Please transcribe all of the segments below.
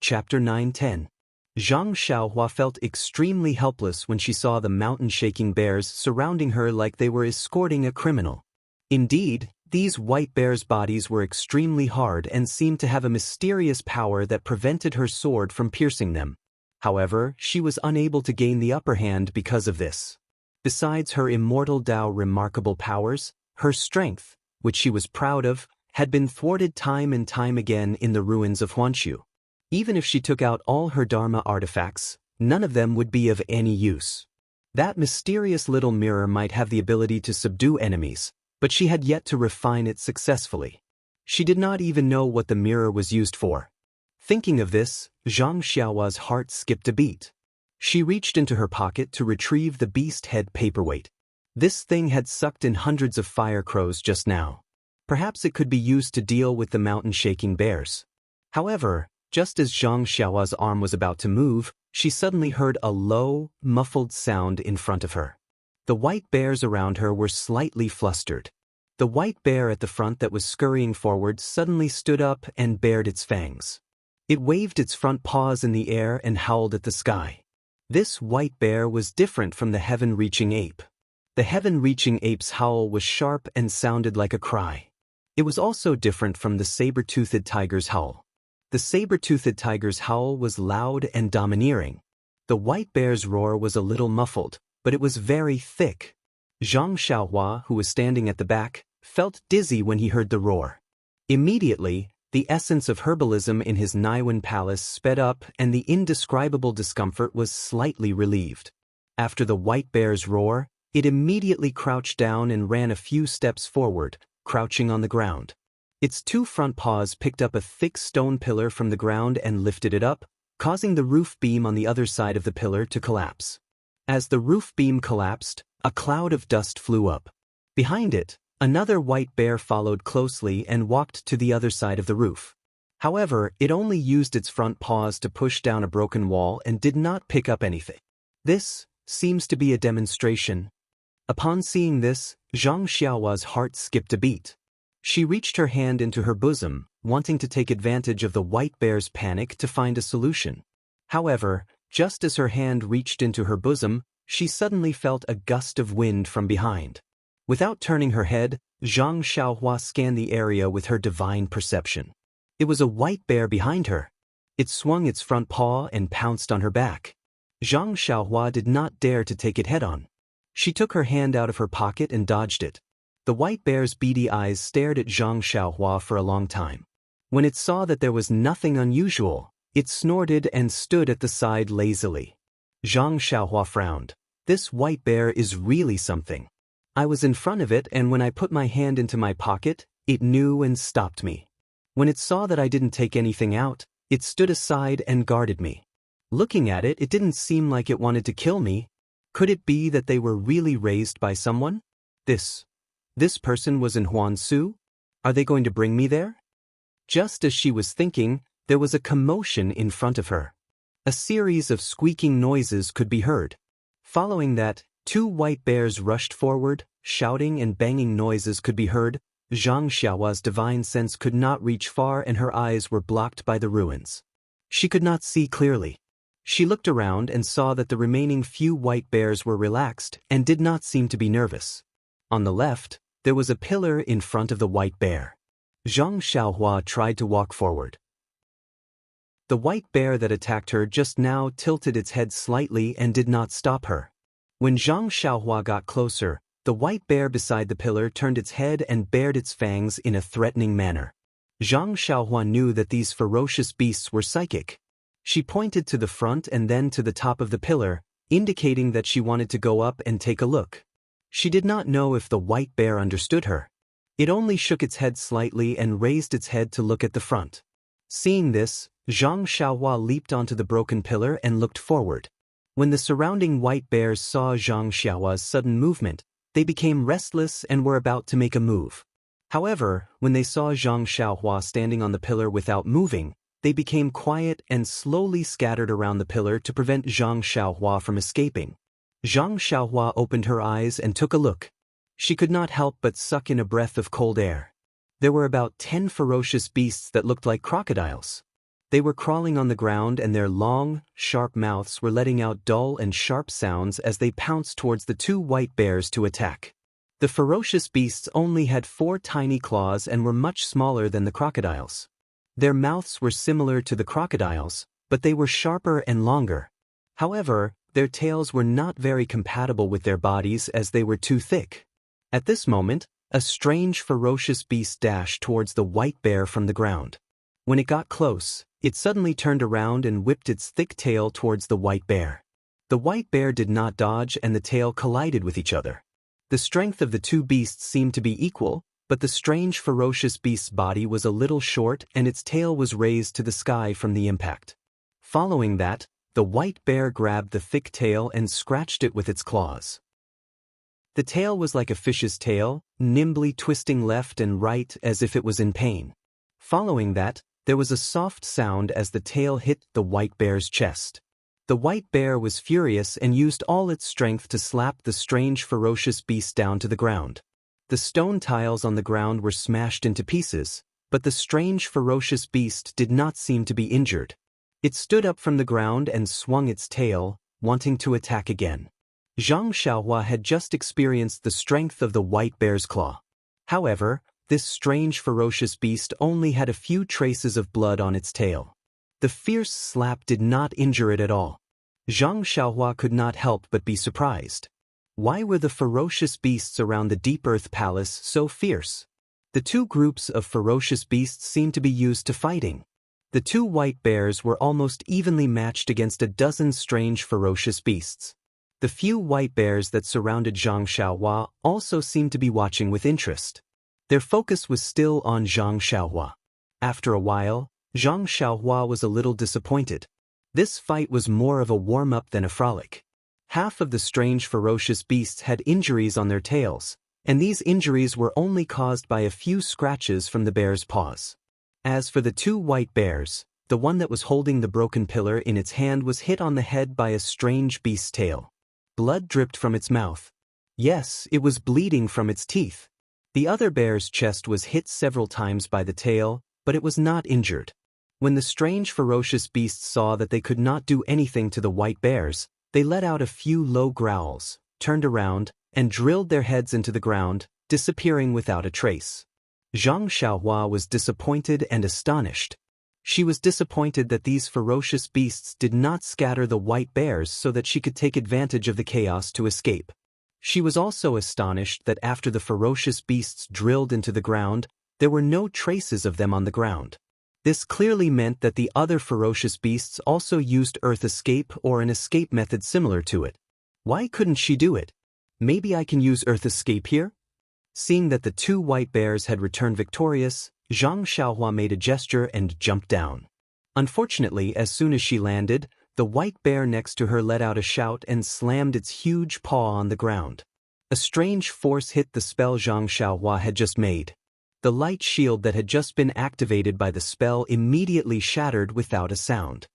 Chapter 9-10. Zhang Xiaohua felt extremely helpless when she saw the mountain-shaking bears surrounding her like they were escorting a criminal. Indeed, these white bears' bodies were extremely hard and seemed to have a mysterious power that prevented her sword from piercing them. However, she was unable to gain the upper hand because of this. Besides her immortal Dao remarkable powers, her strength, which she was proud of, had been thwarted time and time again in the ruins of Huanshu. Even if she took out all her Dharma artifacts, none of them would be of any use. That mysterious little mirror might have the ability to subdue enemies, but she had yet to refine it successfully. She did not even know what the mirror was used for. Thinking of this, Zhang Xiaohua's heart skipped a beat. She reached into her pocket to retrieve the beast head paperweight. This thing had sucked in hundreds of fire crows just now. Perhaps it could be used to deal with the mountain-shaking bears. However, just as Zhang Xiaohua's arm was about to move, she suddenly heard a low, muffled sound in front of her. The white bears around her were slightly flustered. The white bear at the front that was scurrying forward suddenly stood up and bared its fangs. It waved its front paws in the air and howled at the sky. This white bear was different from the heaven-reaching ape. The heaven-reaching ape's howl was sharp and sounded like a cry. It was also different from the saber-toothed tiger's howl. The saber-toothed tiger's howl was loud and domineering. The white bear's roar was a little muffled, but it was very thick. Zhang Xiaohua, who was standing at the back, felt dizzy when he heard the roar. Immediately, the essence of herbalism in his Naiwan palace sped up and the indescribable discomfort was slightly relieved. After the white bear's roar, it immediately crouched down and ran a few steps forward, crouching on the ground. Its two front paws picked up a thick stone pillar from the ground and lifted it up, causing the roof beam on the other side of the pillar to collapse. As the roof beam collapsed, a cloud of dust flew up. Behind it, another white bear followed closely and walked to the other side of the roof. However, it only used its front paws to push down a broken wall and did not pick up anything. This seems to be a demonstration. Upon seeing this, Zhang Xiaohua's heart skipped a beat. She reached her hand into her bosom, wanting to take advantage of the white bear's panic to find a solution. However, just as her hand reached into her bosom, she suddenly felt a gust of wind from behind. Without turning her head, Zhang Xiaohua scanned the area with her divine perception. It was a white bear behind her. It swung its front paw and pounced on her back. Zhang Xiaohua did not dare to take it head-on. She took her hand out of her pocket and dodged it. The white bear's beady eyes stared at Zhang Xiaohua for a long time. When it saw that there was nothing unusual, it snorted and stood at the side lazily. Zhang Xiaohua frowned. This white bear is really something. I was in front of it, and when I put my hand into my pocket, it knew and stopped me. When it saw that I didn't take anything out, it stood aside and guarded me. Looking at it, it didn't seem like it wanted to kill me. Could it be that they were really raised by someone? This person was in Huanshu? Are they going to bring me there? Just as she was thinking, there was a commotion in front of her. A series of squeaking noises could be heard. Following that, two white bears rushed forward, shouting and banging noises could be heard. Zhang Xiaohua's divine sense could not reach far and her eyes were blocked by the ruins. She could not see clearly. She looked around and saw that the remaining few white bears were relaxed and did not seem to be nervous. On the left, there was a pillar in front of the white bear. Zhang Xiaohua tried to walk forward. The white bear that attacked her just now tilted its head slightly and did not stop her. When Zhang Xiaohua got closer, the white bear beside the pillar turned its head and bared its fangs in a threatening manner. Zhang Xiaohua knew that these ferocious beasts were psychic. She pointed to the front and then to the top of the pillar, indicating that she wanted to go up and take a look. She did not know if the white bear understood her. It only shook its head slightly and raised its head to look at the front. Seeing this, Zhang Xiaohua leaped onto the broken pillar and looked forward. When the surrounding white bears saw Zhang Xiaohua's sudden movement, they became restless and were about to make a move. However, when they saw Zhang Xiaohua standing on the pillar without moving, they became quiet and slowly scattered around the pillar to prevent Zhang Xiaohua from escaping. Zhang Xiaohua opened her eyes and took a look. She could not help but suck in a breath of cold air. There were about 10 ferocious beasts that looked like crocodiles. They were crawling on the ground and their long, sharp mouths were letting out dull and sharp sounds as they pounced towards the two white bears to attack. The ferocious beasts only had 4 tiny claws and were much smaller than the crocodiles. Their mouths were similar to the crocodiles, but they were sharper and longer. However, their tails were not very compatible with their bodies as they were too thick. At this moment, a strange ferocious beast dashed towards the white bear from the ground. When it got close, it suddenly turned around and whipped its thick tail towards the white bear. The white bear did not dodge and the tail collided with each other. The strength of the two beasts seemed to be equal, but the strange ferocious beast's body was a little short and its tail was raised to the sky from the impact. Following that, the white bear grabbed the thick tail and scratched it with its claws. The tail was like a fish's tail, nimbly twisting left and right as if it was in pain. Following that, there was a soft sound as the tail hit the white bear's chest. The white bear was furious and used all its strength to slap the strange ferocious beast down to the ground. The stone tiles on the ground were smashed into pieces, but the strange ferocious beast did not seem to be injured. It stood up from the ground and swung its tail, wanting to attack again. Xianxia had just experienced the strength of the white bear's claw. However, this strange ferocious beast only had a few traces of blood on its tail. The fierce slap did not injure it at all. Xianxia could not help but be surprised. Why were the ferocious beasts around the Deep Earth Palace so fierce? The two groups of ferocious beasts seemed to be used to fighting. The two white bears were almost evenly matched against a dozen strange ferocious beasts. The few white bears that surrounded Xianxia also seemed to be watching with interest. Their focus was still on Xianxia. After a while, Xianxia was a little disappointed. This fight was more of a warm-up than a frolic. Half of the strange ferocious beasts had injuries on their tails, and these injuries were only caused by a few scratches from the bear's paws. As for the two white bears, the one that was holding the broken pillar in its hand was hit on the head by a strange beast's tail. Blood dripped from its mouth. Yes, it was bleeding from its teeth. The other bear's chest was hit several times by the tail, but it was not injured. When the strange ferocious beasts saw that they could not do anything to the white bears, they let out a few low growls, turned around, and drilled their heads into the ground, disappearing without a trace. Xianxia was disappointed and astonished. She was disappointed that these ferocious beasts did not scatter the white bears so that she could take advantage of the chaos to escape. She was also astonished that after the ferocious beasts drilled into the ground, there were no traces of them on the ground. This clearly meant that the other ferocious beasts also used earth escape or an escape method similar to it. Why couldn't she do it? Maybe I can use earth escape here? Seeing that the two white bears had returned victorious, Xianxia made a gesture and jumped down. Unfortunately, as soon as she landed, the white bear next to her let out a shout and slammed its huge paw on the ground. A strange force hit the spell Xianxia had just made. The light shield that had just been activated by the spell immediately shattered without a sound.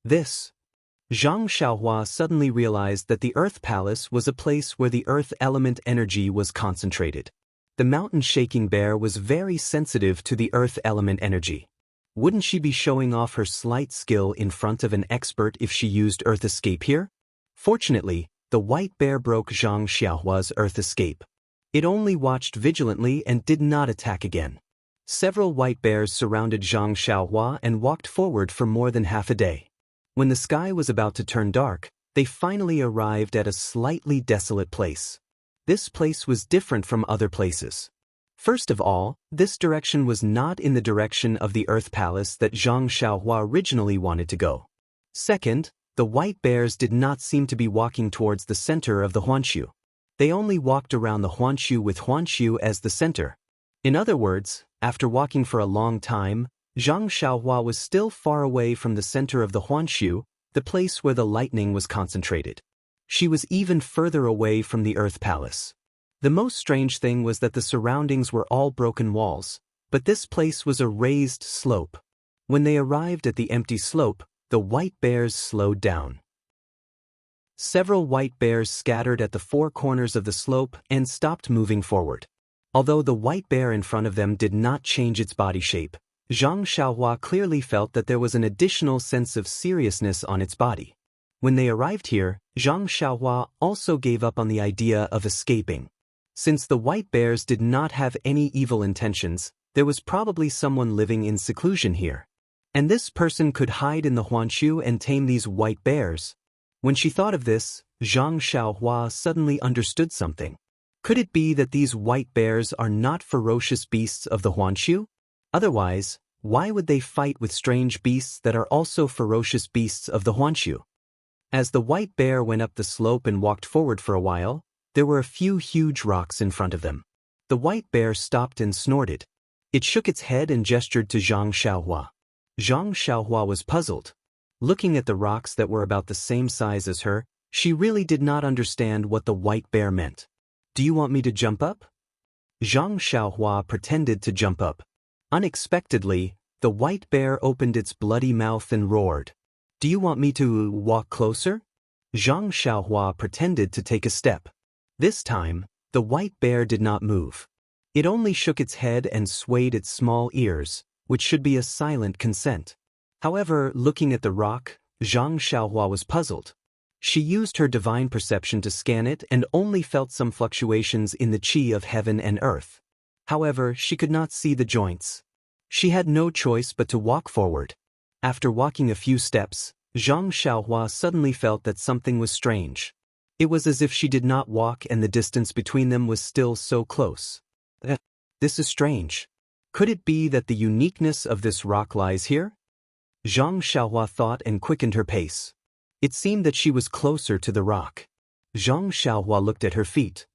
Xianxia suddenly realized that the Earth Palace was a place where the earth element energy was concentrated. The mountain-shaking bear was very sensitive to the earth element energy. Wouldn't she be showing off her slight skill in front of an expert if she used earth escape here? Fortunately, the white bear broke Xianxia's earth escape. It only watched vigilantly and did not attack again. Several white bears surrounded Xianxia and walked forward for more than half a day. When the sky was about to turn dark, they finally arrived at a slightly desolate place. This place was different from other places. First of all, this direction was not in the direction of the Earth Palace that Xianxia originally wanted to go. Second, the white bears did not seem to be walking towards the center of the Huanshu. They only walked around the Huanshu with Huanshu as the center. In other words, after walking for a long time, Xianxia was still far away from the center of the Huanshu, the place where the lightning was concentrated. She was even further away from the Earth Palace. The most strange thing was that the surroundings were all broken walls, but this place was a raised slope. When they arrived at the empty slope, the white bears slowed down. Several white bears scattered at the four corners of the slope and stopped moving forward. Although the white bear in front of them did not change its body shape, Zhang Xiaohua clearly felt that there was an additional sense of seriousness on its body. When they arrived here, Zhang Xiaohua also gave up on the idea of escaping. Since the white bears did not have any evil intentions, there was probably someone living in seclusion here. And this person could hide in the Huanshu and tame these white bears. When she thought of this, Zhang Xiaohua suddenly understood something. Could it be that these white bears are not ferocious beasts of the Huanshu? Otherwise, why would they fight with strange beasts that are also ferocious beasts of the Huanshu? As the white bear went up the slope and walked forward for a while, there were a few huge rocks in front of them. The white bear stopped and snorted. It shook its head and gestured to Zhang Xiaohua. Zhang Xiaohua was puzzled. Looking at the rocks that were about the same size as her, she really did not understand what the white bear meant. "Do you want me to jump up?" Zhang Xiaohua pretended to jump up. Unexpectedly, the white bear opened its bloody mouth and roared. "Do you want me to walk closer?" Zhang Xiaohua pretended to take a step. This time, the white bear did not move. It only shook its head and swayed its small ears, which should be a silent consent. However, looking at the rock, Zhang Xiaohua was puzzled. She used her divine perception to scan it and only felt some fluctuations in the qi of heaven and earth. However, she could not see the joints. She had no choice but to walk forward. After walking a few steps, Zhang Xiaohua suddenly felt that something was strange. It was as if she did not walk and the distance between them was still so close. This is strange. Could it be that the uniqueness of this rock lies here? Zhang Xiaohua thought and quickened her pace. It seemed that she was closer to the rock. Zhang Xiaohua looked at her feet.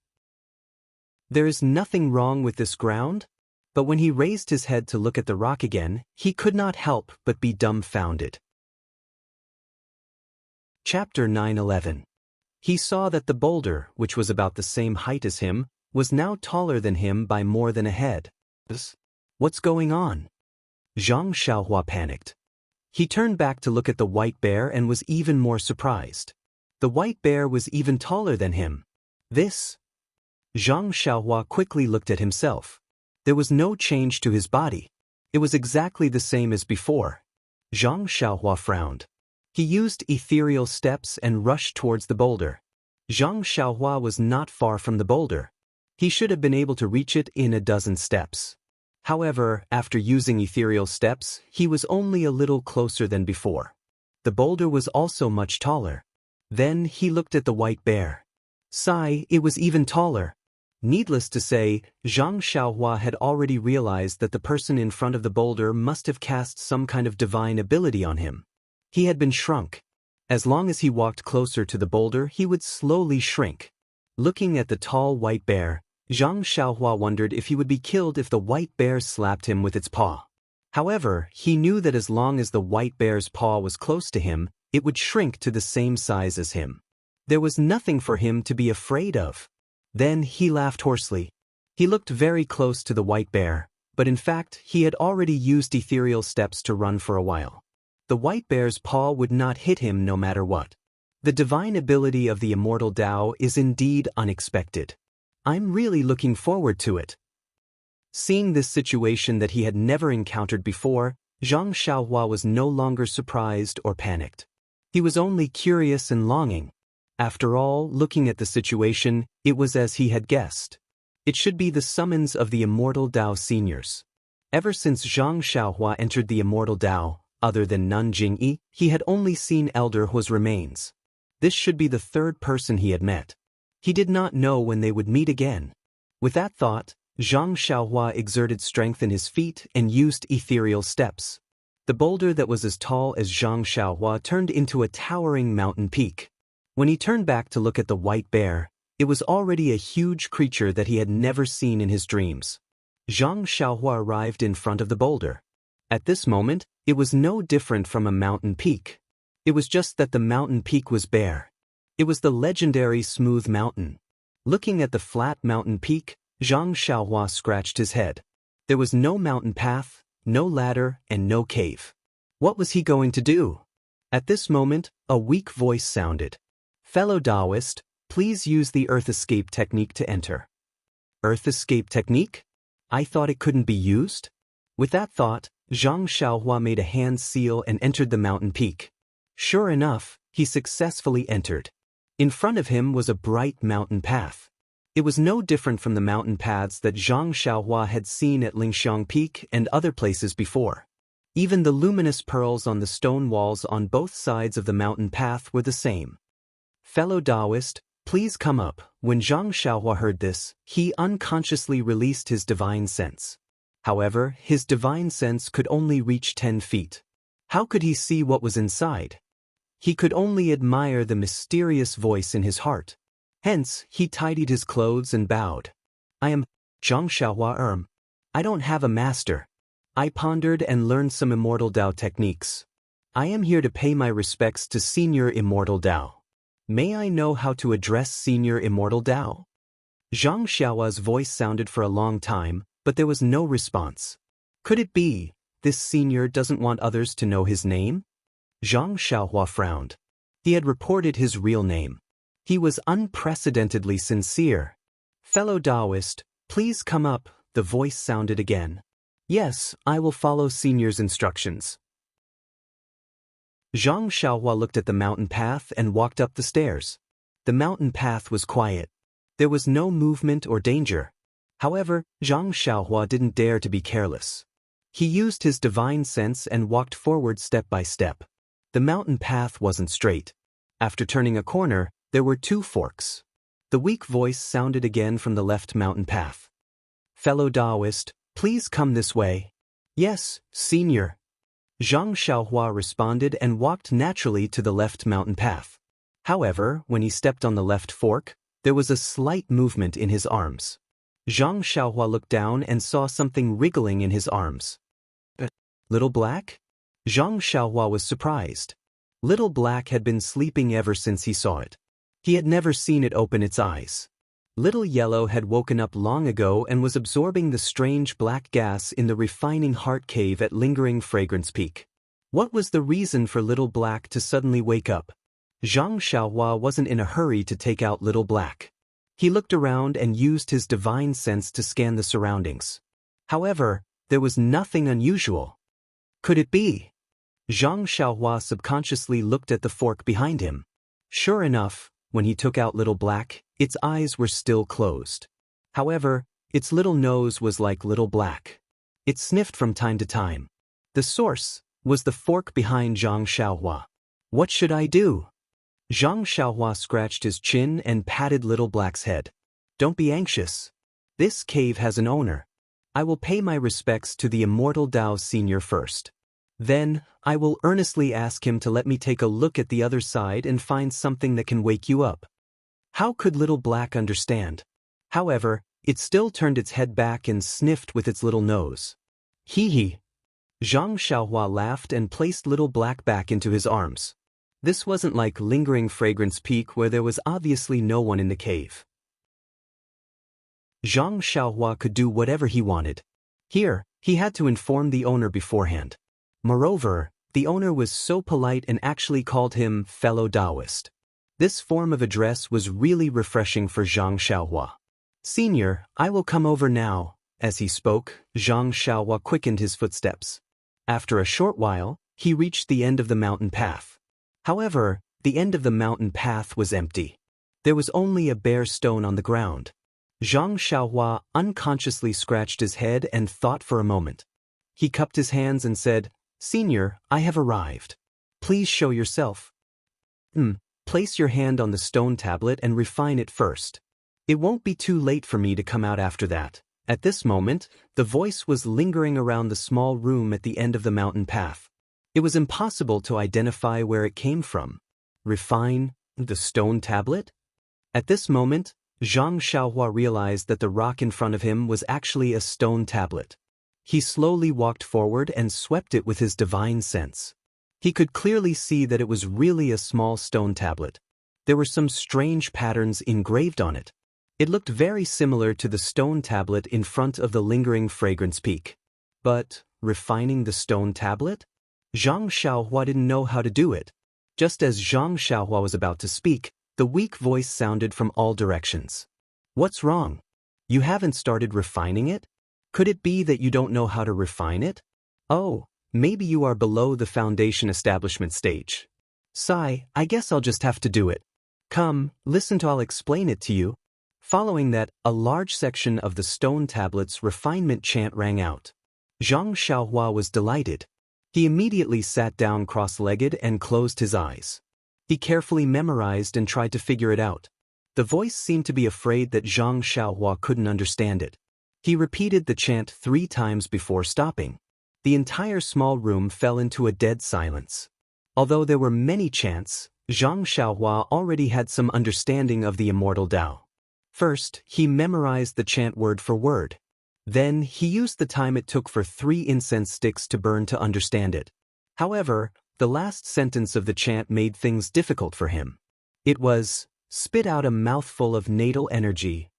There is nothing wrong with this ground? But when he raised his head to look at the rock again, he could not help but be dumbfounded. Chapter 9:11. He saw that the boulder, which was about the same height as him, was now taller than him by more than a head. What's going on? Zhang Xiaohua panicked. He turned back to look at the white bear and was even more surprised. The white bear was even taller than him. Zhang Xiaohua quickly looked at himself. There was no change to his body. It was exactly the same as before. Zhang Xiaohua frowned. He used ethereal steps and rushed towards the boulder. Zhang Xiaohua was not far from the boulder. He should have been able to reach it in a dozen steps. However, after using ethereal steps, he was only a little closer than before. The boulder was also much taller. Then he looked at the white bear. It was even taller. Needless to say, Zhang Xiaohua had already realized that the person in front of the boulder must have cast some kind of divine ability on him. He had been shrunk. As long as he walked closer to the boulder, he would slowly shrink. Looking at the tall white bear, Zhang Xiaohua wondered if he would be killed if the white bear slapped him with its paw. However, he knew that as long as the white bear's paw was close to him, it would shrink to the same size as him. There was nothing for him to be afraid of. Then he laughed hoarsely. He looked very close to the white bear, but in fact he had already used ethereal steps to run for a while. The white bear's paw would not hit him no matter what. The divine ability of the immortal Dao is indeed unexpected. I'm really looking forward to it. Seeing this situation that he had never encountered before, Zhang Xiaohua was no longer surprised or panicked. He was only curious and longing. After all, looking at the situation, it was as he had guessed. It should be the summons of the Immortal Dao seniors. Ever since Zhang Xiaohua entered the Immortal Dao, other than Nun Jingyi, he had only seen Elder Hu's remains. This should be the third person he had met. He did not know when they would meet again. With that thought, Zhang Xiaohua exerted strength in his feet and used ethereal steps. The boulder that was as tall as Zhang Xiaohua turned into a towering mountain peak. When he turned back to look at the white bear, it was already a huge creature that he had never seen in his dreams. Zhang Xiaohua arrived in front of the boulder. At this moment, it was no different from a mountain peak. It was just that the mountain peak was bare. It was the legendary Smooth Mountain. Looking at the flat mountain peak, Zhang Xiaohua scratched his head. There was no mountain path, no ladder, and no cave. What was he going to do? At this moment, a weak voice sounded. "Fellow Daoist, please use the Earth Escape technique to enter." Earth Escape technique? I thought it couldn't be used? With that thought, Zhang Xiaohua made a hand seal and entered the mountain peak. Sure enough, he successfully entered. In front of him was a bright mountain path. It was no different from the mountain paths that Zhang Xiaohua had seen at Lingxiang Peak and other places before. Even the luminous pearls on the stone walls on both sides of the mountain path were the same. Fellow Daoist, please come up. When Zhang Xiaohua heard this, he unconsciously released his divine sense. However, his divine sense could only reach 10 feet. How could he see what was inside? He could only admire the mysterious voice in his heart. Hence, he tidied his clothes and bowed. I am Zhang Xiaohua. I don't have a master. I pondered and learned some Immortal Dao techniques. I am here to pay my respects to Senior Immortal Dao. May I know how to address Senior Immortal Dao? Zhang Xiaohua's voice sounded for a long time, but there was no response. Could it be, this senior doesn't want others to know his name? Zhang Xiaohua frowned. He had reported his real name. He was unprecedentedly sincere. Fellow Daoist, please come up, the voice sounded again. Yes, I will follow Senior's instructions. Zhang Xiaohua looked at the mountain path and walked up the stairs. The mountain path was quiet. There was no movement or danger. However, Zhang Xiaohua didn't dare to be careless. He used his divine sense and walked forward step by step. The mountain path wasn't straight. After turning a corner, there were 2 forks. The weak voice sounded again from the left mountain path. Fellow Daoist, please come this way. Yes, Senior. Zhang Xiaohua responded and walked naturally to the left mountain path. However, when he stepped on the left fork, there was a slight movement in his arms. Zhang Xiaohua looked down and saw something wriggling in his arms. Little Black? Zhang Xiaohua was surprised. Little Black had been sleeping ever since he saw it. He had never seen it open its eyes. Little Yellow had woken up long ago and was absorbing the strange black gas in the refining heart cave at Lingering Fragrance Peak. What was the reason for Little Black to suddenly wake up? Zhang Xiaohua wasn't in a hurry to take out Little Black. He looked around and used his divine sense to scan the surroundings. However, there was nothing unusual. Could it be? Zhang Xiaohua subconsciously looked at the fork behind him. Sure enough, when he took out Little Black, its eyes were still closed. However, its little nose was like Little Black. It sniffed from time to time. The source was the fork behind Zhang Xiaohua. What should I do? Zhang Xiaohua scratched his chin and patted Little Black's head. Don't be anxious. This cave has an owner. I will pay my respects to the Immortal Dao Senior first. Then, I will earnestly ask him to let me take a look at the other side and find something that can wake you up. How could Little Black understand? However, it still turned its head back and sniffed with its little nose. Hee hee. Zhang Xiaohua laughed and placed Little Black back into his arms. This wasn't like Lingering Fragrance Peak where there was obviously no one in the cave. Zhang Xiaohua could do whatever he wanted. Here, he had to inform the owner beforehand. Moreover, the owner was so polite and actually called him Fellow Daoist. This form of address was really refreshing for Zhang Xiaohua. Senior, I will come over now. As he spoke, Zhang Xiaohua quickened his footsteps. After a short while, he reached the end of the mountain path. However, the end of the mountain path was empty. There was only a bare stone on the ground. Zhang Xiaohua unconsciously scratched his head and thought for a moment. He cupped his hands and said, Senior, I have arrived. Please show yourself. Place your hand on the stone tablet and refine it first. It won't be too late for me to come out after that. At this moment, the voice was lingering around the small room at the end of the mountain path. It was impossible to identify where it came from. Refine the stone tablet? At this moment, Zhang Xiaohua realized that the rock in front of him was actually a stone tablet. He slowly walked forward and swept it with his divine sense. He could clearly see that it was really a small stone tablet. There were some strange patterns engraved on it. It looked very similar to the stone tablet in front of the Lingering Fragrance Peak. But, refining the stone tablet? Zhang Xiaohua didn't know how to do it. Just as Zhang Xiaohua was about to speak, the weak voice sounded from all directions. What's wrong? You haven't started refining it? Could it be that you don't know how to refine it? Oh, maybe you are below the foundation establishment stage. Sigh, I guess I'll just have to do it. Come, listen to I'll explain it to you. Following that, a large section of the stone tablet's refinement chant rang out. Zhang Xiaohua was delighted. He immediately sat down cross-legged and closed his eyes. He carefully memorized and tried to figure it out. The voice seemed to be afraid that Zhang Xiaohua couldn't understand it. He repeated the chant 3 times before stopping. The entire small room fell into a dead silence. Although there were many chants, Zhang Xiaohua already had some understanding of the immortal Dao. First, he memorized the chant word for word. Then, he used the time it took for 3 incense sticks to burn to understand it. However, the last sentence of the chant made things difficult for him. It was, "Spit out a mouthful of natal energy."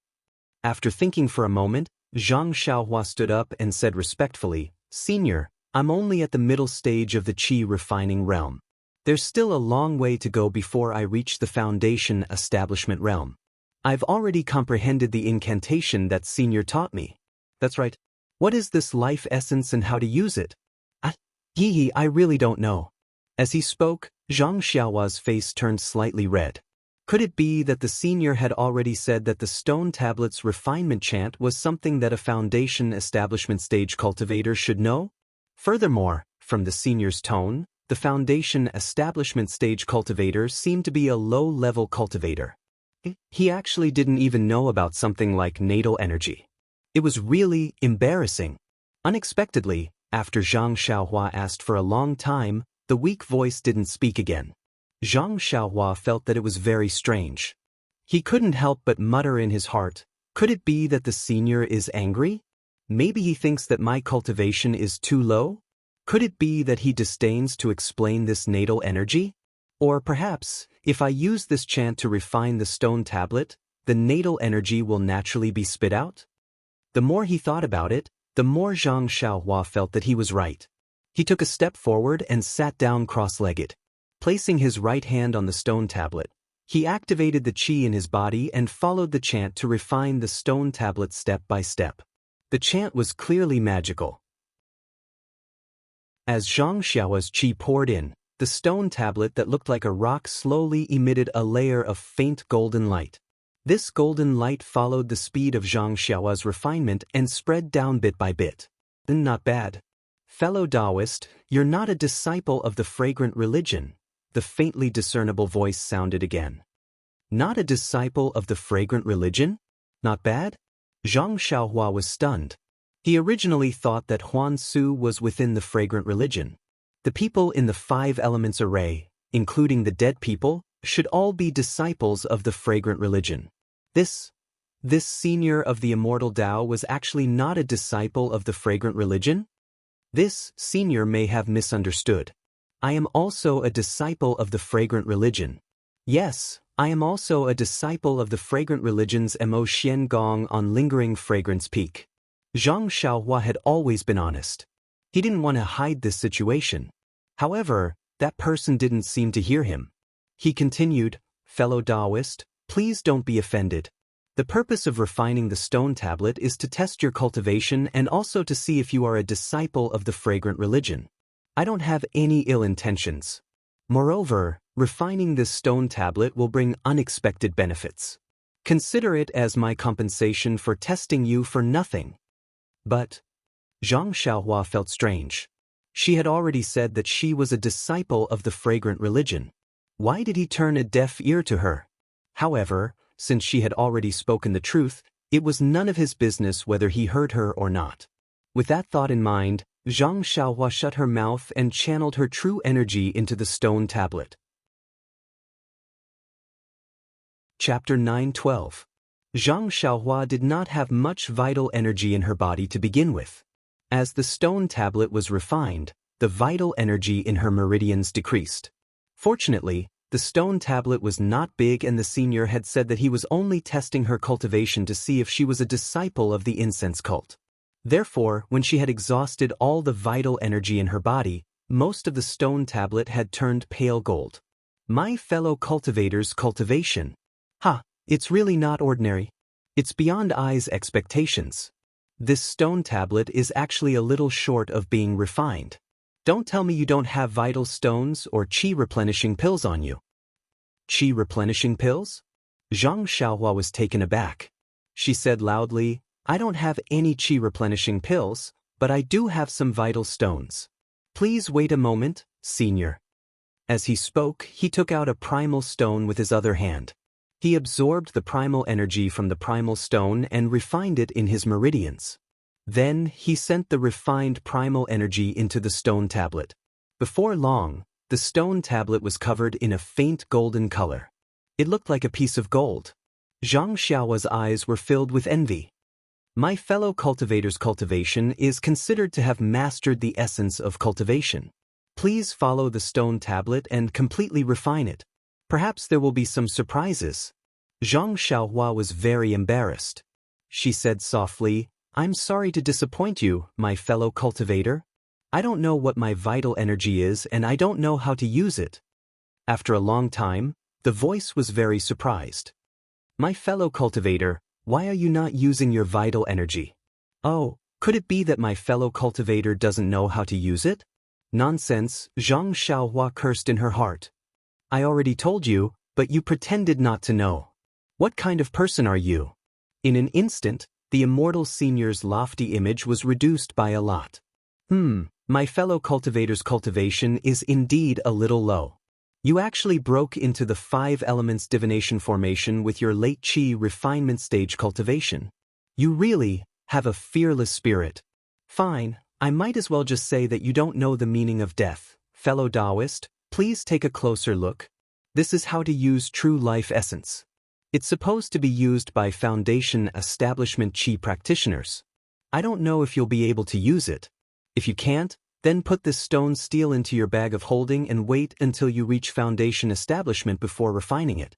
After thinking for a moment, Zhang Xiaohua stood up and said respectfully, "Senior, I'm only at the middle stage of the qi refining realm. There's still a long way to go before I reach the foundation establishment realm. I've already comprehended the incantation that Senior taught me." "That's right. What is this life essence and how to use it?" I really don't know." As he spoke, Zhang Xiaohua's face turned slightly red. Could it be that the senior had already said that the stone tablet's refinement chant was something that a foundation establishment stage cultivator should know? Furthermore, from the senior's tone, the foundation establishment stage cultivator seemed to be a low-level cultivator. He actually didn't even know about something like natal energy. It was really embarrassing. Unexpectedly, after Zhang Xiaohua asked for a long time, the weak voice didn't speak again. Zhang Xiaohua felt that it was very strange. He couldn't help but mutter in his heart, "Could it be that the senior is angry? Maybe he thinks that my cultivation is too low? Could it be that he disdains to explain this natal energy? Or perhaps, if I use this chant to refine the stone tablet, the natal energy will naturally be spit out?" The more he thought about it, the more Zhang Xiaohua felt that he was right. He took a step forward and sat down cross-legged. Placing his right hand on the stone tablet, he activated the qi in his body and followed the chant to refine the stone tablet step by step. The chant was clearly magical. As Zhang Xiaohua's qi poured in, the stone tablet that looked like a rock slowly emitted a layer of faint golden light. This golden light followed the speed of Zhang Xiaohua's refinement and spread down bit by bit. "Not bad. Fellow Daoist, you're not a disciple of the fragrant religion," the faintly discernible voice sounded again. "Not a disciple of the fragrant religion? Not bad?" Zhang Xiaohua was stunned. He originally thought that Huan Su was within the fragrant religion. The people in the 5 elements array, including the dead people, should all be disciples of the fragrant religion. This senior of the immortal Dao was actually not a disciple of the fragrant religion? This senior may have misunderstood. "I am also a disciple of the fragrant religion. Yes, I am also a disciple of the fragrant religion's Mo Xian Gong on Lingering Fragrance Peak." Zhang Xiaohua had always been honest. He didn't want to hide this situation. However, that person didn't seem to hear him. He continued, "Fellow Daoist, please don't be offended. The purpose of refining the stone tablet is to test your cultivation and also to see if you are a disciple of the fragrant religion. I don't have any ill intentions. Moreover, refining this stone tablet will bring unexpected benefits. Consider it as my compensation for testing you for nothing." But Zhang Xiaohua felt strange. She had already said that she was a disciple of the fragrant religion. Why did he turn a deaf ear to her? However, since she had already spoken the truth, it was none of his business whether he heard her or not. With that thought in mind, Zhang Xiaohua shut her mouth and channeled her true energy into the stone tablet. Chapter 9:12. Zhang Xiaohua did not have much vital energy in her body to begin with. As the stone tablet was refined, the vital energy in her meridians decreased. Fortunately, the stone tablet was not big and the senior had said that he was only testing her cultivation to see if she was a disciple of the incense cult. Therefore, when she had exhausted all the vital energy in her body, most of the stone tablet had turned pale gold. "My fellow cultivators' cultivation. It's really not ordinary. It's beyond I's expectations." This stone tablet is actually a little short of being refined. Don't tell me you don't have vital stones or qi replenishing pills on you. Qi replenishing pills? Zhang Xiaohua was taken aback. She said loudly, I don't have any qi replenishing pills, but I do have some vital stones. Please wait a moment, senior. As he spoke, he took out a primal stone with his other hand. He absorbed the primal energy from the primal stone and refined it in his meridians. Then, he sent the refined primal energy into the stone tablet. Before long, the stone tablet was covered in a faint golden color. It looked like a piece of gold. Zhang Xiaohua's eyes were filled with envy. My fellow cultivator's cultivation is considered to have mastered the essence of cultivation. Please follow the stone tablet and completely refine it. Perhaps there will be some surprises. Zhang Xiaohua was very embarrassed. She said softly, I'm sorry to disappoint you, my fellow cultivator. I don't know what my vital energy is and I don't know how to use it. After a long time, the voice was very surprised. My fellow cultivator, why are you not using your vital energy? Oh, could it be that my fellow cultivator doesn't know how to use it? Nonsense, Zhang Xiaohua cursed in her heart. I already told you, but you pretended not to know. What kind of person are you? In an instant, the immortal senior's lofty image was reduced by a lot. My fellow cultivator's cultivation is indeed a little low. You actually broke into the 5 elements divination formation with your late qi refinement stage cultivation. You really have a fearless spirit. Fine, I might as well just say that you don't know the meaning of death. Fellow Daoist, please take a closer look. This is how to use true life essence. It's supposed to be used by foundation establishment qi practitioners. I don't know if you'll be able to use it. If you can't, then put this stone steel into your bag of holding and wait until you reach foundation establishment before refining it.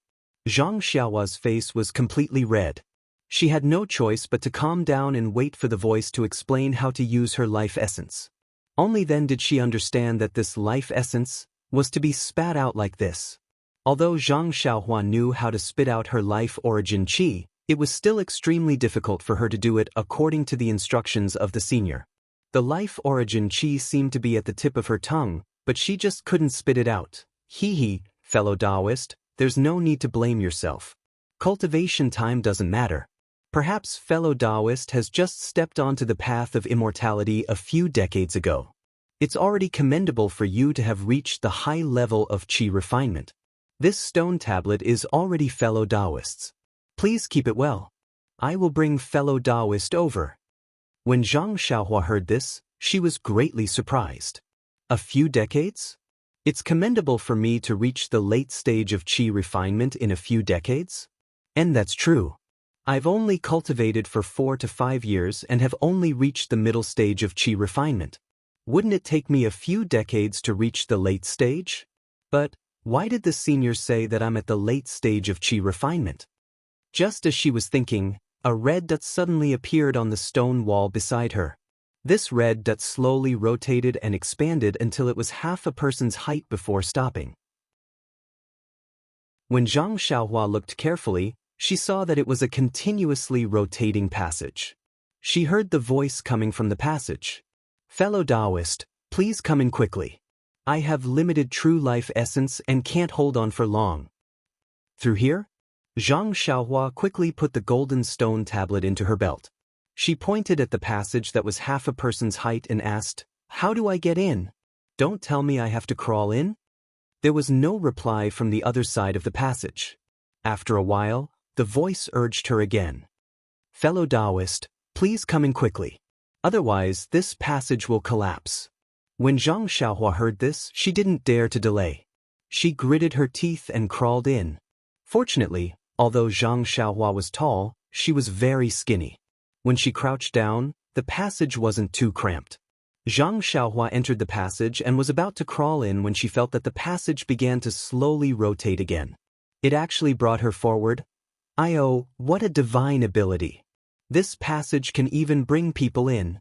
Zhang Xiaohua's face was completely red. She had no choice but to calm down and wait for the voice to explain how to use her life essence. Only then did she understand that this life essence was to be spat out like this. Although Zhang Xiaohua knew how to spit out her life origin qi, it was still extremely difficult for her to do it according to the instructions of the senior. The life origin qi seemed to be at the tip of her tongue, but she just couldn't spit it out. Hee, fellow Daoist, there's no need to blame yourself. Cultivation time doesn't matter. Perhaps fellow Daoist has just stepped onto the path of immortality a few decades ago. It's already commendable for you to have reached the high level of qi refinement. This stone tablet is already fellow Daoists. Please keep it well. I will bring fellow Daoist over. When Zhang Xiaohua heard this, she was greatly surprised. A few decades? It's commendable for me to reach the late stage of qi refinement in a few decades? And that's true. I've only cultivated for 4 to 5 years and have only reached the middle stage of qi refinement. Wouldn't it take me a few decades to reach the late stage? But why did the senior say that I'm at the late stage of qi refinement? Just as she was thinking, a red dot suddenly appeared on the stone wall beside her. This red dot slowly rotated and expanded until it was half a person's height before stopping. When Zhang Xiaohua looked carefully, she saw that it was a continuously rotating passage. She heard the voice coming from the passage. Fellow Daoist, please come in quickly. I have limited true life essence and can't hold on for long. Through here? Zhang Xiaohua quickly put the golden stone tablet into her belt. She pointed at the passage that was half a person's height and asked, How do I get in? Don't tell me I have to crawl in? There was no reply from the other side of the passage. After a while, the voice urged her again. Fellow Daoist, please come in quickly. Otherwise, this passage will collapse. When Zhang Xiaohua heard this, she didn't dare to delay. She gritted her teeth and crawled in. Fortunately, although Zhang Xiaohua was tall, she was very skinny. When she crouched down, the passage wasn't too cramped. Zhang Xiaohua entered the passage and was about to crawl in when she felt that the passage began to slowly rotate again. It actually brought her forward. Oh, what a divine ability! This passage can even bring people in.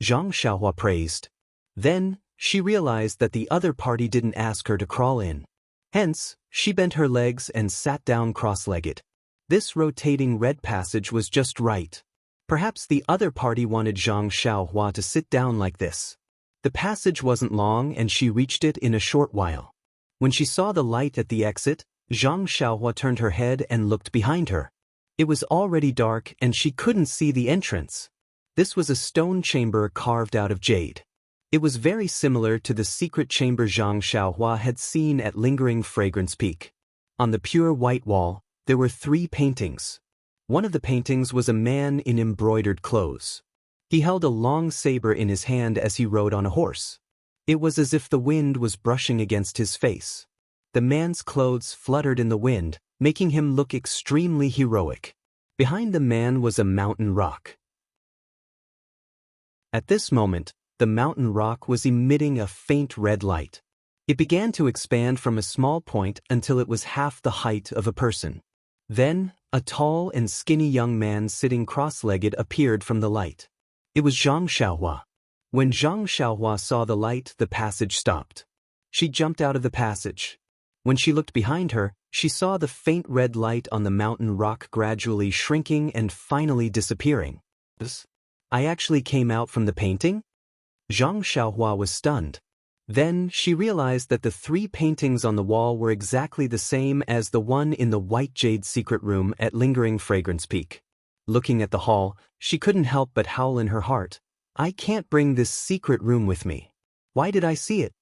Zhang Xiaohua praised. Then, she realized that the other party didn't ask her to crawl in. Hence, she bent her legs and sat down cross-legged. This rotating red passage was just right. Perhaps the other party wanted Zhang Xiaohua to sit down like this. The passage wasn't long and she reached it in a short while. When she saw the light at the exit, Zhang Xiaohua turned her head and looked behind her. It was already dark and she couldn't see the entrance. This was a stone chamber carved out of jade. It was very similar to the secret chamber Zhang Xiaohua had seen at Lingering Fragrance Peak. On the pure white wall, there were 3 paintings. One of the paintings was a man in embroidered clothes. He held a long saber in his hand as he rode on a horse. It was as if the wind was brushing against his face. The man's clothes fluttered in the wind, making him look extremely heroic. Behind the man was a mountain rock. At this moment, the mountain rock was emitting a faint red light. It began to expand from a small point until it was half the height of a person. Then, a tall and skinny young man sitting cross-legged appeared from the light. It was Zhang Xiaohua. When Zhang Xiaohua saw the light, the passage stopped. She jumped out of the passage. When she looked behind her, she saw the faint red light on the mountain rock gradually shrinking and finally disappearing. I actually came out from the painting? Zhang Xiaohua was stunned. Then she realized that the 3 paintings on the wall were exactly the same as the one in the white jade secret room at Lingering Fragrance Peak. Looking at the hall, she couldn't help but howl in her heart. I can't bring this secret room with me. Why did I see it?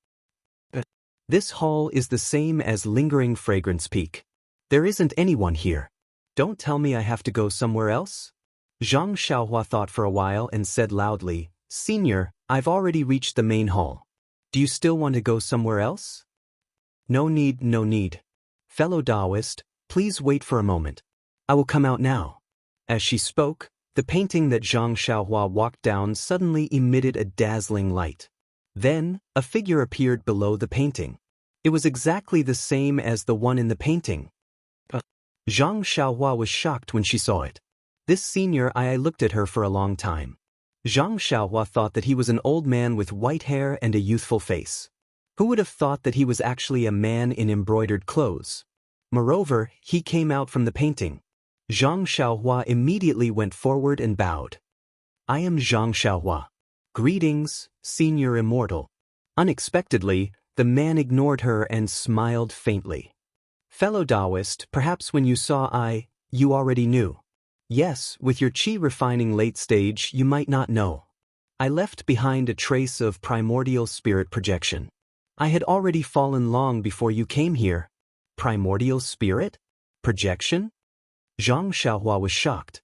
This hall is the same as Lingering Fragrance Peak. There isn't anyone here. Don't tell me I have to go somewhere else? Zhang Xiaohua thought for a while and said loudly, Senior, I've already reached the main hall. Do you still want to go somewhere else? No need, no need. Fellow Daoist, please wait for a moment. I will come out now. As she spoke, the painting that Zhang Xiaohua walked down suddenly emitted a dazzling light. Then, a figure appeared below the painting. It was exactly the same as the one in the painting. Zhang Xiaohua was shocked when she saw it. This senior I looked at her for a long time. Zhang Xiaohua thought that he was an old man with white hair and a youthful face. Who would have thought that he was actually a man in embroidered clothes? Moreover, he came out from the painting. Zhang Xiaohua immediately went forward and bowed. I am Zhang Xiaohua. Greetings, Senior Immortal. Unexpectedly, the man ignored her and smiled faintly. Fellow Daoist, perhaps when you saw you already knew. Yes, with your chi refining late stage, you might not know. I left behind a trace of primordial spirit projection. I had already fallen long before you came here. Primordial spirit? Projection? Zhang Xiaohua was shocked.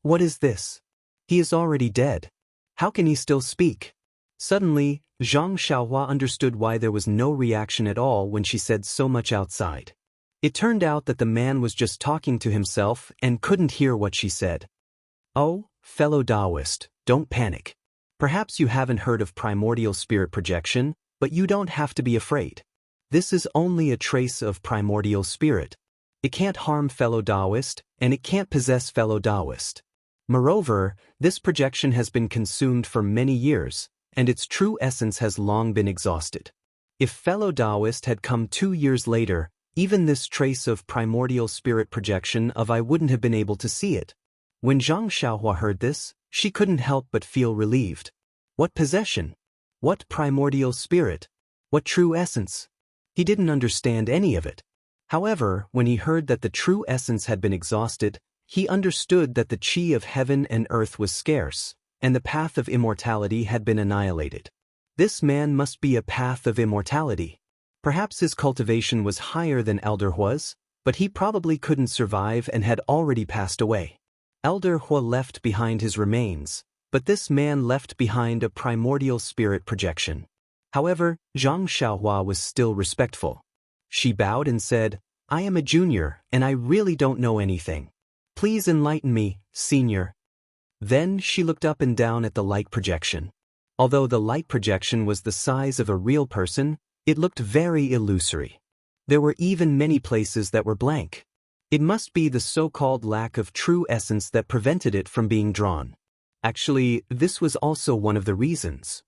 What is this? He is already dead. How can he still speak? Suddenly, Zhang Xiaohua understood why there was no reaction at all when she said so much outside. It turned out that the man was just talking to himself and couldn't hear what she said. Oh, fellow Daoist, don't panic. Perhaps you haven't heard of primordial spirit projection, but you don't have to be afraid. This is only a trace of primordial spirit. It can't harm fellow Daoist, and it can't possess fellow Daoist. Moreover, this projection has been consumed for many years, and its true essence has long been exhausted. If fellow Daoist had come 2 years later, even this trace of primordial spirit projection I wouldn't have been able to see it. When Zhang Xiaohua heard this, she couldn't help but feel relieved. What possession? What primordial spirit? What true essence? He didn't understand any of it. However, when he heard that the true essence had been exhausted, he understood that the chi of heaven and earth was scarce, and the path of immortality had been annihilated. This man must be a path of immortality. Perhaps his cultivation was higher than Elder Hua's, but he probably couldn't survive and had already passed away. Elder Hua left behind his remains, but this man left behind a primordial spirit projection. However, Zhang Xiaohua was still respectful. She bowed and said, I am a junior, and I really don't know anything. Please enlighten me, senior. Then she looked up and down at the light projection. Although the light projection was the size of a real person, it looked very illusory. There were even many places that were blank. It must be the so-called lack of true essence that prevented it from being drawn. Actually, this was also one of the reasons.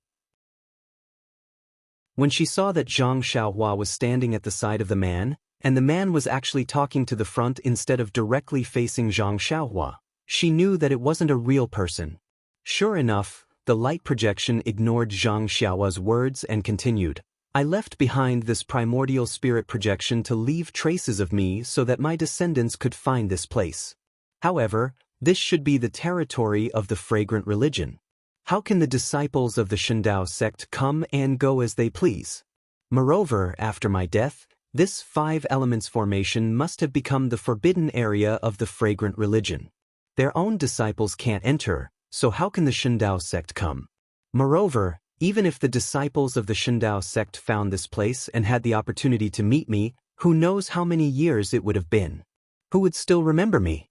When she saw that Zhang Xiaohua was standing at the side of the man, and the man was actually talking to the front instead of directly facing Zhang Xiaohua, She knew that it wasn't a real person. Sure enough, the light projection ignored Zhang Xiaohua's words and continued. I left behind this primordial spirit projection to leave traces of me so that my descendants could find this place. However, this should be the territory of the fragrant religion. How can the disciples of the Shendao sect come and go as they please? Moreover, after my death, this 5 elements formation must have become the forbidden area of the fragrant religion. Their own disciples can't enter, so how can the Shendao sect come? Moreover, even if the disciples of the Shendao sect found this place and had the opportunity to meet me, who knows how many years it would have been? Who would still remember me?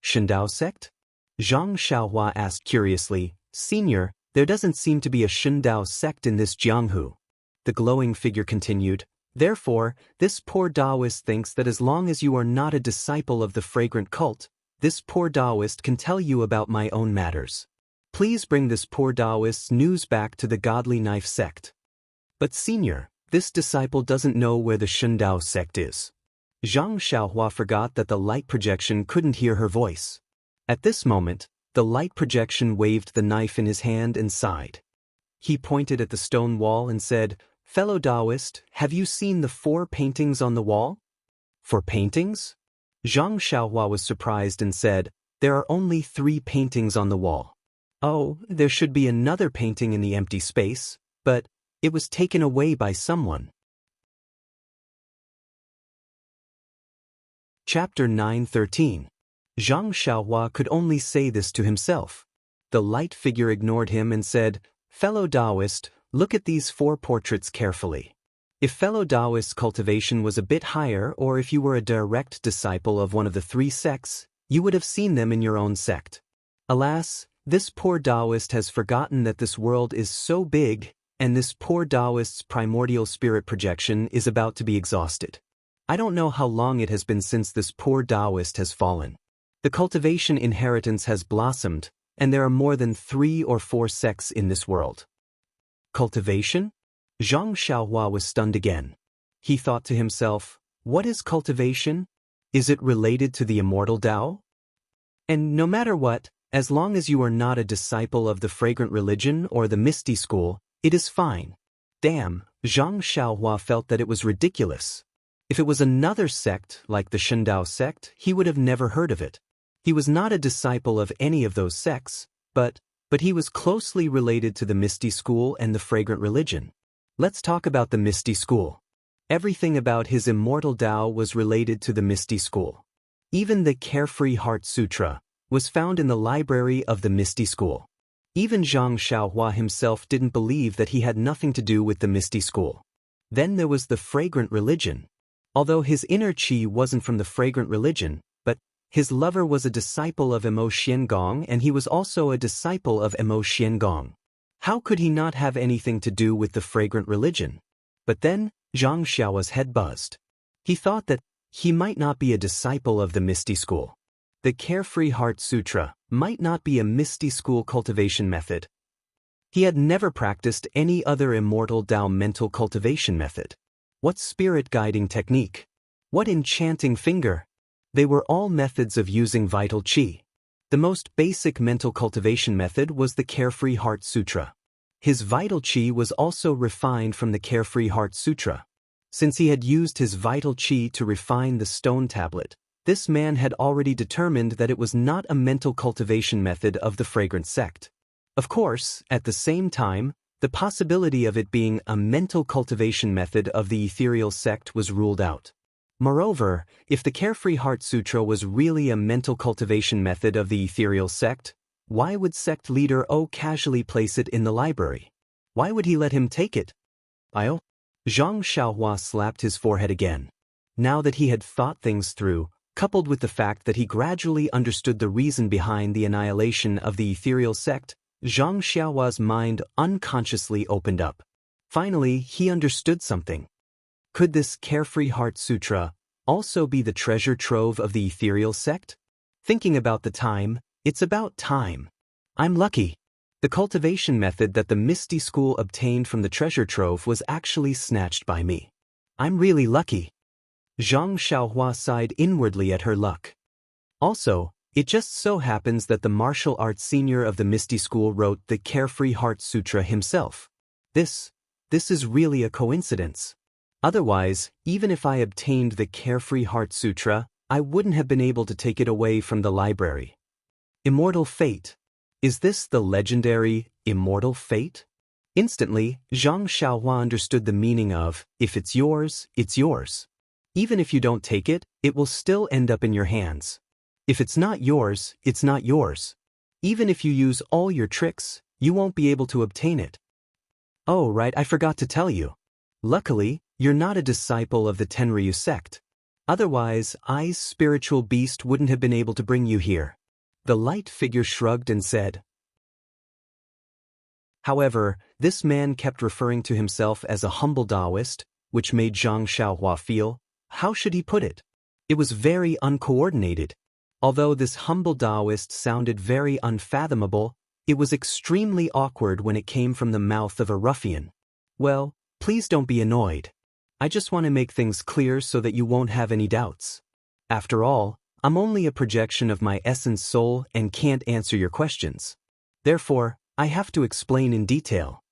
Shendao sect? Zhang Xiaohua asked curiously. Senior, there doesn't seem to be a Shendao sect in this Jianghu. The glowing figure continued. Therefore, this poor Daoist thinks that as long as you are not a disciple of the fragrant cult, this poor Daoist can tell you about my own matters. Please bring this poor Daoist's news back to the Godly Knife sect. But senior, this disciple doesn't know where the Shendao sect is. Zhang Xiaohua forgot that the light projection couldn't hear her voice. At this moment, the light projection waved the knife in his hand and sighed. He pointed at the stone wall and said, Fellow Daoist, have you seen the 4 paintings on the wall? 4 paintings? Zhang Xiaohua was surprised and said, There are only 3 paintings on the wall. Oh, there should be another painting in the empty space, but it was taken away by someone. Chapter 9:13. Zhang Xiaohua could only say this to himself. The light figure ignored him and said, Fellow Daoist, look at these 4 portraits carefully. If fellow Daoist cultivation was a bit higher, or if you were a direct disciple of one of the 3 sects, you would have seen them in your own sect. Alas, this poor Daoist has forgotten that this world is so big, and this poor Daoist's primordial spirit projection is about to be exhausted. I don't know how long it has been since this poor Daoist has fallen. The cultivation inheritance has blossomed, and there are more than 3 or 4 sects in this world. Cultivation? Zhang Xiaohua was stunned again. He thought to himself, what is cultivation? Is it related to the immortal Dao? And no matter what, as long as you are not a disciple of the fragrant religion or the misty school, it is fine. Damn, Zhang Xiaohua felt that it was ridiculous. If it was another sect, like the Shendao sect, he would have never heard of it. He was not a disciple of any of those sects, but he was closely related to the Misty School and the Fragrant Religion. Let's talk about the Misty School. Everything about his Immortal Dao was related to the Misty School. Even the Carefree Heart Sutra was found in the library of the Misty School. Even Zhang Xiaohua himself didn't believe that he had nothing to do with the Misty School. Then there was the Fragrant Religion. Although his inner qi wasn't from the Fragrant Religion, but his lover was a disciple of Emo Xiangong and he was also a disciple of Emo Xiangong. How could he not have anything to do with the Fragrant Religion? But then, Zhang Xiaohua's head buzzed. He thought that he might not be a disciple of the Misty School. The Carefree Heart Sutra might not be a Misty School cultivation method. He had never practiced any other Immortal Dao mental cultivation method. What spirit guiding technique? What enchanting finger? They were all methods of using vital qi. The most basic mental cultivation method was the Carefree Heart Sutra. His vital qi was also refined from the Carefree Heart Sutra. Since he had used his vital qi to refine the stone tablet, this man had already determined that it was not a mental cultivation method of the fragrant sect. Of course, at the same time, the possibility of it being a mental cultivation method of the ethereal sect was ruled out. Moreover, if the Carefree Heart Sutra was really a mental cultivation method of the ethereal sect, why would sect leader O casually place it in the library? Why would he let him take it? Zhang Xiaohua slapped his forehead again. Now that he had thought things through, coupled with the fact that he gradually understood the reason behind the annihilation of the ethereal sect, Zhang Xiaohua's mind unconsciously opened up. Finally, he understood something. Could this Carefree Heart Sutra also be the treasure trove of the ethereal sect? Thinking about the time, it's about time. I'm lucky. The cultivation method that the Misty School obtained from the treasure trove was actually snatched by me. I'm really lucky. Zhang Xiaohua sighed inwardly at her luck. Also, It just so happens that the martial arts senior of the Misty School wrote the Carefree Heart Sutra himself. This is really a coincidence. Otherwise, even if I obtained the Carefree Heart Sutra, I wouldn't have been able to take it away from the library. Immortal fate. Is this the legendary immortal fate? Instantly, Zhang Xiaohua understood the meaning of, if it's yours, it's yours. Even if you don't take it, it will still end up in your hands. If it's not yours, it's not yours. Even if you use all your tricks, you won't be able to obtain it. Oh right, I forgot to tell you. Luckily, you're not a disciple of the Tenryu sect. Otherwise, I's spiritual beast wouldn't have been able to bring you here. The light figure shrugged and said. However, this man kept referring to himself as a humble Daoist, which made Zhang Xiaohua feel, how should he put it? It was very uncoordinated. Although this humble Daoist sounded very unfathomable, it was extremely awkward when it came from the mouth of a ruffian. Well, please don't be annoyed. I just want to make things clear so that you won't have any doubts. After all, I'm only a projection of my essence soul and can't answer your questions. Therefore, I have to explain in detail.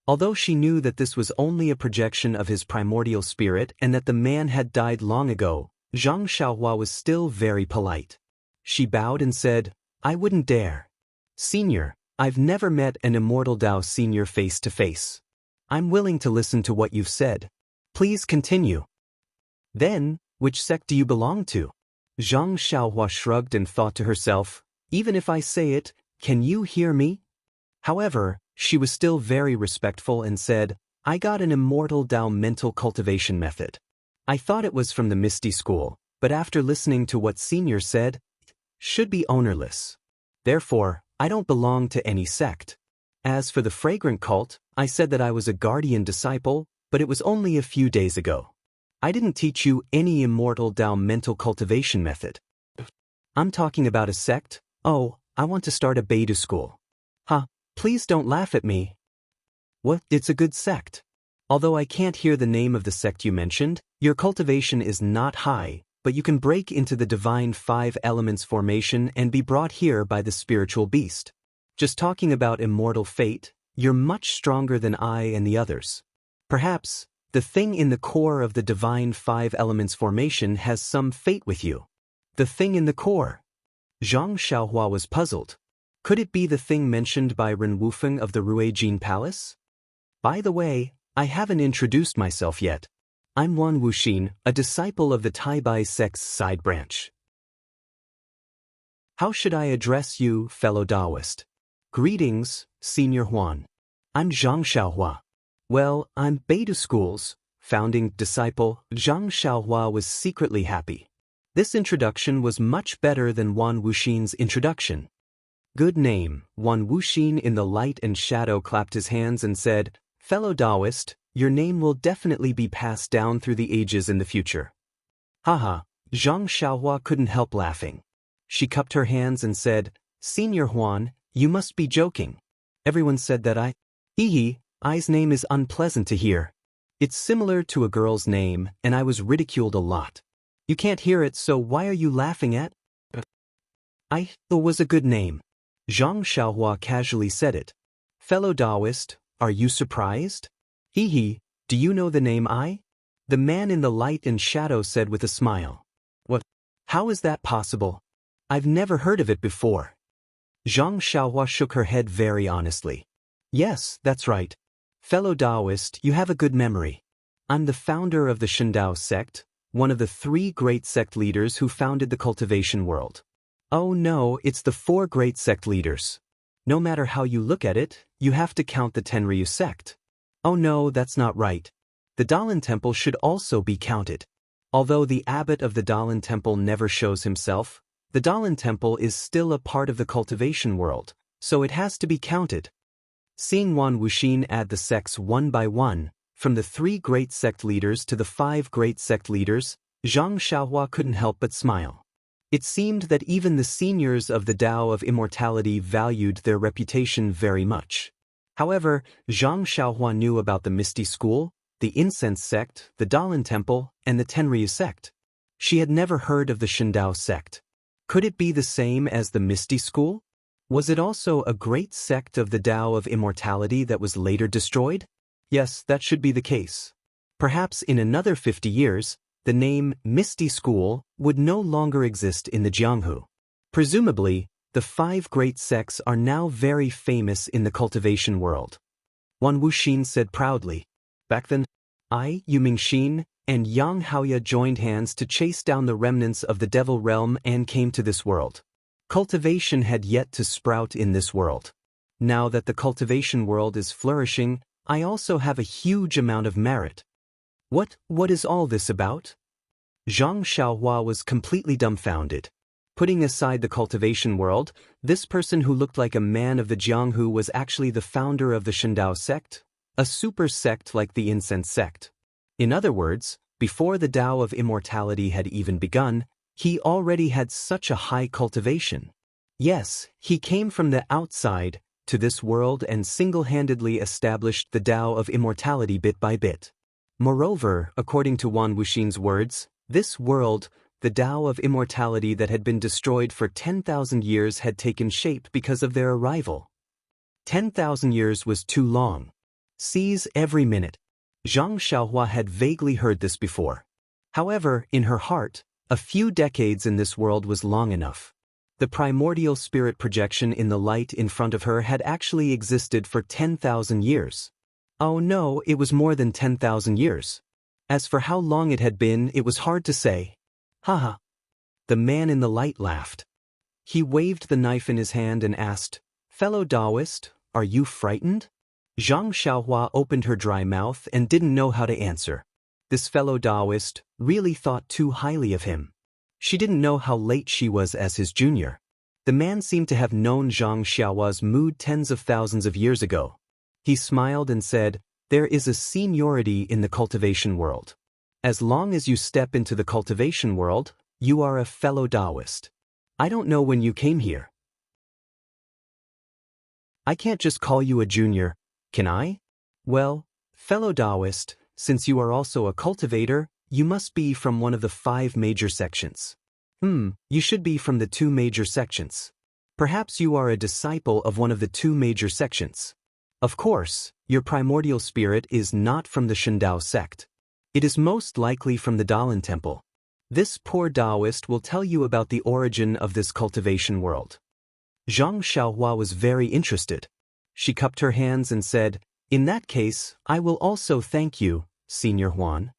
Although she knew that this was only a projection of his primordial spirit and that the man had died long ago, Zhang Xiaohua was still very polite. She bowed and said, I wouldn't dare. Senior, I've never met an immortal Dao senior face to face. I'm willing to listen to what you've said. Please continue. Then, which sect do you belong to? Zhang Xiaohua shrugged and thought to herself, even if I say it, can you hear me? However, she was still very respectful and said, I got an immortal Dao mental cultivation method. I thought it was from the Misty School, but after listening to what Senior said, it should be ownerless. Therefore, I don't belong to any sect. As for the fragrant cult, I said that I was a guardian disciple, but it was only a few days ago. I didn't teach you any immortal Dao mental cultivation method. I'm talking about a sect. Oh, I want to start a Beta school. Huh, please don't laugh at me. What? It's a good sect. Although I can't hear the name of the sect you mentioned, your cultivation is not high, but you can break into the divine 5 elements formation and be brought here by the spiritual beast. Just talking about immortal fate, you're much stronger than I and the others. Perhaps, the thing in the core of the divine 5 elements formation has some fate with you. The thing in the core. Zhang Xiaohua was puzzled. Could it be the thing mentioned by Ren Wufeng of the Ruijin Palace? By the way, I haven't introduced myself yet. I'm Wan Wuxin, a disciple of the Taibai sect's side branch. How should I address you, fellow Daoist? Greetings, Senior Huan. I'm Zhang Xiaohua. Well, I'm Beta School's founding disciple. Zhang Xiaohua was secretly happy. This introduction was much better than Wan Wuxin's introduction. Good name. Wan Wuxin in the light and shadow clapped his hands and said, Fellow Daoist, your name will definitely be passed down through the ages in the future. Haha, Zhang Xiaohua couldn't help laughing. She cupped her hands and said, Senior Huan, you must be joking. Everyone said that I's name is unpleasant to hear. It's similar to a girl's name, and I was ridiculed a lot. You can't hear it, so why are you laughing at? It was a good name. Zhang Xiaohua casually said it. Fellow Daoist, are you surprised? Do you know the name I? The man in the light and shadow said with a smile. What? How is that possible? I've never heard of it before. Zhang Xiaohua shook her head very honestly. Yes, that's right. Fellow Daoist, you have a good memory. I'm the founder of the Shendao sect, one of the 3 great sect leaders who founded the cultivation world. Oh no, it's the 4 great sect leaders. No matter how you look at it, you have to count the Tenryu sect. Oh no, that's not right. The Dalan Temple should also be counted. Although the abbot of the Dalan Temple never shows himself, the Dalan Temple is still a part of the cultivation world, so it has to be counted. Seeing Wan Wuxin add the sects one by one, from the 3 great sect leaders to the 5 great sect leaders, Zhang Xiaohua couldn't help but smile. It seemed that even the seniors of the Tao of Immortality valued their reputation very much. However, Zhang Xiaohua knew about the Misty School, the Incense sect, the Dalan Temple, and the Tenryu sect. She had never heard of the Shendao sect. Could it be the same as the Misty School? Was it also a great sect of the Tao of immortality that was later destroyed? Yes, that should be the case. Perhaps in another 50 years, the name Misty School would no longer exist in the Jianghu. Presumably, the 5 great sects are now very famous in the cultivation world. Wan Wuxin said proudly. Back then, I, Yu Mingxin, and Yang Haoya joined hands to chase down the remnants of the Devil Realm and came to this world. Cultivation had yet to sprout in this world. Now that the cultivation world is flourishing, I also have a huge amount of merit. What is all this about? Zhang Xiaohua was completely dumbfounded. Putting aside the cultivation world, this person who looked like a man of the Jianghu was actually the founder of the Shendao sect, a super sect like the incense sect. In other words, before the Tao of immortality had even begun, he already had such a high cultivation. Yes, he came from the outside to this world and single-handedly established the Tao of immortality bit by bit. Moreover, according to Wan Wuxin's words, this world, the Tao of immortality that had been destroyed for 10,000 years had taken shape because of their arrival. 10,000 years was too long. Seize every minute. Zhang Xiaohua had vaguely heard this before. However, in her heart, a few decades in this world was long enough. The primordial spirit projection in the light in front of her had actually existed for 10,000 years. Oh no, it was more than 10,000 years. As for how long it had been, it was hard to say. Haha. The man in the light laughed. He waved the knife in his hand and asked, "Fellow Daoist, are you frightened?" Zhang Xiaohua opened her dry mouth and didn't know how to answer. This fellow Daoist really thought too highly of him. She didn't know how late she was as his junior. The man seemed to have known Zhang Xiaohua's mood tens of thousands of years ago. He smiled and said, "There is a seniority in the cultivation world. As long as you step into the cultivation world, you are a fellow Daoist. I don't know when you came here. I can't just call you a junior, can I? Well, fellow Daoist, since you are also a cultivator, you must be from one of the 5 major sections. You should be from the 2 major sections. Perhaps you are a disciple of one of the 2 major sections. Of course, your primordial spirit is not from the Shendao sect. It is most likely from the Daolan temple. This poor Daoist will tell you about the origin of this cultivation world." Zhang Xiaohua was very interested. She cupped her hands and said, "In that case, I will also thank you, Senior Huan."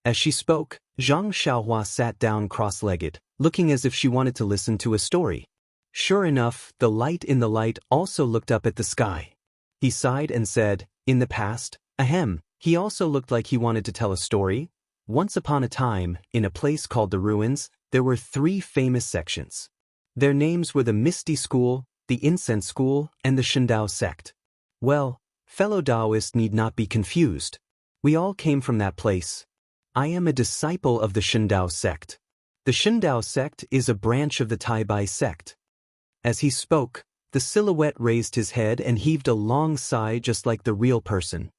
As she spoke, Zhang Xiaohua sat down cross-legged, looking as if she wanted to listen to a story. Sure enough, the light in the light also looked up at the sky. He sighed and said, "In the past, ahem." He also looked like he wanted to tell a story. Once upon a time, in a place called the Ruins, there were 3 famous sections. Their names were the Misty School, the Incense School, and the Shendao sect. Well, fellow Daoist need not be confused. We all came from that place. I am a disciple of the Shendao sect. The Shendao sect is a branch of the Taibai sect. As he spoke, the silhouette raised his head and heaved a long sigh just like the real person.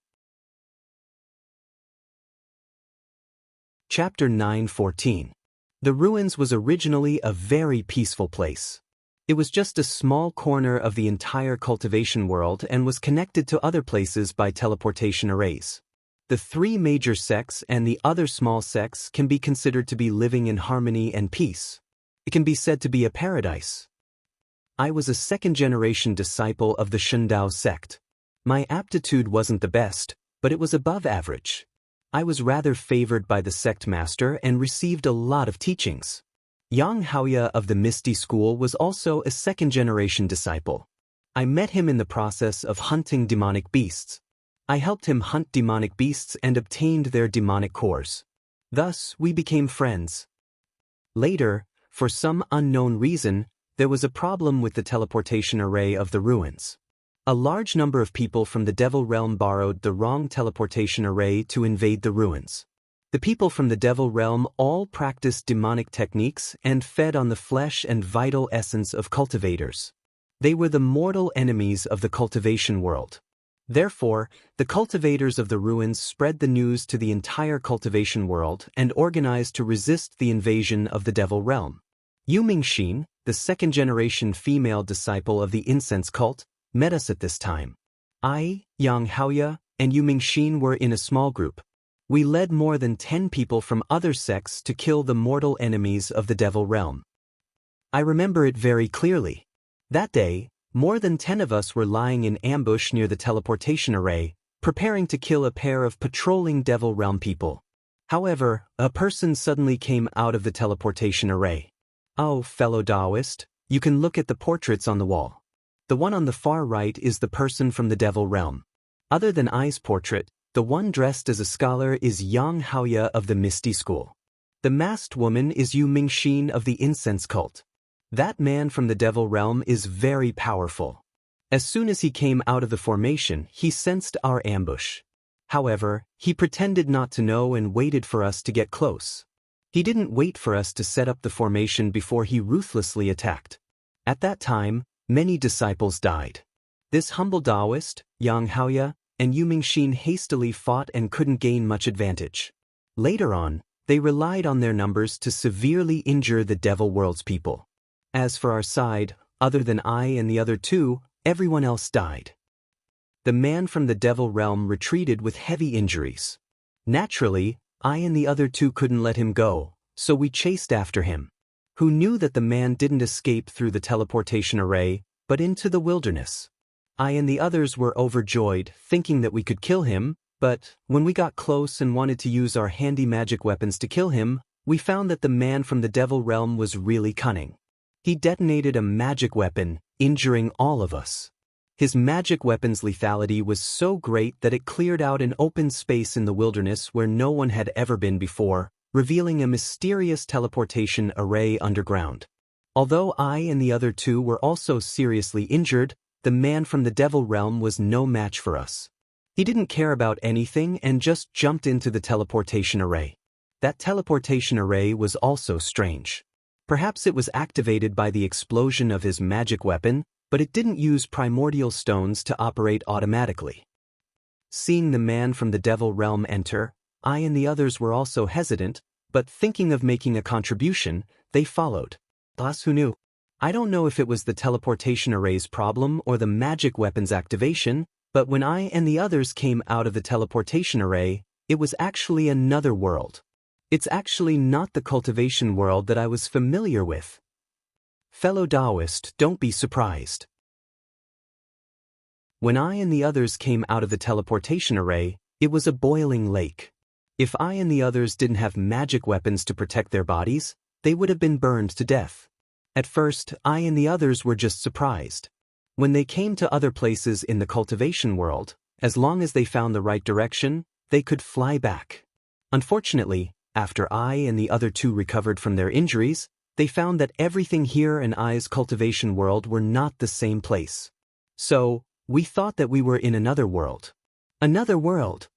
Chapter 9:14. The Ruins was originally a very peaceful place. It was just a small corner of the entire cultivation world and was connected to other places by teleportation arrays. The 3 major sects and the other small sects can be considered to be living in harmony and peace. It can be said to be a paradise. I was a 2nd-generation disciple of the Shendao sect. My aptitude wasn't the best, but it was above average. I was rather favored by the sect master and received a lot of teachings. Yang Haoya of the Misty School was also a 2nd-generation disciple. I met him in the process of hunting demonic beasts. I helped him hunt demonic beasts and obtained their demonic cores. Thus, we became friends. Later, for some unknown reason, there was a problem with the teleportation array of the Ruins. A large number of people from the Devil Realm borrowed the wrong teleportation array to invade the Ruins. The people from the Devil Realm all practiced demonic techniques and fed on the flesh and vital essence of cultivators. They were the mortal enemies of the cultivation world. Therefore, the cultivators of the Ruins spread the news to the entire cultivation world and organized to resist the invasion of the Devil Realm. Mingxin, the second-generation female disciple of the incense cult, met us at this time. Yang Haoya, and Mingxin were in a small group. We led more than 10 people from other sects to kill the mortal enemies of the devil realm. I remember it very clearly. That day, more than 10 of us were lying in ambush near the teleportation array, preparing to kill a pair of patrolling devil realm people. However, a person suddenly came out of the teleportation array. Oh, fellow Daoist, you can look at the portraits on the wall. The one on the far right is the person from the devil realm. Other than Ai's portrait, the one dressed as a scholar is Yang Haoya of the Misty School. The masked woman is Mingxin of the incense cult. That man from the devil realm is very powerful. As soon as he came out of the formation, he sensed our ambush. However, he pretended not to know and waited for us to get close. He didn't wait for us to set up the formation before he ruthlessly attacked. At that time, many disciples died. This humble Daoist, Yang Haoya, and Mingxin hastily fought and couldn't gain much advantage. Later on, they relied on their numbers to severely injure the devil world's people. As for our side, other than I and the other two, everyone else died. The man from the devil realm retreated with heavy injuries. Naturally, I and the other two couldn't let him go, so we chased after him. Who knew that the man didn't escape through the teleportation array, but into the wilderness? I and the others were overjoyed, thinking that we could kill him, but when we got close and wanted to use our handy magic weapons to kill him, we found that the man from the devil realm was really cunning. He detonated a magic weapon, injuring all of us. His magic weapon's lethality was so great that it cleared out an open space in the wilderness where no one had ever been before, revealing a mysterious teleportation array underground. Although I and the other two were also seriously injured, the man from the devil realm was no match for us. He didn't care about anything and just jumped into the teleportation array. That teleportation array was also strange. Perhaps it was activated by the explosion of his magic weapon, but it didn't use primordial stones to operate automatically. Seeing the man from the devil realm enter, I and the others were also hesitant, but thinking of making a contribution, they followed. Thus, who knew? I don't know if it was the teleportation array's problem or the magic weapon's activation, but when I and the others came out of the teleportation array, it was actually another world. It's actually not the cultivation world that I was familiar with. Fellow Daoist, don't be surprised. When I and the others came out of the teleportation array, it was a boiling lake. If I and the others didn't have magic weapons to protect their bodies, they would have been burned to death. At first, I and the others were just surprised. When they came to other places in the cultivation world, as long as they found the right direction, they could fly back. Unfortunately, after I and the other two recovered from their injuries, they found that everything here in I's cultivation world were not the same place. So, we thought that we were in another world. Another world?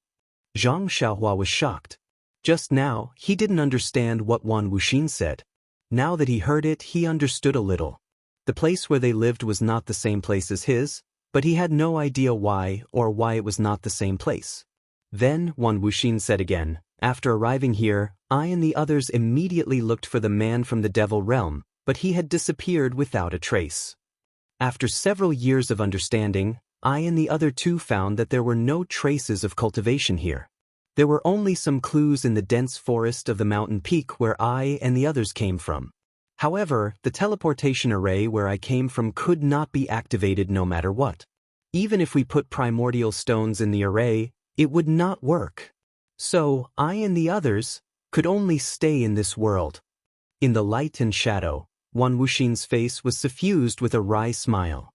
Zhang Xiaohua was shocked. Just now, he didn't understand what Wan Wuxin said. Now that he heard it, he understood a little. The place where they lived was not the same place as his, but he had no idea why or why it was not the same place. Then, Wan Wuxin said again, after arriving here, I and the others immediately looked for the man from the devil realm, but he had disappeared without a trace. After several years of understanding, I and the other two found that there were no traces of cultivation here. There were only some clues in the dense forest of the mountain peak where I and the others came from. However, the teleportation array where I came from could not be activated no matter what. Even if we put primordial stones in the array, it would not work. So, I and the others could only stay in this world. In the light and shadow, Wan Wuxin's face was suffused with a wry smile.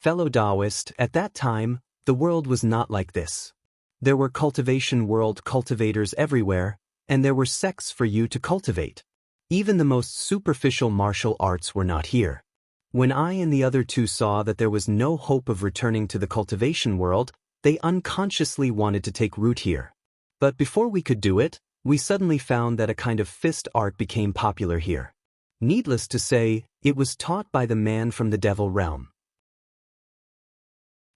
Fellow Daoist, at that time, the world was not like this. There were cultivation world cultivators everywhere, and there were sects for you to cultivate. Even the most superficial martial arts were not here. When I and the other two saw that there was no hope of returning to the cultivation world, they unconsciously wanted to take root here. But before we could do it, we suddenly found that a kind of fist art became popular here. Needless to say, it was taught by the man from the devil realm.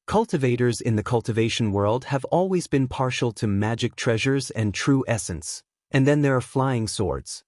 Cultivators in the cultivation world have always been partial to magic treasures and true essence, and then there are flying swords.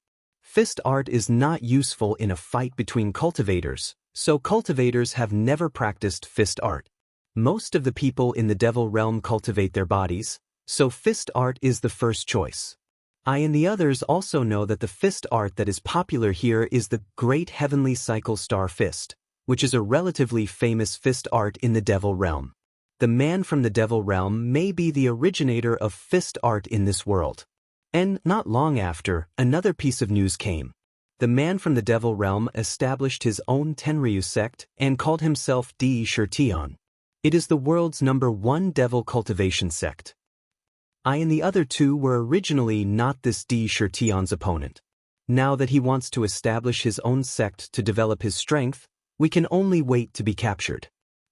Fist art is not useful in a fight between cultivators, so cultivators have never practiced fist art. Most of the people in the devil realm cultivate their bodies, so fist art is the first choice. I and the others also know that the fist art that is popular here is the Great Heavenly Cycle Star Fist, which is a relatively famous fist art in the devil realm. The man from the devil realm may be the originator of fist art in this world. And not long after, another piece of news came. The man from the devil realm established his own Tenryu sect and called himself Di Shirtion. It is the world's #1 devil cultivation sect. I and the other two were originally not this Di Shirtion's opponent. Now that he wants to establish his own sect to develop his strength, we can only wait to be captured.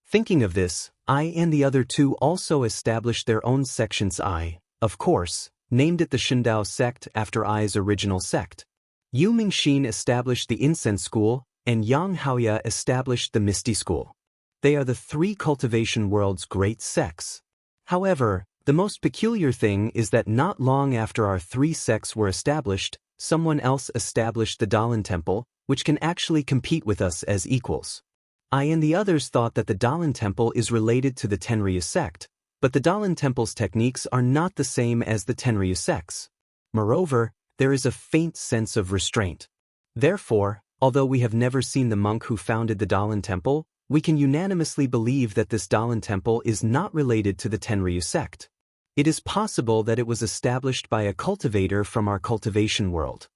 Thinking of this, I and the other two also established their own sections. I, of course, named it the Shindao sect after I's original sect. Yu Mingxin established the Incense School, and Yang Haoya established the Misty School. They are the three cultivation world's great sects. However, the most peculiar thing is that not long after our three sects were established, someone else established the Daoist Temple, which can actually compete with us as equals. I and the others thought that the Daoist Temple is related to the Tenryu sect, but the Daoist Temple's techniques are not the same as the Tenryu sects. Moreover, there is a faint sense of restraint. Therefore, although we have never seen the monk who founded the Daoist Temple, we can unanimously believe that this Daoist Temple is not related to the Tenryu sect. It is possible that it was established by a cultivator from our cultivation world.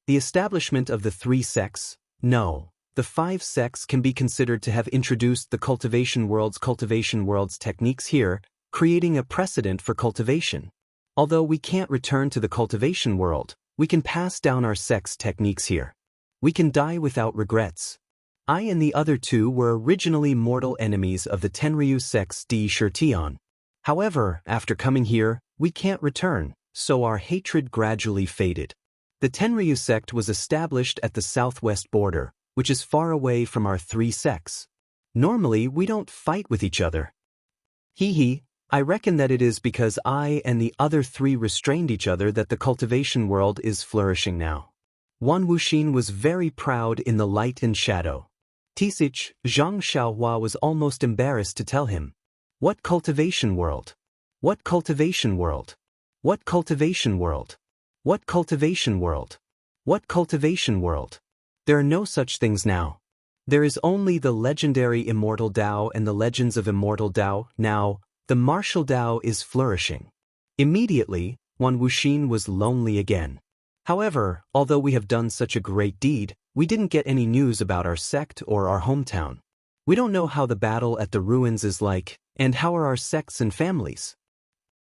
The establishment of the three sects, no, the 5 sects can be considered to have introduced the cultivation world's techniques here, creating a precedent for cultivation. Although we can't return to the cultivation world, we can pass down our sect's techniques here. We can die without regrets. I and the other two were originally mortal enemies of the Tenryu sect's Di Shirtion. However, after coming here, we can't return, so our hatred gradually faded. The Tenryu sect was established at the southwest border, which is far away from our three sects. Normally, we don't fight with each other. I reckon that it is because I and the other three restrained each other that the cultivation world is flourishing now. Wan Wuxin was very proud in the light and shadow. Tisich, Zhang Xiaohua was almost embarrassed to tell him. What cultivation world? What cultivation world? What cultivation world? What cultivation world? What cultivation world? There are no such things now. There is only the legendary Immortal Dao and the legends of Immortal Dao. Now, the martial Dao is flourishing. Immediately, Wan Wuxin was lonely again. However, although we have done such a great deed, we didn't get any news about our sect or our hometown. We don't know how the battle at the ruins is like, and how are our sects and families.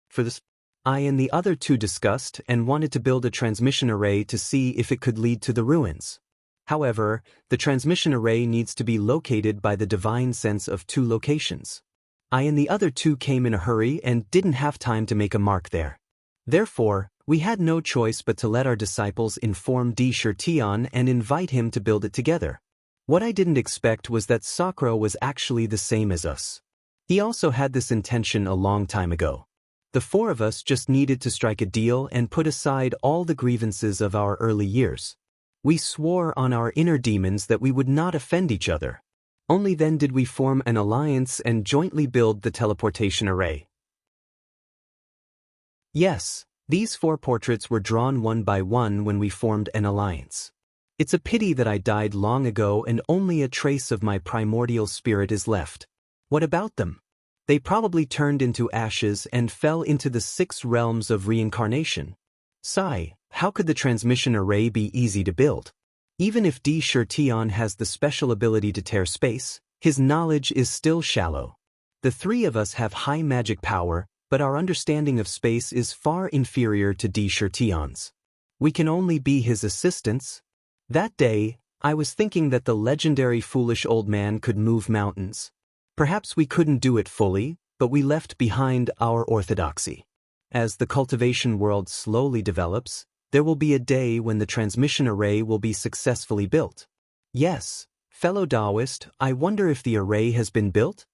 For this, I and the other two discussed and wanted to build a transmission array to see if it could lead to the ruins. However, the transmission array needs to be located by the divine sense of 2 locations. I and the other two came in a hurry and didn't have time to make a mark there. Therefore, we had no choice but to let our disciples inform Di Shirtion and invite him to build it together. What I didn't expect was that Sakura was actually the same as us. He also had this intention a long time ago. The 4 of us just needed to strike a deal and put aside all the grievances of our early years. We swore on our inner demons that we would not offend each other. Only then did we form an alliance and jointly build the teleportation array. Yes, these 4 portraits were drawn one by one when we formed an alliance. It's a pity that I died long ago and only a trace of my primordial spirit is left. What about them? They probably turned into ashes and fell into the 6 realms of reincarnation. Sigh, how could the transmission array be easy to build? Even if Di Shirtion has the special ability to tear space, his knowledge is still shallow. The 3 of us have high magic power, but our understanding of space is far inferior to Di Shirtion's. We can only be his assistants. That day, I was thinking that the legendary foolish old man could move mountains. Perhaps we couldn't do it fully, but we left behind our orthodoxy. As the cultivation world slowly develops, there will be a day when the transmission array will be successfully built. Yes, fellow Daoist, I wonder if the array has been built?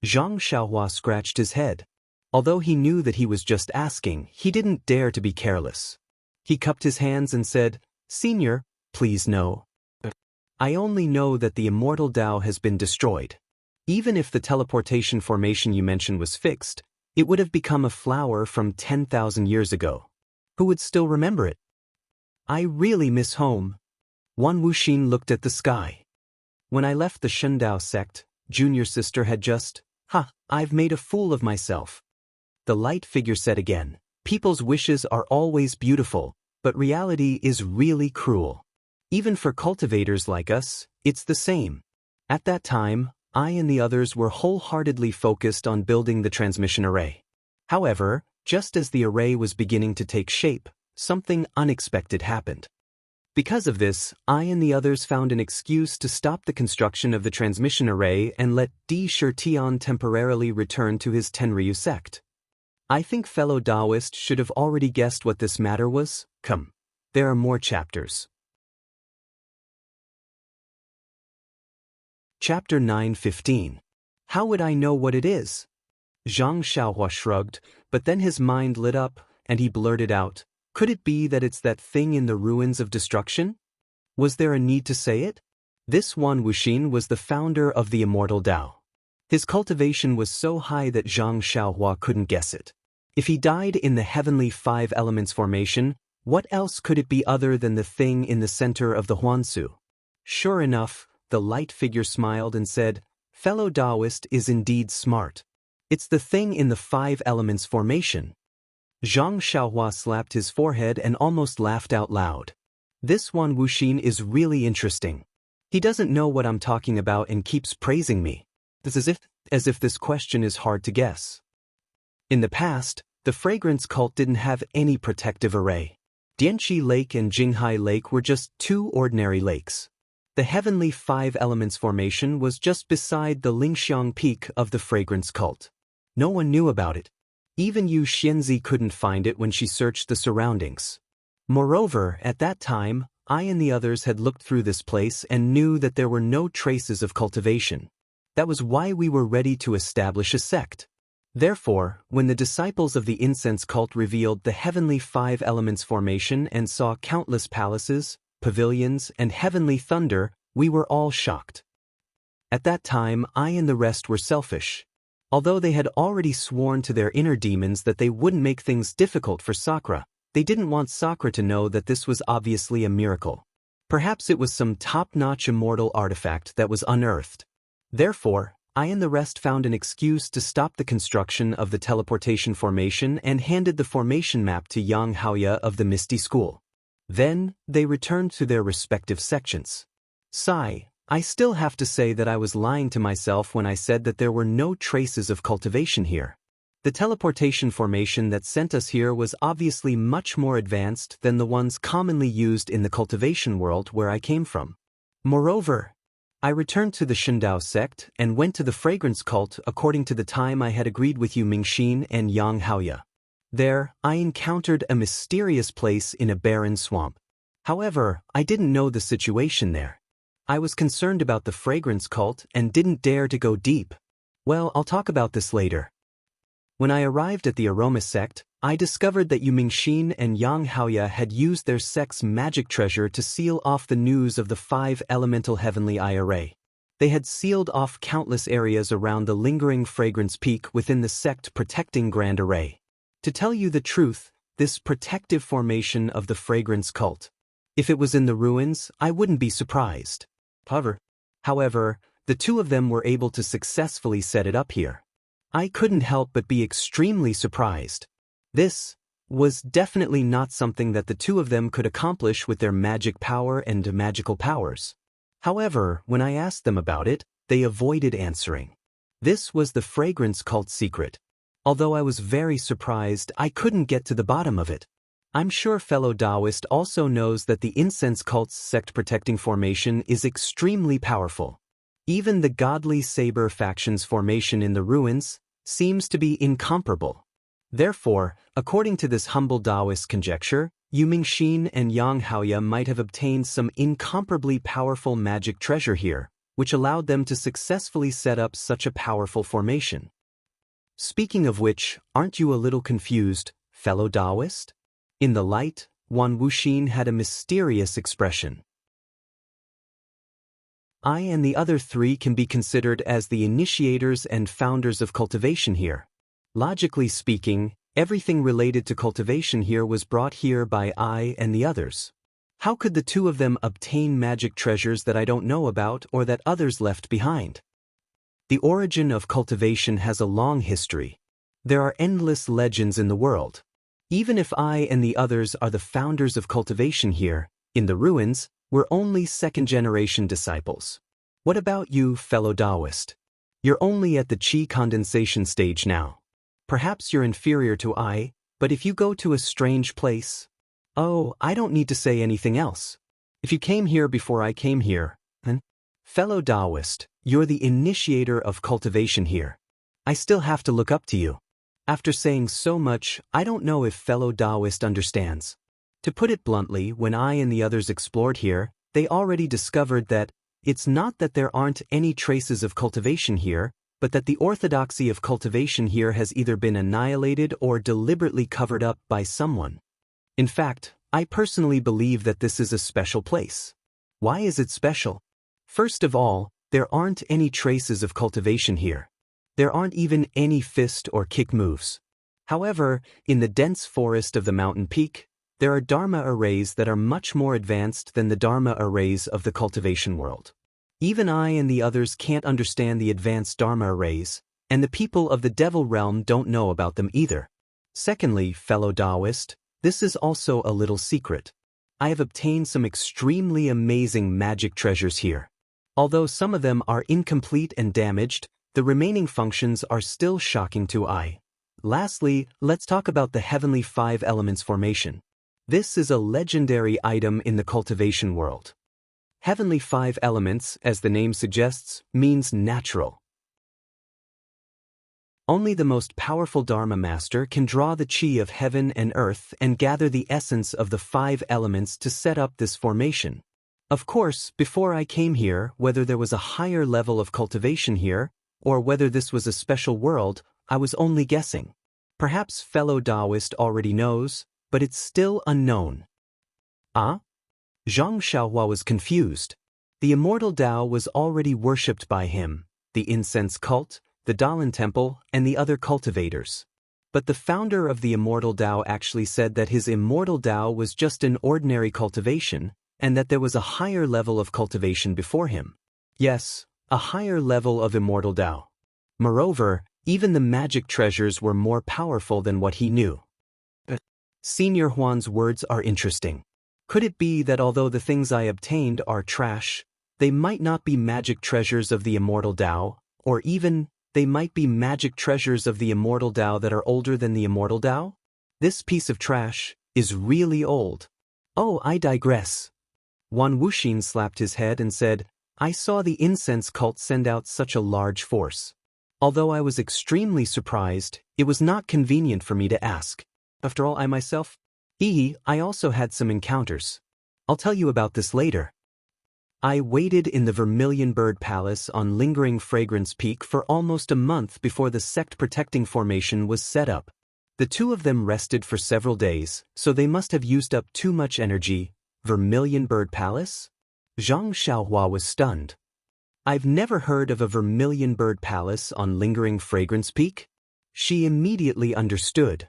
Zhang Xiaohua scratched his head. Although he knew that he was just asking, he didn't dare to be careless. He cupped his hands and said, Senior, please no. I only know that the immortal Dao has been destroyed. Even if the teleportation formation you mentioned was fixed, it would have become a flower from 10,000 years ago. Who would still remember it? I really miss home. Wan Wuxin looked at the sky. When I left the Shundao sect, junior sister had just, I've made a fool of myself. The light figure said again, people's wishes are always beautiful, but reality is really cruel. Even for cultivators like us, it's the same. At that time, I and the others were wholeheartedly focused on building the transmission array. However, just as the array was beginning to take shape, something unexpected happened. Because of this, I and the others found an excuse to stop the construction of the transmission array and let Di Shitian temporarily return to his Tenryu sect. I think fellow Daoist should have already guessed what this matter was. Come, there are more chapters. Chapter 9:15. How would I know what it is? Zhang Xiaohua shrugged, but then his mind lit up, and he blurted out, could it be that it's that thing in the ruins of destruction? Was there a need to say it? This Wan Wuxin was the founder of the Immortal Dao. His cultivation was so high that Zhang Xiaohua couldn't guess it. If he died in the heavenly five elements formation, what else could it be other than the thing in the center of the Huansu? Sure enough, the light figure smiled and said, fellow Daoist is indeed smart. It's the thing in the five elements formation. Zhang Xiaohua slapped his forehead and almost laughed out loud. This Wan Wuxin is really interesting. He doesn't know what I'm talking about and keeps praising me. It's as if this question is hard to guess. In the past, the fragrance cult didn't have any protective array. Dianqi Lake and Jinghai Lake were just two ordinary lakes. The heavenly five elements formation was just beside the Lingxiang peak of the fragrance cult. No one knew about it. Even Yu Xianzi couldn't find it when she searched the surroundings. Moreover, at that time, I and the others had looked through this place and knew that there were no traces of cultivation. That was why we were ready to establish a sect. Therefore, when the disciples of the incense cult revealed the heavenly five elements formation and saw countless palaces, pavilions, and heavenly thunder, we were all shocked. At that time, I and the rest were selfish. Although they had already sworn to their inner demons that they wouldn't make things difficult for Sakura, they didn't want Sakura to know that this was obviously a miracle. Perhaps it was some top-notch immortal artifact that was unearthed. Therefore, I and the rest found an excuse to stop the construction of the teleportation formation and handed the formation map to Yang Haoya of the Misty School. Then, they returned to their respective sections. Sigh. I still have to say that I was lying to myself when I said that there were no traces of cultivation here. The teleportation formation that sent us here was obviously much more advanced than the ones commonly used in the cultivation world where I came from. Moreover, I returned to the Shundao sect and went to the fragrance cult according to the time I had agreed with Yu Mingxin and Yang Haoya. There, I encountered a mysterious place in a barren swamp. However, I didn't know the situation there. I was concerned about the fragrance cult and didn't dare to go deep. Well, I'll talk about this later. When I arrived at the aroma sect, I discovered that Yu Mingxin and Yang Haoya had used their sect's magic treasure to seal off the news of the five elemental heavenly eye array. They had sealed off countless areas around the lingering fragrance peak within the sect protecting grand array. To tell you the truth, this protective formation of the fragrance cult. If it was in the ruins, I wouldn't be surprised. However, the two of them were able to successfully set it up here. I couldn't help but be extremely surprised. This was definitely not something that the two of them could accomplish with their magic power and magical powers. However, when I asked them about it, they avoided answering. This was the fragrance cult secret. Although I was very surprised, I couldn't get to the bottom of it. I'm sure fellow Daoist also knows that the incense cult's sect-protecting formation is extremely powerful. Even the godly saber faction's formation in the ruins seems to be incomparable. Therefore, according to this humble Daoist conjecture, Yu Mingxin and Yang Haoya might have obtained some incomparably powerful magic treasure here, which allowed them to successfully set up such a powerful formation. Speaking of which, aren't you a little confused, fellow Daoist? In the light, Wan Wuxin had a mysterious expression. I and the other three can be considered as the initiators and founders of cultivation here. Logically speaking, everything related to cultivation here was brought here by I and the others. How could the two of them obtain magic treasures that I don't know about or that others left behind? The origin of cultivation has a long history. There are endless legends in the world. Even if I and the others are the founders of cultivation here, in the ruins, we're only second-generation disciples. What about you, fellow Daoist? You're only at the qi condensation stage now. Perhaps you're inferior to I, but if you go to a strange place... Oh, I don't need to say anything else. If you came here before I came here, then... Fellow Daoist, you're the initiator of cultivation here. I still have to look up to you. After saying so much, I don't know if fellow Daoist understands. To put it bluntly, when I and the others explored here, they already discovered that it's not that there aren't any traces of cultivation here, but that the orthodoxy of cultivation here has either been annihilated or deliberately covered up by someone. In fact, I personally believe that this is a special place. Why is it special? First of all, there aren't any traces of cultivation here. There aren't even any fist or kick moves. However, in the dense forest of the mountain peak, there are Dharma arrays that are much more advanced than the Dharma arrays of the cultivation world. Even I and the others can't understand the advanced Dharma arrays, and the people of the Devil Realm don't know about them either. Secondly, fellow Daoist, this is also a little secret. I have obtained some extremely amazing magic treasures here. Although some of them are incomplete and damaged, the remaining functions are still shocking to I. Lastly, let's talk about the Heavenly Five Elements formation. This is a legendary item in the cultivation world. Heavenly Five Elements, as the name suggests, means natural. Only the most powerful Dharma master can draw the qi of heaven and earth and gather the essence of the five elements to set up this formation. Of course, before I came here, whether there was a higher level of cultivation here, or whether this was a special world, I was only guessing. Perhaps fellow Daoist already knows, but it's still unknown. Ah? Zhang Xiaohua was confused. The immortal Dao was already worshipped by him, the incense cult, the Dalan temple, and the other cultivators. But the founder of the immortal Dao actually said that his immortal Dao was just an ordinary cultivation, and that there was a higher level of cultivation before him. Yes, a higher level of immortal Dao. Moreover, even the magic treasures were more powerful than what he knew. Senior Huan's words are interesting. Could it be that although the things I obtained are trash, they might not be magic treasures of the immortal Dao, or even, they might be magic treasures of the immortal Dao that are older than the immortal Dao? This piece of trash is really old. Oh, I digress. Wan Wuxin slapped his head and said, I saw the incense cult send out such a large force. Although I was extremely surprised, it was not convenient for me to ask. After all, I myself... I also had some encounters. I'll tell you about this later. I waited in the Vermilion Bird Palace on Lingering Fragrance Peak for almost a month before the sect protecting formation was set up. The two of them rested for several days, so they must have used up too much energy. Vermilion Bird Palace? Zhang Xiaohua was stunned. I've never heard of a Vermilion Bird Palace on Lingering Fragrance Peak. She immediately understood.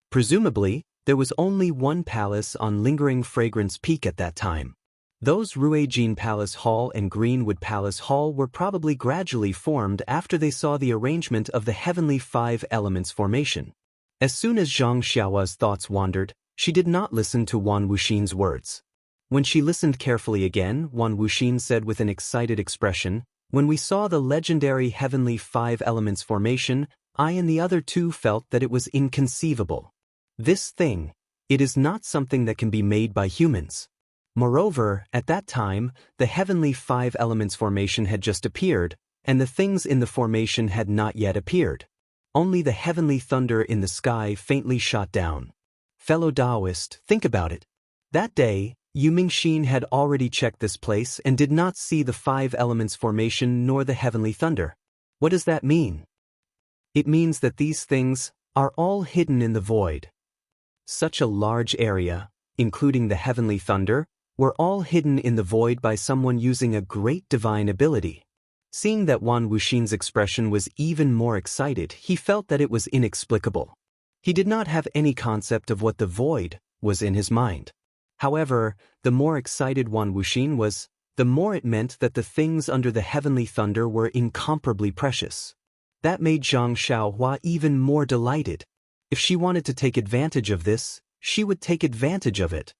Presumably, there was only one palace on Lingering Fragrance Peak at that time. Those Ruijin Palace Hall and Greenwood Palace Hall were probably gradually formed after they saw the arrangement of the Heavenly Five Elements formation. As soon as Zhang Xiaohua's thoughts wandered, she did not listen to Wan Wuxin's words. When she listened carefully again, Wan Wuxin said with an excited expression, when we saw the legendary Heavenly Five Elements formation, I and the other two felt that it was inconceivable. This thing, it is not something that can be made by humans. Moreover, at that time, the Heavenly Five Elements formation had just appeared, and the things in the formation had not yet appeared. Only the heavenly thunder in the sky faintly shot down. Fellow Daoist, think about it. That day, Yu Mingxin had already checked this place and did not see the Five Elements formation nor the heavenly thunder. What does that mean? It means that these things are all hidden in the void. Such a large area, including the heavenly thunder, were all hidden in the void by someone using a great divine ability. Seeing that Wan Wuxin's expression was even more excited, he felt that it was inexplicable. He did not have any concept of what the void was in his mind. However, the more excited Wan Wuxin was, the more it meant that the things under the heavenly thunder were incomparably precious. That made Zhang Xiaohua even more delighted. If she wanted to take advantage of this, she would take advantage of it.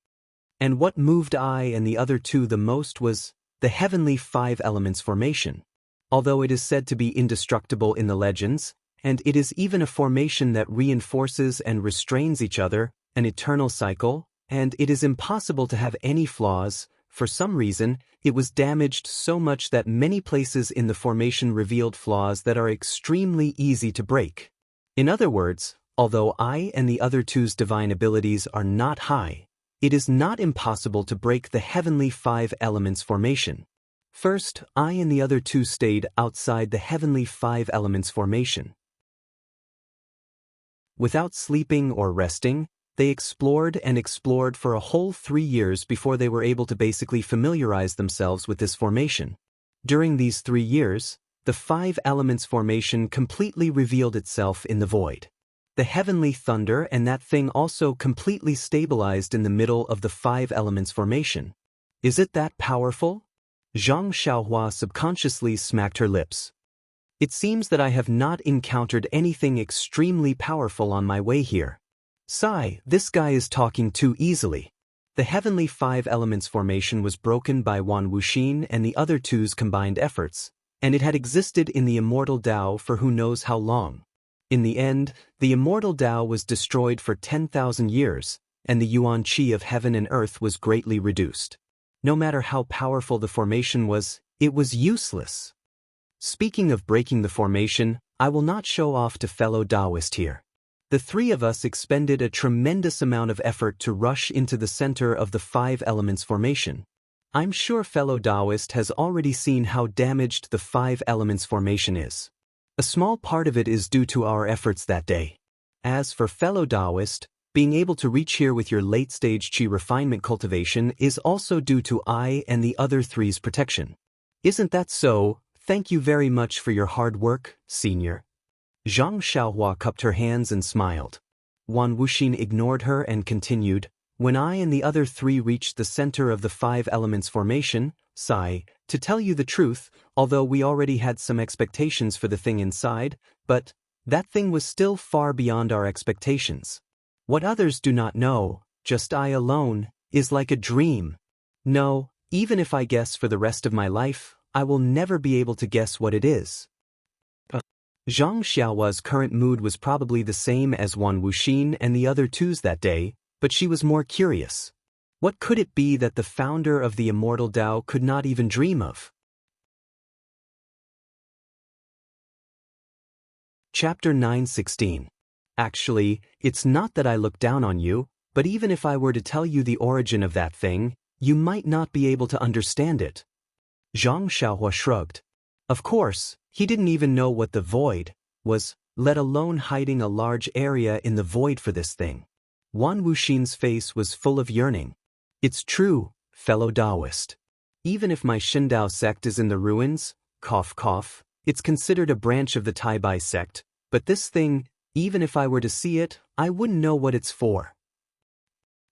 And what moved I and the other two the most was the heavenly five elements formation. Although it is said to be indestructible in the legends, and it is even a formation that reinforces and restrains each other, an eternal cycle, and it is impossible to have any flaws, for some reason, it was damaged so much that many places in the formation revealed flaws that are extremely easy to break. In other words, although I and the other two's divine abilities are not high, it is not impossible to break the heavenly five elements formation. First, I and the other two stayed outside the heavenly five elements formation. Without sleeping or resting, they explored and explored for a whole 3 years before they were able to basically familiarize themselves with this formation. During these 3 years, the five elements formation completely revealed itself in the void. The heavenly thunder and that thing also completely stabilized in the middle of the five elements formation. Is it that powerful? Zhang Xiaohua subconsciously smacked her lips. It seems that I have not encountered anything extremely powerful on my way here. Sigh, this guy is talking too easily. The heavenly five elements formation was broken by Wan Wuxin and the other two's combined efforts, and it had existed in the immortal Dao for who knows how long. In the end, the immortal Dao was destroyed for 10,000 years, and the yuan qi of heaven and earth was greatly reduced. No matter how powerful the formation was, it was useless. Speaking of breaking the formation, I will not show off to fellow Daoist here. The three of us expended a tremendous amount of effort to rush into the center of the five elements formation. I'm sure fellow Daoist has already seen how damaged the five elements formation is. A small part of it is due to our efforts that day. As for fellow Daoist, being able to reach here with your late-stage qi refinement cultivation is also due to I and the other three's protection. Isn't that so? Thank you very much for your hard work, senior. Zhang Xiaohua cupped her hands and smiled. Wan Wuxin ignored her and continued, when I and the other three reached the center of the five elements formation, sigh, to tell you the truth, although we already had some expectations for the thing inside, but that thing was still far beyond our expectations. What others do not know, just I alone, is like a dream. No, even if I guess for the rest of my life, I will never be able to guess what it is. Zhang Xiaohua's current mood was probably the same as Wan Wuxin and the other two's that day, but she was more curious. What could it be that the founder of the Immortal Dao could not even dream of? Chapter 9:16. Actually, it's not that I look down on you, but even if I were to tell you the origin of that thing, you might not be able to understand it. Zhang Xiaohua shrugged. Of course, he didn't even know what the void was, let alone hiding a large area in the void for this thing. Wan Wuxin's face was full of yearning. It's true, fellow Daoist. Even if my Shindao sect is in the ruins, cough cough, it's considered a branch of the Taibai sect, but this thing, even if I were to see it, I wouldn't know what it's for.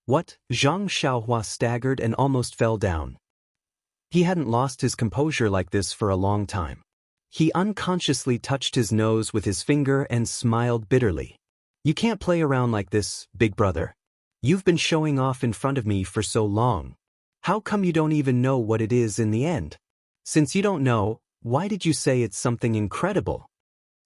What? Zhang Xiaohua staggered and almost fell down. He hadn't lost his composure like this for a long time. He unconsciously touched his nose with his finger and smiled bitterly. You can't play around like this, big brother. You've been showing off in front of me for so long. How come you don't even know what it is in the end? Since you don't know, why did you say it's something incredible?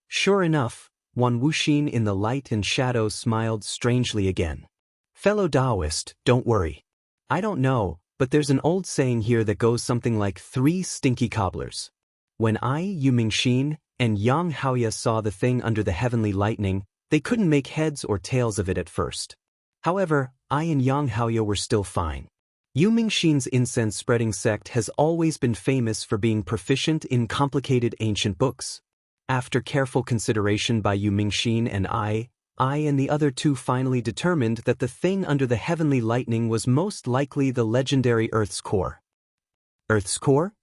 Sure enough, Wan Wuxin in the light and shadow smiled strangely again. Fellow Daoist, don't worry. I don't know, but there's an old saying here that goes something like 3 stinky cobblers. When I, Yu Mingxin, and Yang Haoya saw the thing under the heavenly lightning, they couldn't make heads or tails of it at first. However, I and Yang Haoya were still fine. Yu Mingxin's incense-spreading sect has always been famous for being proficient in complicated ancient books. After careful consideration by Yu Mingxin and I, I and the other two finally determined that the thing under the heavenly lightning was most likely the legendary Earth's core. Earth's core?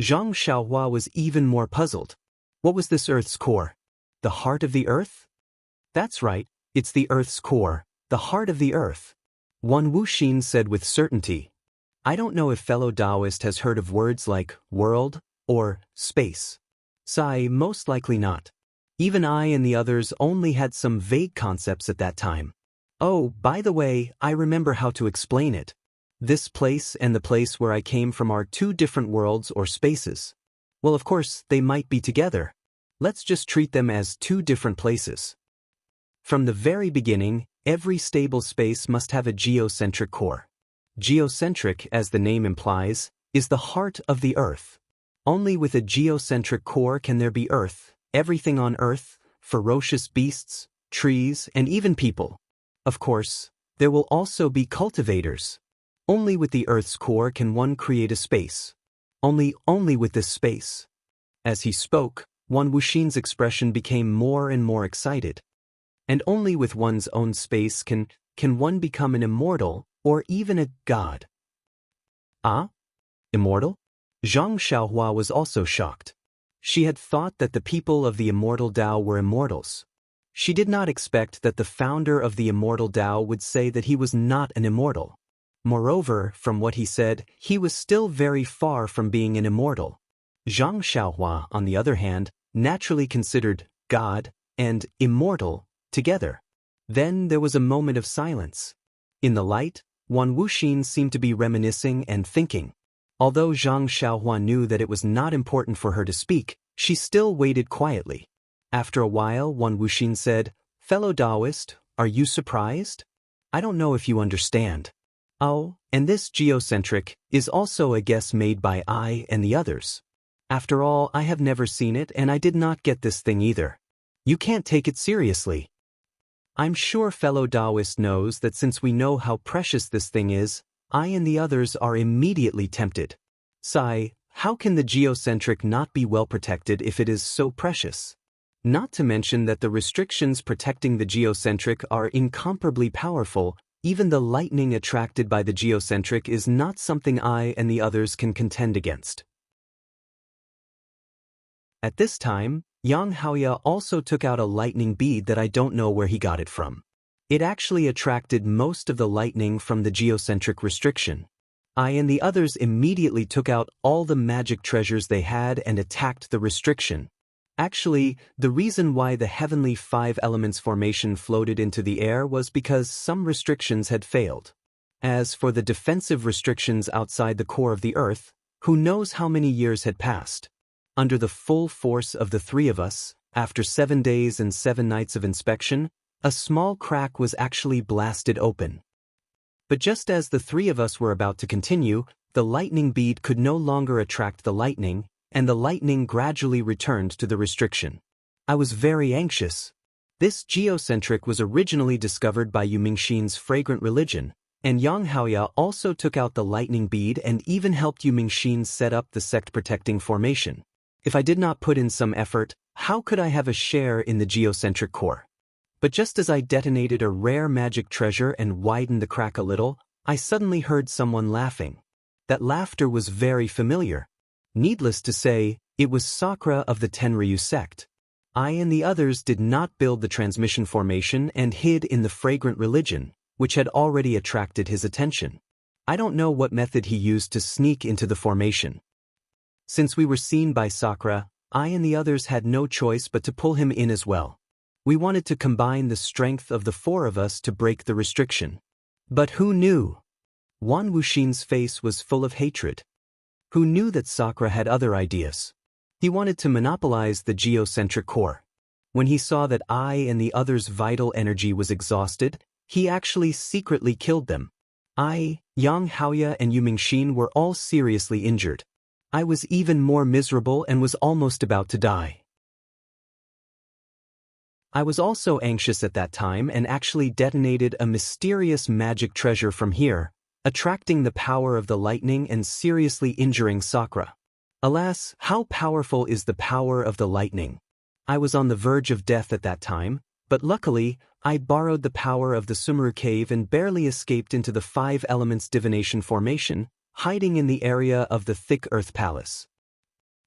Zhang Xiaohua was even more puzzled. What was this Earth's core? The heart of the Earth? That's right, it's the Earth's core, the heart of the Earth. Wan Wuxin said with certainty. I don't know if fellow Daoist has heard of words like world or space. Sai, most likely not. Even I and the others only had some vague concepts at that time. Oh, by the way, I remember how to explain it. This place and the place where I came from are two different worlds or spaces. Well, of course, they might be together. Let's just treat them as two different places. From the very beginning, every stable space must have a geocentric core. Geocentric, as the name implies, is the heart of the Earth. Only with a geocentric core can there be Earth, everything on Earth, ferocious beasts, trees, and even people. Of course, there will also be cultivators. Only with the Earth's core can one create a space. Only with this space. As he spoke, Wan Wuxin's expression became more and more excited. And only with one's own space can one become an immortal, or even a god. Ah? Immortal? Zhang Xiaohua was also shocked. She had thought that the people of the Immortal Dao were immortals. She did not expect that the founder of the Immortal Dao would say that he was not an immortal. Moreover, from what he said, he was still very far from being an immortal. Zhang Xiaohua, on the other hand, naturally considered God and immortal together. Then there was a moment of silence. In the light, Wan Wuxin seemed to be reminiscing and thinking. Although Zhang Xiaohua knew that it was not important for her to speak, she still waited quietly. After a while, Wan Wuxin said, "Fellow Daoist, are you surprised? I don't know if you understand. Oh, and this geocentric is also a guess made by I and the others. After all, I have never seen it and I did not get this thing either. You can't take it seriously. I'm sure fellow Daoist knows that since we know how precious this thing is, I and the others are immediately tempted. Sai, how can the geocentric not be well protected if it is so precious? Not to mention that the restrictions protecting the geocentric are incomparably powerful. Even the lightning attracted by the geocentric is not something I and the others can contend against." At this time, Yang Haoya also took out a lightning bead that I don't know where he got it from. It actually attracted most of the lightning from the geocentric restriction. I and the others immediately took out all the magic treasures they had and attacked the restriction. Actually, the reason why the heavenly five elements formation floated into the air was because some restrictions had failed. As for the defensive restrictions outside the core of the Earth, who knows how many years had passed. Under the full force of the three of us, after 7 days and 7 nights of inspection, a small crack was actually blasted open. But just as the three of us were about to continue, the lightning bead could no longer attract the lightning, and the lightning gradually returned to the restriction. I was very anxious. This geocentric was originally discovered by Yu Mingxin's fragrant religion, and Yang Haoya also took out the lightning bead and even helped Yu Mingxin set up the sect-protecting formation. If I did not put in some effort, how could I have a share in the geocentric core? But just as I detonated a rare magic treasure and widened the crack a little, I suddenly heard someone laughing. That laughter was very familiar. Needless to say, it was Sakura of the Tenryu sect. I and the others did not build the transmission formation and hid in the fragrant religion, which had already attracted his attention. I don't know what method he used to sneak into the formation. Since we were seen by Sakura, I and the others had no choice but to pull him in as well. We wanted to combine the strength of the four of us to break the restriction. But who knew? Wan Wuxin's face was full of hatred. Who knew that Sakura had other ideas? He wanted to monopolize the geocentric core. When he saw that I and the others' vital energy was exhausted, he actually secretly killed them. I, Yang Haoya and Yu Mingxin were all seriously injured. I was even more miserable and was almost about to die. I was also anxious at that time and actually detonated a mysterious magic treasure from here, attracting the power of the lightning and seriously injuring Sakura. Alas, how powerful is the power of the lightning? I was on the verge of death at that time, But luckily, I borrowed the power of the Sumeru cave and barely escaped into the 5 elements divination formation, hiding in the area of the thick earth palace.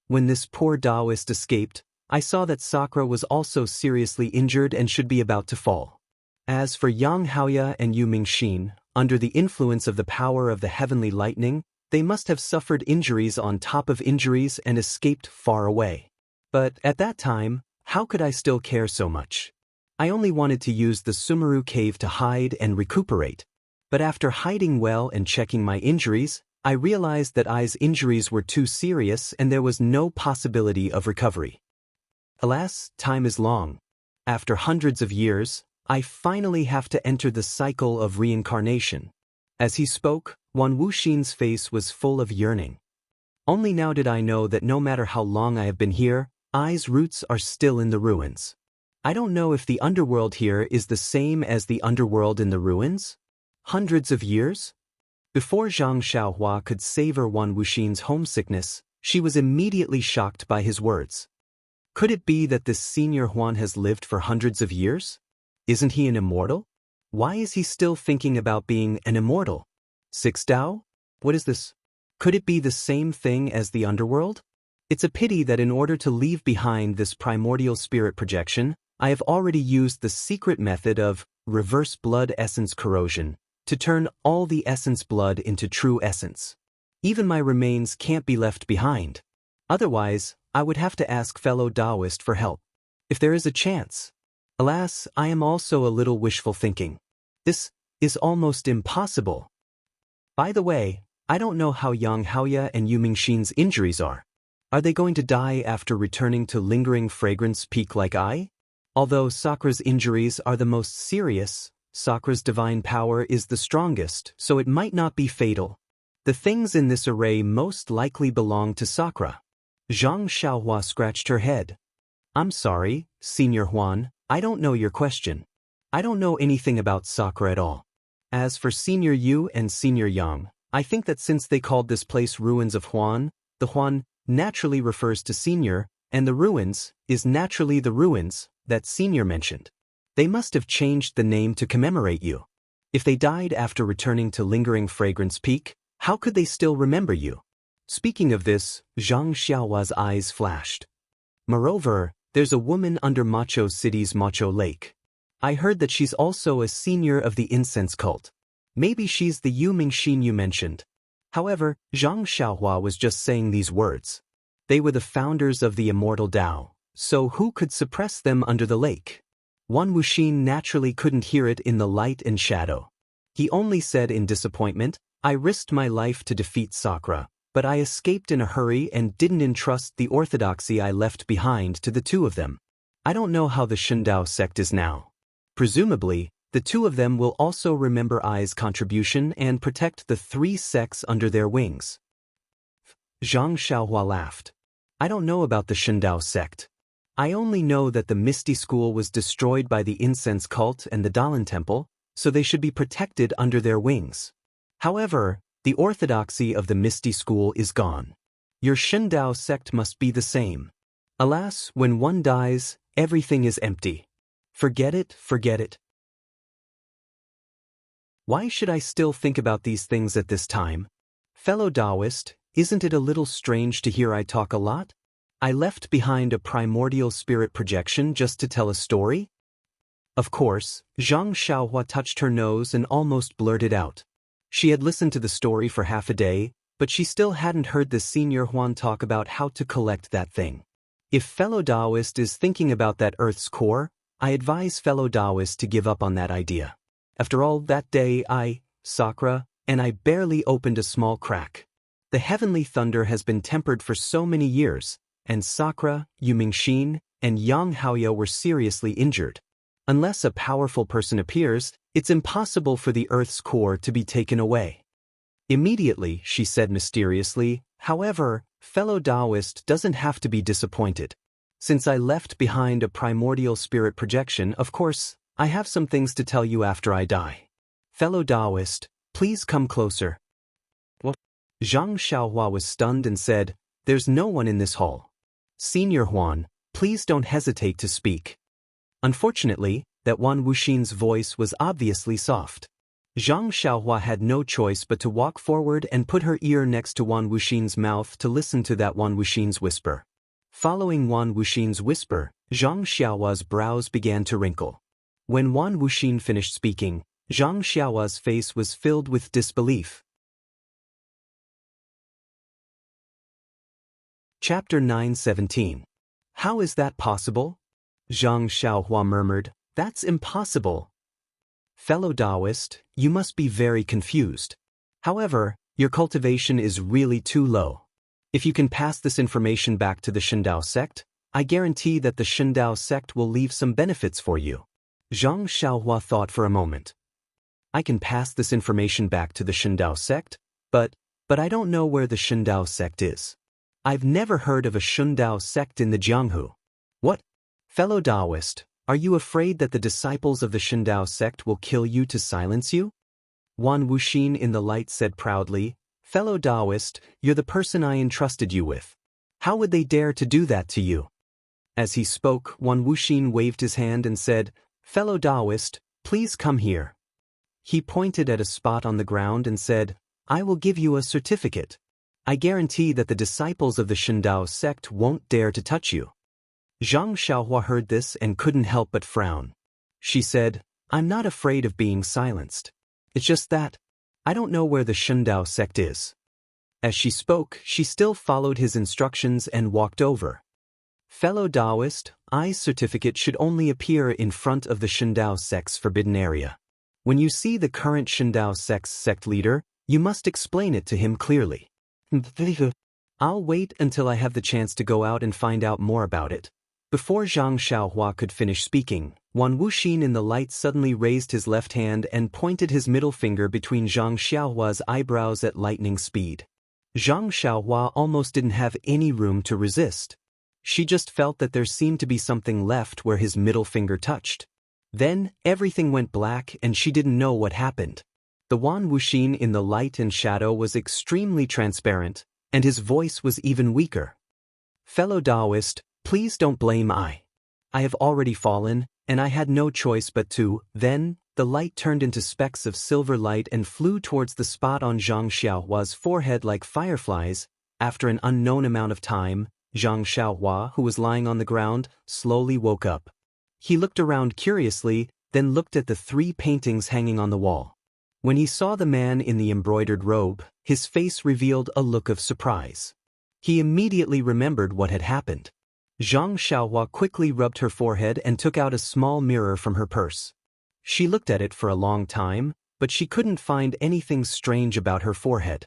When this poor Daoist escaped, I saw that Sakura was also seriously injured and should be about to fall. As for Yang Haoya and Yu Mingxin, under the influence of the power of the heavenly lightning, they must have suffered injuries on top of injuries and escaped far away. But at that time, how could I still care so much? I only wanted to use the Sumeru cave to hide and recuperate. But after hiding well and checking my injuries, I realized that I's injuries were too serious and there was no possibility of recovery. Alas, time is long. After hundreds of years, I finally have to enter the cycle of reincarnation. As he spoke, Wan Wuxin's face was full of yearning. Only now did I know that no matter how long I have been here, I's roots are still in the ruins. I don't know if the underworld here is the same as the underworld in the ruins? Hundreds of years? Before Zhang Xiaohua could savor Wan Wuxin's homesickness, she was immediately shocked by his words. Could it be that this senior Huan has lived for hundreds of years? Isn't he an immortal? Why is he still thinking about being an immortal? 6 Dao? What is this? Could it be the same thing as the underworld? It's a pity that in order to leave behind this primordial spirit projection, I have already used the secret method of reverse blood essence corrosion to turn all the essence blood into true essence. Even my remains can't be left behind. Otherwise, I would have to ask fellow Daoist for help. If there is a chance. Alas, I am also a little wishful thinking. This is almost impossible. By the way, I don't know how Yang Haoya and Yu Mingxin's injuries are. Are they going to die after returning to lingering fragrance peak like I? Although Sakura's injuries are the most serious, Sakura's divine power is the strongest, so it might not be fatal. The things in this array most likely belong to Sakura. Zhang Xiaohua scratched her head. I'm sorry, Senior Huan, I don't know your question. I don't know anything about Sakura at all. As for Senior Yu and Senior Yang, I think that since they called this place Ruins of Huan, the Huan naturally refers to Senior, and the ruins is naturally the ruins that Senior mentioned. They must have changed the name to commemorate you. If they died after returning to lingering fragrance peak, how could they still remember you? Speaking of this, Zhang Xiaohua's eyes flashed. Moreover, there's a woman under Macho City's Macho Lake. I heard that she's also a senior of the incense cult. Maybe she's the Yu Mingxin you mentioned. However, Zhang Xiaohua was just saying these words. They were the founders of the Immortal Dao, so who could suppress them under the lake? Wan Wuxin naturally couldn't hear it in the light and shadow. He only said in disappointment, I risked my life to defeat Sakura, but I escaped in a hurry and didn't entrust the orthodoxy I left behind to the 2 of them. I don't know how the Shundao sect is now. Presumably, the 2 of them will also remember I's contribution and protect the 3 sects under their wings. Zhang Xiaohua laughed. I don't know about the Shundao sect. I only know that the Misty School was destroyed by the incense cult and the Dalan Temple, so they should be protected under their wings. However, the orthodoxy of the Misty School is gone. Your Shundao sect must be the same. Alas, when one dies, everything is empty. Forget it, forget it. Why should I still think about these things at this time? Fellow Daoist, isn't it a little strange to hear I talk a lot? I left behind a primordial spirit projection just to tell a story? Of course, Zhang Xiaohua touched her nose and almost blurted out. She had listened to the story for half a day, but she still hadn't heard the Senior Huan talk about how to collect that thing. If fellow Daoist is thinking about that Earth's core, I advise fellow Daoist to give up on that idea. After all, that day Sakura, and I barely opened a small crack. The heavenly thunder has been tempered for so many years, and Sakura, Yu Mingxin, and Yang Haoya were seriously injured. Unless a powerful person appears, it's impossible for the Earth's core to be taken away. Immediately, she said mysteriously, however, fellow Daoist doesn't have to be disappointed. Since I left behind a primordial spirit projection, of course, I have some things to tell you after I die. Fellow Daoist, please come closer. What? Zhang Xiaohua was stunned and said, There's no one in this hall. Senior Huan, please don't hesitate to speak. Unfortunately, that Wan Wuxin's voice was obviously soft. Zhang Xiaohua had no choice but to walk forward and put her ear next to Wan Wuxin's mouth to listen to that Wan Wuxin's whisper. Following Wan Wuxin's whisper, Zhang Xiaohua's brows began to wrinkle. When Wan Wuxin finished speaking, Zhang Xiaohua's face was filled with disbelief. Chapter 9:17. How is that possible? Zhang Xiaohua murmured, "That's impossible." Fellow Daoist, you must be very confused. However, your cultivation is really too low. If you can pass this information back to the Shindao sect, I guarantee that the Shindao sect will leave some benefits for you. Zhang Xiaohua thought for a moment. I can pass this information back to the Shindao sect, but I don't know where the Shindao sect is. I've never heard of a Shindao sect in the Jianghu. What? Fellow Daoist, are you afraid that the disciples of the Shindao sect will kill you to silence you? Wan Wuxin in the light said proudly, "Fellow Daoist, you're the person I entrusted you with. How would they dare to do that to you?" As he spoke, Wan Wuxin waved his hand and said, "Fellow Daoist, please come here." He pointed at a spot on the ground and said, "I will give you a certificate. I guarantee that the disciples of the Shindao sect won't dare to touch you." Zhang Xiaohua heard this and couldn't help but frown. She said, "I'm not afraid of being silenced. It's just that I don't know where the Shindao sect is." As she spoke, she still followed his instructions and walked over. Fellow Daoist, I's certificate should only appear in front of the Shindao sect's forbidden area. When you see the current Shindao sect's sect leader, you must explain it to him clearly. I'll wait until I have the chance to go out and find out more about it. Before Zhang Xiaohua could finish speaking, Wan Wuxin in the light suddenly raised his left hand and pointed his middle finger between Zhang Xiaohua's eyebrows at lightning speed. Zhang Xiaohua almost didn't have any room to resist. She just felt that there seemed to be something left where his middle finger touched. Then, everything went black and she didn't know what happened. The Wan Wuxin in the light and shadow was extremely transparent, and his voice was even weaker. Fellow Daoist, please don't blame I. I have already fallen, and I had no choice but to. Then, the light turned into specks of silver light and flew towards the spot on Zhang Xiaohua's forehead like fireflies. After an unknown amount of time, Zhang Xiaohua, who was lying on the ground, slowly woke up. He looked around curiously, then looked at the 3 paintings hanging on the wall. When he saw the man in the embroidered robe, his face revealed a look of surprise. He immediately remembered what had happened. Zhang Xiaohua quickly rubbed her forehead and took out a small mirror from her purse. She looked at it for a long time, but she couldn't find anything strange about her forehead.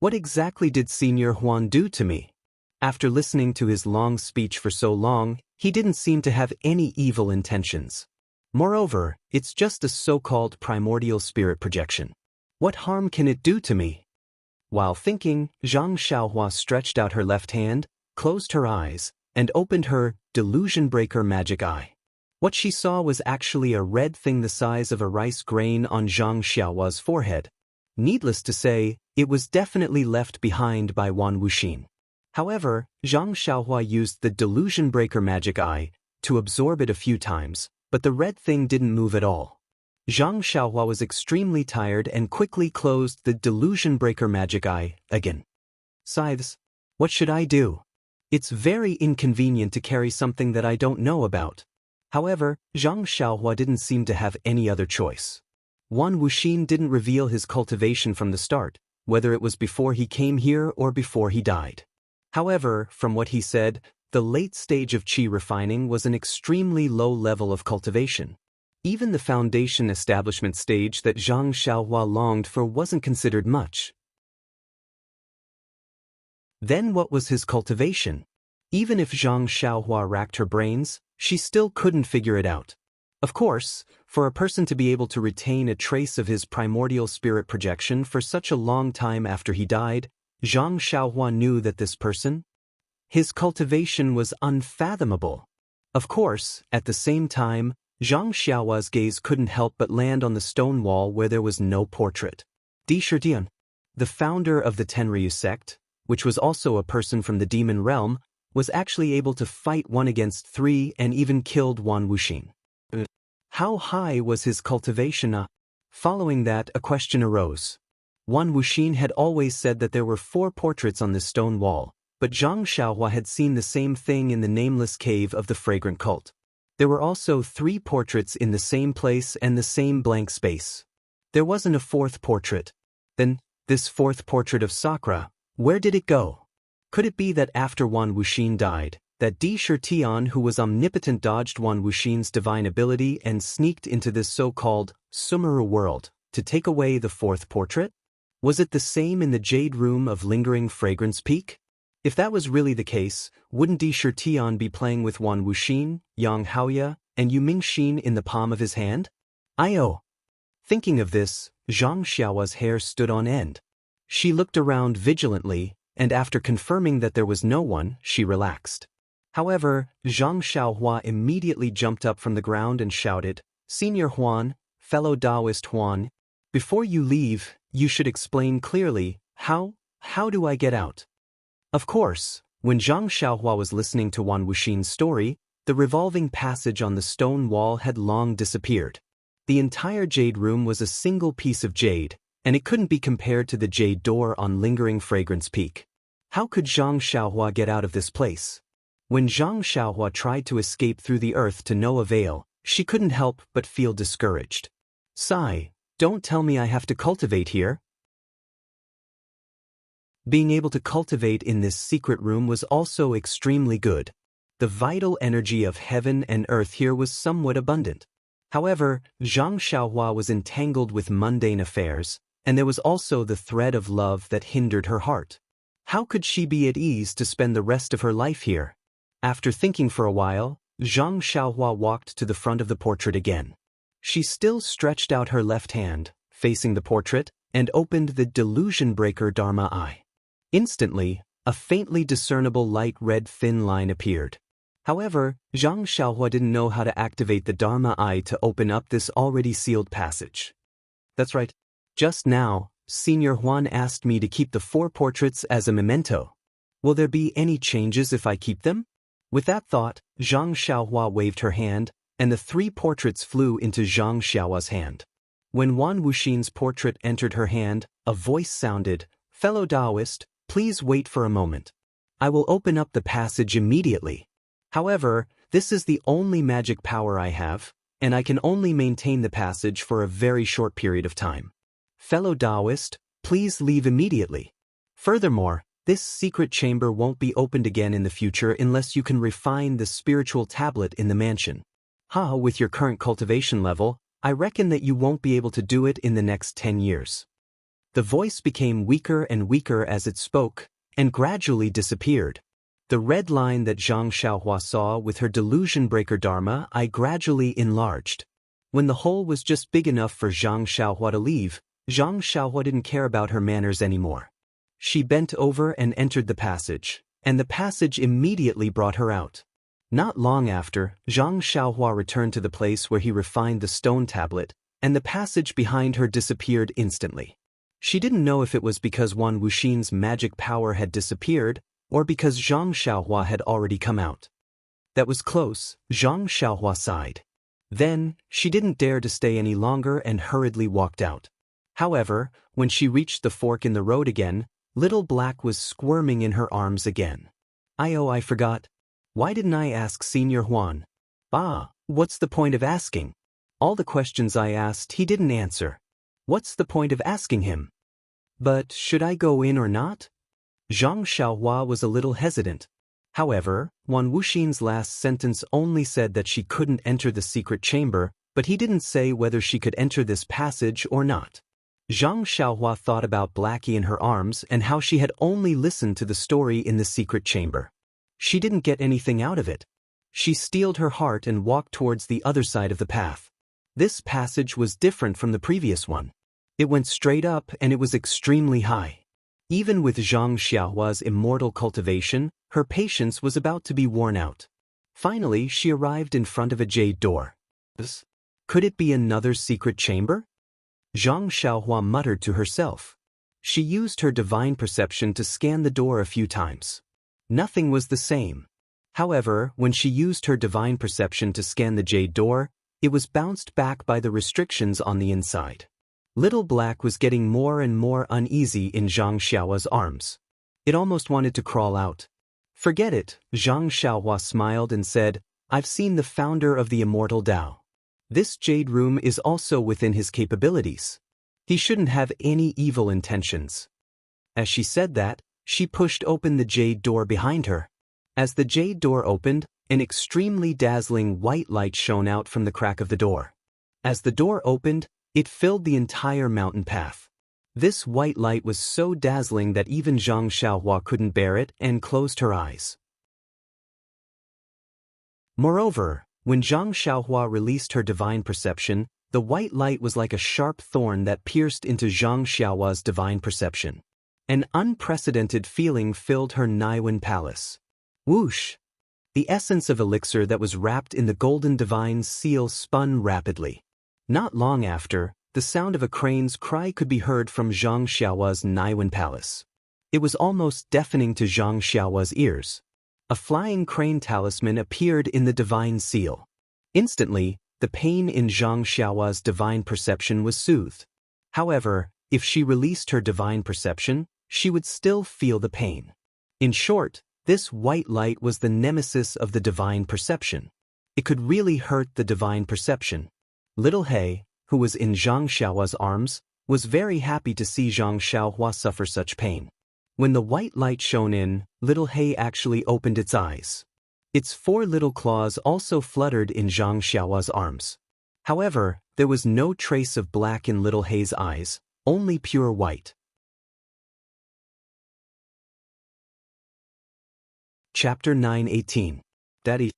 What exactly did Senior Huan do to me? After listening to his long speech for so long, he didn't seem to have any evil intentions. Moreover, it's just a so-called primordial spirit projection. What harm can it do to me? While thinking, Zhang Xiaohua stretched out her left hand, closed her eyes, and opened her delusion breaker magic eye. What she saw was actually a red thing the size of a rice grain on Zhang Xiaohua's forehead. Needless to say, it was definitely left behind by Wan Wuxin. However, Zhang Xiaohua used the delusion breaker magic eye to absorb it a few times, but the red thing didn't move at all. Zhang Xiaohua was extremely tired and quickly closed the delusion breaker magic eye again. Scythes, what should I do? It's very inconvenient to carry something that I don't know about. However, Zhang Xiaohua didn't seem to have any other choice. Wan Wuxin didn't reveal his cultivation from the start, whether it was before he came here or before he died. However, from what he said, the late stage of qi refining was an extremely low level of cultivation. Even the foundation establishment stage that Zhang Xiaohua longed for wasn't considered much. Then what was his cultivation? Even if Zhang Xiaohua racked her brains, she still couldn't figure it out. Of course, for a person to be able to retain a trace of his primordial spirit projection for such a long time after he died, Zhang Xiaohua knew that this person, his cultivation was unfathomable. Of course, at the same time, Zhang Xiaohua's gaze couldn't help but land on the stone wall where there was no portrait. Di Shitian, the founder of the Tenryu sect, which was also a person from the demon realm, was actually able to fight 1 against 3 and even killed Wan Wuxin. How high was his cultivation? Following that, a question arose. Wan Wuxin had always said that there were 4 portraits on this stone wall, but Zhang Xiaohua had seen the same thing in the nameless cave of the fragrant cult. There were also 3 portraits in the same place and the same blank space. There wasn't a 4th portrait. Then, this 4th portrait of Sakura, where did it go? Could it be that after Wan Wuxin died, that Di Shitian who was omnipotent dodged Wan Wuxin's divine ability and sneaked into this so-called Sumeru world to take away the 4th portrait? Was it the same in the Jade Room of Lingering Fragrance Peak? If that was really the case, wouldn't Di Shitian be playing with Wan Wuxin, Yang Haoya, and Yu Mingxin in the palm of his hand? Io. Thinking of this, Zhang Xiaohua's hair stood on end. She looked around vigilantly, and after confirming that there was no one, she relaxed. However, Zhang Xiaohua immediately jumped up from the ground and shouted, "Senior Huan, fellow Daoist Huan, before you leave, you should explain clearly, how do I get out?" Of course, when Zhang Xiaohua was listening to Wan Wuxin's story, the revolving passage on the stone wall had long disappeared. The entire jade room was a single piece of jade, and it couldn't be compared to the jade door on Lingering Fragrance Peak. How could Zhang Xiaohua get out of this place? When Zhang Xiaohua tried to escape through the earth to no avail, she couldn't help but feel discouraged. Sigh, don't tell me I have to cultivate here. Being able to cultivate in this secret room was also extremely good. The vital energy of heaven and earth here was somewhat abundant. However, Zhang Xiaohua was entangled with mundane affairs, and there was also the thread of love that hindered her heart. How could she be at ease to spend the rest of her life here? After thinking for a while, Zhang Xiaohua walked to the front of the portrait again. She still stretched out her left hand, facing the portrait, and opened the Delusion Breaker Dharma Eye. Instantly, a faintly discernible light red thin line appeared. However, Zhang Xiaohua didn't know how to activate the Dharma Eye to open up this already sealed passage. That's right. Just now, Senior Huan asked me to keep the 4 portraits as a memento. Will there be any changes if I keep them? With that thought, Zhang Xiaohua waved her hand, and the 3 portraits flew into Zhang Xiaohua's hand. When Wan Wuxin's portrait entered her hand, a voice sounded, "Fellow Daoist, please wait for a moment. I will open up the passage immediately. However, this is the only magic power I have, and I can only maintain the passage for a very short period of time. Fellow Daoist, please leave immediately. Furthermore, this secret chamber won't be opened again in the future unless you can refine the spiritual tablet in the mansion. With your current cultivation level, I reckon that you won't be able to do it in the next 10 years. The voice became weaker and weaker as it spoke, and gradually disappeared. The red line that Zhang Xiaohua saw with her Delusion Breaker Dharma Eye gradually enlarged. When the hole was just big enough for Zhang Xiaohua to leave, Zhang Xiaohua didn't care about her manners anymore. She bent over and entered the passage, and the passage immediately brought her out. Not long after, Zhang Xiaohua returned to the place where he refined the stone tablet, and the passage behind her disappeared instantly. She didn't know if it was because Wan Wuxin's magic power had disappeared, or because Zhang Xiaohua had already come out. That was close, Zhang Xiaohua sighed. Then, she didn't dare to stay any longer and hurriedly walked out. However, when she reached the fork in the road again, Little Black was squirming in her arms again. I forgot. Why didn't I ask Senior Huan? What's the point of asking? All the questions I asked he didn't answer. What's the point of asking him? But should I go in or not? Zhang Xiaohua was a little hesitant. However, Wan Wuxin's last sentence only said that she couldn't enter the secret chamber, but he didn't say whether she could enter this passage or not. Zhang Xiaohua thought about Blackie in her arms and how she had only listened to the story in the secret chamber. She didn't get anything out of it. She steeled her heart and walked towards the other side of the path. This passage was different from the previous one. It went straight up and it was extremely high. Even with Zhang Xiaohua's immortal cultivation, her patience was about to be worn out. Finally, she arrived in front of a jade door. Could it be another secret chamber? Zhang Xiaohua muttered to herself. She used her divine perception to scan the door a few times. Nothing was the same. However, when she used her divine perception to scan the jade door, It was bounced back by the restrictions on the inside. Little Black was getting more and more uneasy in Zhang Xiaohua's arms. It almost wanted to crawl out. Forget it, Zhang Xiaohua smiled and said, I've seen the founder of the Immortal Dao. This jade room is also within his capabilities. He shouldn't have any evil intentions. As she said that, she pushed open the jade door behind her. As the jade door opened, an extremely dazzling white light shone out from the crack of the door. As the door opened, it filled the entire mountain path. This white light was so dazzling that even Zhang Xiaohua couldn't bear it and closed her eyes. Moreover, when Zhang Xiaohua released her divine perception, the white light was like a sharp thorn that pierced into Zhang Xiaohua's divine perception. An unprecedented feeling filled her Naiwen palace. Whoosh! The essence of elixir that was wrapped in the golden divine seal spun rapidly. Not long after, the sound of a crane's cry could be heard from Zhang Xiaohua's Naiwen palace. It was almost deafening to Zhang Xiaohua's ears. A flying crane talisman appeared in the divine seal. Instantly, the pain in Zhang Xiaohua's divine perception was soothed. However, if she released her divine perception, she would still feel the pain. In short, this white light was the nemesis of the divine perception. It could really hurt the divine perception. Little He, who was in Zhang Xiaohua's arms, was very happy to see Zhang Xiaohua suffer such pain. When the white light shone in, Little He actually opened its eyes. Its 4 little claws also fluttered in Zhang Xiaohua's arms. However, there was no trace of black in Little He's eyes, only pure white. Chapter 9:18. Daddy.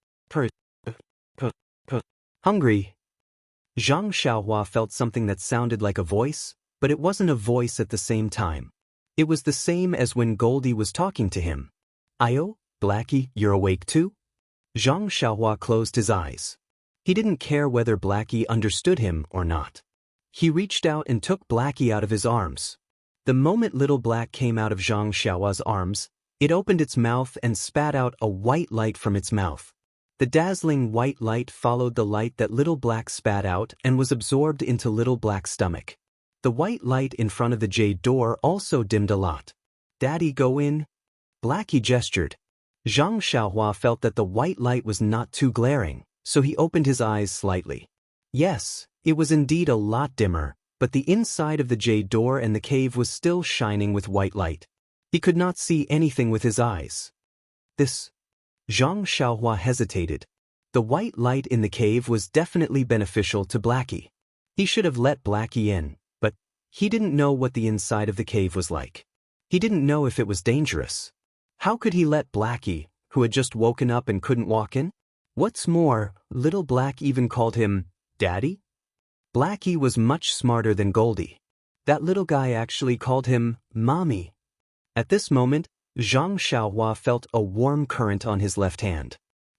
Hungry. Zhang Xiaohua felt something that sounded like a voice, but it wasn't a voice at the same time. It was the same as when Goldie was talking to him. Ayo, Blackie, you're awake too? Zhang Xiaohua closed his eyes. He didn't care whether Blackie understood him or not. He reached out and took Blackie out of his arms. The moment Little Black came out of Zhang Xiaohua's arms, it opened its mouth and spat out a white light from its mouth. The dazzling white light followed the light that Little Black spat out and was absorbed into Little Black's stomach. The white light in front of the jade door also dimmed a lot. Daddy, go in. Blackie gestured. Zhang Xiaohua felt that the white light was not too glaring, so he opened his eyes slightly. Yes, it was indeed a lot dimmer, but the inside of the jade door and the cave was still shining with white light. He could not see anything with his eyes. This. Zhang Xiaohua hesitated. The white light in the cave was definitely beneficial to Blackie. He should have let Blackie in, but he didn't know what the inside of the cave was like. He didn't know if it was dangerous. How could he let Blackie, who had just woken up and couldn't walk in? What's more, Little Black even called him Daddy? Blackie was much smarter than Goldie. That little guy actually called him Mommy. At this moment, Zhang Xiaohua felt a warm current on his left hand.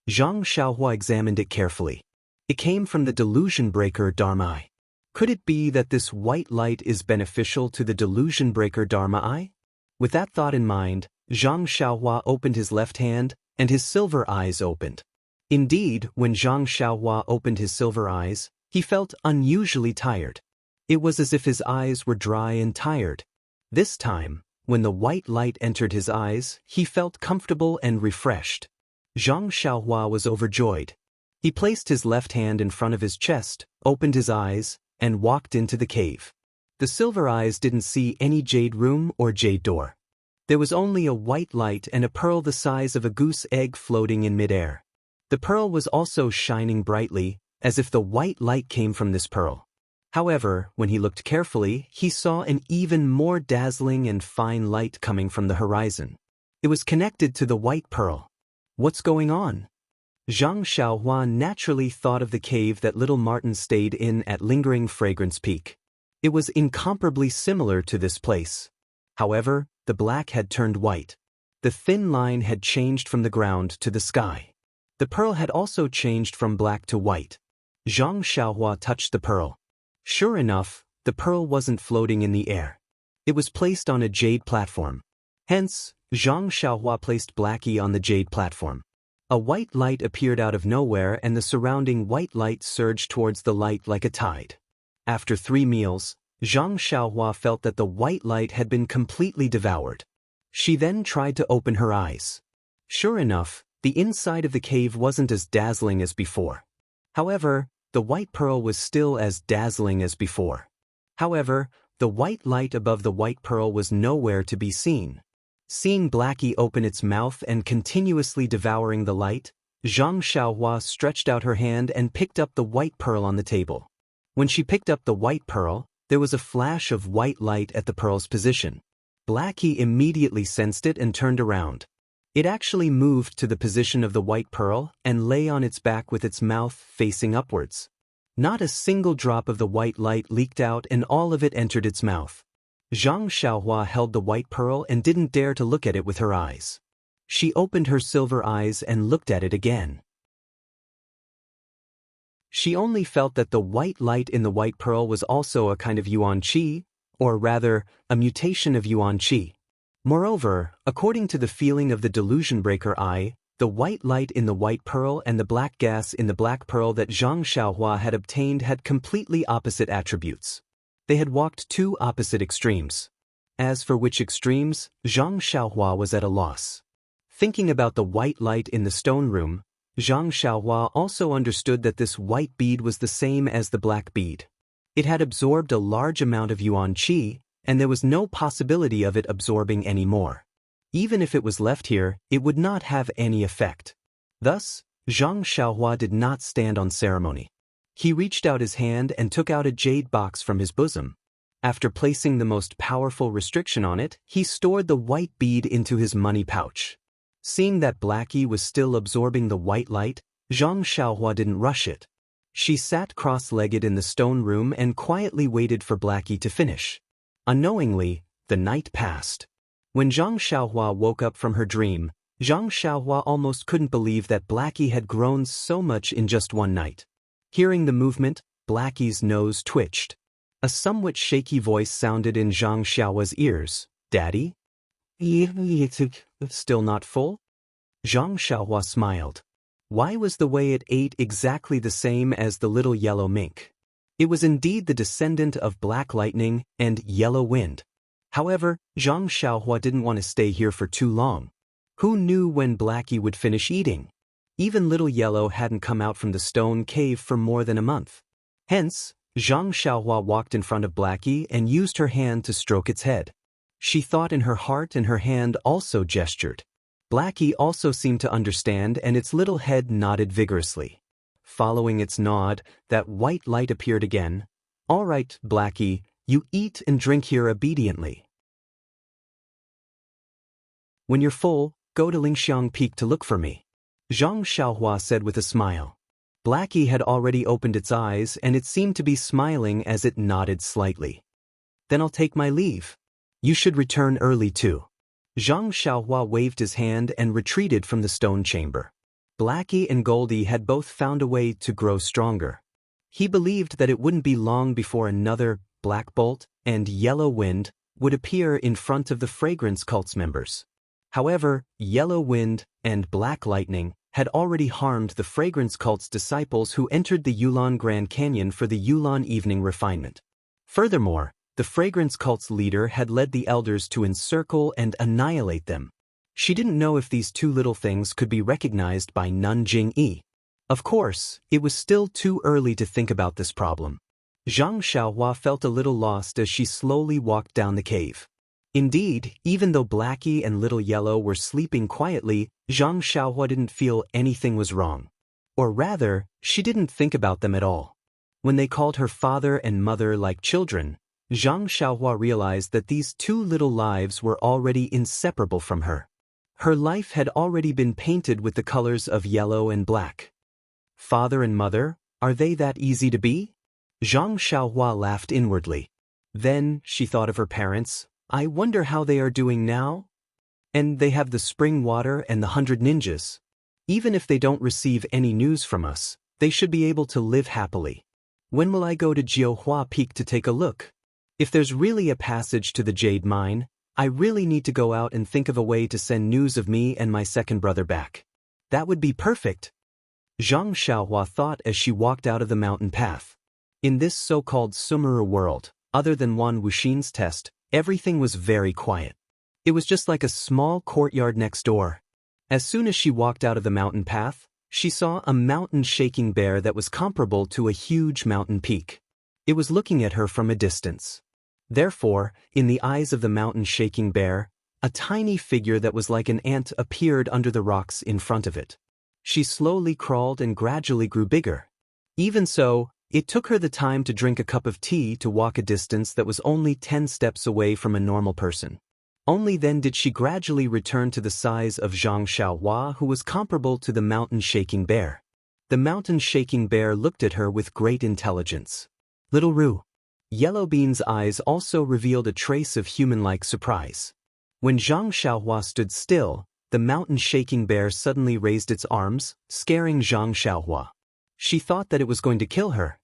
Zhang Xiaohua examined it carefully. It came from the delusion breaker Dharma Eye. Could it be that this white light is beneficial to the delusion breaker Dharma Eye? With that thought in mind, Zhang Xiaohua opened his left hand, and his silver eyes opened. Indeed, when Zhang Xiaohua opened his silver eyes, he felt unusually tired. It was as if his eyes were dry and tired. This time, when the white light entered his eyes, he felt comfortable and refreshed. Zhang Xiaohua was overjoyed. He placed his left hand in front of his chest, opened his eyes, and walked into the cave. The silver eyes didn't see any jade room or jade door. There was only a white light and a pearl the size of a goose egg floating in midair. The pearl was also shining brightly, as if the white light came from this pearl. However, when he looked carefully, he saw an even more dazzling and fine light coming from the horizon. It was connected to the white pearl. What's going on? Zhang Xiaohua naturally thought of the cave that little Martin stayed in at Lingering Fragrance Peak. It was incomparably similar to this place. However, the black had turned white. The thin line had changed from the ground to the sky. The pearl had also changed from black to white. Zhang Xiaohua touched the pearl. Sure enough, the pearl wasn't floating in the air. It was placed on a jade platform. Hence, Zhang Xiaohua placed Blackie on the jade platform. A white light appeared out of nowhere and the surrounding white light surged towards the light like a tide. After 3 meals, Zhang Xiaohua felt that the white light had been completely devoured. She then tried to open her eyes. Sure enough, the inside of the cave wasn't as dazzling as before. However, the white pearl was still as dazzling as before. However, the white light above the white pearl was nowhere to be seen. Seeing Blackie open its mouth and continuously devouring the light, Zhang Xiaohua stretched out her hand and picked up the white pearl on the table. When she picked up the white pearl, there was a flash of white light at the pearl's position. Blackie immediately sensed it and turned around. It actually moved to the position of the white pearl and lay on its back with its mouth facing upwards. Not a single drop of the white light leaked out and all of it entered its mouth. Zhang Xiaohua held the white pearl and didn't dare to look at it with her eyes. She opened her silver eyes and looked at it again. She only felt that the white light in the white pearl was also a kind of yuan qi, or rather, a mutation of yuan qi. Moreover, according to the feeling of the delusion breaker eye, the white light in the white pearl and the black gas in the black pearl that Zhang Xiaohua had obtained had completely opposite attributes. They had walked 2 opposite extremes. As for which extremes, Zhang Xiaohua was at a loss. Thinking about the white light in the stone room, Zhang Xiaohua also understood that this white bead was the same as the black bead. It had absorbed a large amount of yuan qi, and there was no possibility of it absorbing any more. Even if it was left here, it would not have any effect. Thus, Zhang Xiaohua did not stand on ceremony. He reached out his hand and took out a jade box from his bosom. After placing the most powerful restriction on it, he stored the white bead into his money pouch. Seeing that Blackie was still absorbing the white light, Zhang Xiaohua didn't rush it. She sat cross-legged in the stone room and quietly waited for Blackie to finish. Unknowingly, the night passed. When Zhang Xiaohua woke up from her dream, Zhang Xiaohua almost couldn't believe that Blackie had grown so much in just one night. Hearing the movement, Blackie's nose twitched. A somewhat shaky voice sounded in Zhang Xiaohua's ears. "Daddy? Still not full?" Zhang Xiaohua smiled. Why was the way it ate exactly the same as the little yellow mink? It was indeed the descendant of Black Lightning and Yellow Wind. However, Zhang Xiaohua didn't want to stay here for too long. Who knew when Blackie would finish eating? Even Little Yellow hadn't come out from the stone cave for more than a month. Hence, Zhang Xiaohua walked in front of Blackie and used her hand to stroke its head. She thought in her heart and her hand also gestured. Blackie also seemed to understand and its little head nodded vigorously. Following its nod, that white light appeared again. "All right, Blackie, you eat and drink here obediently. When you're full, go to Lingxiang Peak to look for me," Zhang Xiaohua said with a smile. Blackie had already opened its eyes and it seemed to be smiling as it nodded slightly. "Then I'll take my leave. You should return early too." Zhang Xiaohua waved his hand and retreated from the stone chamber. Blackie and Goldie had both found a way to grow stronger. He believed that it wouldn't be long before another Black Bolt and Yellow Wind would appear in front of the Fragrance Cult's members. However, Yellow Wind and Black Lightning had already harmed the Fragrance Cult's disciples who entered the Yulon Grand Canyon for the Yulon Evening Refinement. Furthermore, the Fragrance Cult's leader had led the elders to encircle and annihilate them. She didn't know if these 2 little things could be recognized by Nun Jing-yi. Of course, it was still too early to think about this problem. Zhang Xiaohua felt a little lost as she slowly walked down the cave. Indeed, even though Blackie and Little Yellow were sleeping quietly, Zhang Xiaohua didn't feel anything was wrong. Or rather, she didn't think about them at all. When they called her father and mother like children, Zhang Xiaohua realized that these 2 little lives were already inseparable from her. Her life had already been painted with the colors of yellow and black. Father and mother, are they that easy to be? Zhang Xiaohua laughed inwardly. Then she thought of her parents. I wonder how they are doing now? And they have the spring water and the 100 ninjas. Even if they don't receive any news from us, they should be able to live happily. When will I go to Jiuhua Peak to take a look? If there's really a passage to the Jade Mine, I really need to go out and think of a way to send news of me and my second brother back. That would be perfect, Zhang Xiaohua thought as she walked out of the mountain path. In this so-called Sumeru world, other than Wan Wuxin's test, everything was very quiet. It was just like a small courtyard next door. As soon as she walked out of the mountain path, she saw a mountain-shaking bear that was comparable to a huge mountain peak. It was looking at her from a distance. Therefore, in the eyes of the mountain-shaking bear, a tiny figure that was like an ant appeared under the rocks in front of it. She slowly crawled and gradually grew bigger. Even so, it took her the time to drink a cup of tea to walk a distance that was only 10 steps away from a normal person. Only then did she gradually return to the size of Zhang Xiaohua, who was comparable to the mountain-shaking bear. The mountain-shaking bear looked at her with great intelligence. Little Roo. Yellowbean's eyes also revealed a trace of human-like surprise. When Zhang Xiaohua stood still, the mountain-shaking bear suddenly raised its arms, scaring Zhang Xiaohua. She thought that it was going to kill her.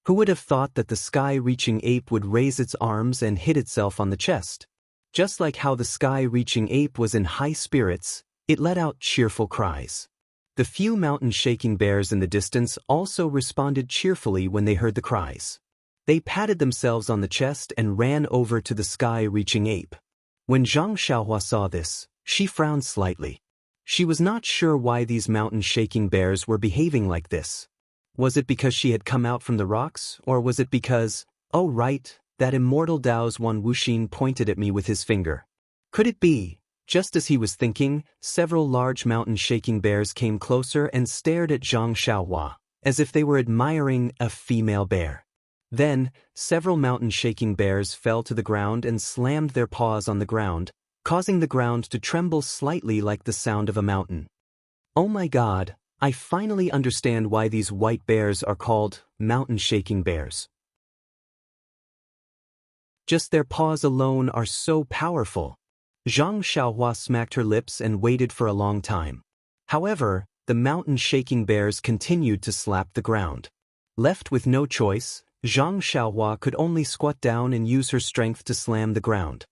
Who would have thought that the sky-reaching ape would raise its arms and hit itself on the chest? Just like how the sky-reaching ape was in high spirits, it let out cheerful cries. The few mountain-shaking bears in the distance also responded cheerfully when they heard the cries. They patted themselves on the chest and ran over to the sky-reaching ape. When Zhang Xiaohua saw this, she frowned slightly. She was not sure why these mountain-shaking bears were behaving like this. Was it because she had come out from the rocks, or was it because, oh right, that immortal Dao's Wan Wuxin pointed at me with his finger? Could it be? Just as he was thinking, several large mountain-shaking bears came closer and stared at Zhang Xiaohua, as if they were admiring a female bear. Then, several mountain-shaking bears fell to the ground and slammed their paws on the ground, causing the ground to tremble slightly like the sound of a mountain. Oh my God, I finally understand why these white bears are called mountain-shaking bears. Just their paws alone are so powerful. Zhang Xiaohua smacked her lips and waited for a long time. However, the mountain-shaking bears continued to slap the ground. Left with no choice, Zhang Xiaohua could only squat down and use her strength to slam the ground.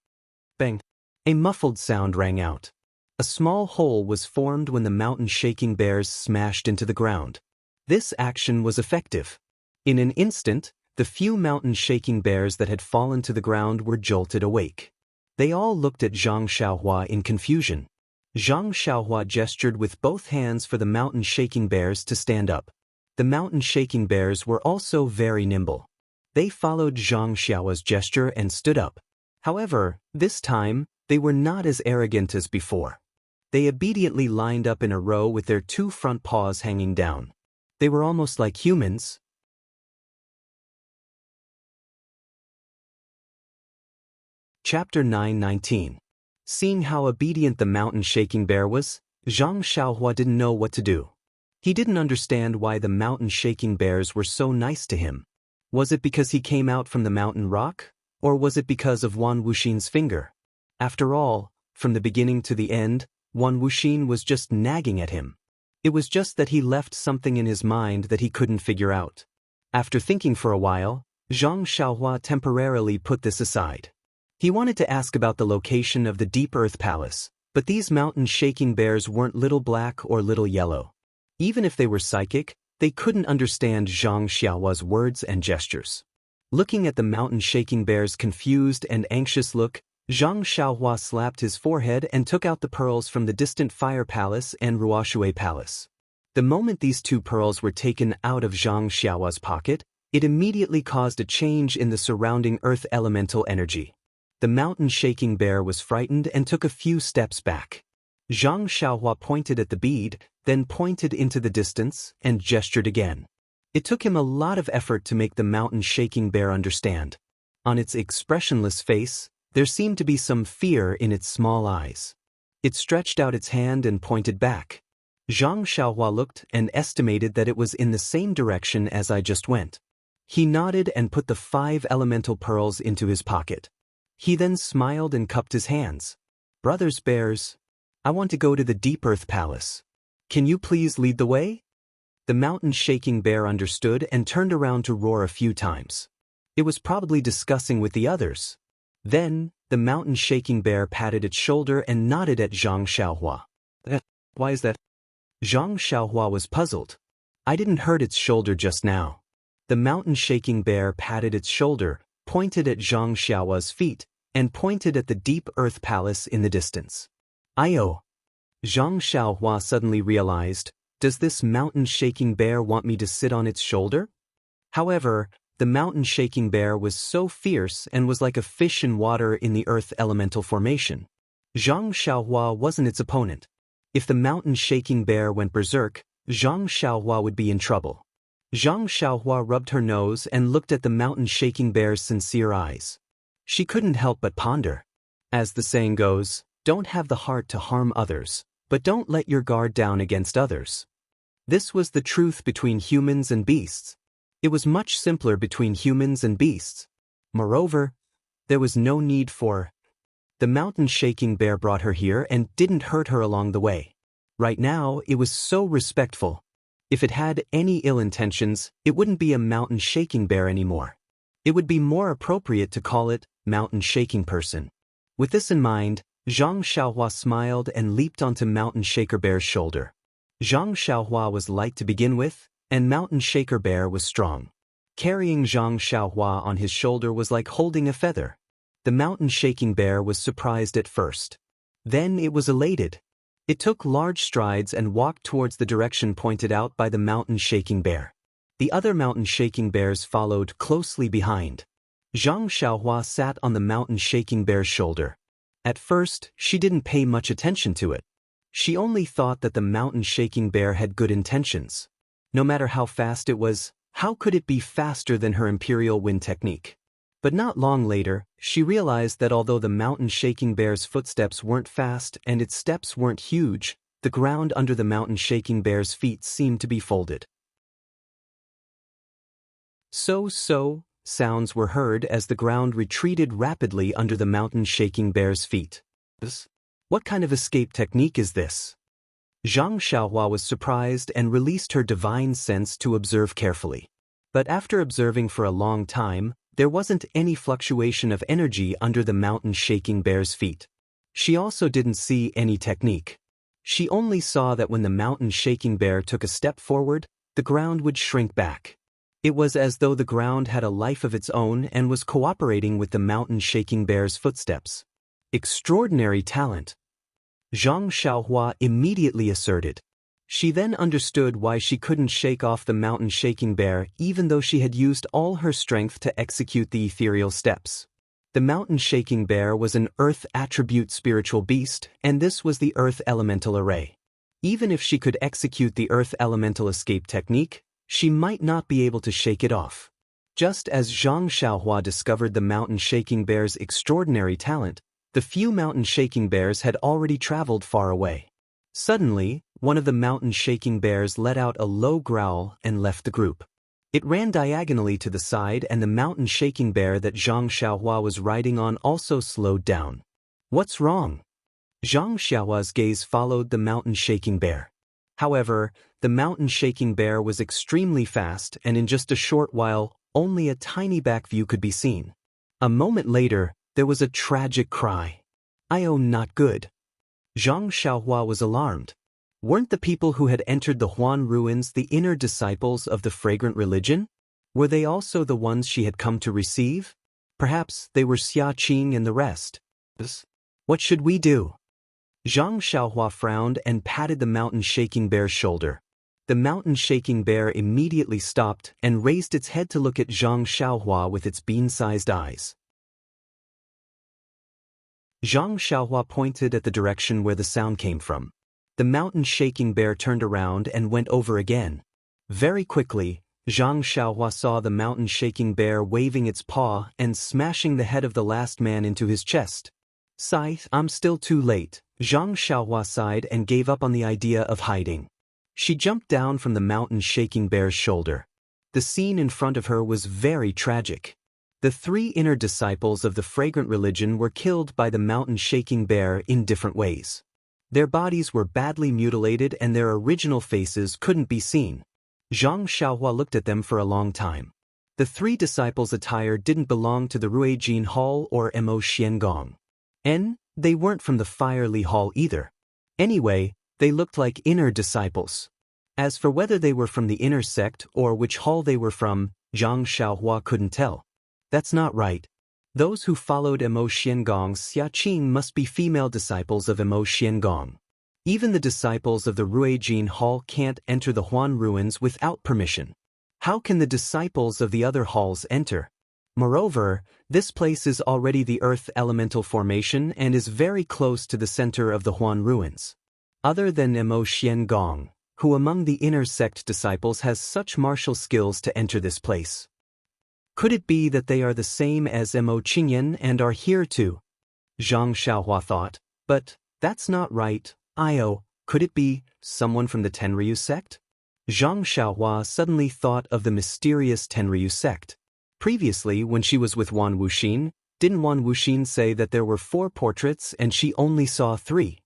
Bang! A muffled sound rang out. A small hole was formed when the mountain-shaking bears smashed into the ground. This action was effective. In an instant, the few mountain-shaking bears that had fallen to the ground were jolted awake. They all looked at Zhang Xiaohua in confusion. Zhang Xiaohua gestured with both hands for the mountain-shaking bears to stand up. The mountain-shaking bears were also very nimble. They followed Zhang Xiaohua's gesture and stood up. However, this time, they were not as arrogant as before. They obediently lined up in a row with their two front paws hanging down. They were almost like humans. Chapter 9:19. Seeing how obedient the mountain-shaking bear was, Zhang Xiaohua didn't know what to do. He didn't understand why the mountain-shaking bears were so nice to him. Was it because he came out from the mountain rock? Or was it because of Wan Wuxin's finger? After all, from the beginning to the end, Wan Wuxin was just nagging at him. It was just that he left something in his mind that he couldn't figure out. After thinking for a while, Zhang Xiaohua temporarily put this aside. He wanted to ask about the location of the Deep Earth Palace, but these mountain-shaking bears weren't little black or little yellow. Even if they were psychic, they couldn't understand Zhang Xiaohua's words and gestures. Looking at the mountain-shaking bear's confused and anxious look, Zhang Xiaohua slapped his forehead and took out the pearls from the distant Fire Palace and Ruoshui Palace. The moment these two pearls were taken out of Zhang Xiaohua's pocket, it immediately caused a change in the surrounding earth elemental energy. The mountain-shaking bear was frightened and took a few steps back. Zhang Xiaohua pointed at the bead, then pointed into the distance, and gestured again. It took him a lot of effort to make the mountain-shaking bear understand. On its expressionless face, there seemed to be some fear in its small eyes. It stretched out its hand and pointed back. Zhang Xiaohua looked and estimated that it was in the same direction as I just went. He nodded and put the 5 elemental pearls into his pocket. He then smiled and cupped his hands. Brothers bears, I want to go to the Deep Earth Palace. Can you please lead the way? The mountain-shaking bear understood and turned around to roar a few times. It was probably discussing with the others. Then, the mountain-shaking bear patted its shoulder and nodded at Zhang Xiaohua. Why is that? Zhang Xiaohua was puzzled. I didn't hurt its shoulder just now. The mountain-shaking bear patted its shoulder, pointed at Zhang Xiaohua's feet, and pointed at the deep earth palace in the distance. Zhang Xiaohua suddenly realized, does this mountain-shaking bear want me to sit on its shoulder? However, the mountain-shaking bear was so fierce and was like a fish in water in the earth elemental formation. Zhang Xiaohua wasn't its opponent. If the mountain-shaking bear went berserk, Zhang Xiaohua would be in trouble. Zhang Xiaohua rubbed her nose and looked at the mountain-shaking bear's sincere eyes. She couldn't help but ponder. As the saying goes, don't have the heart to harm others, but don't let your guard down against others. This was the truth between humans and beasts. It was much simpler between humans and beasts. Moreover, there was no need for. The mountain-shaking bear brought her here and didn't hurt her along the way. Right now, it was so respectful. If it had any ill intentions, it wouldn't be a mountain-shaking bear anymore. It would be more appropriate to call it mountain-shaking person. With this in mind, Zhang Xiaohua smiled and leaped onto Mountain Shaker Bear's shoulder. Zhang Xiaohua was light to begin with, and Mountain Shaker Bear was strong. Carrying Zhang Xiaohua on his shoulder was like holding a feather. The mountain-shaking bear was surprised at first. Then it was elated. It took large strides and walked towards the direction pointed out by the mountain-shaking bear. The other mountain-shaking bears followed closely behind. Zhang Xiaohua sat on the mountain-shaking bear's shoulder. At first, she didn't pay much attention to it. She only thought that the mountain-shaking bear had good intentions. No matter how fast it was, how could it be faster than her imperial wind technique? But not long later, she realized that although the mountain-shaking bear's footsteps weren't fast and its steps weren't huge, the ground under the mountain-shaking bear's feet seemed to be folded. So, sounds were heard as the ground retreated rapidly under the mountain-shaking bear's feet. What kind of escape technique is this? Zhang Xiaohua was surprised and released her divine sense to observe carefully. But after observing for a long time, there wasn't any fluctuation of energy under the mountain-shaking bear's feet. She also didn't see any technique. She only saw that when the mountain-shaking bear took a step forward, the ground would shrink back. It was as though the ground had a life of its own and was cooperating with the mountain-shaking bear's footsteps. Extraordinary talent. Zhang Xiaohua immediately asserted. She then understood why she couldn't shake off the mountain-shaking bear even though she had used all her strength to execute the ethereal steps. The mountain-shaking bear was an earth attribute spiritual beast, and this was the earth elemental array. Even if she could execute the earth elemental escape technique, she might not be able to shake it off. Just as Zhang Xiaohua discovered the mountain-shaking bear's extraordinary talent, the few mountain-shaking bears had already traveled far away. Suddenly, one of the mountain-shaking bears let out a low growl and left the group. It ran diagonally to the side, and the mountain-shaking bear that Zhang Xiaohua was riding on also slowed down. What's wrong? Zhang Xiaohua's gaze followed the mountain-shaking bear. However, the mountain-shaking bear was extremely fast, and in just a short while, only a tiny back view could be seen. A moment later, there was a tragic cry. "Oh, not good." Zhang Xiaohua was alarmed. Weren't the people who had entered the Huan ruins the inner disciples of the fragrant religion? Were they also the ones she had come to receive? Perhaps they were Xia Qing and the rest. What should we do? Zhang Xiaohua frowned and patted the mountain-shaking bear's shoulder. The mountain-shaking bear immediately stopped and raised its head to look at Zhang Xiaohua with its bean-sized eyes. Zhang Xiaohua pointed at the direction where the sound came from. The mountain-shaking bear turned around and went over again. Very quickly, Zhang Xiaohua saw the mountain-shaking bear waving its paw and smashing the head of the last man into his chest. "Sigh, I'm still too late." Zhang Xiaohua sighed and gave up on the idea of hiding. She jumped down from the mountain-shaking bear's shoulder. The scene in front of her was very tragic. The three inner disciples of the fragrant religion were killed by the mountain-shaking bear in different ways. Their bodies were badly mutilated and their original faces couldn't be seen. Zhang Xiaohua looked at them for a long time. The three disciples' attire didn't belong to the Ruijin Hall or Mo Xiangong. And they weren't from the Fire Li Hall either. Anyway, They looked like inner disciples. As for whether they were from the inner sect or which hall they were from, Zhang Xiaohua couldn't tell. That's not right. Those who followed Imo Xiangong's Xiaqing must be female disciples of Imo Xiangong. Even the disciples of the Ruijin Hall can't enter the Huan ruins without permission. How can the disciples of the other halls enter? Moreover, this place is already the Earth elemental formation and is very close to the center of the Huan ruins. Other than Imo Xiangong, who among the inner sect disciples has such martial skills to enter this place? Could it be that they are the same as Imo Qingyan and are here too? Zhang Xiaohua thought, but that's not right. Could it be someone from the Tenryu sect? Zhang Xiaohua suddenly thought of the mysterious Tenryu sect. Previously, when she was with Wan Wuxin, didn't Wan Wuxin say that there were 4 portraits and she only saw 3?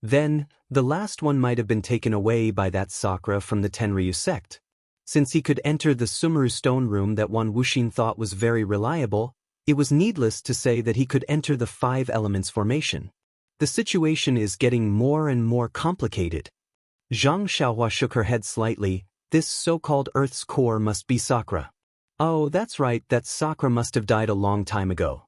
Then, the last one might have been taken away by that Sakura from the Tenryu sect. Since he could enter the Sumeru stone room that Wan Wuxin thought was very reliable, it was needless to say that he could enter the 5 elements formation. The situation is getting more and more complicated. Zhang Xiaohua shook her head slightly. This so-called Earth's core must be Sakura. Oh, that's right, that Sakura must have died a long time ago.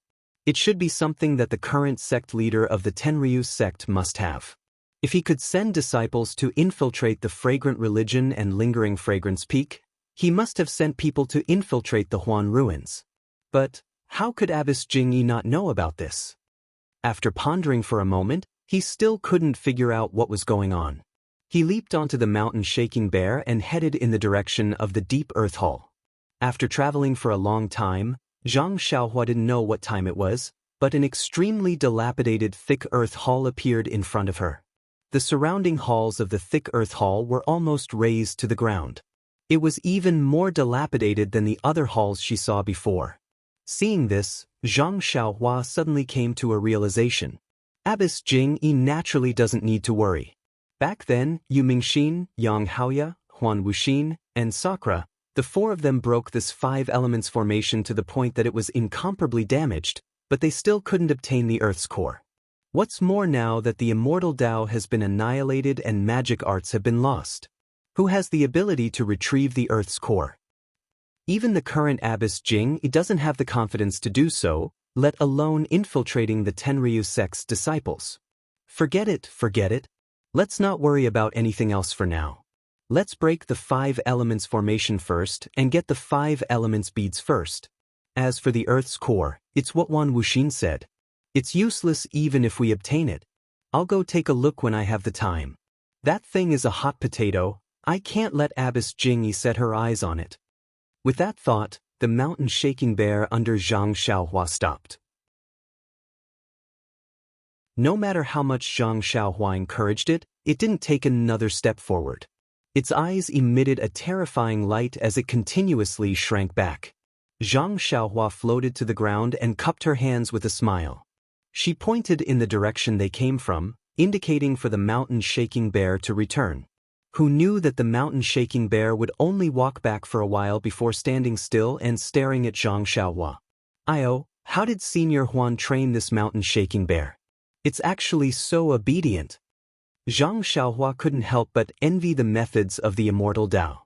It should be something that the current sect leader of the Tenryu sect must have. If he could send disciples to infiltrate the fragrant religion and lingering fragrance peak, he must have sent people to infiltrate the Huan ruins. But how could Abbess Jingyi not know about this? After pondering for a moment, he still couldn't figure out what was going on. He leaped onto the mountain-shaking bear and headed in the direction of the deep earth hall. After traveling for a long time, Zhang Xiaohua didn't know what time it was, but an extremely dilapidated thick earth hall appeared in front of her. The surrounding halls of the thick earth hall were almost razed to the ground. It was even more dilapidated than the other halls she saw before. Seeing this, Zhang Xiaohua suddenly came to a realization. Abbess Jingyi naturally doesn't need to worry. Back then, Yu Mingxin, Yang Haoya, Huan Wuxin, and Sakura, the 4 of them broke this 5 elements formation to the point that it was incomparably damaged, but they still couldn't obtain the Earth's core. What's more, now that the immortal Dao has been annihilated and magic arts have been lost? Who has the ability to retrieve the Earth's core? Even the current Abbess Jingyi doesn't have the confidence to do so, let alone infiltrating the Tenryu sect's disciples. Forget it. Let's not worry about anything else for now. Let's break the 5 elements formation first and get the 5 elements beads first. As for the Earth's core, it's what Wan Wuxin said. It's useless even if we obtain it. I'll go take a look when I have the time. That thing is a hot potato. I can't let Abbess Jingyi set her eyes on it. With that thought, the mountain-shaking bear under Zhang Xiaohua stopped. No matter how much Zhang Xiaohua encouraged it, it didn't take another step forward. Its eyes emitted a terrifying light as it continuously shrank back. Zhang Xiaohua floated to the ground and cupped her hands with a smile. She pointed in the direction they came from, indicating for the mountain-shaking bear to return. Who knew that the mountain-shaking bear would only walk back for a while before standing still and staring at Zhang Xiaohua? How did Senior Huan train this mountain-shaking bear? It's actually so obedient. Zhang Xiaohua couldn't help but envy the methods of the immortal Dao.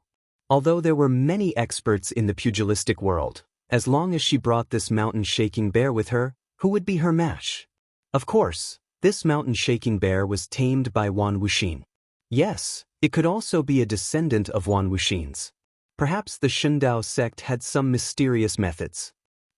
Although there were many experts in the pugilistic world, as long as she brought this mountain-shaking bear with her, who would be her match? Of course, this mountain-shaking bear was tamed by Wan Wuxin. Yes, it could also be a descendant of Wan Wuxin's. Perhaps the Shundao sect had some mysterious methods.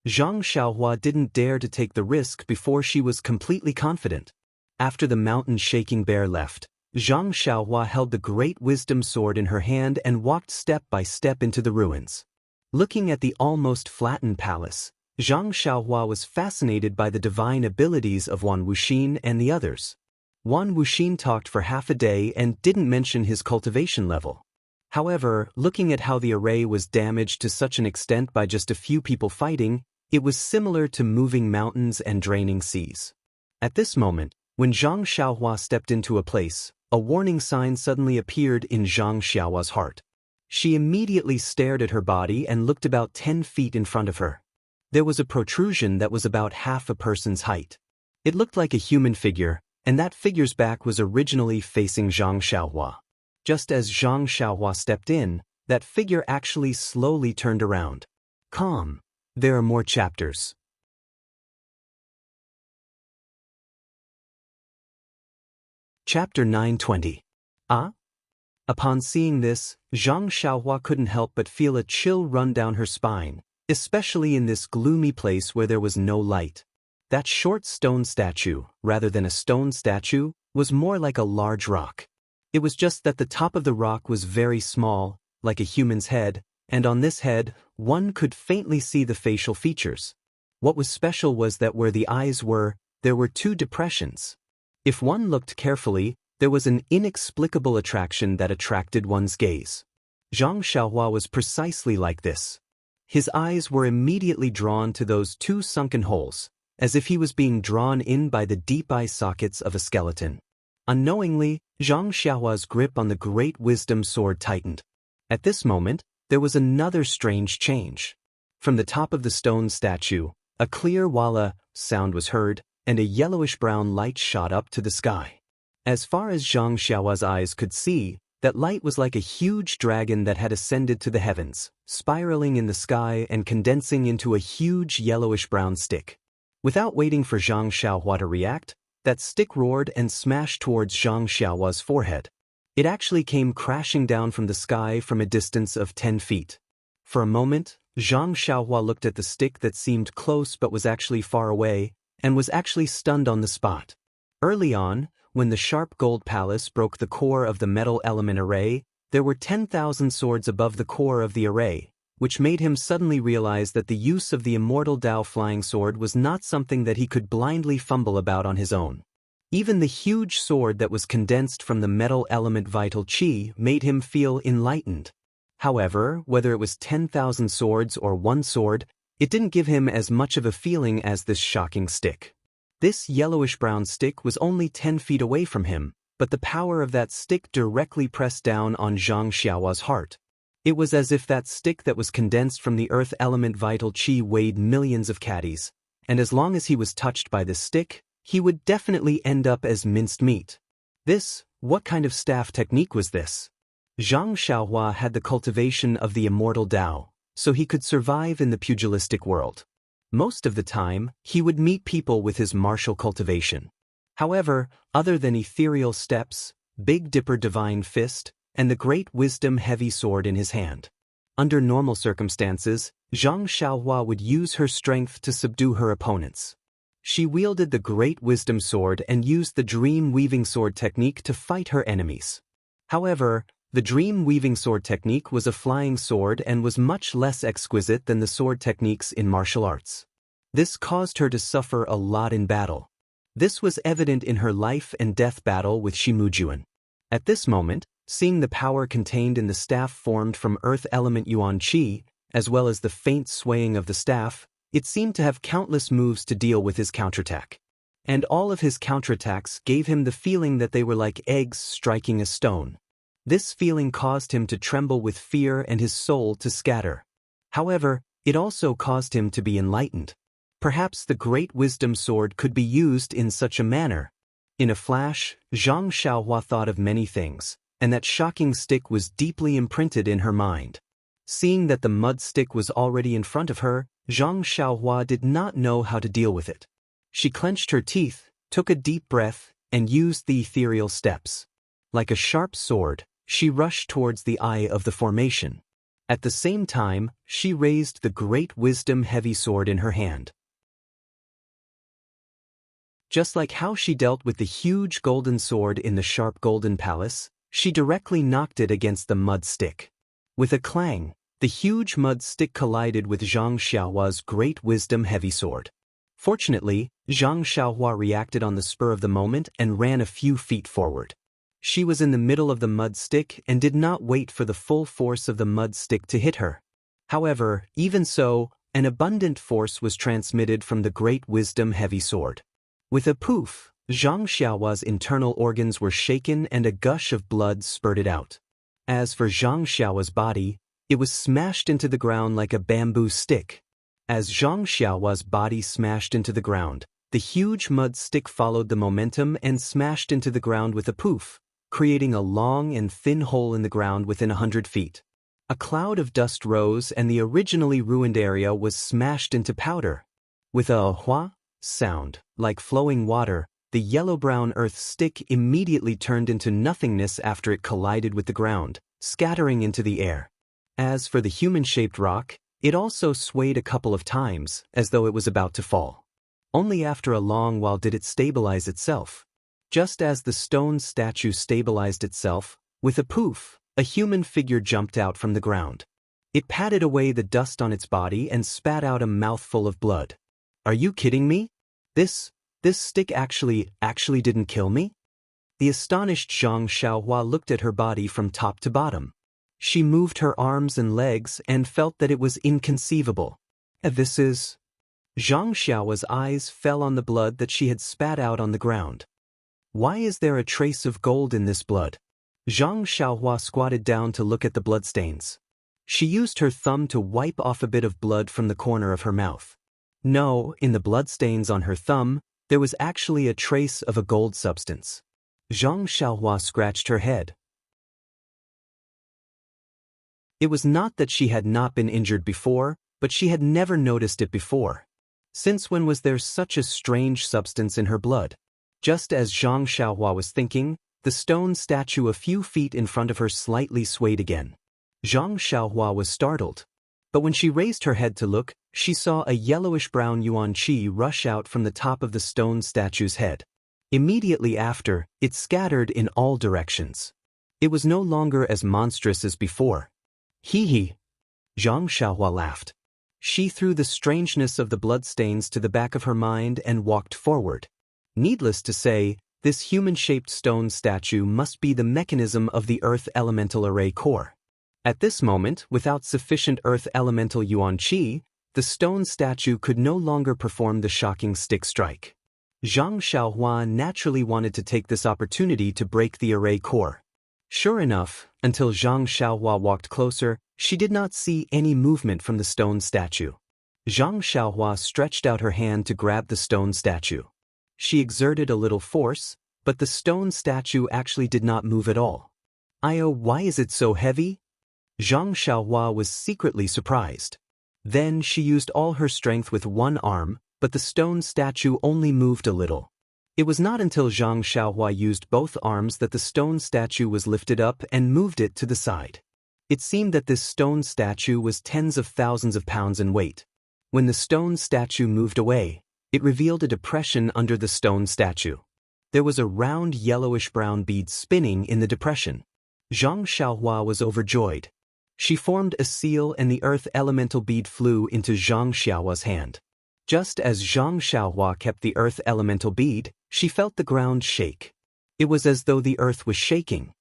Zhang Xiaohua didn't dare to take the risk before she was completely confident. After the mountain-shaking bear left, Zhang Xiaohua held the great wisdom sword in her hand and walked step by step into the ruins. Looking at the almost flattened palace, Zhang Xiaohua was fascinated by the divine abilities of Wan Wuxin and the others. Wan Wuxin talked for half a day and didn't mention his cultivation level. However, looking at how the array was damaged to such an extent by just a few people fighting, it was similar to moving mountains and draining seas. At this moment, when Zhang Xiaohua stepped into a place, a warning sign suddenly appeared in Zhang Xiaohua's heart. She immediately stared at her body and looked about 10 feet in front of her. There was a protrusion that was about half a person's height. It looked like a human figure, and that figure's back was originally facing Zhang Xiaohua. Just as Zhang Xiaohua stepped in, that figure actually slowly turned around. Calm. There are more chapters. Chapter 920. Ah? Upon seeing this, Zhang Xiaohua couldn't help but feel a chill run down her spine, especially in this gloomy place where there was no light. That short stone statue, rather than a stone statue, was more like a large rock. It was just that the top of the rock was very small, like a human's head, and on this head, one could faintly see the facial features. What was special was that where the eyes were, there were two depressions. If one looked carefully, there was an inexplicable attraction that attracted one's gaze. Zhang Xiaohua was precisely like this. His eyes were immediately drawn to those two sunken holes, as if he was being drawn in by the deep eye sockets of a skeleton. Unknowingly, Zhang Xiaohua's grip on the great wisdom sword tightened. At this moment, there was another strange change. From the top of the stone statue, a clear walla sound was heard, and a yellowish-brown light shot up to the sky. As far as Zhang Xiaohua's eyes could see, that light was like a huge dragon that had ascended to the heavens, spiraling in the sky and condensing into a huge yellowish-brown stick. Without waiting for Zhang Xiaohua to react, that stick roared and smashed towards Zhang Xiaohua's forehead. It actually came crashing down from the sky from a distance of 10 feet. For a moment, Zhang Xiaohua looked at the stick that seemed close but was actually far away, and was actually stunned on the spot. Early on, when the sharp gold palace broke the core of the metal element array, there were 10,000 swords above the core of the array, which made him suddenly realize that the use of the Immortal Dao flying sword was not something that he could blindly fumble about on his own. Even the huge sword that was condensed from the metal element vital qi made him feel enlightened. However, whether it was 10,000 swords or one sword, it didn't give him as much of a feeling as this shocking stick. This yellowish-brown stick was only 10 feet away from him, but the power of that stick directly pressed down on Zhang Xiaohua's heart. It was as if that stick that was condensed from the earth element vital qi weighed millions of caddies, and as long as he was touched by this stick, he would definitely end up as minced meat. What kind of staff technique was this? Zhang Xiaohua had the cultivation of the Immortal Dao, so he could survive in the pugilistic world. Most of the time, he would meet people with his martial cultivation. However, other than ethereal steps, Big Dipper divine fist, and the great wisdom heavy sword in his hand. Under normal circumstances, Zhang Xiaohua would use her strength to subdue her opponents. She wielded the great wisdom sword and used the dream weaving sword technique to fight her enemies. However, the dream weaving sword technique was a flying sword and was much less exquisite than the sword techniques in martial arts. This caused her to suffer a lot in battle. This was evident in her life and death battle with Shimujuan. At this moment, seeing the power contained in the staff formed from earth element yuan qi, as well as the faint swaying of the staff, it seemed to have countless moves to deal with his counterattack. And all of his counterattacks gave him the feeling that they were like eggs striking a stone. This feeling caused him to tremble with fear and his soul to scatter. However, it also caused him to be enlightened. Perhaps the great wisdom sword could be used in such a manner. In a flash, Zhang Xiaohua thought of many things, and that shocking stick was deeply imprinted in her mind. Seeing that the mud stick was already in front of her, Zhang Xiaohua did not know how to deal with it. She clenched her teeth, took a deep breath, and used the ethereal steps. Like a sharp sword, she rushed towards the eye of the formation. At the same time, she raised the great wisdom heavy sword in her hand. Just like how she dealt with the huge golden sword in the sharp golden palace, she directly knocked it against the mud stick. With a clang, the huge mud stick collided with Zhang Xiaohua's great wisdom heavy sword. Fortunately, Zhang Xiaohua reacted on the spur of the moment and ran a few feet forward. She was in the middle of the mud stick and did not wait for the full force of the mud stick to hit her. However, even so, an abundant force was transmitted from the great wisdom heavy sword. With a poof, Zhang Xiaohua's internal organs were shaken and a gush of blood spurted out. As for Zhang Xiaohua's body, it was smashed into the ground like a bamboo stick. As Zhang Xiaohua's body smashed into the ground, The huge mud stick followed the momentum and smashed into the ground with a poof, creating a long and thin hole in the ground within 100 feet. A cloud of dust rose and the originally ruined area was smashed into powder. With a hua sound, like flowing water, the yellow-brown earth stick immediately turned into nothingness after it collided with the ground, scattering into the air. As for the human-shaped rock, it also swayed a couple of times, as though it was about to fall. Only after a long while did it stabilize itself. Just as the stone statue stabilized itself, with a poof, a human figure jumped out from the ground. It patted away the dust on its body and spat out a mouthful of blood. "Are you kidding me? This stick actually didn't kill me?" The astonished Zhang Xiaohua looked at her body from top to bottom. She moved her arms and legs and felt that it was inconceivable. "This is..." Zhang Xiaohua's eyes fell on the blood that she had spat out on the ground. "Why is there a trace of gold in this blood?" Zhang Xiaohua squatted down to look at the bloodstains. She used her thumb to wipe off a bit of blood from the corner of her mouth. No, in the bloodstains on her thumb, there was actually a trace of a gold substance. Zhang Xiaohua scratched her head. It was not that she had not been injured before, but she had never noticed it before. Since when was there such a strange substance in her blood? Just as Zhang Xiaohua was thinking, the stone statue a few feet in front of her slightly swayed again. Zhang Xiaohua was startled. But when she raised her head to look, she saw a yellowish-brown yuan qi rush out from the top of the stone statue's head. Immediately after, it scattered in all directions. It was no longer as monstrous as before. "Hee hee." Zhang Xiaohua laughed. She threw the strangeness of the bloodstains to the back of her mind and walked forward. Needless to say, this human-shaped stone statue must be the mechanism of the Earth Elemental Array core. At this moment, without sufficient Earth Elemental Yuan Qi, the stone statue could no longer perform the shocking stick strike. Zhang Xiaohua naturally wanted to take this opportunity to break the array core. Sure enough, until Zhang Xiaohua walked closer, she did not see any movement from the stone statue. Zhang Xiaohua stretched out her hand to grab the stone statue. She exerted a little force, but the stone statue actually did not move at all. Why is it so heavy?" Zhang Xiaohua was secretly surprised. Then she used all her strength with one arm, but the stone statue only moved a little. It was not until Zhang Xiaohua used both arms that the stone statue was lifted up and moved it to the side. It seemed that this stone statue was tens of thousands of pounds in weight. When the stone statue moved away, it revealed a depression under the stone statue. There was a round yellowish-brown bead spinning in the depression. Zhang Xiaohua was overjoyed. She formed a seal and the earth elemental bead flew into Zhang Xiaohua's hand. Just as Zhang Xiaohua kept the earth elemental bead, she felt the ground shake. It was as though the earth was shaking.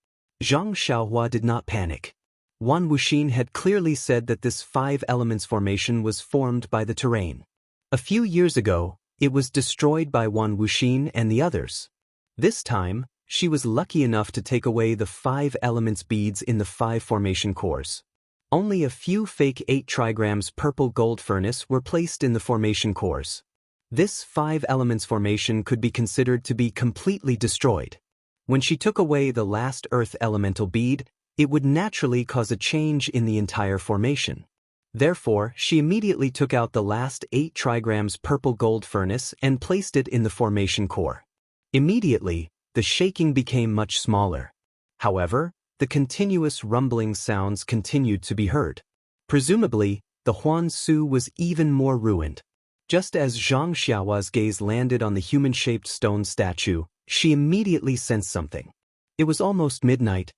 Zhang Xiaohua did not panic. Wan Wuxin had clearly said that this 5 elements formation was formed by the terrain. A few years ago, it was destroyed by Wan Wuxin and the others. This time, she was lucky enough to take away the 5 elements beads in the 5 formation cores. Only a few fake 8 trigrams purple gold furnace were placed in the formation cores. This 5 elements formation could be considered to be completely destroyed. When she took away the last earth elemental bead, it would naturally cause a change in the entire formation. Therefore, she immediately took out the last 8 trigrams purple gold furnace and placed it in the formation core. Immediately, the shaking became much smaller. However, the continuous rumbling sounds continued to be heard. Presumably, the Huan Su was even more ruined. Just as Zhang Xiaohua's gaze landed on the human-shaped stone statue, she immediately sensed something. It was almost midnight.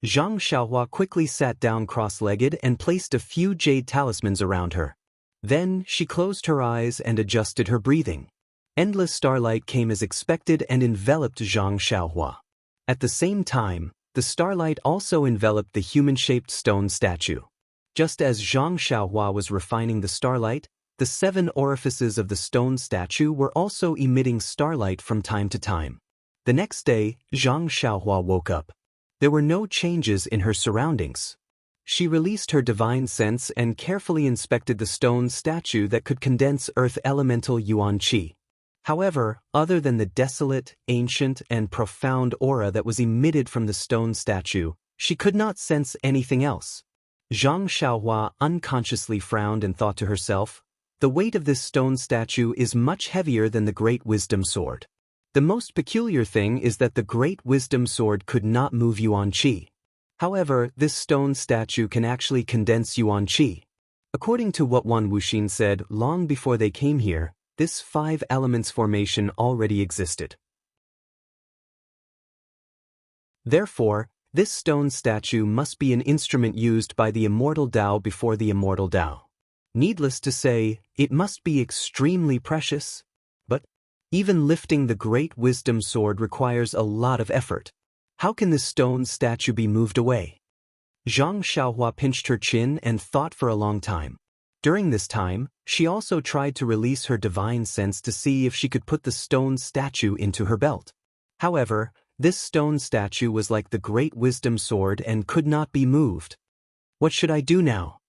Zhang Xiaohua quickly sat down cross-legged and placed a few jade talismans around her. Then, she closed her eyes and adjusted her breathing. Endless starlight came as expected and enveloped Zhang Xiaohua. At the same time, the starlight also enveloped the human-shaped stone statue. Just as Zhang Xiaohua was refining the starlight, the 7 orifices of the stone statue were also emitting starlight from time to time. The next day, Zhang Xiaohua woke up. There were no changes in her surroundings. She released her divine sense and carefully inspected the stone statue that could condense earth elemental yuan qi. However, other than the desolate, ancient, and profound aura that was emitted from the stone statue, she could not sense anything else. Zhang Xiaohua unconsciously frowned and thought to herself, "The weight of this stone statue is much heavier than the Great Wisdom Sword. The most peculiar thing is that the Great Wisdom Sword could not move yuan qi. However, this stone statue can actually condense yuan qi." According to what Wan Wuxin said long before they came here, this 5 elements formation already existed. Therefore, this stone statue must be an instrument used by the immortal Dao before the immortal Dao. Needless to say, it must be extremely precious. But even lifting the Great Wisdom Sword requires a lot of effort. How can this stone statue be moved away? Zhang Xiaohua pinched her chin and thought for a long time. During this time, she also tried to release her divine sense to see if she could put the stone statue into her belt. However, this stone statue was like the Great Wisdom Sword and could not be moved. What should I do now?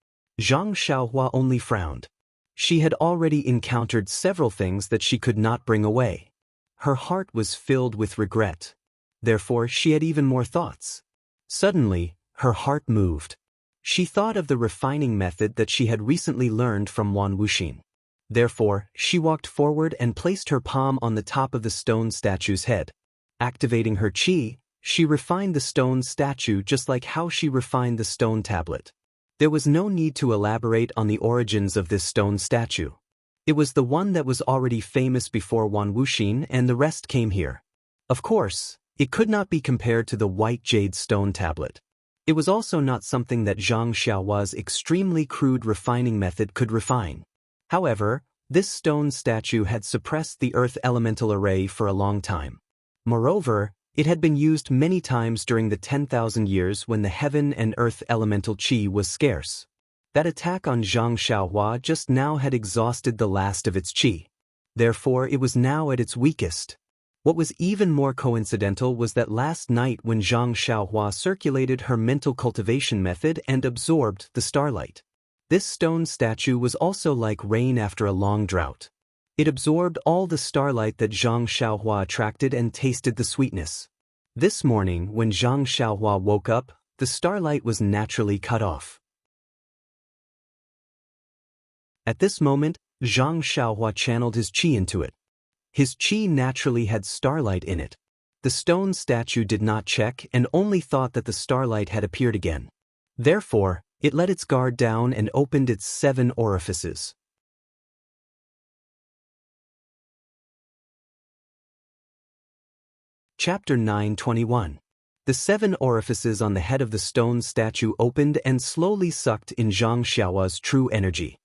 Zhang Xiaohua only frowned. She had already encountered several things that she could not bring away. Her heart was filled with regret. Therefore, she had even more thoughts. Suddenly, her heart moved. She thought of the refining method that she had recently learned from Wan Wuxin. Therefore, she walked forward and placed her palm on the top of the stone statue's head. Activating her qi, she refined the stone statue just like how she refined the stone tablet. There was no need to elaborate on the origins of this stone statue. It was the one that was already famous before Wan Wuxin, and the rest came here. Of course, it could not be compared to the white jade stone tablet. It was also not something that Zhang Xiaohua's extremely crude refining method could refine. However, this stone statue had suppressed the earth elemental array for a long time. Moreover, it had been used many times during the 10,000 years when the heaven and earth elemental qi was scarce. That attack on Zhang Xiaohua just now had exhausted the last of its qi. Therefore, it was now at its weakest. What was even more coincidental was that last night when Zhang Xiaohua circulated her mental cultivation method and absorbed the starlight. This stone statue was also like rain after a long drought. It absorbed all the starlight that Zhang Xiaohua attracted and tasted the sweetness. This morning, when Zhang Xiaohua woke up, the starlight was naturally cut off. At this moment, Zhang Xiaohua channeled his qi into it. His qi naturally had starlight in it. The stone statue did not check and only thought that the starlight had appeared again. Therefore, it let its guard down and opened its 7 orifices. Chapter 9:21. The 7 orifices on the head of the stone statue opened and slowly sucked in Zhang Xiaohua's true energy.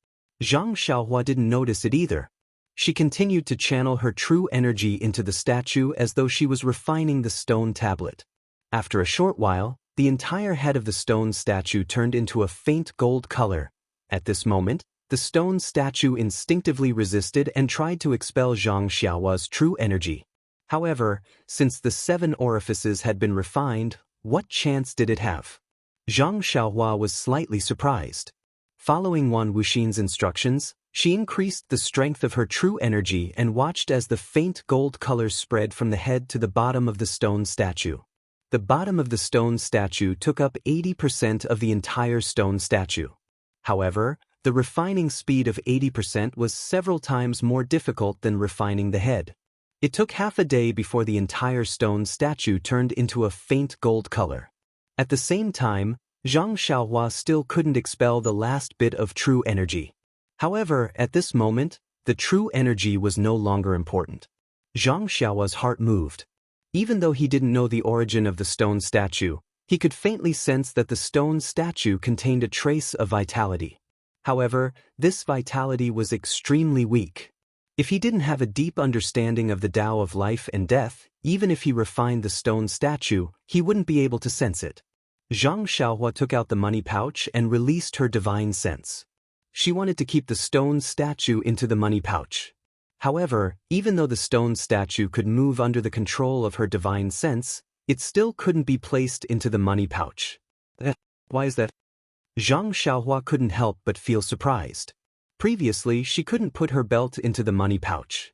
Zhang Xiaohua didn't notice it either. She continued to channel her true energy into the statue as though she was refining the stone tablet. After a short while, the entire head of the stone statue turned into a faint gold color. At this moment, the stone statue instinctively resisted and tried to expel Zhang Xiaohua's true energy. However, since the 7 orifices had been refined, what chance did it have? Zhang Xiaohua was slightly surprised. Following Wan Wuxin's instructions, she increased the strength of her true energy and watched as the faint gold color spread from the head to the bottom of the stone statue. The bottom of the stone statue took up 80% of the entire stone statue. However, the refining speed of 80% was several times more difficult than refining the head. It took half a day before the entire stone statue turned into a faint gold color. At the same time, Zhang Xiaohua still couldn't expel the last bit of true energy. However, at this moment, the true energy was no longer important. Zhang Xiaohua's heart moved. Even though he didn't know the origin of the stone statue, he could faintly sense that the stone statue contained a trace of vitality. However, this vitality was extremely weak. If he didn't have a deep understanding of the Tao of life and death, even if he refined the stone statue, he wouldn't be able to sense it. Zhang Xiaohua took out the money pouch and released her divine sense. She wanted to keep the stone statue into the money pouch. However, even though the stone statue could move under the control of her divine sense, it still couldn't be placed into the money pouch. Why is that? Zhang Xiaohua couldn't help but feel surprised. Previously, she couldn't put her belt into the money pouch.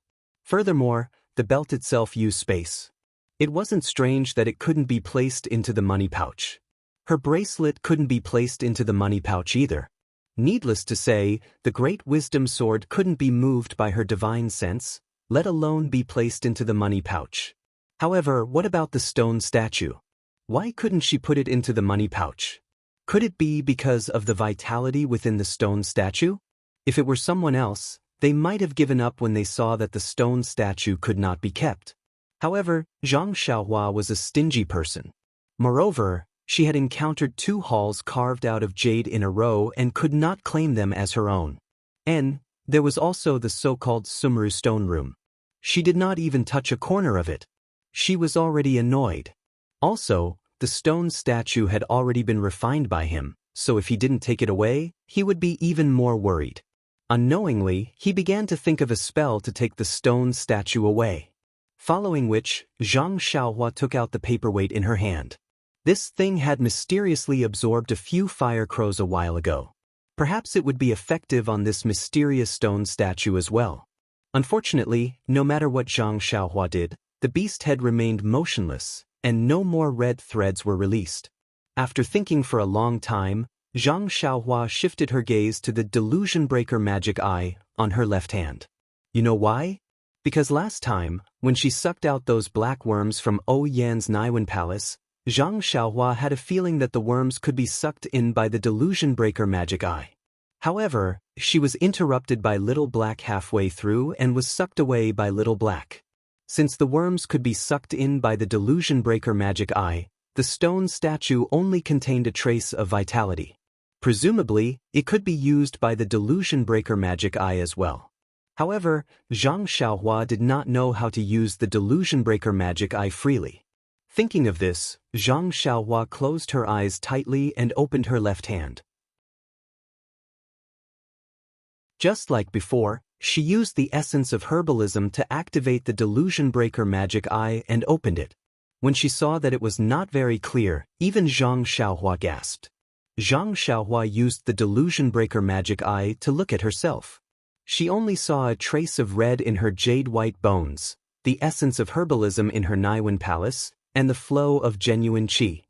Furthermore, the belt itself used space. It wasn't strange that it couldn't be placed into the money pouch. Her bracelet couldn't be placed into the money pouch either. Needless to say, the great wisdom sword couldn't be moved by her divine sense, let alone be placed into the money pouch. However, what about the stone statue? Why couldn't she put it into the money pouch? Could it be because of the vitality within the stone statue? If it were someone else, they might have given up when they saw that the stone statue could not be kept. However, Zhang Xiaohua was a stingy person. Moreover, she had encountered 2 halls carved out of jade in a row and could not claim them as her own. And there was also the so-called Sumru stone room. She did not even touch a corner of it. She was already annoyed. Also, the stone statue had already been refined by him, so if he didn't take it away, he would be even more worried. Unknowingly, he began to think of a spell to take the stone statue away. Following which, Zhang Xiaohua took out the paperweight in her hand. This thing had mysteriously absorbed a few fire crows a while ago. Perhaps it would be effective on this mysterious stone statue as well. Unfortunately, no matter what Zhang Xiaohua did, the beast head remained motionless, and no more red threads were released. After thinking for a long time, Zhang Xiaohua shifted her gaze to the delusion breaker magic eye on her left hand. You know why? Because last time, when she sucked out those black worms from Yan's Naiwan Palace, Zhang Xiaohua had a feeling that the worms could be sucked in by the delusion breaker magic eye. However, she was interrupted by Little Black halfway through and was sucked away by Little Black. Since the worms could be sucked in by the delusion breaker magic eye, the stone statue only contained a trace of vitality. Presumably, it could be used by the delusion breaker magic eye as well. However, Zhang Xiaohua did not know how to use the delusion breaker magic eye freely. Thinking of this, Zhang Xiaohua closed her eyes tightly and opened her left hand. Just like before, she used the essence of herbalism to activate the delusion breaker magic eye and opened it. When she saw that it was not very clear, even Zhang Xiaohua gasped. Zhang Xiaohua used the delusion breaker magic eye to look at herself. She only saw a trace of red in her jade-white bones, the essence of herbalism in her Naiwan Palace, and the flow of genuine qi.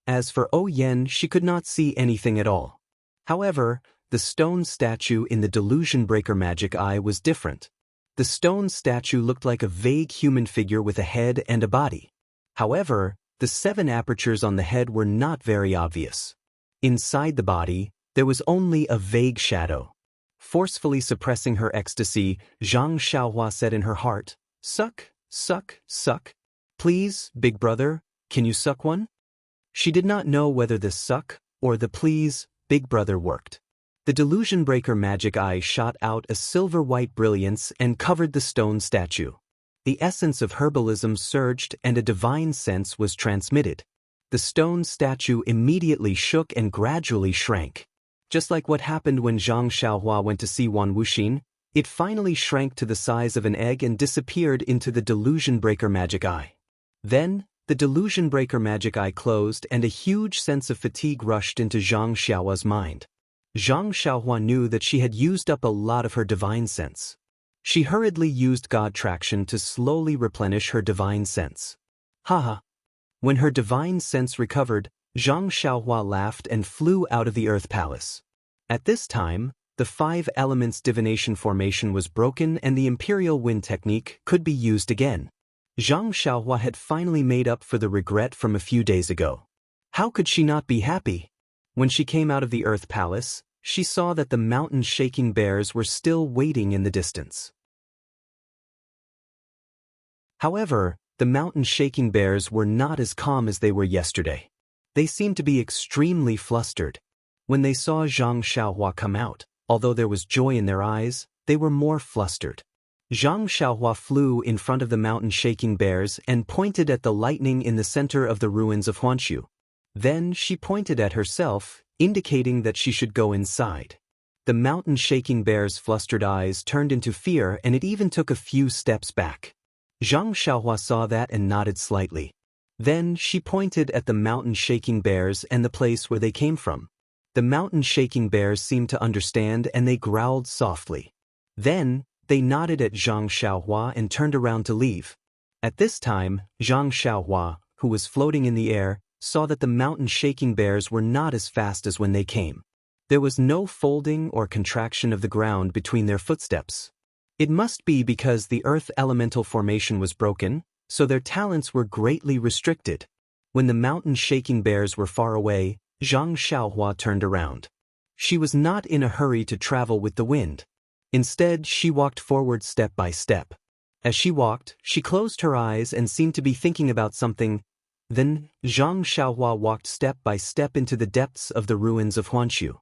As for Yan, she could not see anything at all. However, the stone statue in the delusion breaker magic eye was different. The stone statue looked like a vague human figure with a head and a body. However, the 7 apertures on the head were not very obvious. Inside the body, there was only a vague shadow. Forcefully suppressing her ecstasy, Zhang Xiaohua said in her heart, "Suck, suck, suck. Please, big brother, can you suck one?" She did not know whether the suck or the please, big brother worked. The delusion breaker magic eye shot out a silver-white brilliance and covered the stone statue. The essence of herbalism surged and a divine sense was transmitted. The stone statue immediately shook and gradually shrank. Just like what happened when Zhang Xiaohua went to see Wan Wuxin, it finally shrank to the size of an egg and disappeared into the delusion breaker magic eye. Then, the delusion breaker magic eye closed and a huge sense of fatigue rushed into Zhang Xiaohua's mind. Zhang Xiaohua knew that she had used up a lot of her divine sense. She hurriedly used God traction to slowly replenish her divine sense. Haha. When her divine sense recovered, Zhang Xiaohua laughed and flew out of the Earth Palace. At this time, the 5 elements divination formation was broken and the imperial wind technique could be used again. Zhang Xiaohua had finally made up for the regret from a few days ago. How could she not be happy? When she came out of the Earth Palace, she saw that the mountain-shaking bears were still waiting in the distance. However, the mountain-shaking bears were not as calm as they were yesterday. They seemed to be extremely flustered. When they saw Zhang Xiaohua come out, although there was joy in their eyes, they were more flustered. Zhang Xiaohua flew in front of the mountain-shaking bears and pointed at the lightning in the center of the ruins of Huanshu. Then she pointed at herself, indicating that she should go inside. The mountain-shaking bear's flustered eyes turned into fear and it even took a few steps back. Zhang Xiaohua saw that and nodded slightly. Then she pointed at the mountain-shaking bears and the place where they came from. The mountain-shaking bears seemed to understand and they growled softly. Then, they nodded at Zhang Xiaohua and turned around to leave. At this time, Zhang Xiaohua, who was floating in the air, saw that the mountain-shaking bears were not as fast as when they came. There was no folding or contraction of the ground between their footsteps. It must be because the earth elemental formation was broken, so their talents were greatly restricted. When the mountain-shaking bears were far away, Zhang Xiaohua turned around. She was not in a hurry to travel with the wind. Instead, she walked forward step by step. As she walked, she closed her eyes and seemed to be thinking about something. Then, Zhang Xiaohua walked step by step into the depths of the ruins of Huanshu.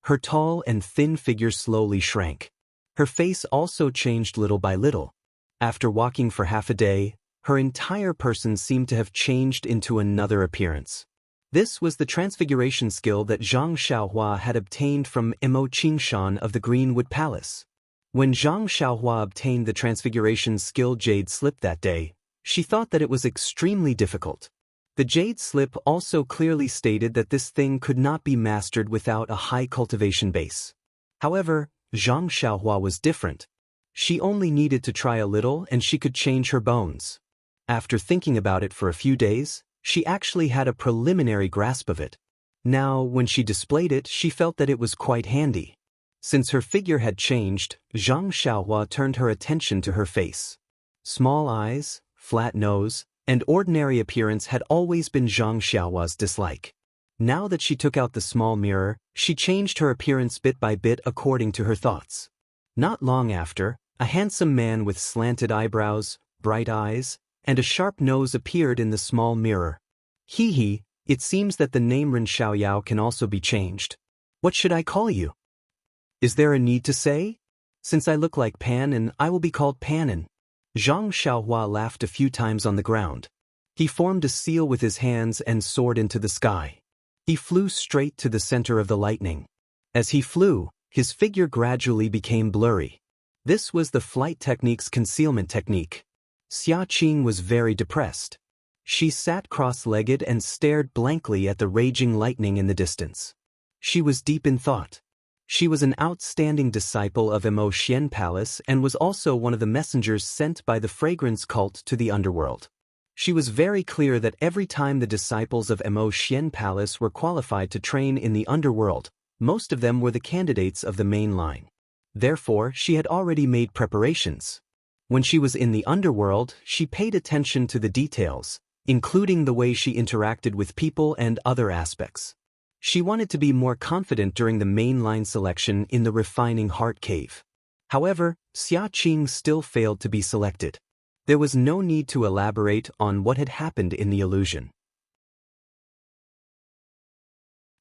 Her tall and thin figure slowly shrank. Her face also changed little by little. After walking for half a day, her entire person seemed to have changed into another appearance. This was the transfiguration skill that Zhang Xiaohua had obtained from Imo Qingshan of the Greenwood Palace. When Zhang Xiaohua obtained the transfiguration skill Jade Slip that day, she thought that it was extremely difficult. The Jade Slip also clearly stated that this thing could not be mastered without a high cultivation base. However, Zhang Xiaohua was different. She only needed to try a little and she could change her bones. After thinking about it for a few days, she actually had a preliminary grasp of it. Now, when she displayed it, she felt that it was quite handy. Since her figure had changed, Zhang Xiaohua turned her attention to her face. Small eyes, flat nose, and ordinary appearance had always been Zhang Xiaohua's dislike. Now that she took out the small mirror, she changed her appearance bit by bit according to her thoughts. Not long after, a handsome man with slanted eyebrows, bright eyes, and a sharp nose appeared in the small mirror. Hee, it seems that the name Ren Xiaoyao can also be changed. What should I call you? Is there a need to say? Since I look like Pan, I will be called Panan. Zhang Xiaohua laughed a few times on the ground. He formed a seal with his hands and soared into the sky. He flew straight to the center of the lightning. As he flew, his figure gradually became blurry. This was the flight technique's concealment technique. Xia Qing was very depressed. She sat cross-legged and stared blankly at the raging lightning in the distance. She was deep in thought. She was an outstanding disciple of Imo Xian Palace and was also one of the messengers sent by the fragrance cult to the underworld. She was very clear that every time the disciples of Imo Xian Palace were qualified to train in the underworld, most of them were the candidates of the main line. Therefore, she had already made preparations. When she was in the underworld, she paid attention to the details, including the way she interacted with people and other aspects. She wanted to be more confident during the mainline selection in the refining heart cave. However, Xia Qing still failed to be selected. There was no need to elaborate on what had happened in the illusion.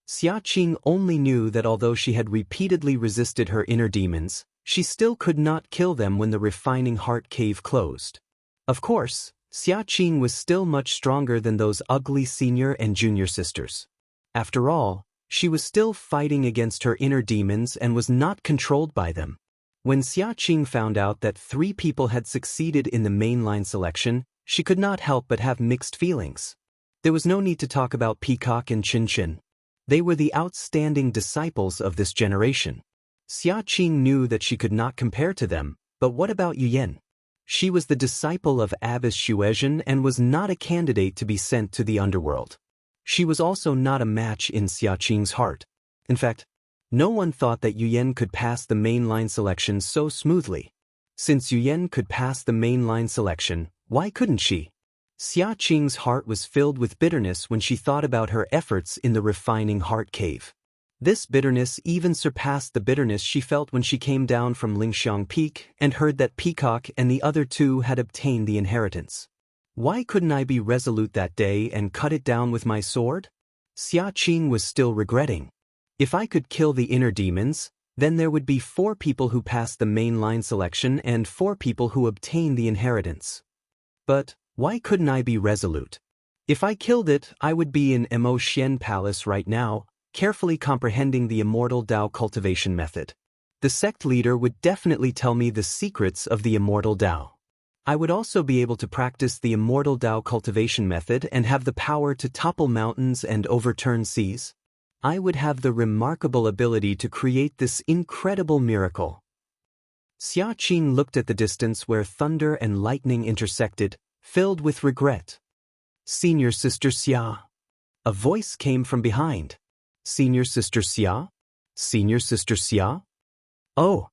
Xia Qing only knew that although she had repeatedly resisted her inner demons, she still could not kill them when the refining heart cave closed. Of course, Xia Qing was still much stronger than those ugly senior and junior sisters. After all, she was still fighting against her inner demons and was not controlled by them. When Xia Qing found out that 3 people had succeeded in the mainline selection, she could not help but have mixed feelings. There was no need to talk about Peacock and Chin Chin. They were the outstanding disciples of this generation. Xia Qing knew that she could not compare to them, but what about Yuyan? She was the disciple of Abbess Xuezhen and was not a candidate to be sent to the underworld. She was also not a match in Xia Qing's heart. In fact, no one thought that Yuyan could pass the mainline selection so smoothly. Since Yuyan could pass the mainline selection, why couldn't she? Xia Qing's heart was filled with bitterness when she thought about her efforts in the refining heart cave. This bitterness even surpassed the bitterness she felt when she came down from Lingxiang Peak and heard that Peacock and the other 2 had obtained the inheritance. Why couldn't I be resolute that day and cut it down with my sword? Xia Qing was still regretting. If I could kill the inner demons, then there would be 4 people who passed the mainline selection and 4 people who obtained the inheritance. But why couldn't I be resolute? If I killed it, I would be in Imo Xian Palace right now, carefully comprehending the Immortal Dao cultivation method. The sect leader would definitely tell me the secrets of the Immortal Dao. I would also be able to practice the Immortal Dao cultivation method and have the power to topple mountains and overturn seas. I would have the remarkable ability to create this incredible miracle. Xiaqing looked at the distance where thunder and lightning intersected, filled with regret. Senior Sister Xia. A voice came from behind. Senior Sister Xia? Senior Sister Xia? Oh.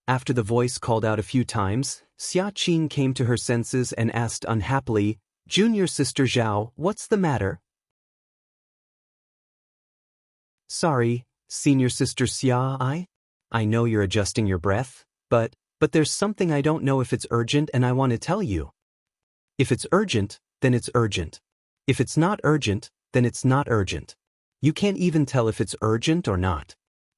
After the voice called out a few times, Xiaqing came to her senses and asked unhappily, Junior Sister Zhao, what's the matter? Sorry, Senior Sister Xia, I know you're adjusting your breath, but there's something I don't know if it's urgent and I want to tell you. If it's urgent, then it's urgent. If it's not urgent, then it's not urgent. You can't even tell if it's urgent or not.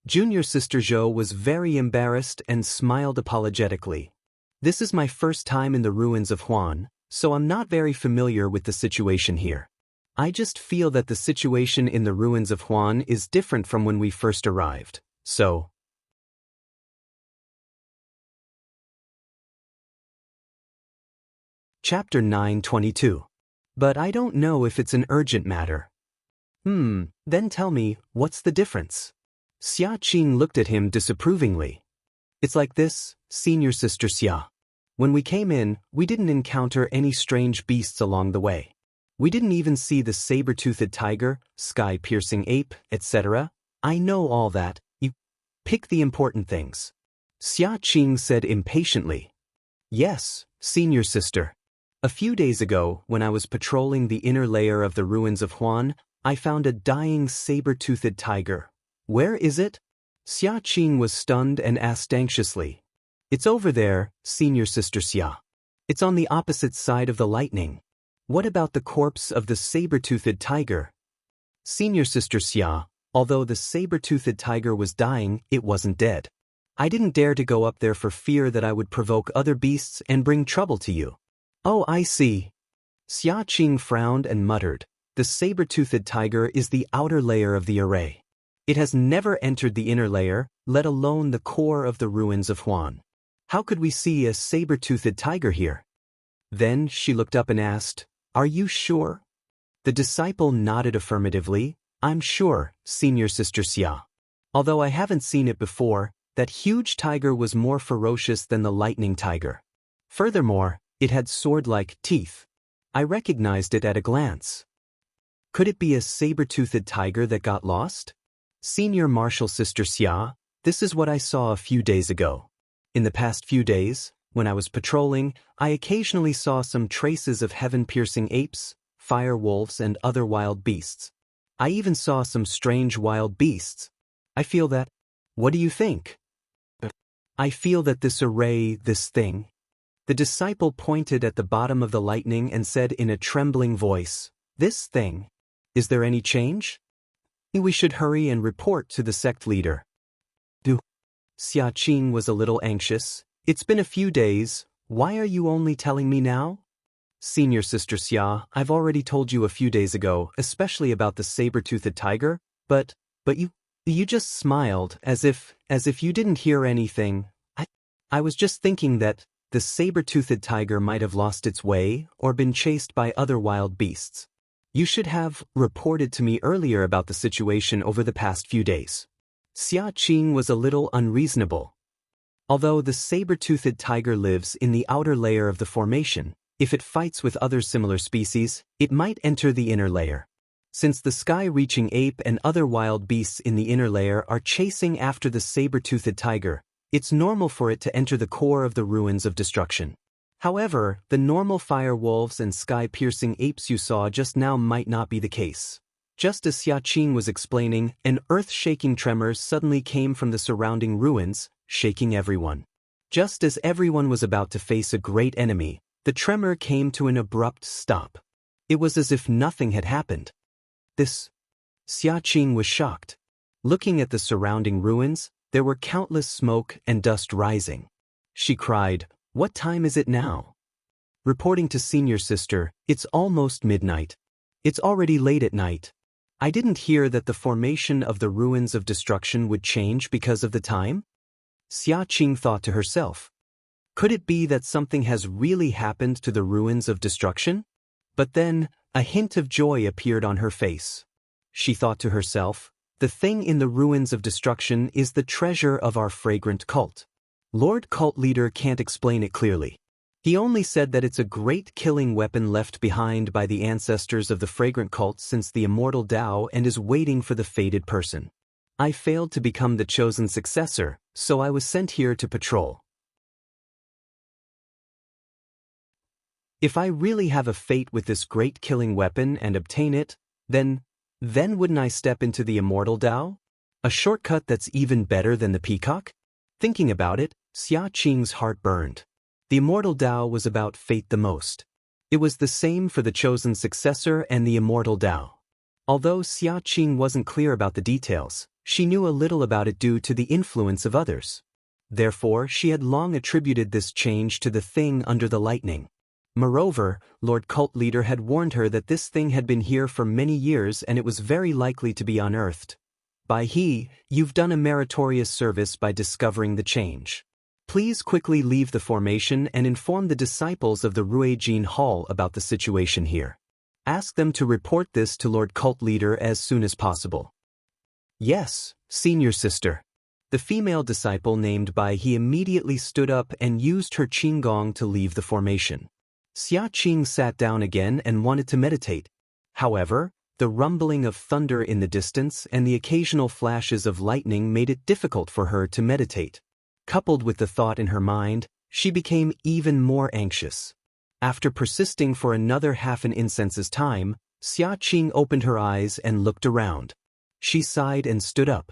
Junior Sister Zhou was very embarrassed and smiled apologetically. This is my first time in the ruins of Huan, so I'm not very familiar with the situation here. I just feel that the situation in the ruins of Huan is different from when we first arrived, so... Chapter 922. But I don't know if it's an urgent matter. Then tell me, what's the difference? Xiaqing looked at him disapprovingly. It's like this, Senior Sister Xia. When we came in, we didn't encounter any strange beasts along the way. We didn't even see the saber-toothed tiger, sky-piercing ape, etc. I know all that. You pick the important things. Xiaqing said impatiently. Yes, Senior Sister. A few days ago, when I was patrolling the inner layer of the ruins of Huan, I found a dying saber-toothed tiger. Where is it? Xiaqing was stunned and asked anxiously. It's over there, Senior Sister Xia. It's on the opposite side of the lightning. What about the corpse of the saber-toothed tiger? Senior Sister Xia, although the saber-toothed tiger was dying, it wasn't dead. I didn't dare to go up there for fear that I would provoke other beasts and bring trouble to you. Oh, I see. Xiaqing frowned and muttered. The saber-toothed tiger is the outer layer of the array. It has never entered the inner layer, let alone the core of the ruins of Huan. How could we see a saber-toothed tiger here? Then she looked up and asked, Are you sure? The disciple nodded affirmatively. I'm sure, Senior Sister Xia. Although I haven't seen it before, that huge tiger was more ferocious than the lightning tiger. Furthermore, it had sword-like teeth. I recognized it at a glance. Could it be a saber-toothed tiger that got lost? Senior Martial Sister Xia, this is what I saw a few days ago. In the past few days, when I was patrolling, I occasionally saw some traces of heaven-piercing apes, fire wolves, and other wild beasts. I even saw some strange wild beasts. I feel that... What do you think? I feel that this array, this thing... The disciple pointed at the bottom of the lightning and said in a trembling voice, This thing. Is there any change? We should hurry and report to the sect leader. Xiaqing was a little anxious. It's been a few days. Why are you only telling me now? Senior Sister Xia, I've already told you a few days ago, especially about the saber-toothed tiger, but you just smiled as if you didn't hear anything. I was just thinking that the saber-toothed tiger might have lost its way or been chased by other wild beasts. You should have reported to me earlier about the situation over the past few days. Xiaqing was a little unreasonable. Although the saber-toothed tiger lives in the outer layer of the formation, if it fights with other similar species, it might enter the inner layer. Since the sky-reaching ape and other wild beasts in the inner layer are chasing after the saber-toothed tiger, it's normal for it to enter the core of the ruins of destruction. However, the normal fire wolves and sky-piercing apes you saw just now might not be the case. Just as Xiaqing was explaining, an earth-shaking tremor suddenly came from the surrounding ruins, shaking everyone. Just as everyone was about to face a great enemy, the tremor came to an abrupt stop. It was as if nothing had happened. Xiaqing was shocked. Looking at the surrounding ruins, there were countless smoke and dust rising. She cried, What time is it now? Reporting to Senior Sister, it's almost midnight. It's already late at night. I didn't hear that the formation of the ruins of destruction would change because of the time? Xiaqing thought to herself. Could it be that something has really happened to the ruins of destruction? But then, a hint of joy appeared on her face. She thought to herself, The thing in the ruins of destruction is the treasure of our fragrant cult. Lord Cult Leader can't explain it clearly. He only said that it's a great killing weapon left behind by the ancestors of the fragrant cult since the immortal Dao and is waiting for the fated person. I failed to become the chosen successor, so I was sent here to patrol. If I really have a fate with this great killing weapon and obtain it, then wouldn't I step into the immortal Dao? A shortcut that's even better than the peacock? Thinking about it, Xia Qing's heart burned. The immortal Dao was about fate the most. It was the same for the chosen successor and the immortal Dao. Although Xia Qing wasn't clear about the details, she knew a little about it due to the influence of others. Therefore, she had long attributed this change to the thing under the lightning. Moreover, Lord Cult Leader had warned her that this thing had been here for many years and it was very likely to be unearthed. By you've done a meritorious service by discovering the change. Please quickly leave the formation and inform the disciples of the Ruijin Hall about the situation here. Ask them to report this to Lord Cult Leader as soon as possible. Yes, senior sister. The female disciple named Bai He immediately stood up and used her qinggong to leave the formation. Xia Qing sat down again and wanted to meditate. However, the rumbling of thunder in the distance and the occasional flashes of lightning made it difficult for her to meditate. Coupled with the thought in her mind, she became even more anxious. After persisting for another half an incense's time, Xia Qing opened her eyes and looked around. She sighed and stood up.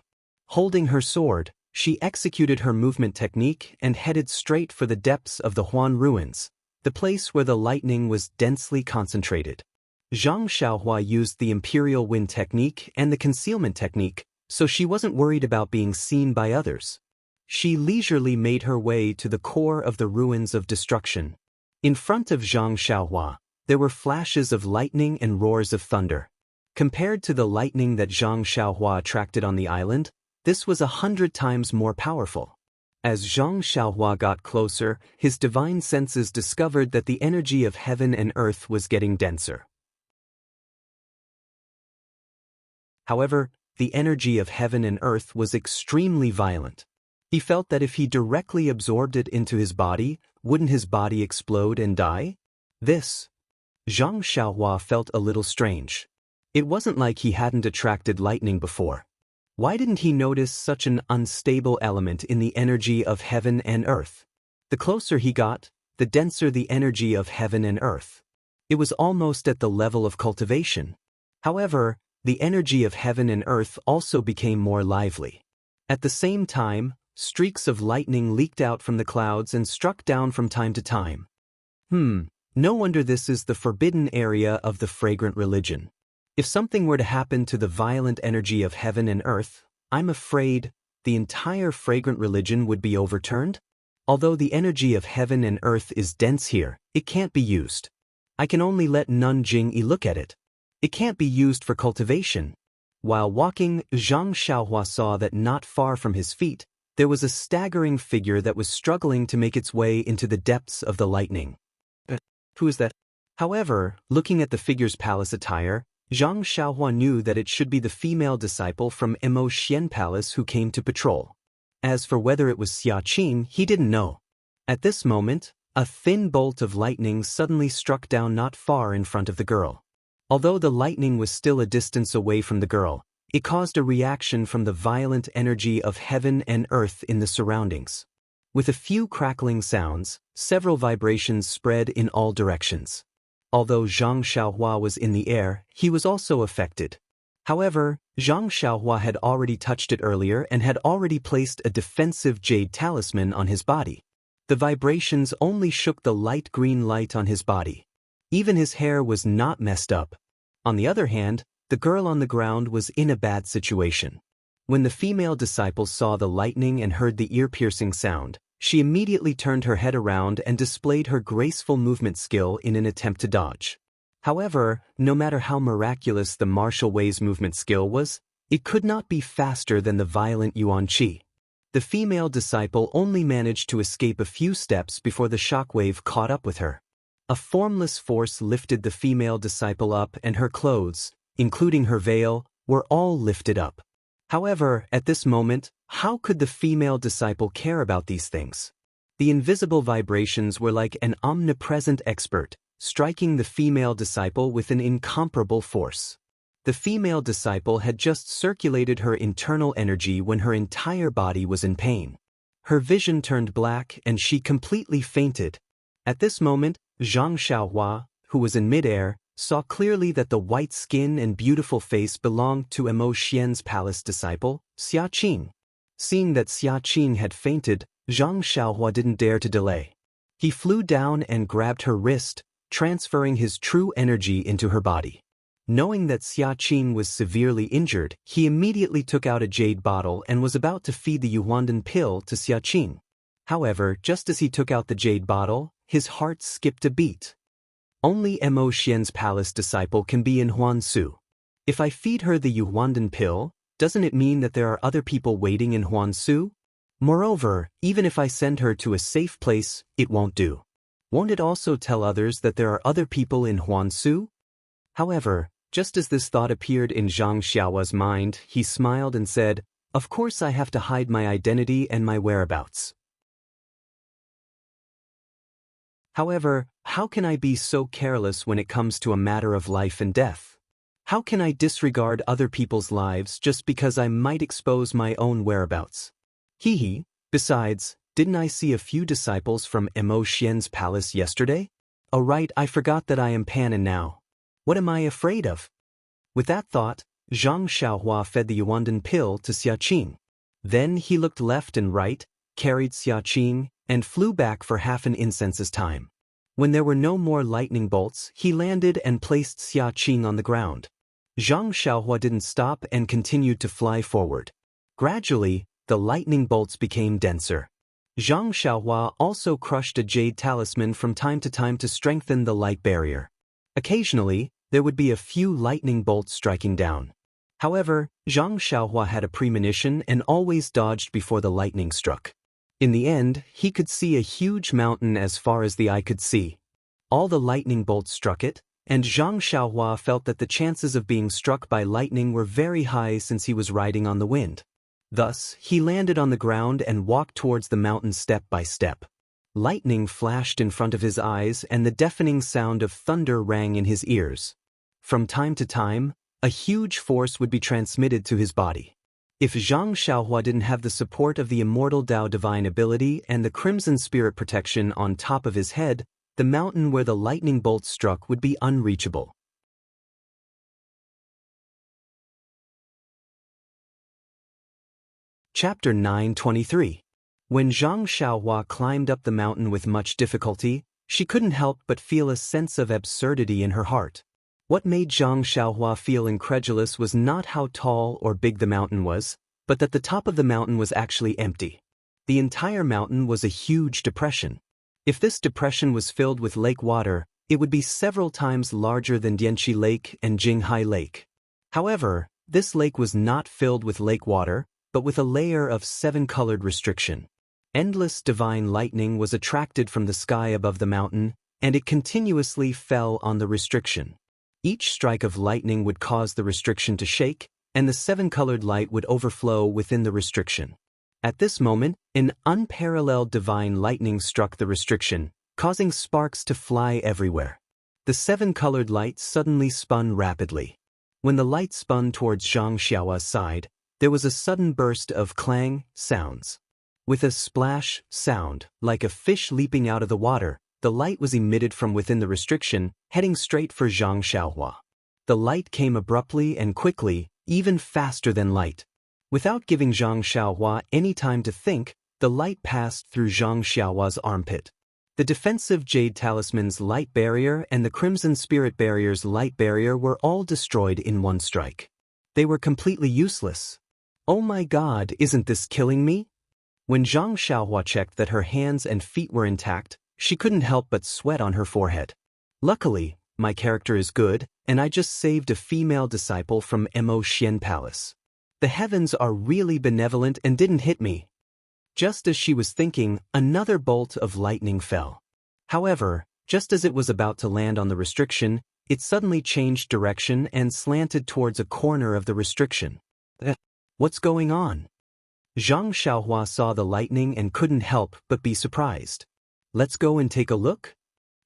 Holding her sword, she executed her movement technique and headed straight for the depths of the Huan ruins, the place where the lightning was densely concentrated. Zhang Xiaohua used the Imperial Wind technique and the concealment technique, so she wasn't worried about being seen by others. She leisurely made her way to the core of the ruins of destruction. In front of Zhang Xiaohua, there were flashes of lightning and roars of thunder. Compared to the lightning that Zhang Xiaohua attracted on the island, this was 100 times more powerful. As Zhang Xiaohua got closer, his divine senses discovered that the energy of heaven and earth was getting denser. However, the energy of heaven and earth was extremely violent. He felt that if he directly absorbed it into his body, wouldn't his body explode and die? Zhang Xiaohua felt a little strange. It wasn't like he hadn't attracted lightning before. Why didn't he notice such an unstable element in the energy of heaven and earth? The closer he got, the denser the energy of heaven and earth. It was almost at the level of cultivation. However, the energy of heaven and earth also became more lively. At the same time, streaks of lightning leaked out from the clouds and struck down from time to time. No wonder this is the forbidden area of the fragrant religion. If something were to happen to the violent energy of heaven and earth, I'm afraid the entire fragrant religion would be overturned. Although the energy of heaven and earth is dense here, it can't be used. I can only let Nun Jing-yi look at it. It can't be used for cultivation. While walking, Zhang Xiaohua saw that not far from his feet, there was a staggering figure that was struggling to make its way into the depths of the lightning. Who is that? However, looking at the figure's palace attire, Zhang Xiaohua knew that it should be the female disciple from Emo Xian Palace who came to patrol. As for whether it was Xia Qing, he didn't know. At this moment, a thin bolt of lightning suddenly struck down not far in front of the girl. Although the lightning was still a distance away from the girl, it caused a reaction from the violent energy of heaven and earth in the surroundings. With a few crackling sounds, several vibrations spread in all directions. Although Zhang Xiaohua was in the air, he was also affected. However, Zhang Xiaohua had already touched it earlier and had already placed a defensive jade talisman on his body. The vibrations only shook the light green light on his body. Even his hair was not messed up. On the other hand, the girl on the ground was in a bad situation. When the female disciple saw the lightning and heard the ear-piercing sound, she immediately turned her head around and displayed her graceful movement skill in an attempt to dodge. However, no matter how miraculous the martial way's movement skill was, it could not be faster than the violent Yuan Qi. The female disciple only managed to escape a few steps before the shockwave caught up with her. A formless force lifted the female disciple up and her clothes, including her veil, were all lifted up. However, at this moment, how could the female disciple care about these things? The invisible vibrations were like an omnipresent expert, striking the female disciple with an incomparable force. The female disciple had just circulated her internal energy when her entire body was in pain. Her vision turned black and she completely fainted. At this moment, Zhang Xiaohua, who was in midair, saw clearly that the white skin and beautiful face belonged to Emo Xian's palace disciple, Xia Qing. Seeing that Xia Qing had fainted, Zhang Xiaohua didn't dare to delay. He flew down and grabbed her wrist, transferring his true energy into her body. Knowing that Xia Qing was severely injured, he immediately took out a jade bottle and was about to feed the Yuandan pill to Xia Qing. However, just as he took out the jade bottle, his heart skipped a beat. Only Emo Xian's palace disciple can be in Huansu. If I feed her the Yuandan pill, doesn't it mean that there are other people waiting in Huansu? Moreover, even if I send her to a safe place, it won't do. Won't it also tell others that there are other people in Huansu? However, just as this thought appeared in Zhang Xiaohua's mind, he smiled and said, "Of course I have to hide my identity and my whereabouts. However, how can I be so careless when it comes to a matter of life and death? How can I disregard other people's lives just because I might expose my own whereabouts? Hee. Besides, didn't I see a few disciples from Emo Xian's palace yesterday? Oh right, I forgot that I am Panin now. What am I afraid of?" With that thought, Zhang Xiaohua fed the Yuandan pill to Xia Qing. Then he looked left and right, carried Xia Qing, and flew back for half an incense's time. When there were no more lightning bolts, he landed and placed Xia Qing on the ground. Zhang Xiaohua didn't stop and continued to fly forward. Gradually, the lightning bolts became denser. Zhang Xiaohua also crushed a jade talisman from time to time to strengthen the light barrier. Occasionally, there would be a few lightning bolts striking down. However, Zhang Xiaohua had a premonition and always dodged before the lightning struck. In the end, he could see a huge mountain as far as the eye could see. All the lightning bolts struck it, and Zhang Xiaohua felt that the chances of being struck by lightning were very high since he was riding on the wind. Thus, he landed on the ground and walked towards the mountain step by step. Lightning flashed in front of his eyes and the deafening sound of thunder rang in his ears. From time to time, a huge force would be transmitted to his body. If Zhang Xiaohua didn't have the support of the Immortal Dao Divine Ability and the Crimson Spirit Protection on top of his head, the mountain where the lightning bolt struck would be unreachable. Chapter 923. When Zhang Xiaohua climbed up the mountain with much difficulty, she couldn't help but feel a sense of absurdity in her heart. What made Zhang Xiaohua feel incredulous was not how tall or big the mountain was, but that the top of the mountain was actually empty. The entire mountain was a huge depression. If this depression was filled with lake water, it would be several times larger than Dianqi Lake and Jinghai Lake. However, this lake was not filled with lake water, but with a layer of seven-colored restriction. Endless divine lightning was attracted from the sky above the mountain, and it continuously fell on the restriction. Each strike of lightning would cause the restriction to shake, and the seven-colored light would overflow within the restriction. At this moment, an unparalleled divine lightning struck the restriction, causing sparks to fly everywhere. The seven-colored light suddenly spun rapidly. When the light spun towards Zhang Xiaohua's side, there was a sudden burst of clang sounds. With a splash sound, like a fish leaping out of the water, the light was emitted from within the restriction, heading straight for Zhang Xiaohua. The light came abruptly and quickly, even faster than light. Without giving Zhang Xiaohua any time to think, the light passed through Zhang Xiaohua's armpit. The defensive jade talisman's light barrier and the crimson spirit barrier's light barrier were all destroyed in one strike. They were completely useless. Oh my God, isn't this killing me? When Zhang Xiaohua checked that her hands and feet were intact, she couldn't help but sweat on her forehead. Luckily, my character is good, and I just saved a female disciple from Emo Xian Palace. The heavens are really benevolent and didn't hit me. Just as she was thinking, another bolt of lightning fell. However, just as it was about to land on the restriction, it suddenly changed direction and slanted towards a corner of the restriction. What's going on? Zhang Xiaohua saw the lightning and couldn't help but be surprised. Let's go and take a look?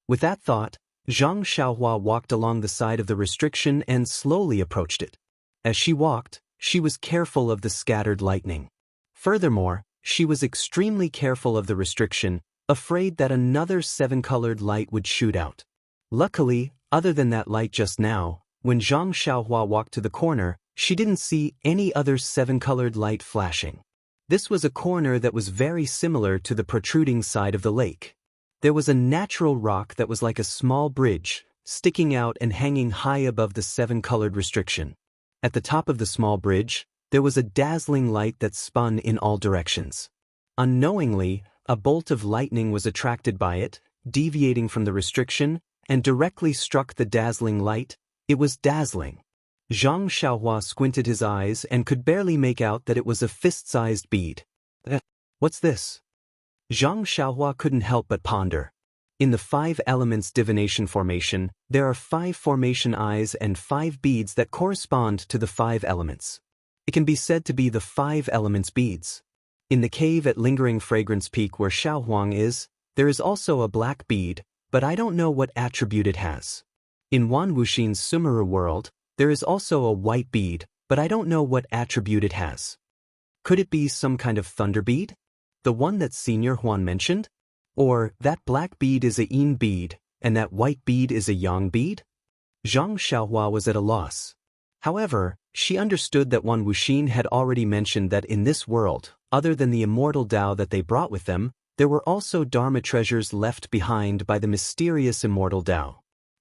With that thought, Zhang Xiaohua walked along the side of the restriction and slowly approached it. As she walked, she was careful of the scattered lightning. Furthermore, she was extremely careful of the restriction, afraid that another seven-colored light would shoot out. Luckily, other than that light just now, when Zhang Xiaohua walked to the corner, she didn't see any other seven-colored light flashing. This was a corner that was very similar to the protruding side of the lake. There was a natural rock that was like a small bridge, sticking out and hanging high above the seven-colored restriction. At the top of the small bridge, there was a dazzling light that spun in all directions. Unknowingly, a bolt of lightning was attracted by it, deviating from the restriction, and directly struck the dazzling light. It was dazzling. Zhang Xiaohua squinted his eyes and could barely make out that it was a fist-sized bead. What's this? Zhang Xiaohua couldn't help but ponder. In the 5 elements divination formation, there are 5 formation eyes and 5 beads that correspond to the 5 elements. It can be said to be the 5 elements beads. In the cave at Lingering Fragrance Peak where Xiaohuang is, there is also a black bead, but I don't know what attribute it has. In Wan Wuxin's Sumeru world, there is also a white bead, but I don't know what attribute it has. Could it be some kind of thunder bead? The one that Senior Huan mentioned? Or that black bead is a yin bead, and that white bead is a yang bead? Zhang Xiaohua was at a loss. However, she understood that Wan Wuxin had already mentioned that in this world, other than the immortal Dao that they brought with them, there were also Dharma treasures left behind by the mysterious immortal Dao.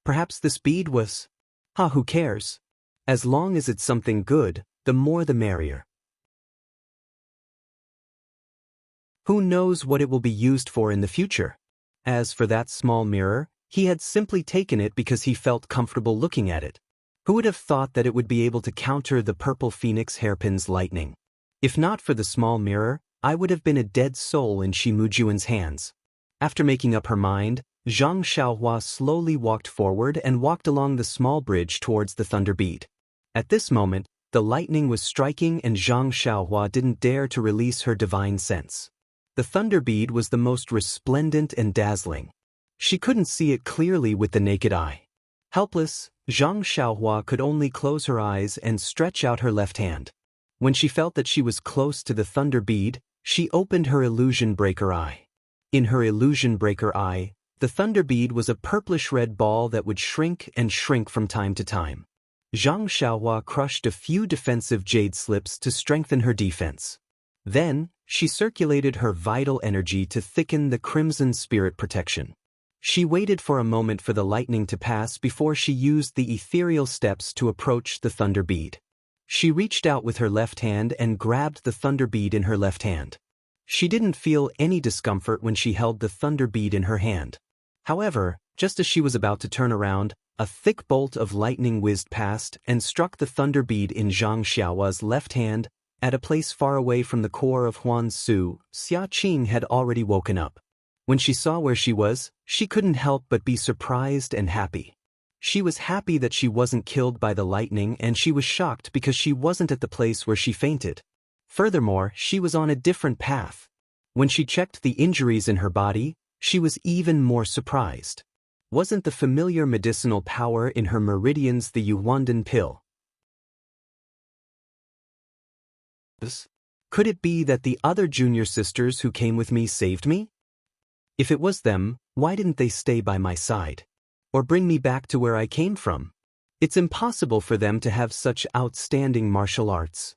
Perhaps this bead was... who cares? As long as it's something good, the more the merrier. Who knows what it will be used for in the future? As for that small mirror, he had simply taken it because he felt comfortable looking at it. Who would have thought that it would be able to counter the purple phoenix hairpin's lightning? If not for the small mirror, I would have been a dead soul in Shimujuan's hands. After making up her mind, Zhang Xiaohua slowly walked forward and walked along the small bridge towards the thunder bead. At this moment, the lightning was striking and Zhang Xiaohua didn't dare to release her divine sense. The thunder bead was the most resplendent and dazzling. She couldn't see it clearly with the naked eye. Helpless, Zhang Xiaohua could only close her eyes and stretch out her left hand. When she felt that she was close to the thunder bead, she opened her illusion breaker eye. In her illusion breaker eye, the thunder bead was a purplish-red ball that would shrink and shrink from time to time. Zhang Xiaohua crushed a few defensive jade slips to strengthen her defense. Then, she circulated her vital energy to thicken the crimson spirit protection. She waited for a moment for the lightning to pass before she used the ethereal steps to approach the thunder bead. She reached out with her left hand and grabbed the thunder bead in her left hand. She didn't feel any discomfort when she held the thunder bead in her hand. However, just as she was about to turn around, a thick bolt of lightning whizzed past and struck the thunder bead in Zhang Xiaohua's left hand at a place far away from the core of Huan Su. Xiaqing had already woken up. When she saw where she was, she couldn't help but be surprised and happy. She was happy that she wasn't killed by the lightning, and she was shocked because she wasn't at the place where she fainted. Furthermore, she was on a different path. When she checked the injuries in her body, she was even more surprised. Wasn't the familiar medicinal power in her meridians the Yuandan pill? Could it be that the other junior sisters who came with me saved me? If it was them, why didn't they stay by my side? Or bring me back to where I came from? It's impossible for them to have such outstanding martial arts.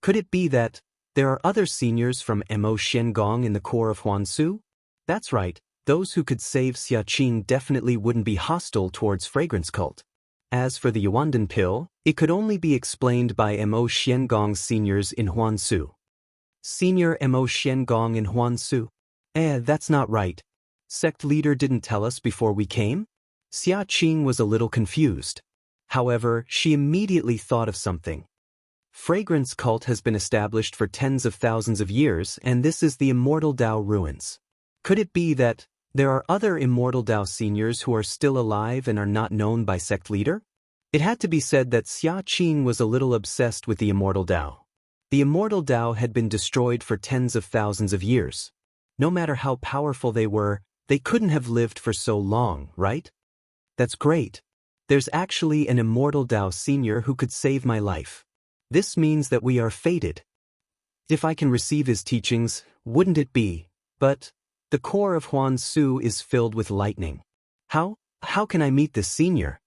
Could it be that there are other seniors from Mo Xiangong in the core of Huansu? That's right, those who could save Xiaqing definitely wouldn't be hostile towards fragrance cult. As for the Yuandan pill, it could only be explained by Mo Xiangong's seniors in Huansu. Senior Mo Xiangong in Huansu? That's not right. Sect leader didn't tell us before we came? Xiaqing was a little confused. However, she immediately thought of something. Fragrance cult has been established for tens of thousands of years, and this is the Immortal Dao ruins. Could it be that there are other Immortal Dao seniors who are still alive and are not known by sect leader? It had to be said that Xiaqing was a little obsessed with the Immortal Dao. The immortal Dao had been destroyed for tens of thousands of years. No matter how powerful they were, they couldn't have lived for so long, right? That's great. There's actually an immortal Dao senior who could save my life. This means that we are fated. If I can receive his teachings, wouldn't it be? But the core of Huan Su is filled with lightning. How can I meet this senior?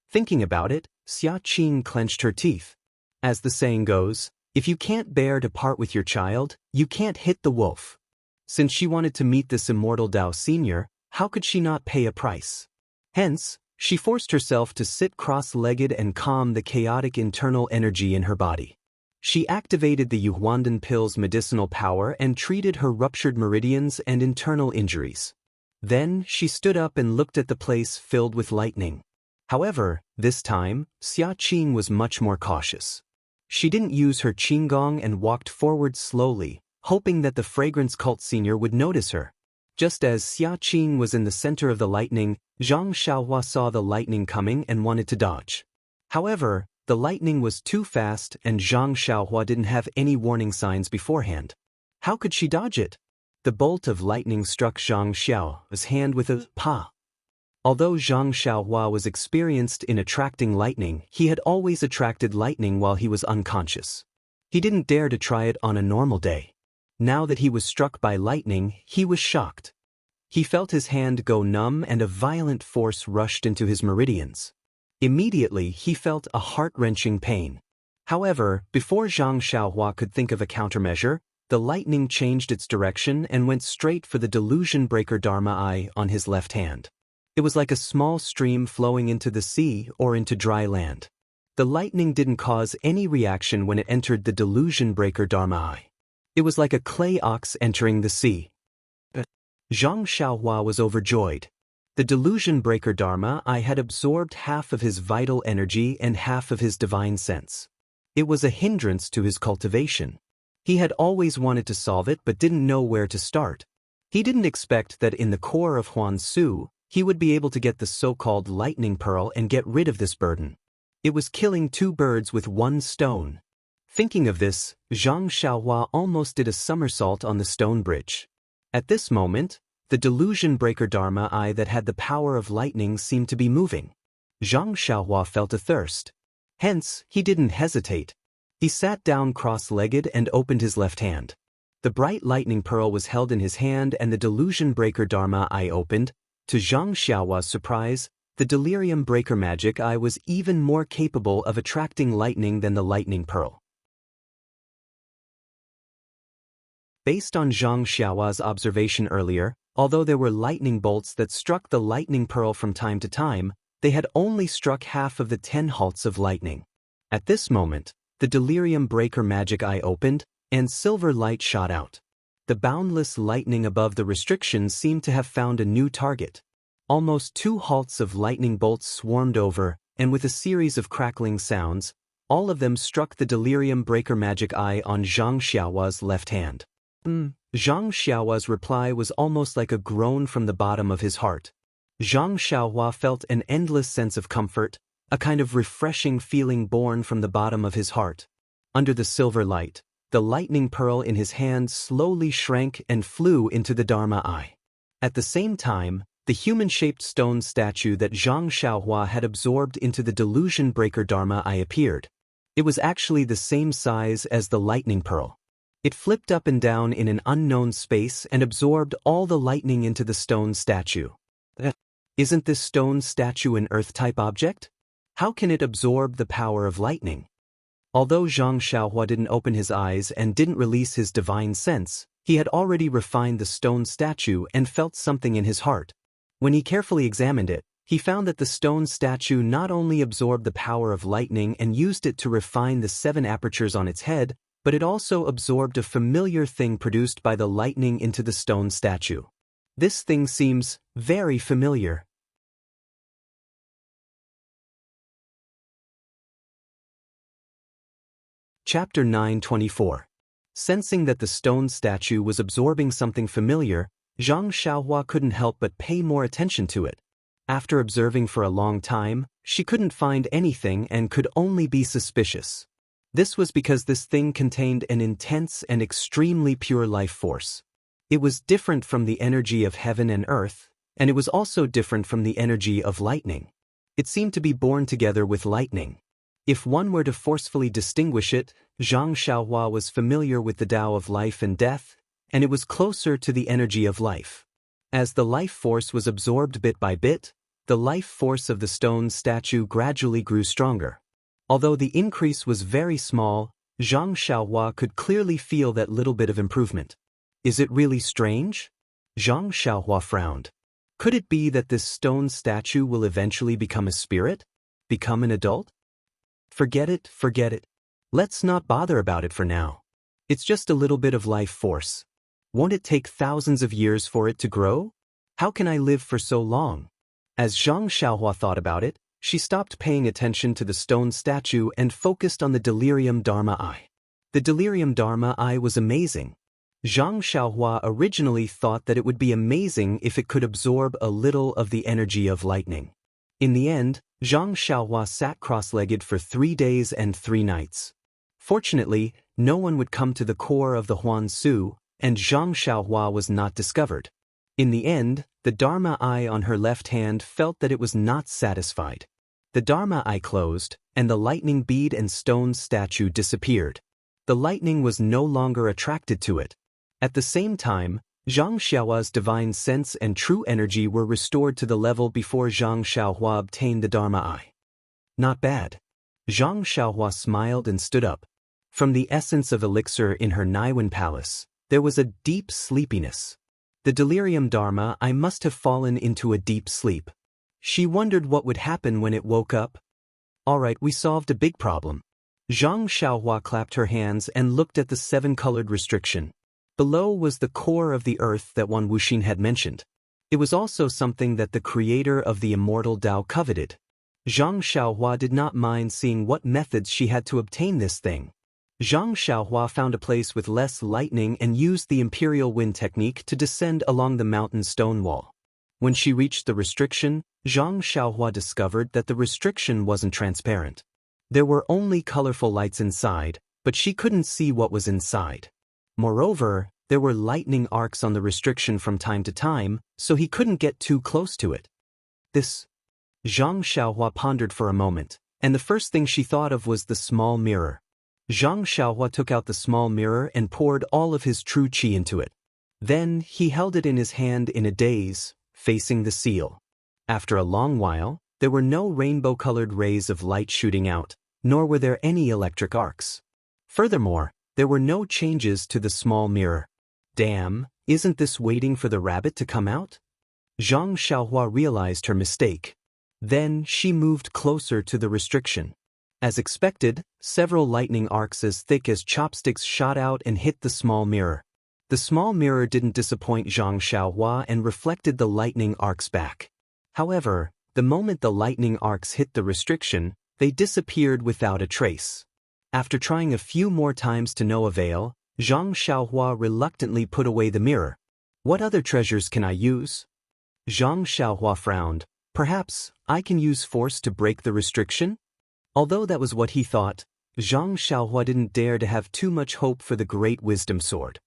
Thinking about it, Xia Qing clenched her teeth. As the saying goes, if you can't bear to part with your child, you can't hit the wolf. Since she wanted to meet this immortal Dao senior, how could she not pay a price? Hence, she forced herself to sit cross-legged and calm the chaotic internal energy in her body. She activated the Yuhuandan pill's medicinal power and treated her ruptured meridians and internal injuries. Then, she stood up and looked at the place filled with lightning. However, this time, Xia Qing was much more cautious. She didn't use her qinggong and walked forward slowly, hoping that the fragrance cult senior would notice her. Just as Xia Qing was in the center of the lightning, Zhang Xiaohua saw the lightning coming and wanted to dodge. However, the lightning was too fast and Zhang Xiaohua didn't have any warning signs beforehand. How could she dodge it? The bolt of lightning struck Zhang Xiaohua's hand with a pa. Although Zhang Xiaohua was experienced in attracting lightning, he had always attracted lightning while he was unconscious. He didn't dare to try it on a normal day. Now that he was struck by lightning, he was shocked. He felt his hand go numb and a violent force rushed into his meridians. Immediately, he felt a heart-wrenching pain. However, before Zhang Xiaohua could think of a countermeasure, the lightning changed its direction and went straight for the delusion breaker Dharma eye on his left hand. It was like a small stream flowing into the sea or into dry land. The lightning didn't cause any reaction when it entered the delusion breaker Dharma eye. It was like a clay ox entering the sea. Zhang Xiaohua was overjoyed. The delusion breaker Dharma eye had absorbed half of his vital energy and half of his divine sense. It was a hindrance to his cultivation. He had always wanted to solve it but didn't know where to start. He didn't expect that in the core of Huan Su, he would be able to get the so-called lightning pearl and get rid of this burden. It was killing two birds with one stone. Thinking of this, Zhang Xiaohua almost did a somersault on the stone bridge. At this moment, the delusion breaker Dharma eye that had the power of lightning seemed to be moving. Zhang Xiaohua felt a thirst. Hence, he didn't hesitate. He sat down cross-legged and opened his left hand. The bright lightning pearl was held in his hand and the delusion breaker Dharma eye opened. To Zhang Xiaohua's surprise, the delirium breaker magic eye was even more capable of attracting lightning than the lightning pearl. Based on Zhang Xiaohua's observation earlier, although there were lightning bolts that struck the lightning pearl from time to time, they had only struck half of the 10 halts of lightning. At this moment, the delirium breaker magic eye opened, and silver light shot out. The boundless lightning above the restrictions seemed to have found a new target. Almost 2 halts of lightning bolts swarmed over, and with a series of crackling sounds, all of them struck the delirium breaker magic eye on Zhang Xiaohua's left hand. Zhang Xiaohua's reply was almost like a groan from the bottom of his heart. Zhang Xiaohua felt an endless sense of comfort, a kind of refreshing feeling born from the bottom of his heart. Under the silver light, the lightning pearl in his hand slowly shrank and flew into the Dharma eye. At the same time, the human-shaped stone statue that Zhang Xiaohua had absorbed into the delusion breaker Dharma eye appeared. It was actually the same size as the lightning pearl. It flipped up and down in an unknown space and absorbed all the lightning into the stone statue. Isn't this stone statue an Earth-type object? How can it absorb the power of lightning? Although Zhang Xiaohua didn't open his eyes and didn't release his divine sense, he had already refined the stone statue and felt something in his heart. When he carefully examined it, he found that the stone statue not only absorbed the power of lightning and used it to refine the 7 apertures on its head, but it also absorbed a familiar thing produced by the lightning into the stone statue. This thing seems very familiar. Chapter 924. Sensing that the stone statue was absorbing something familiar, Zhang Xiaohua couldn't help but pay more attention to it. After observing for a long time, she couldn't find anything and could only be suspicious. This was because this thing contained an intense and extremely pure life force. It was different from the energy of heaven and earth, and it was also different from the energy of lightning. It seemed to be born together with lightning. If one were to forcefully distinguish it, Zhang Xiaohua was familiar with the Tao of life and death, and it was closer to the energy of life. As the life force was absorbed bit by bit, the life force of the stone statue gradually grew stronger. Although the increase was very small, Zhang Xiaohua could clearly feel that little bit of improvement. Is it really strange? Zhang Xiaohua frowned. Could it be that this stone statue will eventually become a spirit? Become an adult? Forget it, forget it. Let's not bother about it for now. It's just a little bit of life force. Won't it take thousands of years for it to grow? How can I live for so long? As Zhang Xiaohua thought about it, she stopped paying attention to the stone statue and focused on the delirium dharma eye. The delirium dharma eye was amazing. Zhang Xiaohua originally thought that it would be amazing if it could absorb a little of the energy of lightning. In the end, Zhang Xiaohua sat cross-legged for 3 days and 3 nights. Fortunately, no one would come to the core of the Huan Su, and Zhang Xiaohua was not discovered. In the end, the Dharma eye on her left hand felt that it was not satisfied. The Dharma eye closed, and the lightning bead and stone statue disappeared. The lightning was no longer attracted to it. At the same time, Zhang Xiaohua's divine sense and true energy were restored to the level before Zhang Xiaohua obtained the Dharma eye. Not bad. Zhang Xiaohua smiled and stood up. From the essence of elixir in her Naiwan palace, there was a deep sleepiness. The delirium dharma eye must have fallen into a deep sleep. She wondered what would happen when it woke up. Alright, we solved a big problem. Zhang Xiaohua clapped her hands and looked at the 7-colored restriction. Below was the core of the earth that Wang Wuxin had mentioned. It was also something that the creator of the immortal Tao coveted. Zhang Xiaohua did not mind seeing what methods she had to obtain this thing. Zhang Xiaohua found a place with less lightning and used the imperial wind technique to descend along the mountain stone wall. When she reached the restriction, Zhang Xiaohua discovered that the restriction wasn't transparent. There were only colorful lights inside, but she couldn't see what was inside. Moreover, there were lightning arcs on the restriction from time to time, so he couldn't get too close to it. Zhang Xiaohua pondered for a moment, and the first thing she thought of was the small mirror. Zhang Xiaohua took out the small mirror and poured all of his true qi into it. Then, he held it in his hand in a daze, facing the seal. After a long while, there were no rainbow-colored rays of light shooting out, nor were there any electric arcs. Furthermore, there were no changes to the small mirror. Damn, isn't this waiting for the rabbit to come out? Zhang Xiaohua realized her mistake. Then, she moved closer to the restriction. As expected, several lightning arcs as thick as chopsticks shot out and hit the small mirror. The small mirror didn't disappoint Zhang Xiaohua and reflected the lightning arcs back. However, the moment the lightning arcs hit the restriction, they disappeared without a trace. After trying a few more times to no avail, Zhang Xiaohua reluctantly put away the mirror. What other treasures can I use? Zhang Xiaohua frowned. Perhaps I can use force to break the restriction? Although that was what he thought, Zhang Xiaohua didn't dare to have too much hope for the Great Wisdom Sword.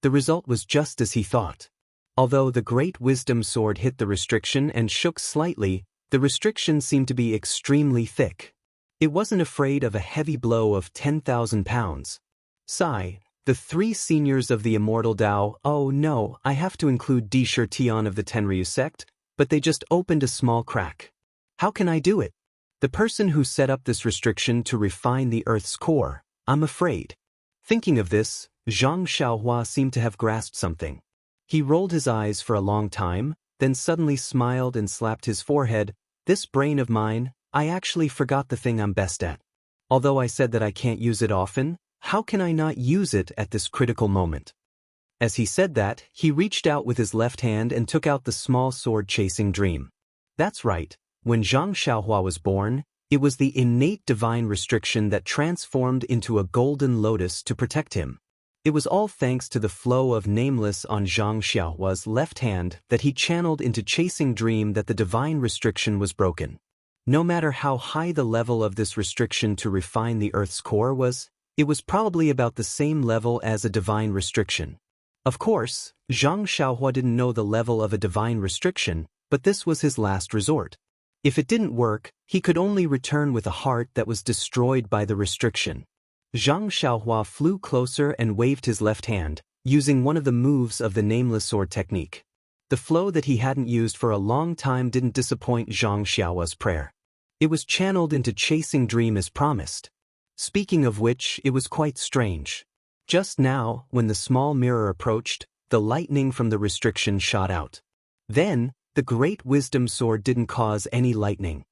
The result was just as he thought. Although the Great Wisdom Sword hit the restriction and shook slightly, the restriction seemed to be extremely thick. It wasn't afraid of a heavy blow of 10,000 pounds. Sigh, the 3 seniors of the Immortal Tao, oh no, I have to include Di Shirtian of the Tenryu sect, but they just opened a small crack. How can I do it? The person who set up this restriction to refine the Earth's core, I'm afraid. Thinking of this, Zhang Xiaohua seemed to have grasped something. He rolled his eyes for a long time, then suddenly smiled and slapped his forehead. This brain of mine, I actually forgot the thing I'm best at. Although I said that I can't use it often, how can I not use it at this critical moment? As he said that, he reached out with his left hand and took out the small sword chasing dream. That's right, when Zhang Xiaohua was born, it was the innate divine restriction that transformed into a golden lotus to protect him. It was all thanks to the flow of nameless on Zhang Xiaohua's left hand that he channeled into chasing dream that the divine restriction was broken. No matter how high the level of this restriction to refine the Earth's core was, it was probably about the same level as a divine restriction. Of course, Zhang Xiaohua didn't know the level of a divine restriction, but this was his last resort. If it didn't work, he could only return with a heart that was destroyed by the restriction. Zhang Xiaohua flew closer and waved his left hand, using one of the moves of the nameless sword technique. The flow that he hadn't used for a long time didn't disappoint Zhang Xiaohua's prayer. It was channeled into chasing dream as promised. Speaking of which, it was quite strange. Just now, when the small mirror approached, the lightning from the restriction shot out. Then, the great wisdom sword didn't cause any lightning.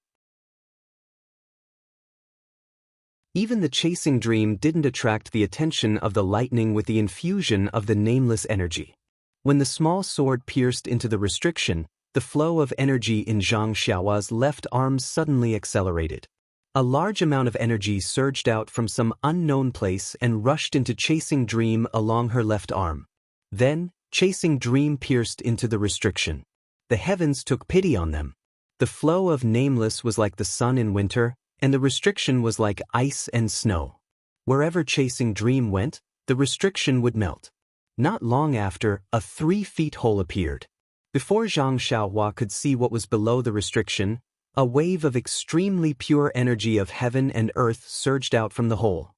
Even the chasing dream didn't attract the attention of the lightning with the infusion of the nameless energy. When the small sword pierced into the restriction, the flow of energy in Zhang Xiaohua's left arm suddenly accelerated. A large amount of energy surged out from some unknown place and rushed into Chasing Dream along her left arm. Then, Chasing Dream pierced into the restriction. The heavens took pity on them. The flow of Nameless was like the sun in winter, and the restriction was like ice and snow. Wherever Chasing Dream went, the restriction would melt. Not long after, a 3-foot hole appeared. Before Zhang Xiaohua could see what was below the restriction, a wave of extremely pure energy of heaven and earth surged out from the hole.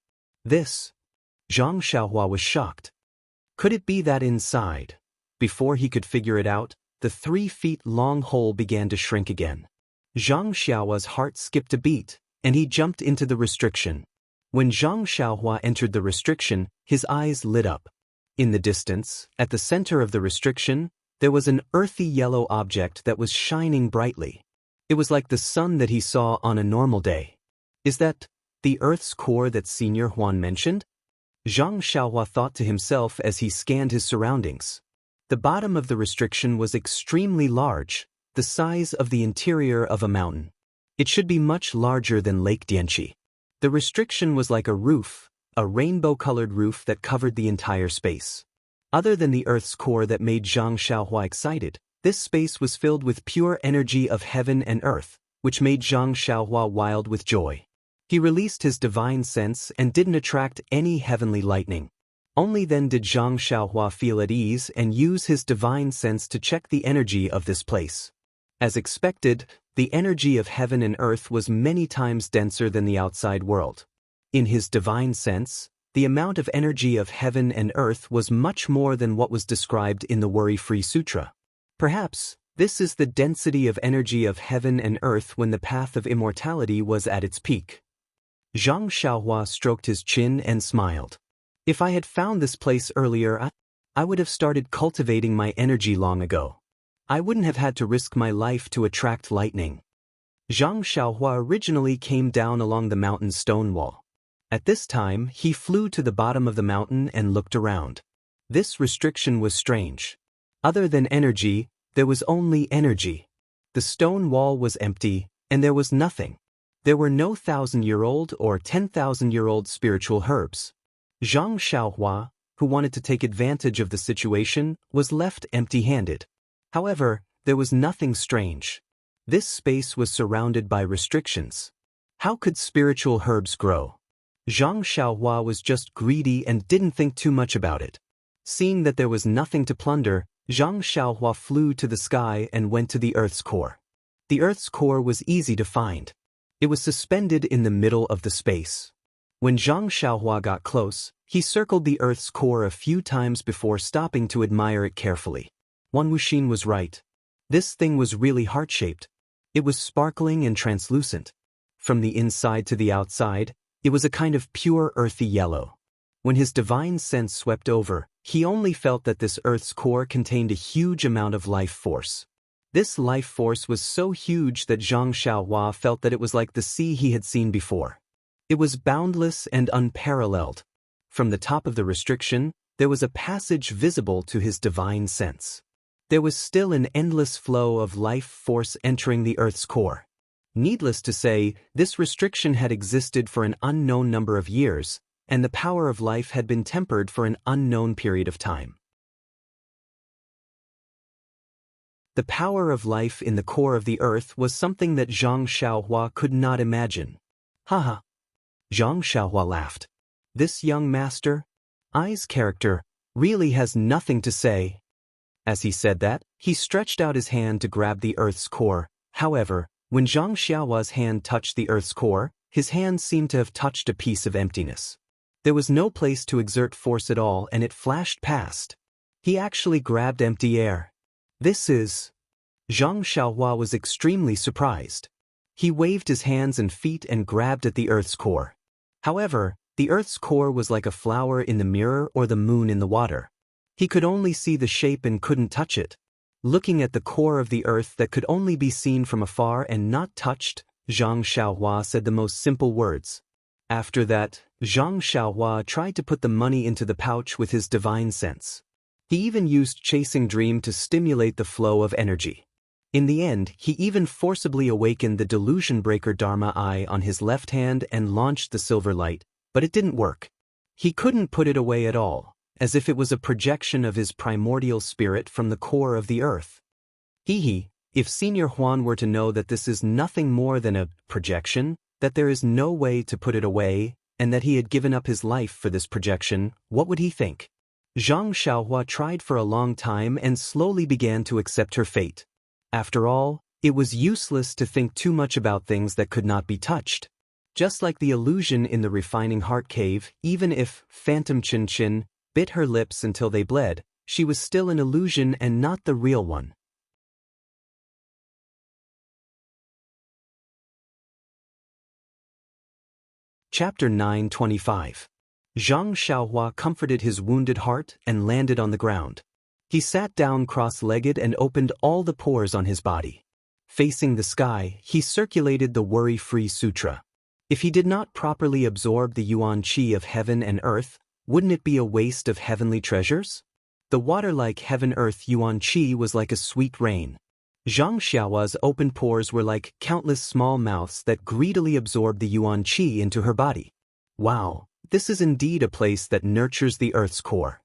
Zhang Xiaohua was shocked. Could it be that inside? Before he could figure it out, the 3-foot-long hole began to shrink again. Zhang Xiaohua's heart skipped a beat, and he jumped into the restriction. When Zhang Xiaohua entered the restriction, his eyes lit up. In the distance, at the center of the restriction, there was an earthy yellow object that was shining brightly. It was like the sun that he saw on a normal day. Is that the Earth's core that Senior Huan mentioned? Zhang Xiaohua thought to himself as he scanned his surroundings. The bottom of the restriction was extremely large, the size of the interior of a mountain. It should be much larger than Lake Dianqi. The restriction was like a roof, a rainbow-colored roof that covered the entire space. Other than the Earth's core that made Zhang Xiaohua excited, this space was filled with pure energy of heaven and earth, which made Zhang Xiaohua wild with joy. He released his divine sense and didn't attract any heavenly lightning. Only then did Zhang Xiaohua feel at ease and use his divine sense to check the energy of this place. As expected, the energy of heaven and earth was many times denser than the outside world. In his divine sense, the amount of energy of heaven and earth was much more than what was described in the Worry-Free Sutra. Perhaps, this is the density of energy of heaven and earth when the path of immortality was at its peak. Zhang Xiaohua stroked his chin and smiled. If I had found this place earlier, I would have started cultivating my energy long ago. I wouldn't have had to risk my life to attract lightning. Zhang Xiaohua originally came down along the mountain's stone wall. At this time, he flew to the bottom of the mountain and looked around. This restriction was strange. Other than energy, there was only energy. The stone wall was empty, and there was nothing. There were no 1,000-year-old or 10,000-year-old spiritual herbs. Zhang Xiaohua, who wanted to take advantage of the situation, was left empty-handed. However, there was nothing strange. This space was surrounded by restrictions. How could spiritual herbs grow? Zhang Xiaohua was just greedy and didn't think too much about it. Seeing that there was nothing to plunder, Zhang Xiaohua flew to the sky and went to the Earth's core. The Earth's core was easy to find. It was suspended in the middle of the space. When Zhang Xiaohua got close, he circled the Earth's core a few times before stopping to admire it carefully. Wan Wuxin was right. This thing was really heart-shaped. It was sparkling and translucent. From the inside to the outside, it was a kind of pure earthy yellow. When his divine sense swept over, he only felt that this Earth's core contained a huge amount of life force. This life force was so huge that Zhang Xiaohua felt that it was like the sea he had seen before. It was boundless and unparalleled. From the top of the restriction, there was a passage visible to his divine sense. There was still an endless flow of life force entering the Earth's core. Needless to say, this restriction had existed for an unknown number of years, and the power of life had been tempered for an unknown period of time. The power of life in the core of the earth was something that Zhang Xiaohua could not imagine. Haha. Zhang Xiaohua laughed. This young master, I's character, really has nothing to say. As he said that, he stretched out his hand to grab the earth's core. However, when Zhang Xiaohua's hand touched the earth's core, his hand seemed to have touched a piece of emptiness. There was no place to exert force at all, and it flashed past. He actually grabbed empty air. This is... Zhang Xiaohua was extremely surprised. He waved his hands and feet and grabbed at the earth's core. However, the earth's core was like a flower in the mirror or the moon in the water. He could only see the shape and couldn't touch it. Looking at the core of the earth that could only be seen from afar and not touched, Zhang Xiaohua said the most simple words. After that, Zhang Xiaohua tried to put the money into the pouch with his divine sense. He even used chasing dream to stimulate the flow of energy. In the end, he even forcibly awakened the delusion breaker Dharma eye on his left hand and launched the silver light, but it didn't work. He couldn't put it away at all, as if it was a projection of his primordial spirit from the core of the earth. If Senior Huan were to know that this is nothing more than a projection, that there is no way to put it away, and that he had given up his life for this projection, what would he think? Zhang Xiaohua tried for a long time and slowly began to accept her fate. After all, it was useless to think too much about things that could not be touched. Just like the illusion in the refining heart cave, even if Phantom Chin Chin bit her lips until they bled, she was still an illusion and not the real one. Chapter 925. Zhang Xiaohua comforted his wounded heart and landed on the ground. He sat down cross-legged and opened all the pores on his body. Facing the sky, he circulated the worry-free sutra. If he did not properly absorb the yuan qi of heaven and earth, wouldn't it be a waste of heavenly treasures? The water-like heaven-earth yuan qi was like a sweet rain. Zhang Xiaohua's open pores were like countless small mouths that greedily absorbed the yuan qi into her body. Wow, this is indeed a place that nurtures the earth's core.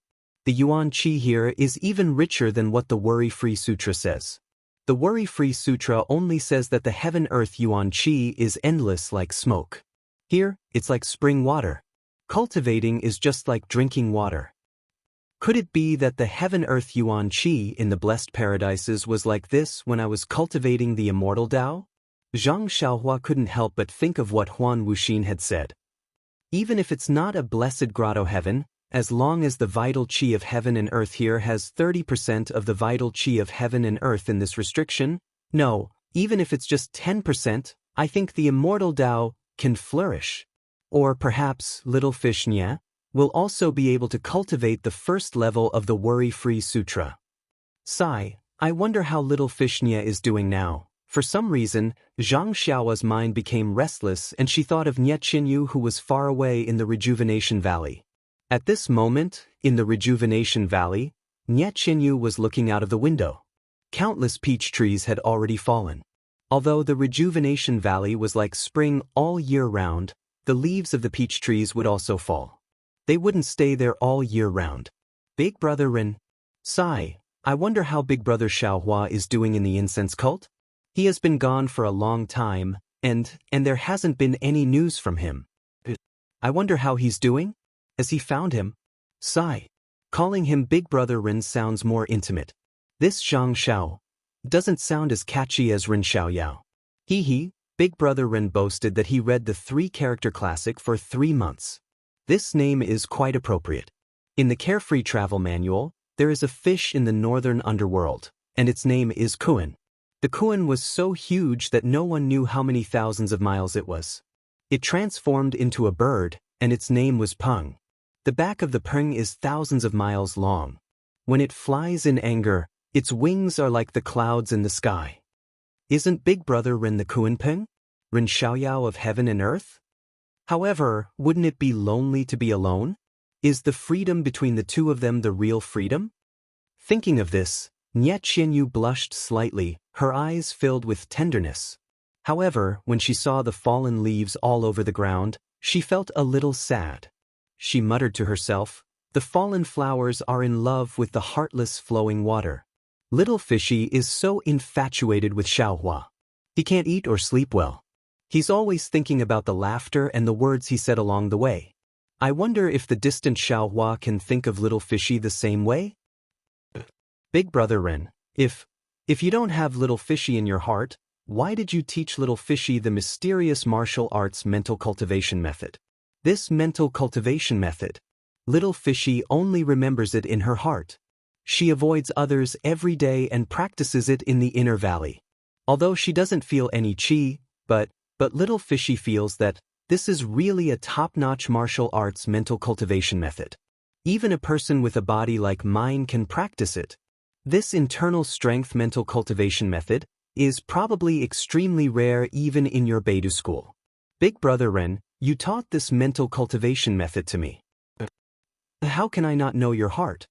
The yuan qi here is even richer than what the worry-free sutra says. The worry-free sutra only says that the heaven-earth yuan qi is endless like smoke. Here, it's like spring water. Cultivating is just like drinking water. Could it be that the heaven-earth yuan qi in the blessed paradises was like this when I was cultivating the immortal Tao? Zhang Xiaohua couldn't help but think of what Huan Wuxin had said. Even if it's not a blessed grotto heaven, as long as the vital qi of heaven and earth here has 30% of the vital qi of heaven and earth in this restriction, no, even if it's just 10%, I think the immortal Tao can flourish. Or perhaps little fish Nya will also be able to cultivate the first level of the worry-free sutra. Sigh, I wonder how little fish Nya is doing now. For some reason, Zhang Xiaohua's mind became restless and she thought of Nye Qinyu who was far away in the Rejuvenation Valley. At this moment, in the Rejuvenation Valley, Nye Qinyu was looking out of the window. Countless peach trees had already fallen. Although the Rejuvenation Valley was like spring all year round, the leaves of the peach trees would also fall. They wouldn't stay there all year round. Big Brother Rin. Sigh, I wonder how Big Brother Xiaohua is doing in the incense cult? He has been gone for a long time, and there hasn't been any news from him. I wonder how he's doing? Has he found him? Sigh. Calling him Big Brother Rin sounds more intimate. This Zhang Xiao doesn't sound as catchy as Rin Xiaoyao. Big Brother Rin boasted that he read the 3-character classic for 3 months. This name is quite appropriate. In the Carefree Travel Manual, there is a fish in the northern underworld, and its name is Kuan. The Kuan was so huge that no one knew how many thousands of miles it was. It transformed into a bird, and its name was Peng. The back of the Peng is thousands of miles long. When it flies in anger, its wings are like the clouds in the sky. Isn't Big Brother Rin the Kuan Peng? Rin Xiaoyao of heaven and earth? However, wouldn't it be lonely to be alone? Is the freedom between the two of them the real freedom? Thinking of this, Nye Qinyu blushed slightly, her eyes filled with tenderness. However, when she saw the fallen leaves all over the ground, she felt a little sad. She muttered to herself, "The fallen flowers are in love with the heartless flowing water." Little Fishy is so infatuated with Xiaohua. He can't eat or sleep well. He's always thinking about the laughter and the words he said along the way. I wonder if the distant Xiaohua can think of Little Fishy the same way? Big Brother Ren, if you don't have Little Fishy in your heart, why did you teach Little Fishy the mysterious martial arts mental cultivation method? This mental cultivation method, Little Fishy only remembers it in her heart. She avoids others every day and practices it in the inner valley. Although she doesn't feel any chi, but Little Fishy feels that this is really a top-notch martial arts mental cultivation method. Even a person with a body like mine can practice it. This internal strength mental cultivation method is probably extremely rare even in your Beidou school. Big Brother Ren, you taught this mental cultivation method to me. How can I not know your heart?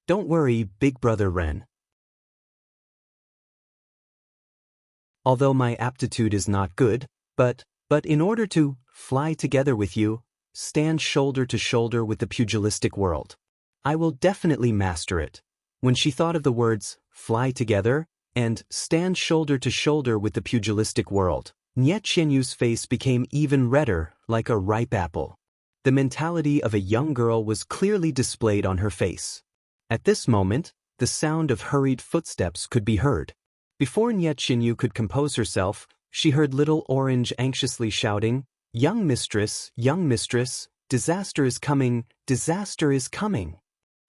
Don't worry, Big Brother Ren. Although my aptitude is not good, but in order to fly together with you, stand shoulder to shoulder with the pugilistic world, I will definitely master it. When she thought of the words, fly together, and stand shoulder to shoulder with the pugilistic world, Niet Xianyu's face became even redder, like a ripe apple. The mentality of a young girl was clearly displayed on her face. At this moment, the sound of hurried footsteps could be heard. Before Niet Xianyu could compose herself, she heard Little Orange anxiously shouting, young mistress, disaster is coming, disaster is coming."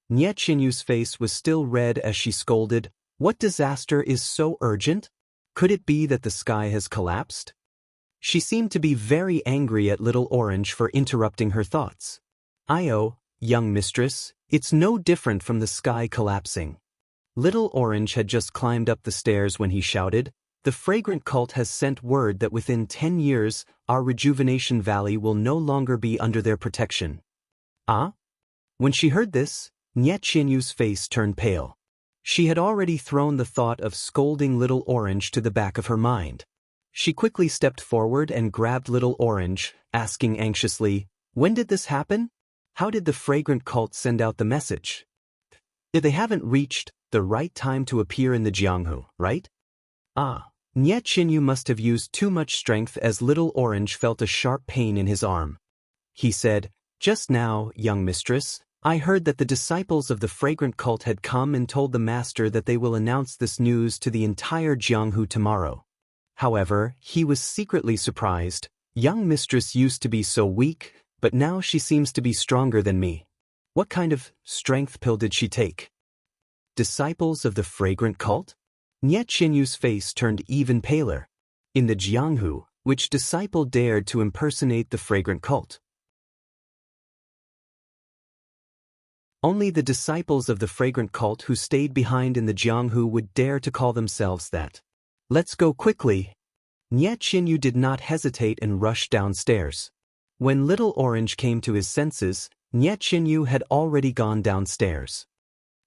Niet Xianyu's face was still red as she scolded, "What disaster is so urgent? Could it be that the sky has collapsed?" She seemed to be very angry at Little Orange for interrupting her thoughts. "Io, young mistress, it's no different from the sky collapsing." Little Orange had just climbed up the stairs when he shouted, "The fragrant cult has sent word that within 10 years, our rejuvenation valley will no longer be under their protection." Ah? When she heard this, Niet Xianyu's face turned pale. She had already thrown the thought of scolding Little Orange to the back of her mind. She quickly stepped forward and grabbed Little Orange, asking anxiously, "When did this happen? How did the fragrant cult send out the message? If they haven't reached the right time to appear in the Jianghu, right?" Ah, Niet Xianyu must have used too much strength as Little Orange felt a sharp pain in his arm. He said, "Just now, young mistress, I heard that the disciples of the fragrant cult had come and told the master that they will announce this news to the entire Jianghu tomorrow." However, he was secretly surprised. Young mistress used to be so weak, but now she seems to be stronger than me. What kind of strength pill did she take? Disciples of the fragrant cult? Niet Xianyu's face turned even paler. In the Jianghu, which disciple dared to impersonate the fragrant cult? Only the disciples of the fragrant cult who stayed behind in the Jianghu would dare to call themselves that. "Let's go quickly." Niet Xianyu did not hesitate and rushed downstairs. When Little Orange came to his senses, Niet Xianyu had already gone downstairs.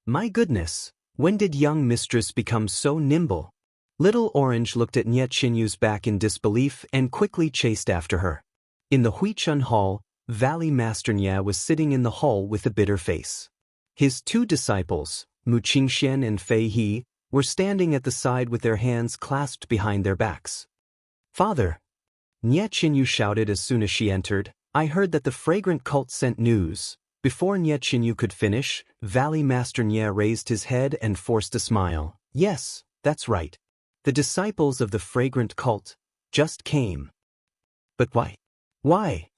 My goodness, when did young mistress become so nimble? Little Orange looked at Niet Xianyu's back in disbelief and quickly chased after her. In the Huichun Hall, Valley Master Nia was sitting in the hall with a bitter face. His 2 disciples, Mu Qingxian and Fei He, were standing at the side with their hands clasped behind their backs. "Father," Niet Xianyu shouted as soon as she entered, "I heard that the fragrant cult sent news." Before Niet Xianyu could finish, Valley Master Nia raised his head and forced a smile. "Yes, that's right. The disciples of the fragrant cult just came." "But why? Why?"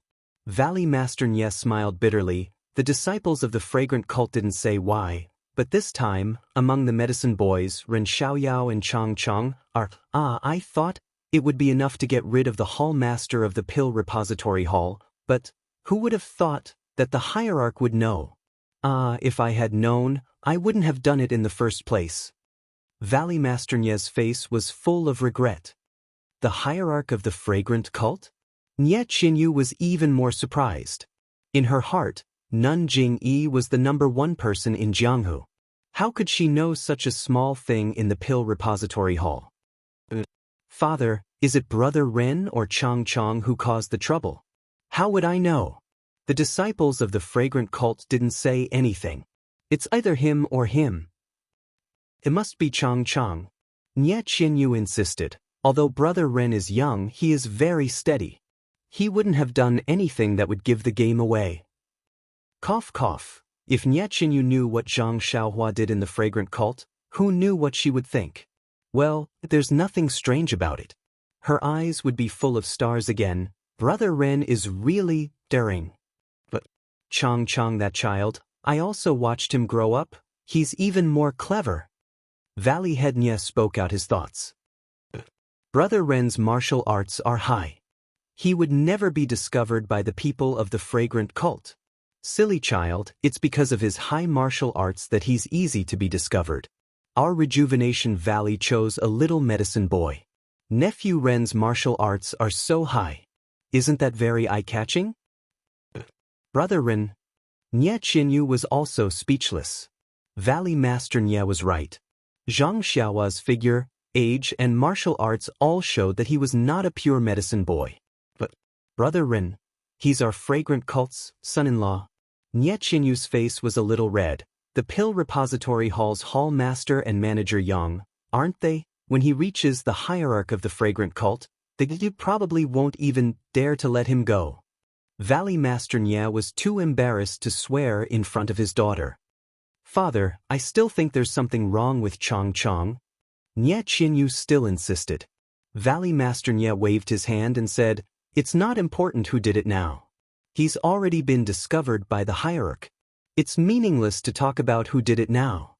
Valley Master Nia smiled bitterly. The disciples of the fragrant cult didn't say why, but this time, among the medicine boys, Ren Xiaoyao and Chang Chang are, I thought it would be enough to get rid of the hall master of the pill repository hall, but who would have thought that the hierarch would know? If I had known, I wouldn't have done it in the first place. Valley Master Nia's face was full of regret. The hierarch of the fragrant cult? Niet Xianyu was even more surprised. In her heart, Nun Jing-yi was the #1 person in Jianghu. How could she know such a small thing in the pill repository hall? "Father, is it Brother Ren or Chang Chang who caused the trouble?" "How would I know? The disciples of the fragrant cult didn't say anything. It's either him or him." it must be Chang Chang. Nie Qinyu insisted. Although Brother Ren is young, he is very steady. He wouldn't have done anything that would give the game away. Cough cough. If Nie Qinyu knew what Zhang Xiaohua did in the fragrant cult, who knew what she would think? Well, there's nothing strange about it. Her eyes would be full of stars again. Brother Ren is really daring. But Chang Chang, that child, I also watched him grow up. He's even more clever. Valley Head Nye spoke out his thoughts. Brother Ren's martial arts are high. He would never be discovered by the people of the fragrant cult. Silly child, it's because of his high martial arts that he's easy to be discovered. Our Rejuvenation Valley chose a little medicine boy. Nephew Ren's martial arts are so high. Isn't that very eye-catching? Brother Ren. Nie Qinyu was also speechless. Valley Master Nie was right. Zhang Xiaohua's figure, age, and martial arts all showed that he was not a pure medicine boy. But Brother Ren, he's our fragrant cult's son-in-law. Nie Qinyu's face was a little red. The Pill Repository Hall's Hall Master and Manager Yang, aren't they? When he reaches the hierarch of the fragrant cult, they probably won't even dare to let him go. Valley Master Nie was too embarrassed to swear in front of his daughter. Father, I still think there's something wrong with Chang Chang. Nie Qinyu still insisted. Valley Master Nie waved his hand and said, it's not important who did it now. He's already been discovered by the hierarch. It's meaningless to talk about who did it now.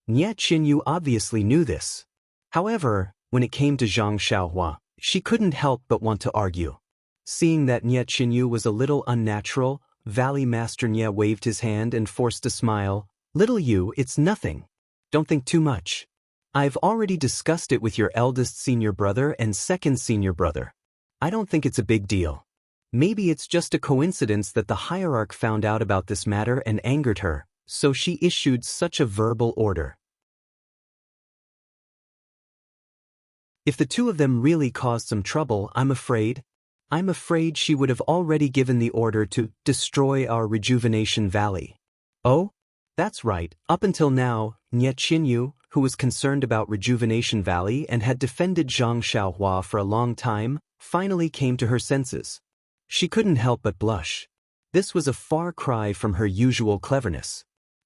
Nie Qinyu obviously knew this. However, when it came to Zhang Xiaohua, she couldn't help but want to argue. Seeing that Nie Qinyu was a little unnatural, Valley Master Nie waved his hand and forced a smile. Little you, it's nothing. Don't think too much. I've already discussed it with your eldest senior brother and second senior brother. I don't think it's a big deal. Maybe it's just a coincidence that the hierarch found out about this matter and angered her, so she issued such a verbal order. If the two of them really caused some trouble, I'm afraid she would have already given the order to destroy our Rejuvenation Valley. Oh? That's right. Up until now, Nie Qinyu, who was concerned about Rejuvenation Valley and had defended Zhang Xiaohua for a long time, finally came to her senses. She couldn't help but blush. This was a far cry from her usual cleverness.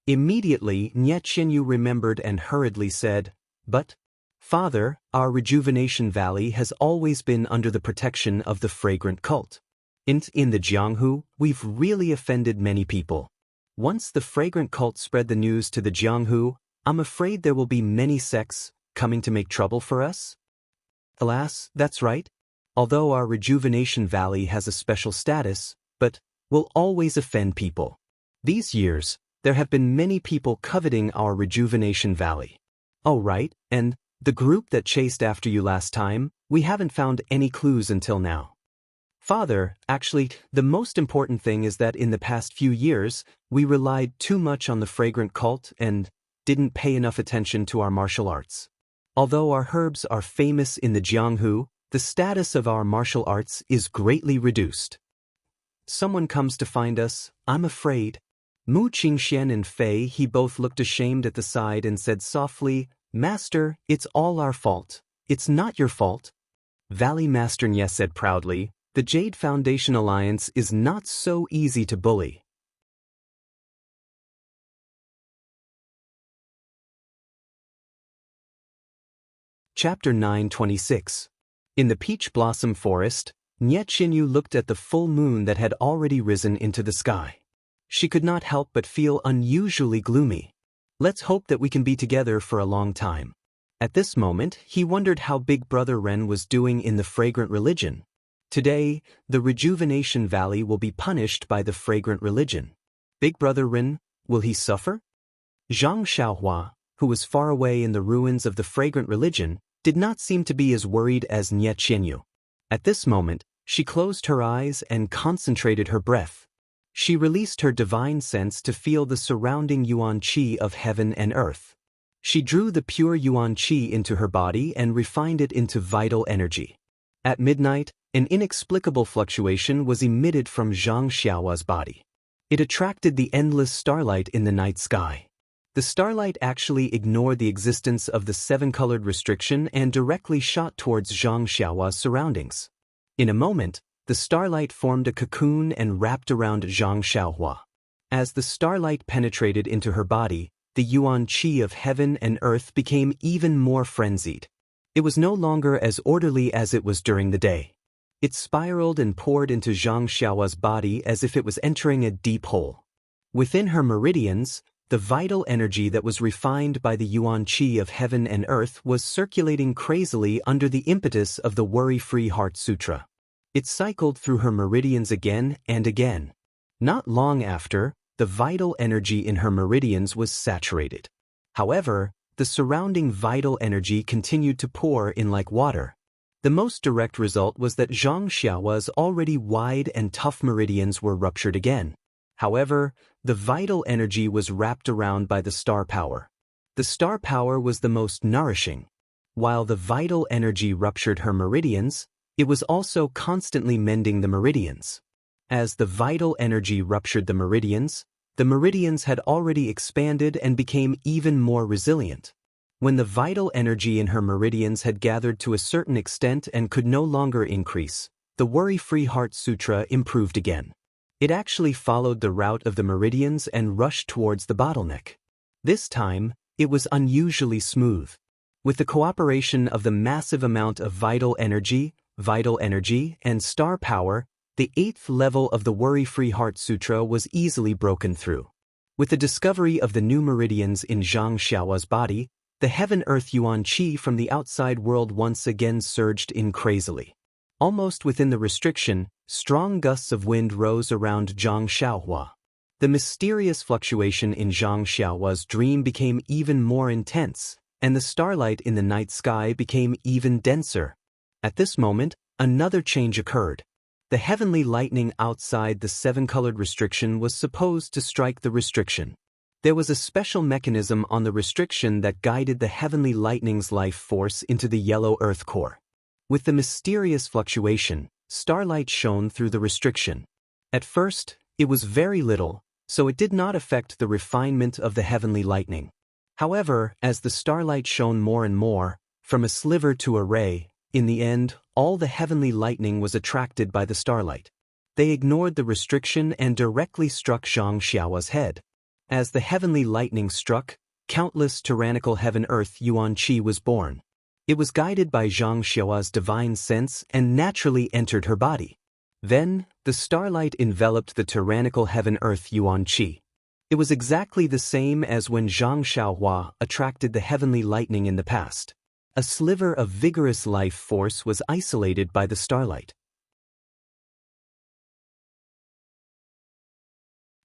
Immediately, Nie Qinyu remembered and hurriedly said, But, Father, our Rejuvenation Valley has always been under the protection of the fragrant cult. In the Jianghu, we've really offended many people. Once the fragrant cult spread the news to the Jianghu, I'm afraid there will be many sects coming to make trouble for us. Alas, that's right. Although our Rejuvenation Valley has a special status, but will always offend people. These years, there have been many people coveting our Rejuvenation Valley. Oh right, and the group that chased after you last time, we haven't found any clues until now. Father, actually, the most important thing is that in the past few years, we relied too much on the fragrant cult and didn't pay enough attention to our martial arts. Although our herbs are famous in the Jianghu, the status of our martial arts is greatly reduced. Someone comes to find us, I'm afraid. Mu Qingxian and Fei he both looked ashamed at the side and said softly, Master, it's all our fault. It's not your fault. Valley Master Nie said proudly, the Jade Foundation Alliance is not so easy to bully. Chapter 926. In the Peach Blossom Forest, Nie Qinyu looked at the full moon that had already risen into the sky. She could not help but feel unusually gloomy. Let's hope that we can be together for a long time. At this moment, he wondered how Big Brother Ren was doing in the fragrant religion. Today, the Rejuvenation Valley will be punished by the fragrant religion. Big Brother Ren, will he suffer? Zhang Xiaohua, who was far away in the ruins of the fragrant religion, did not seem to be as worried as Nie Qinyu. At this moment, she closed her eyes and concentrated her breath. She released her divine sense to feel the surrounding yuan qi of heaven and earth. She drew the pure yuan qi into her body and refined it into vital energy. At midnight, an inexplicable fluctuation was emitted from Zhang Xiaohua's body. It attracted the endless starlight in the night sky. The starlight actually ignored the existence of the seven-colored restriction and directly shot towards Zhang Xiaohua's surroundings. In a moment, the starlight formed a cocoon and wrapped around Zhang Xiaohua. As the starlight penetrated into her body, the yuan qi of heaven and earth became even more frenzied. It was no longer as orderly as it was during the day. It spiraled and poured into Zhang Xiaohua's body as if it was entering a deep hole. Within her meridians, the vital energy that was refined by the yuan qi of heaven and earth was circulating crazily under the impetus of the Worry-Free Heart Sutra. It cycled through her meridians again and again. Not long after, the vital energy in her meridians was saturated. However, the surrounding vital energy continued to pour in like water. The most direct result was that Zhang Xiaohua's already wide and tough meridians were ruptured again. However, the vital energy was wrapped around by the star power. The star power was the most nourishing. While the vital energy ruptured her meridians, it was also constantly mending the meridians. As the vital energy ruptured the meridians had already expanded and became even more resilient. When the vital energy in her meridians had gathered to a certain extent and could no longer increase, the Worry-Free Heart Sutra improved again. It actually followed the route of the meridians and rushed towards the bottleneck. This time, it was unusually smooth. With the cooperation of the massive amount of vital energy, and star power, the 8th level of the Worry-Free Heart Sutra was easily broken through. With the discovery of the new meridians in Zhang Xiaohua's body, the heaven-earth yuan qi from the outside world once again surged in crazily. Almost within the restriction, strong gusts of wind rose around Zhang Xiaohua. The mysterious fluctuation in Zhang Xiaohua's dream became even more intense, and the starlight in the night sky became even denser. At this moment, another change occurred. The heavenly lightning outside the seven-colored restriction was supposed to strike the restriction. There was a special mechanism on the restriction that guided the heavenly lightning's life force into the yellow earth core. With the mysterious fluctuation, starlight shone through the restriction. At first, it was very little, so it did not affect the refinement of the heavenly lightning. However, as the starlight shone more and more, from a sliver to a ray, in the end, all the heavenly lightning was attracted by the starlight. They ignored the restriction and directly struck Zhang Xiaohua's head. As the heavenly lightning struck, countless tyrannical heaven-earth yuan qi was born. It was guided by Zhang Xiaohua's divine sense and naturally entered her body. Then, the starlight enveloped the tyrannical heaven-earth yuan qi. It was exactly the same as when Zhang Xiaohua attracted the heavenly lightning in the past. A sliver of vigorous life force was isolated by the starlight.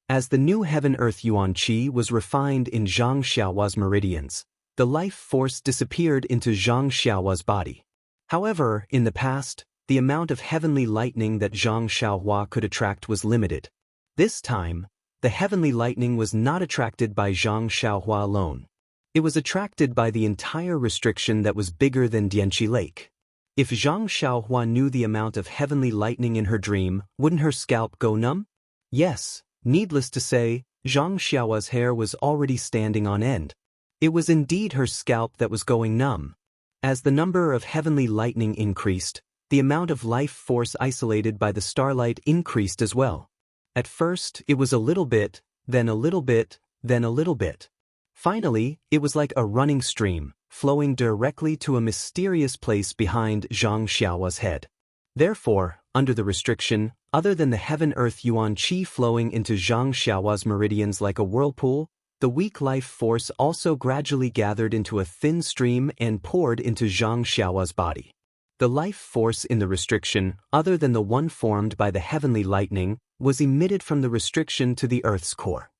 As the new heaven-earth yuan qi was refined in Zhang Xiaohua's meridians, the life force disappeared into Zhang Xiaohua's body. However, in the past, the amount of heavenly lightning that Zhang Xiaohua could attract was limited. This time, the heavenly lightning was not attracted by Zhang Xiaohua alone. It was attracted by the entire restriction that was bigger than Dianqi Lake. If Zhang Xiaohua knew the amount of heavenly lightning in her dream, wouldn't her scalp go numb? Yes, needless to say, Zhang Xiaohua's hair was already standing on end. It was indeed her scalp that was going numb. As the number of heavenly lightning increased, the amount of life force isolated by the starlight increased as well. At first, it was a little bit, then a little bit, then a little bit. Finally, it was like a running stream, flowing directly to a mysterious place behind Zhang Xiaohua's head. Therefore, under the restriction, other than the heaven-earth yuan qi flowing into Zhang Xiaohua's meridians like a whirlpool, the weak life force also gradually gathered into a thin stream and poured into Zhang Xiaohua's body. The life force in the restriction, other than the one formed by the heavenly lightning, was emitted from the restriction to the Earth's core.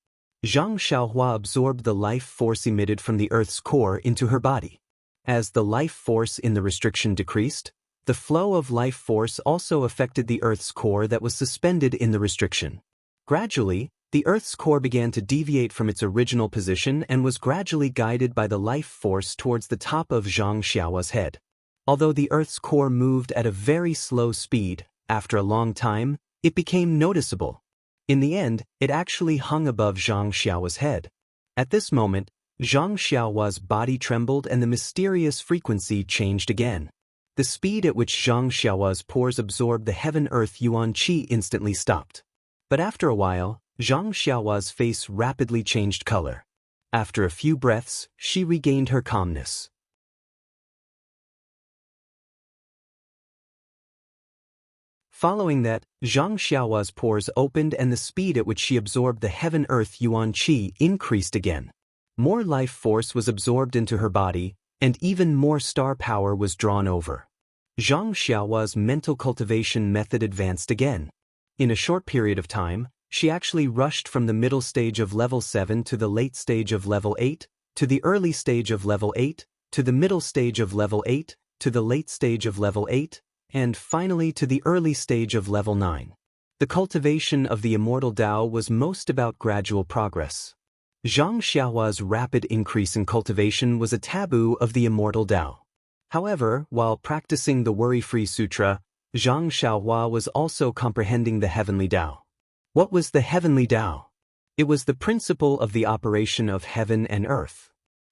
Zhang Xiaohua absorbed the life force emitted from the Earth's core into her body. As the life force in the restriction decreased, the flow of life force also affected the Earth's core that was suspended in the restriction. Gradually, the Earth's core began to deviate from its original position and was gradually guided by the life force towards the top of Zhang Xiaohua's head. Although the Earth's core moved at a very slow speed, after a long time, it became noticeable. In the end, it actually hung above Zhang Xiaohua's head. At this moment, Zhang Xiaohua's body trembled and the mysterious frequency changed again. The speed at which Zhang Xiaohua's pores absorbed the heaven-earth yuan qi instantly stopped. But after a while, Zhang Xiaohua's face rapidly changed color. After a few breaths, she regained her calmness. Following that, Zhang Xiaohua's pores opened and the speed at which she absorbed the heaven-earth yuan qi increased again. More life force was absorbed into her body, and even more star power was drawn over. Zhang Xiaohua's mental cultivation method advanced again. In a short period of time, she actually rushed from the middle stage of level 7 to the late stage of level 8, to the early stage of level 8, to the middle stage of level 8, to the late stage of level 8, and finally to the early stage of level 9. The cultivation of the immortal Dao was most about gradual progress. Zhang Xiaohua's rapid increase in cultivation was a taboo of the Immortal Dao. However, while practicing the Worry-Free Sutra, Zhang Xiaohua was also comprehending the Heavenly Dao. What was the Heavenly Dao? It was the principle of the operation of heaven and earth.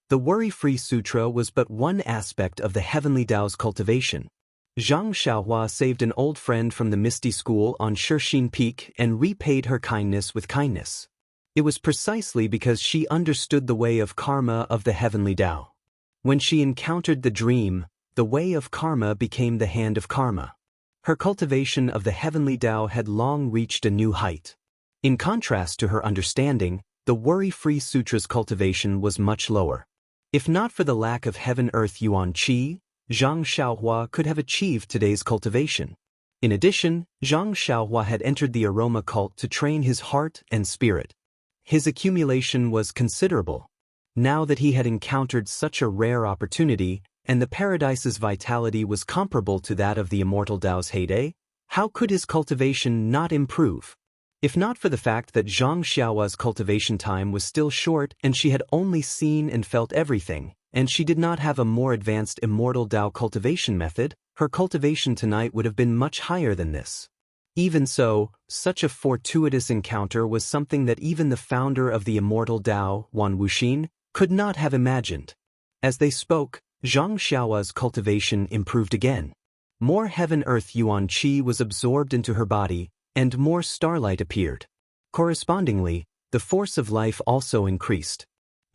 The Worry-Free Sutra was but one aspect of the Heavenly Dao's cultivation. Zhang Xiaohua saved an old friend from the Misty School on Shixin Peak and repaid her kindness with kindness. It was precisely because she understood the way of karma of the Heavenly Dao. When she encountered the dream, the way of karma became the hand of karma. Her cultivation of the Heavenly Dao had long reached a new height. In contrast to her understanding, the Worry-Free Sutra's cultivation was much lower. If not for the lack of heaven-earth yuan qi, Zhang Xiaohua could have achieved today's cultivation. In addition, Zhang Xiaohua had entered the aroma cult to train his heart and spirit. His accumulation was considerable. Now that he had encountered such a rare opportunity, and the paradise's vitality was comparable to that of the Immortal Dao's heyday, how could his cultivation not improve? If not for the fact that Zhang Xiaohua's cultivation time was still short and she had only seen and felt everything, and she did not have a more advanced Immortal Dao cultivation method, her cultivation tonight would have been much higher than this. Even so, such a fortuitous encounter was something that even the founder of the Immortal Dao, Wan Wuxin, could not have imagined. As they spoke, Zhang Xiaohua's cultivation improved again. More heaven-earth yuan qi was absorbed into her body, and more starlight appeared. Correspondingly, the force of life also increased.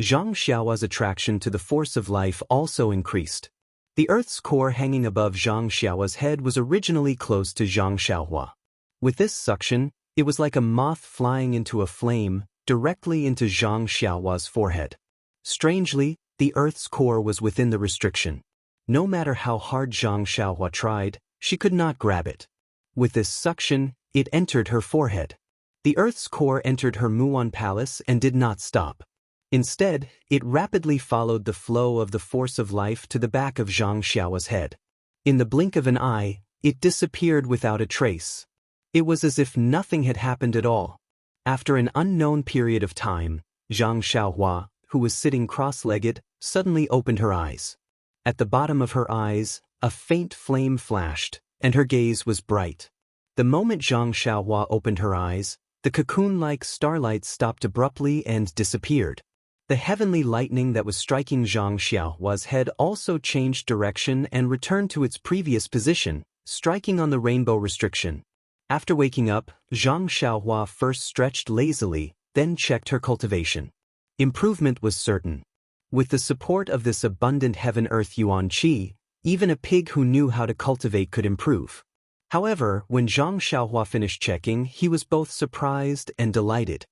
Zhang Xiaohua's attraction to the force of life also increased. The earth's core hanging above Zhang Xiaohua's head was originally close to Zhang Xiaohua. With this suction, it was like a moth flying into a flame, directly into Zhang Xiaohua's forehead. Strangely, the earth's core was within the restriction. No matter how hard Zhang Xiaohua tried, she could not grab it. With this suction, it entered her forehead. The earth's core entered her Muon palace and did not stop. Instead, it rapidly followed the flow of the force of life to the back of Zhang Xiaohua's head. In the blink of an eye, it disappeared without a trace. It was as if nothing had happened at all. After an unknown period of time, Zhang Xiaohua, who was sitting cross-legged, suddenly opened her eyes. At the bottom of her eyes, a faint flame flashed, and her gaze was bright. The moment Zhang Xiaohua opened her eyes, the cocoon-like starlight stopped abruptly and disappeared. The heavenly lightning that was striking Zhang Xiaohua's head also changed direction and returned to its previous position, striking on the rainbow restriction. After waking up, Zhang Xiaohua first stretched lazily, then checked her cultivation. Improvement was certain. With the support of this abundant heaven-earth yuan qi, even a pig who knew how to cultivate could improve. However, when Zhang Xiaohua finished checking, he was both surprised and delighted.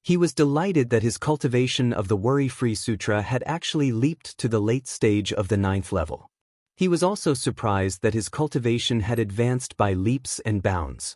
He was delighted that his cultivation of the Worry-Free Sutra had actually leaped to the late stage of the 9th level. He was also surprised that his cultivation had advanced by leaps and bounds.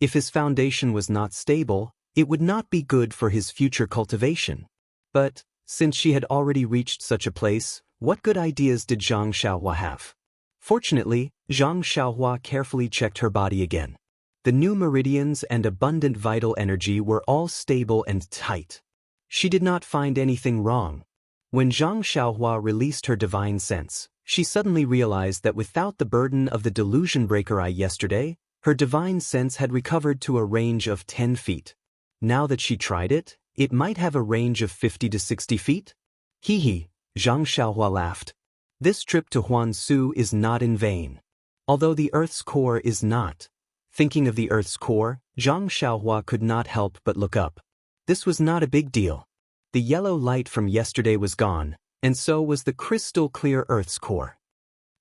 If his foundation was not stable, it would not be good for his future cultivation. But, since she had already reached such a place, what good ideas did Zhang Xiaohua have? Fortunately, Zhang Xiaohua carefully checked her body again. The new meridians and abundant vital energy were all stable and tight. She did not find anything wrong. When Zhang Xiaohua released her divine sense, she suddenly realized that without the burden of the delusion breaker eye yesterday, her divine sense had recovered to a range of 10 feet. Now that she tried it, it might have a range of 50 to 60 feet? Hee hee, Zhang Xiaohua laughed. This trip to Huansu is not in vain. Although the Earth's core is not. Thinking of the Earth's core, Zhang Xiaohua could not help but look up. This was not a big deal. The yellow light from yesterday was gone, and so was the crystal-clear Earth's core.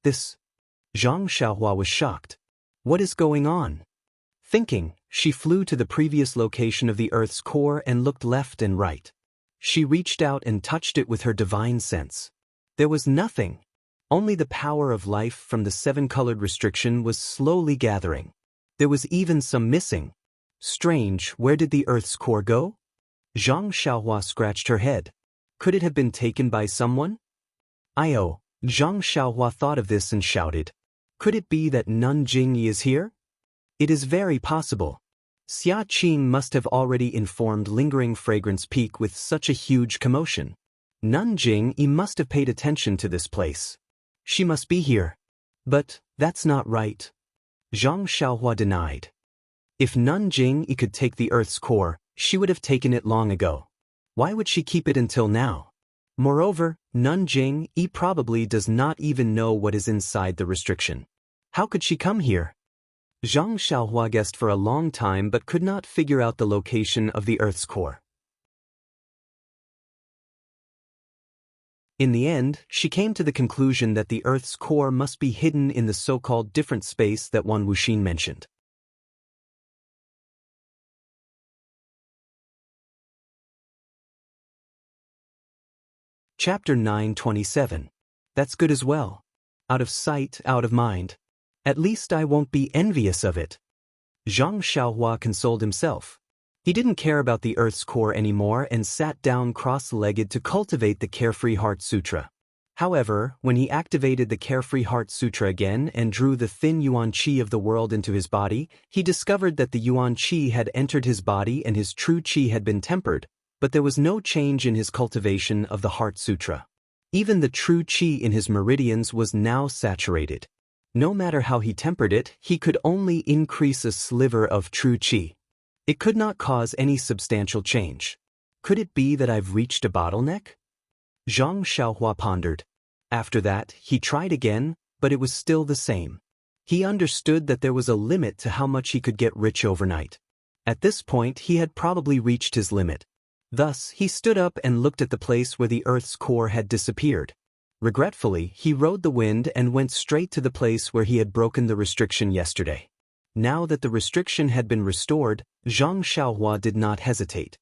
This. Zhang Xiaohua was shocked. What is going on? Thinking, she flew to the previous location of the Earth's core and looked left and right. She reached out and touched it with her divine sense. There was nothing. Only the power of life from the seven-colored restriction was slowly gathering. There was even some missing. Strange, where did the Earth's core go? Zhang Xiaohua scratched her head. Could it have been taken by someone? Zhang Xiaohua thought of this and shouted. Could it be that Nanjing is here? It is very possible. Xia Qing must have already informed Lingering Fragrance Peak with such a huge commotion. Nanjing must have paid attention to this place. She must be here. But that's not right. Zhang Xiaohua denied. If Nanjing could take the Earth's core, she would have taken it long ago. Why would she keep it until now? Moreover, Nanjing probably does not even know what is inside the restriction. How could she come here? Zhang Xiaohua guessed for a long time but could not figure out the location of the Earth's core. In the end, she came to the conclusion that the Earth's core must be hidden in the so-called different space that Wan Wuxin mentioned. Chapter 927. That's good as well. Out of sight, out of mind. At least I won't be envious of it. Zhang Xiaohua consoled himself. He didn't care about the Earth's core anymore and sat down cross-legged to cultivate the Carefree Heart Sutra. However, when he activated the Carefree Heart Sutra again and drew the thin Yuan Qi of the world into his body, he discovered that the Yuan Qi had entered his body and his true Qi had been tempered, but there was no change in his cultivation of the Heart Sutra. Even the true Qi in his meridians was now saturated. No matter how he tempered it, he could only increase a sliver of true Qi. It could not cause any substantial change. Could it be that I've reached a bottleneck? Zhang Xiaohua pondered. After that, he tried again, but it was still the same. He understood that there was a limit to how much he could get rich overnight. At this point, he had probably reached his limit. Thus, he stood up and looked at the place where the Earth's core had disappeared. Regretfully, he rode the wind and went straight to the place where he had broken the restriction yesterday. Now that the restriction had been restored, Zhang Xiaohua did not hesitate.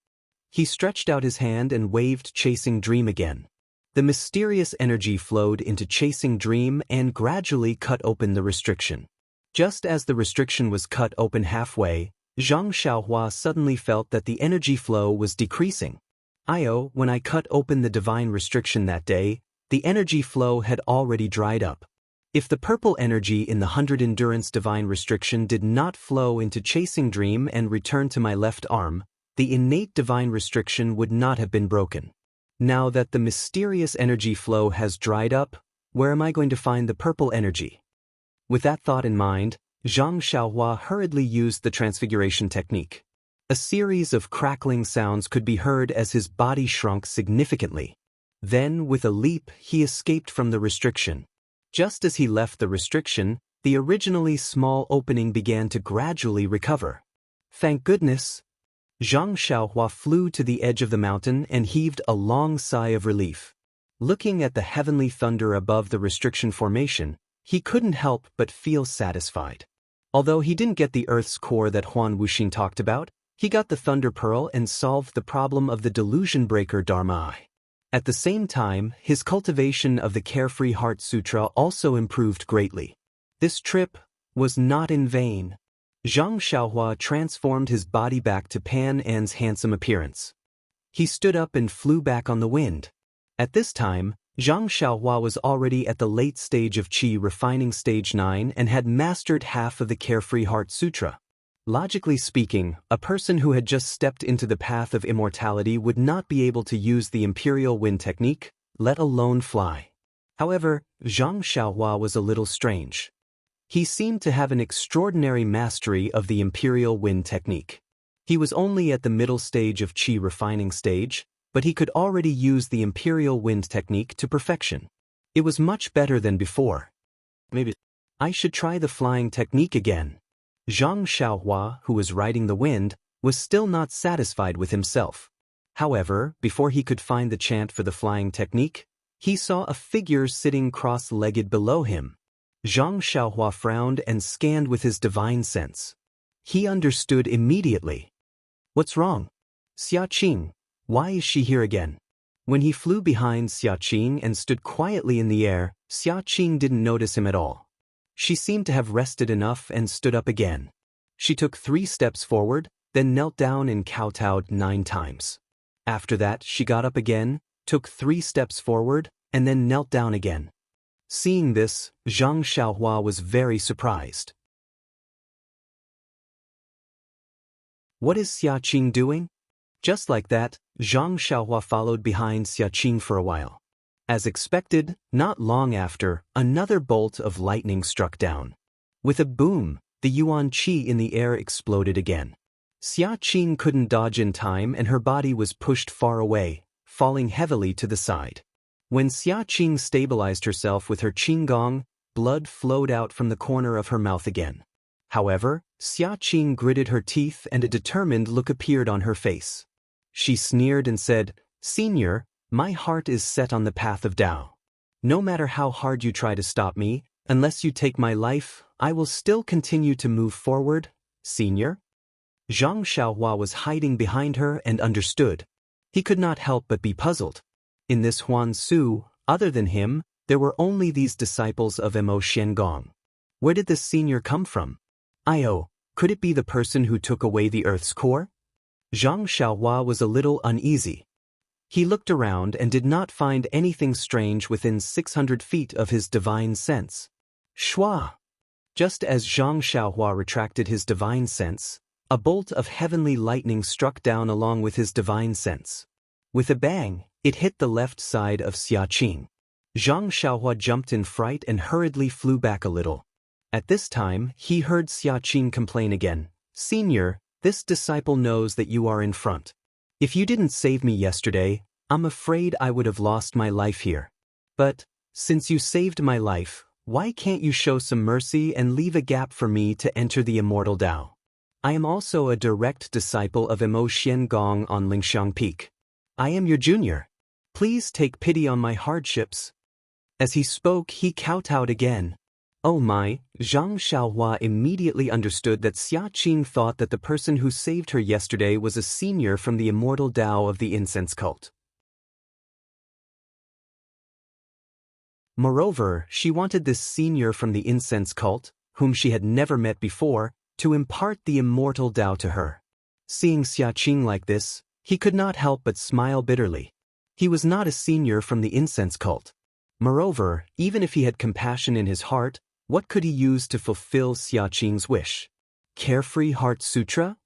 He stretched out his hand and waved Chasing Dream again. The mysterious energy flowed into Chasing Dream and gradually cut open the restriction. Just as the restriction was cut open halfway, Zhang Xiaohua suddenly felt that the energy flow was decreasing. When I cut open the divine restriction that day, the energy flow had already dried up. If the purple energy in the 100 endurance divine restriction did not flow into Chasing Dream and return to my left arm, the innate divine restriction would not have been broken. Now that the mysterious energy flow has dried up, where am I going to find the purple energy? With that thought in mind, Zhang Xiaohua hurriedly used the transfiguration technique. A series of crackling sounds could be heard as his body shrunk significantly. Then, with a leap, he escaped from the restriction. Just as he left the restriction, the originally small opening began to gradually recover. Thank goodness! Zhang Xiaohua flew to the edge of the mountain and heaved a long sigh of relief. Looking at the heavenly thunder above the restriction formation, he couldn't help but feel satisfied. Although he didn't get the Earth's core that Huan Wuxin talked about, he got the Thunder Pearl and solved the problem of the delusion breaker Dharma Eye. At the same time, his cultivation of the Carefree Heart Sutra also improved greatly. This trip was not in vain. Zhang Xiaohua transformed his body back to Pan An's handsome appearance. He stood up and flew back on the wind. At this time, Zhang Xiaohua was already at the late stage of Qi refining stage 9 and had mastered half of the Carefree Heart Sutra. Logically speaking, a person who had just stepped into the path of immortality would not be able to use the Imperial Wind technique, let alone fly. However, Zhang Xiaohua was a little strange. He seemed to have an extraordinary mastery of the Imperial Wind technique. He was only at the middle stage of qi refining stage, but he could already use the imperial wind technique to perfection. It was much better than before. Maybe I should try the flying technique again. Zhang Xiaohua, who was riding the wind, was still not satisfied with himself. However, before he could find the chant for the flying technique, he saw a figure sitting cross-legged below him. Zhang Xiaohua frowned and scanned with his divine sense. He understood immediately. What's wrong? Xiaqing, why is she here again? When he flew behind Xiaqing and stood quietly in the air, Xiaqing didn't notice him at all. She seemed to have rested enough and stood up again. She took 3 steps forward, then knelt down and kowtowed 9 times. After that, she got up again, took 3 steps forward, and then knelt down again. Seeing this, Zhang Xiaohua was very surprised. What is Xiaqing doing? Just like that, Zhang Xiaohua followed behind Xiaqing for a while. As expected, not long after, another bolt of lightning struck down. With a boom, the yuan qi in the air exploded again. Xiaqing couldn't dodge in time and her body was pushed far away, falling heavily to the side. When Xiaqing stabilized herself with her qinggong, blood flowed out from the corner of her mouth again. However, Xiaqing gritted her teeth and a determined look appeared on her face. She sneered and said, "Senior, my heart is set on the path of Dao. No matter how hard you try to stop me, unless you take my life, I will still continue to move forward, Senior." Zhang Xiaohua was hiding behind her and understood. He could not help but be puzzled. In this Huan Su, other than him, there were only these disciples of Mo Xiangong. Where did this senior come from? Could it be the person who took away the Earth's core? Zhang Xiaohua was a little uneasy. He looked around and did not find anything strange within 600 feet of his divine sense. Shua! Just as Zhang Xiaohua retracted his divine sense, a bolt of heavenly lightning struck down along with his divine sense. With a bang, it hit the left side of Xiaqing. Zhang Xiaohua jumped in fright and hurriedly flew back a little. At this time, he heard Xiaqing complain again, "Senior, this disciple knows that you are in front. If you didn't save me yesterday, I'm afraid I would have lost my life here. But, since you saved my life, why can't you show some mercy and leave a gap for me to enter the immortal Dao? I am also a direct disciple of Mo Xiangong on Lingxiang Peak. I am your junior. Please take pity on my hardships." As he spoke, he kowtowed again. Oh my, Zhang Xiaohua immediately understood that Xiaqing thought that the person who saved her yesterday was a senior from the immortal Dao of the incense cult. Moreover, she wanted this senior from the incense cult, whom she had never met before, to impart the immortal Dao to her. Seeing Xiaqing like this, he could not help but smile bitterly. He was not a senior from the incense cult. Moreover, even if he had compassion in his heart, what could he use to fulfill Xiaqing's wish? Carefree Heart Sutra?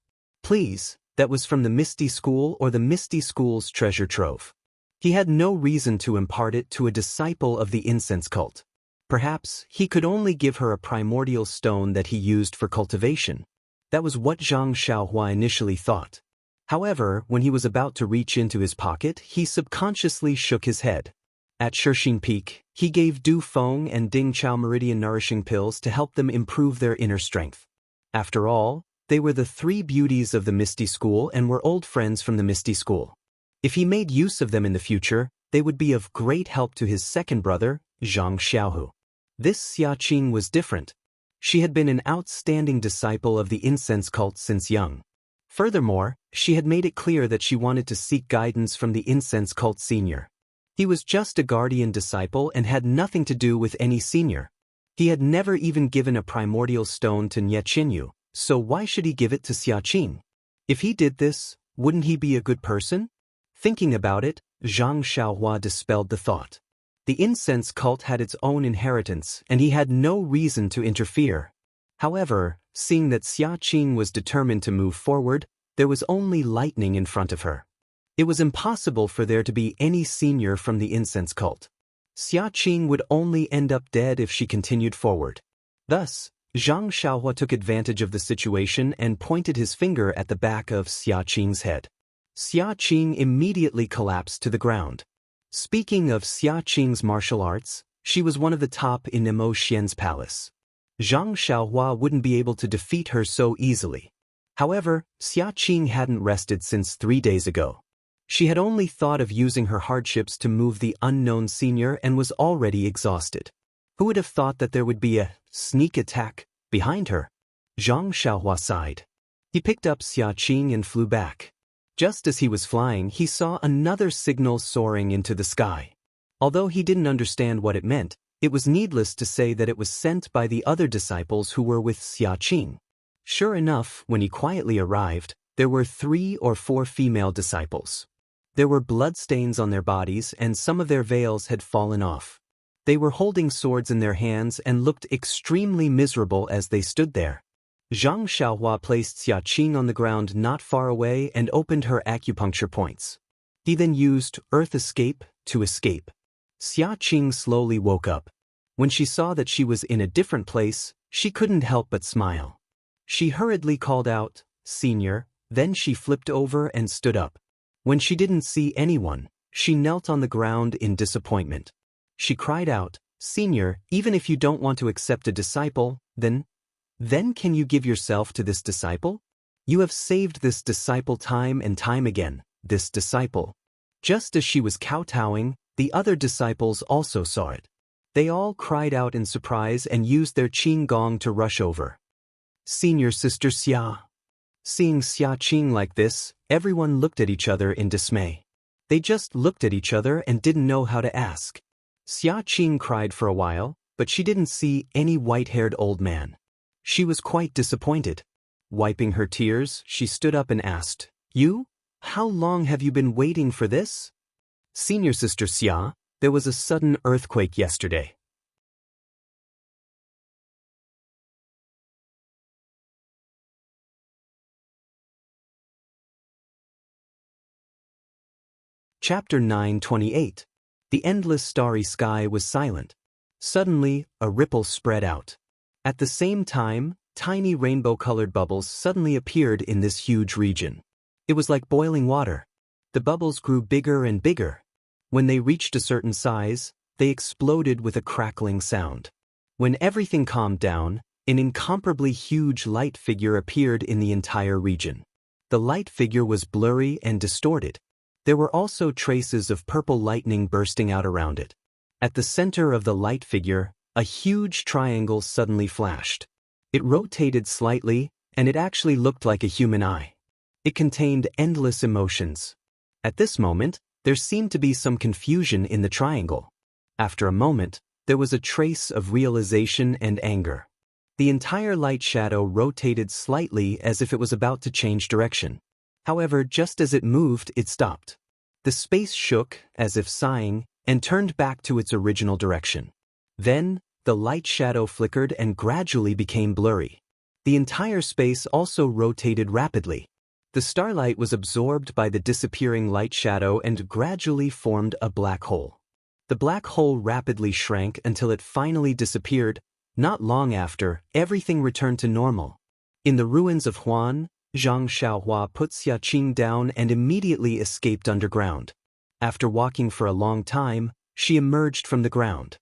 Please, that was from the Misty School or the Misty School's treasure trove. He had no reason to impart it to a disciple of the incense cult. Perhaps he could only give her a primordial stone that he used for cultivation. That was what Zhang Xiaohua initially thought. However, when he was about to reach into his pocket, he subconsciously shook his head. At Shixing Peak, he gave Du Feng and Ding Chao Meridian nourishing pills to help them improve their inner strength. After all, they were the 3 beauties of the Misty School and were old friends from the Misty School. If he made use of them in the future, they would be of great help to his second brother, Zhang Xiaohu. This Xiaqing was different. She had been an outstanding disciple of the incense cult since young. Furthermore, she had made it clear that she wanted to seek guidance from the incense cult senior. He was just a guardian disciple and had nothing to do with any senior. He had never even given a primordial stone to Nie Qinyu, so why should he give it to Xiaqing? If he did this, wouldn't he be a good person? Thinking about it, Zhang Xiaohua dispelled the thought. The incense cult had its own inheritance and he had no reason to interfere. However, seeing that Xiaqing was determined to move forward, there was only lightning in front of her. It was impossible for there to be any senior from the incense cult. Xiaqing would only end up dead if she continued forward. Thus, Zhang Xiaohua took advantage of the situation and pointed his finger at the back of Xia Qing's head. Xia Qing immediately collapsed to the ground. Speaking of Xia Qing's martial arts, she was one of the top in Nemo Xian's palace. Zhang Xiaohua wouldn't be able to defeat her so easily. However, Xia Qing hadn't rested since 3 days ago. She had only thought of using her hardships to move the unknown senior and was already exhausted. Who would have thought that there would be a sneak attack behind her? Zhang Xiaohua sighed. He picked up Xia Qing and flew back. Just as he was flying, he saw another signal soaring into the sky. Although he didn't understand what it meant, it was needless to say that it was sent by the other disciples who were with Xia Qing. Sure enough, when he quietly arrived, there were 3 or 4 female disciples. There were bloodstains on their bodies and some of their veils had fallen off. They were holding swords in their hands and looked extremely miserable as they stood there. Zhang Xiaohua placed Xia Qing on the ground not far away and opened her acupuncture points. He then used Earth Escape to escape. Xia Qing slowly woke up. When she saw that she was in a different place, she couldn't help but smile. She hurriedly called out, "Senior," then she flipped over and stood up. When she didn't see anyone, she knelt on the ground in disappointment. She cried out, "Senior, even if you don't want to accept a disciple, then can you give yourself to this disciple? You have saved this disciple time and time again, this disciple." Just as she was kowtowing, the other disciples also saw it. They all cried out in surprise and used their qing gong to rush over. "Senior Sister Xia." Seeing Xia Qing like this, everyone looked at each other in dismay. They just looked at each other and didn't know how to ask. Xia Qing cried for a while, but she didn't see any white-haired old man. She was quite disappointed. Wiping her tears, she stood up and asked, "You? How long have you been waiting for this?" "Senior Sister Xia, there was a sudden earthquake yesterday." Chapter 928. The endless starry sky was silent. Suddenly, a ripple spread out. At the same time, tiny rainbow-colored bubbles suddenly appeared in this huge region. It was like boiling water. The bubbles grew bigger and bigger. When they reached a certain size, they exploded with a crackling sound. When everything calmed down, an incomparably huge light figure appeared in the entire region. The light figure was blurry and distorted. There were also traces of purple lightning bursting out around it. At the center of the light figure, a huge triangle suddenly flashed. It rotated slightly, and it actually looked like a human eye. It contained endless emotions. At this moment, there seemed to be some confusion in the triangle. After a moment, there was a trace of realization and anger. The entire light shadow rotated slightly as if it was about to change direction. However, just as it moved, it stopped. The space shook, as if sighing, and turned back to its original direction. Then, the light shadow flickered and gradually became blurry. The entire space also rotated rapidly. The starlight was absorbed by the disappearing light shadow and gradually formed a black hole. The black hole rapidly shrank until it finally disappeared. Not long after, everything returned to normal. In the ruins of Huan, Zhang Xiaohua put Xia Qing down and immediately escaped underground. After walking for a long time, she emerged from the ground.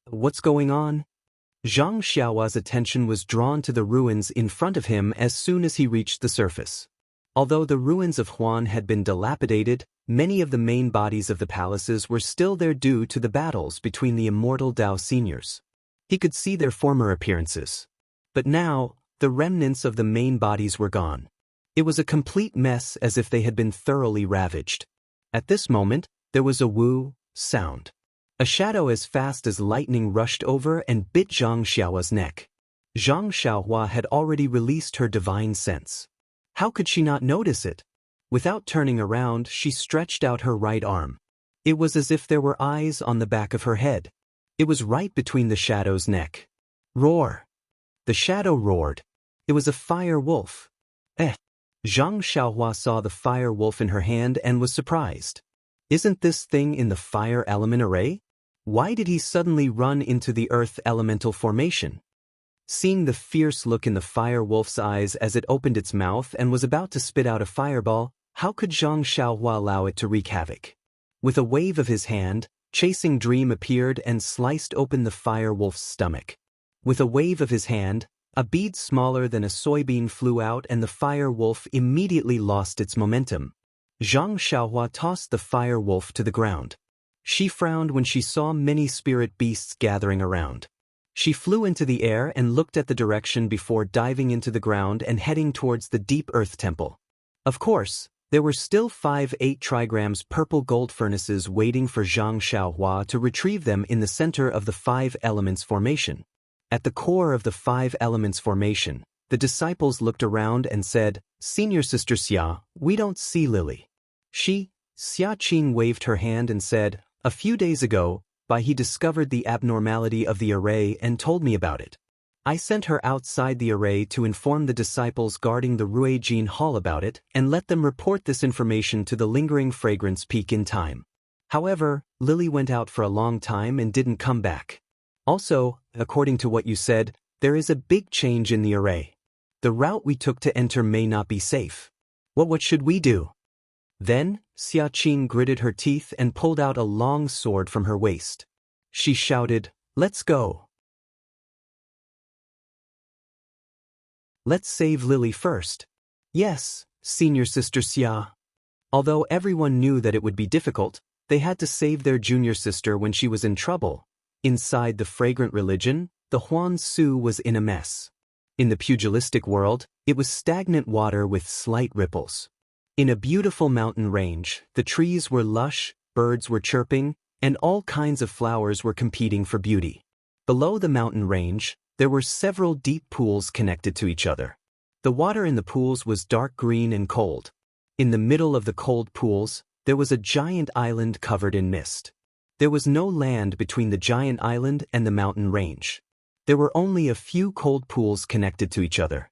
What's going on?" Zhang Xiaohua's attention was drawn to the ruins in front of him as soon as he reached the surface. Although the ruins of Huan had been dilapidated, many of the main bodies of the palaces were still there due to the battles between the immortal Dao seniors. He could see their former appearances. But now, the remnants of the main bodies were gone. It was a complete mess, as if they had been thoroughly ravaged. At this moment, there was a woo sound. A shadow as fast as lightning rushed over and bit Zhang Xiaohua's neck. Zhang Xiaohua had already released her divine sense. How could she not notice it? Without turning around, she stretched out her right arm. It was as if there were eyes on the back of her head. It was right between the shadow's neck. Roar! The shadow roared. It was a fire wolf. Zhang Xiaohua saw the fire wolf in her hand and was surprised. Isn't this thing in the fire element array? Why did he suddenly run into the earth elemental formation? Seeing the fierce look in the fire wolf's eyes as it opened its mouth and was about to spit out a fireball, how could Zhang Xiaohua allow it to wreak havoc? With a wave of his hand, Chasing Dream appeared and sliced open the fire wolf's stomach. With a wave of his hand, a bead smaller than a soybean flew out and the fire wolf immediately lost its momentum. Zhang Xiaohua tossed the fire wolf to the ground. She frowned when she saw many spirit beasts gathering around. She flew into the air and looked at the direction before diving into the ground and heading towards the deep earth temple. Of course, there were still 5 8-trigrams purple gold furnaces waiting for Zhang Xiaohua to retrieve them in the center of the 5 elements formation. At the core of the 5 elements formation, the disciples looked around and said, "Senior Sister Xia, we don't see Lily." Xia Qing waved her hand and said, "A few days ago, he discovered the abnormality of the array and told me about it. I sent her outside the array to inform the disciples guarding the Ruijin Hall about it and let them report this information to the lingering fragrance peak in time. However, Lily went out for a long time and didn't come back. Also, according to what you said, there is a big change in the array. The route we took to enter may not be safe. What should we do?" Then, Xia Qing gritted her teeth and pulled out a long sword from her waist. She shouted, "Let's go. Let's save Lily first." "Yes, Senior Sister Xia." Although everyone knew that it would be difficult, they had to save their junior sister when she was in trouble. Inside the fragrant religion, the Huan Su was in a mess. In the pugilistic world, it was stagnant water with slight ripples. In a beautiful mountain range, the trees were lush, birds were chirping, and all kinds of flowers were competing for beauty. Below the mountain range, there were several deep pools connected to each other. The water in the pools was dark green and cold. In the middle of the cold pools, there was a giant island covered in mist. There was no land between the giant island and the mountain range. There were only a few cold pools connected to each other.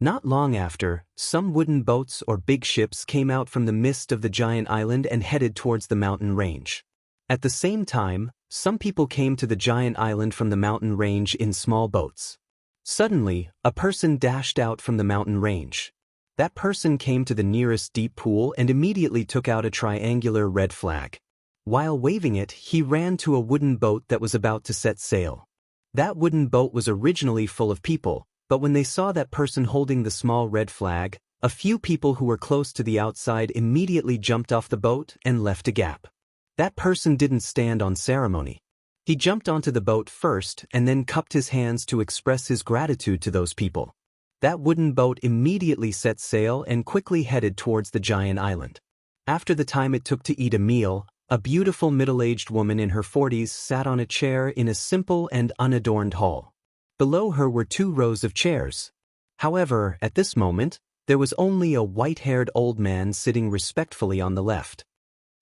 Not long after, some wooden boats or big ships came out from the mist of the giant island and headed towards the mountain range. At the same time, some people came to the giant island from the mountain range in small boats. Suddenly, a person dashed out from the mountain range. That person came to the nearest deep pool and immediately took out a triangular red flag. While waving it, he ran to a wooden boat that was about to set sail. That wooden boat was originally full of people, but when they saw that person holding the small red flag, a few people who were close to the outside immediately jumped off the boat and left a gap. That person didn't stand on ceremony. He jumped onto the boat first and then cupped his hands to express his gratitude to those people. That wooden boat immediately set sail and quickly headed towards the giant island. After the time it took to eat a meal, a beautiful middle-aged woman in her 40s sat on a chair in a simple and unadorned hall. Below her were 2 rows of chairs. However, at this moment, there was only a white-haired old man sitting respectfully on the left.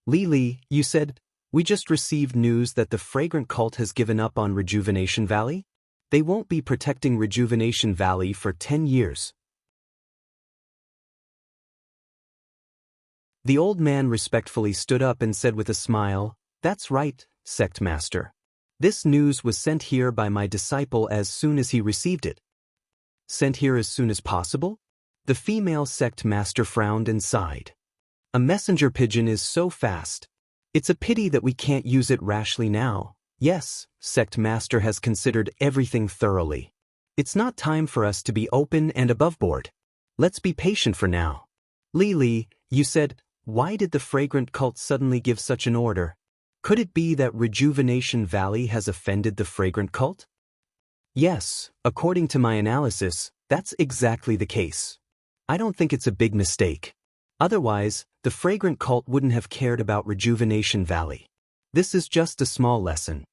"Lily, you said, we just received news that the fragrant cult has given up on Rejuvenation Valley? They won't be protecting Rejuvenation Valley for 10 years. The old man respectfully stood up and said with a smile, "That's right, Sect Master. This news was sent here by my disciple as soon as he received it." "Sent here as soon as possible?" The female Sect Master frowned and sighed. "A messenger pigeon is so fast. It's a pity that we can't use it rashly now." "Yes, Sect Master has considered everything thoroughly. It's not time for us to be open and above board. Let's be patient for now." "Lily, you said, why did the fragrant cult suddenly give such an order? Could it be that Rejuvenation Valley has offended the fragrant cult?" "Yes, according to my analysis, that's exactly the case. I don't think it's a big mistake. Otherwise, the fragrant cult wouldn't have cared about Rejuvenation Valley. This is just a small lesson."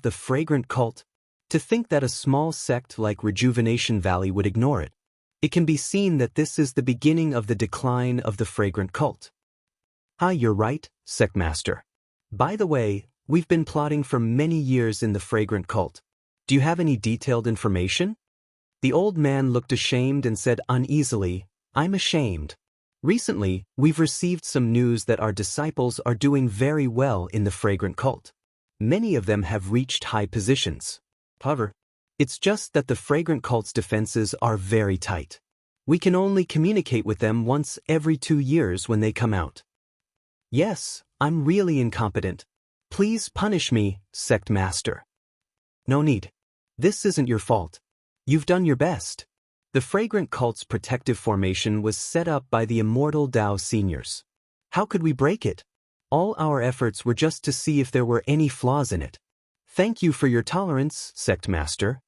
The fragrant cult? To think that a small sect like Rejuvenation Valley would ignore it. It can be seen that this is the beginning of the decline of the fragrant cult. You're right, Sect Master. By the way, we've been plotting for many years in the fragrant cult. Do you have any detailed information?" The old man looked ashamed and said uneasily, "I'm ashamed. Recently, we've received some news that our disciples are doing very well in the fragrant cult. Many of them have reached high positions. However, It's just that the fragrant cult's defenses are very tight. We can only communicate with them once every 2 years when they come out. Yes, I'm really incompetent. Please punish me, sect master. No need. This isn't your fault. You've done your best. The fragrant cult's protective formation was set up by the immortal Dao seniors. How could we break it? All our efforts were just to see if there were any flaws in it. Thank you for your tolerance, sect master.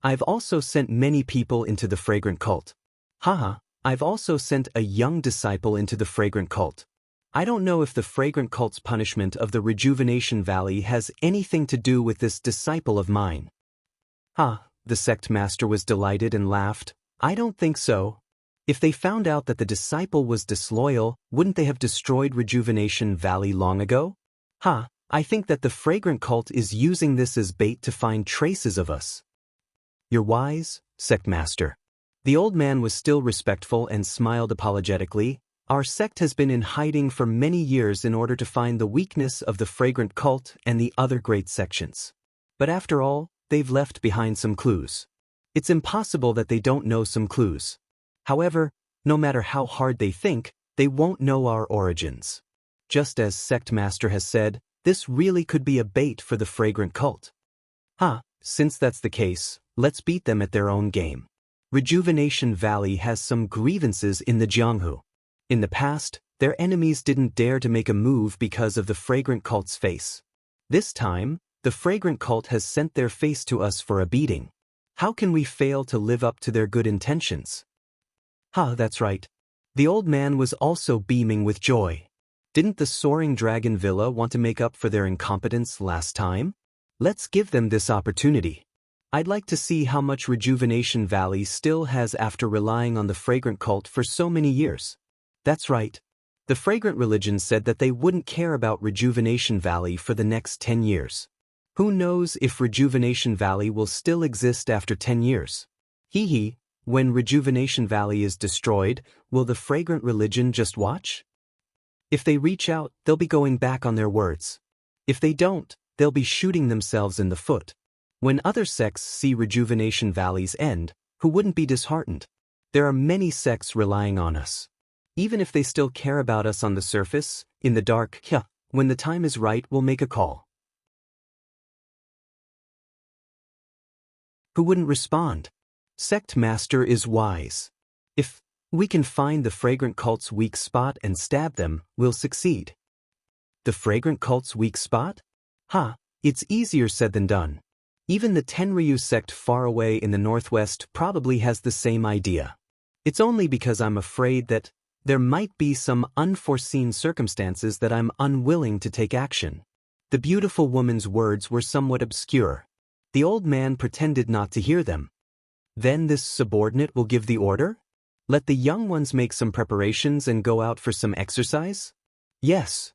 I've also sent many people into the fragrant cult. Haha, I've also sent a young disciple into the fragrant cult. I don't know if the fragrant cult's punishment of the Rejuvenation Valley has anything to do with this disciple of mine. The sect master was delighted and laughed. I don't think so. If they found out that the disciple was disloyal, wouldn't they have destroyed Rejuvenation Valley long ago? I think that the fragrant cult is using this as bait to find traces of us. You're wise, sect master. The old man was still respectful and smiled apologetically. Our sect has been in hiding for many years in order to find the weakness of the fragrant cult and the other great sections. But after all, they've left behind some clues. It's impossible that they don't know some clues. However, no matter how hard they think, they won't know our origins. Just as Sect Master has said, this really could be a bait for the fragrant cult. Since that's the case, let's beat them at their own game. Rejuvenation Valley has some grievances in the Jianghu. In the past, their enemies didn't dare to make a move because of the fragrant cult's face. This time, the fragrant cult has sent their face to us for a beating. How can we fail to live up to their good intentions? That's right. The old man was also beaming with joy. Didn't the Soaring Dragon Villa want to make up for their incompetence last time? Let's give them this opportunity. I'd like to see how much Rejuvenation Valley still has after relying on the fragrant cult for so many years. That's right. The fragrant religion said that they wouldn't care about Rejuvenation Valley for the next 10 years. Who knows if Rejuvenation Valley will still exist after 10 years? When Rejuvenation Valley is destroyed, will the fragrant religion just watch? If they reach out, they'll be going back on their words. If they don't, they'll be shooting themselves in the foot. When other sects see Rejuvenation Valley's end, who wouldn't be disheartened? There are many sects relying on us. Even if they still care about us on the surface, in the dark, when the time is right, we'll make a call. Who wouldn't respond? Sect Master is wise. If we can find the fragrant cult's weak spot and stab them, we'll succeed. The fragrant cult's weak spot? It's easier said than done. Even the Tenryu sect far away in the northwest probably has the same idea. It's only because I'm afraid that there might be some unforeseen circumstances that I'm unwilling to take action. The beautiful woman's words were somewhat obscure. The old man pretended not to hear them. Then this subordinate will give the order? Let the young ones make some preparations and go out for some exercise? Yes.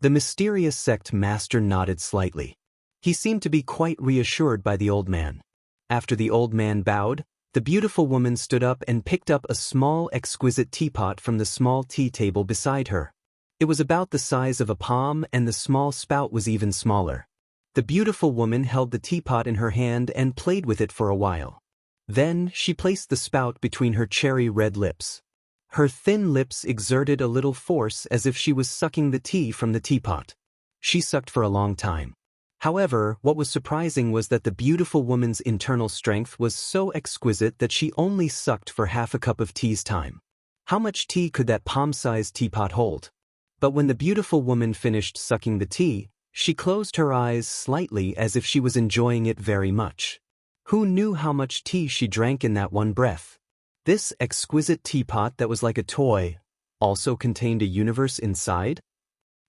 The mysterious sect master nodded slightly. He seemed to be quite reassured by the old man. After the old man bowed, the beautiful woman stood up and picked up a small exquisite teapot from the small tea table beside her. It was about the size of a palm and the small spout was even smaller. The beautiful woman held the teapot in her hand and played with it for a while. Then she placed the spout between her cherry-red lips. Her thin lips exerted a little force as if she was sucking the tea from the teapot. She sucked for a long time. However, what was surprising was that the beautiful woman's internal strength was so exquisite that she only sucked for half a cup of tea's time. How much tea could that palm-sized teapot hold? But when the beautiful woman finished sucking the tea, she closed her eyes slightly as if she was enjoying it very much. Who knew how much tea she drank in that one breath? This exquisite teapot that was like a toy also contained a universe inside?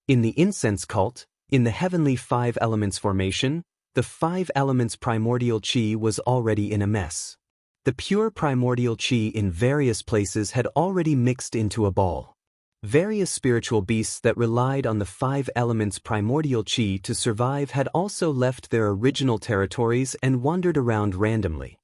In the incense cult, in the heavenly 5 elements formation, the 5 elements primordial chi was already in a mess. The pure primordial chi in various places had already mixed into a ball. Various spiritual beasts that relied on the 5 elements primordial chi to survive had also left their original territories and wandered around randomly.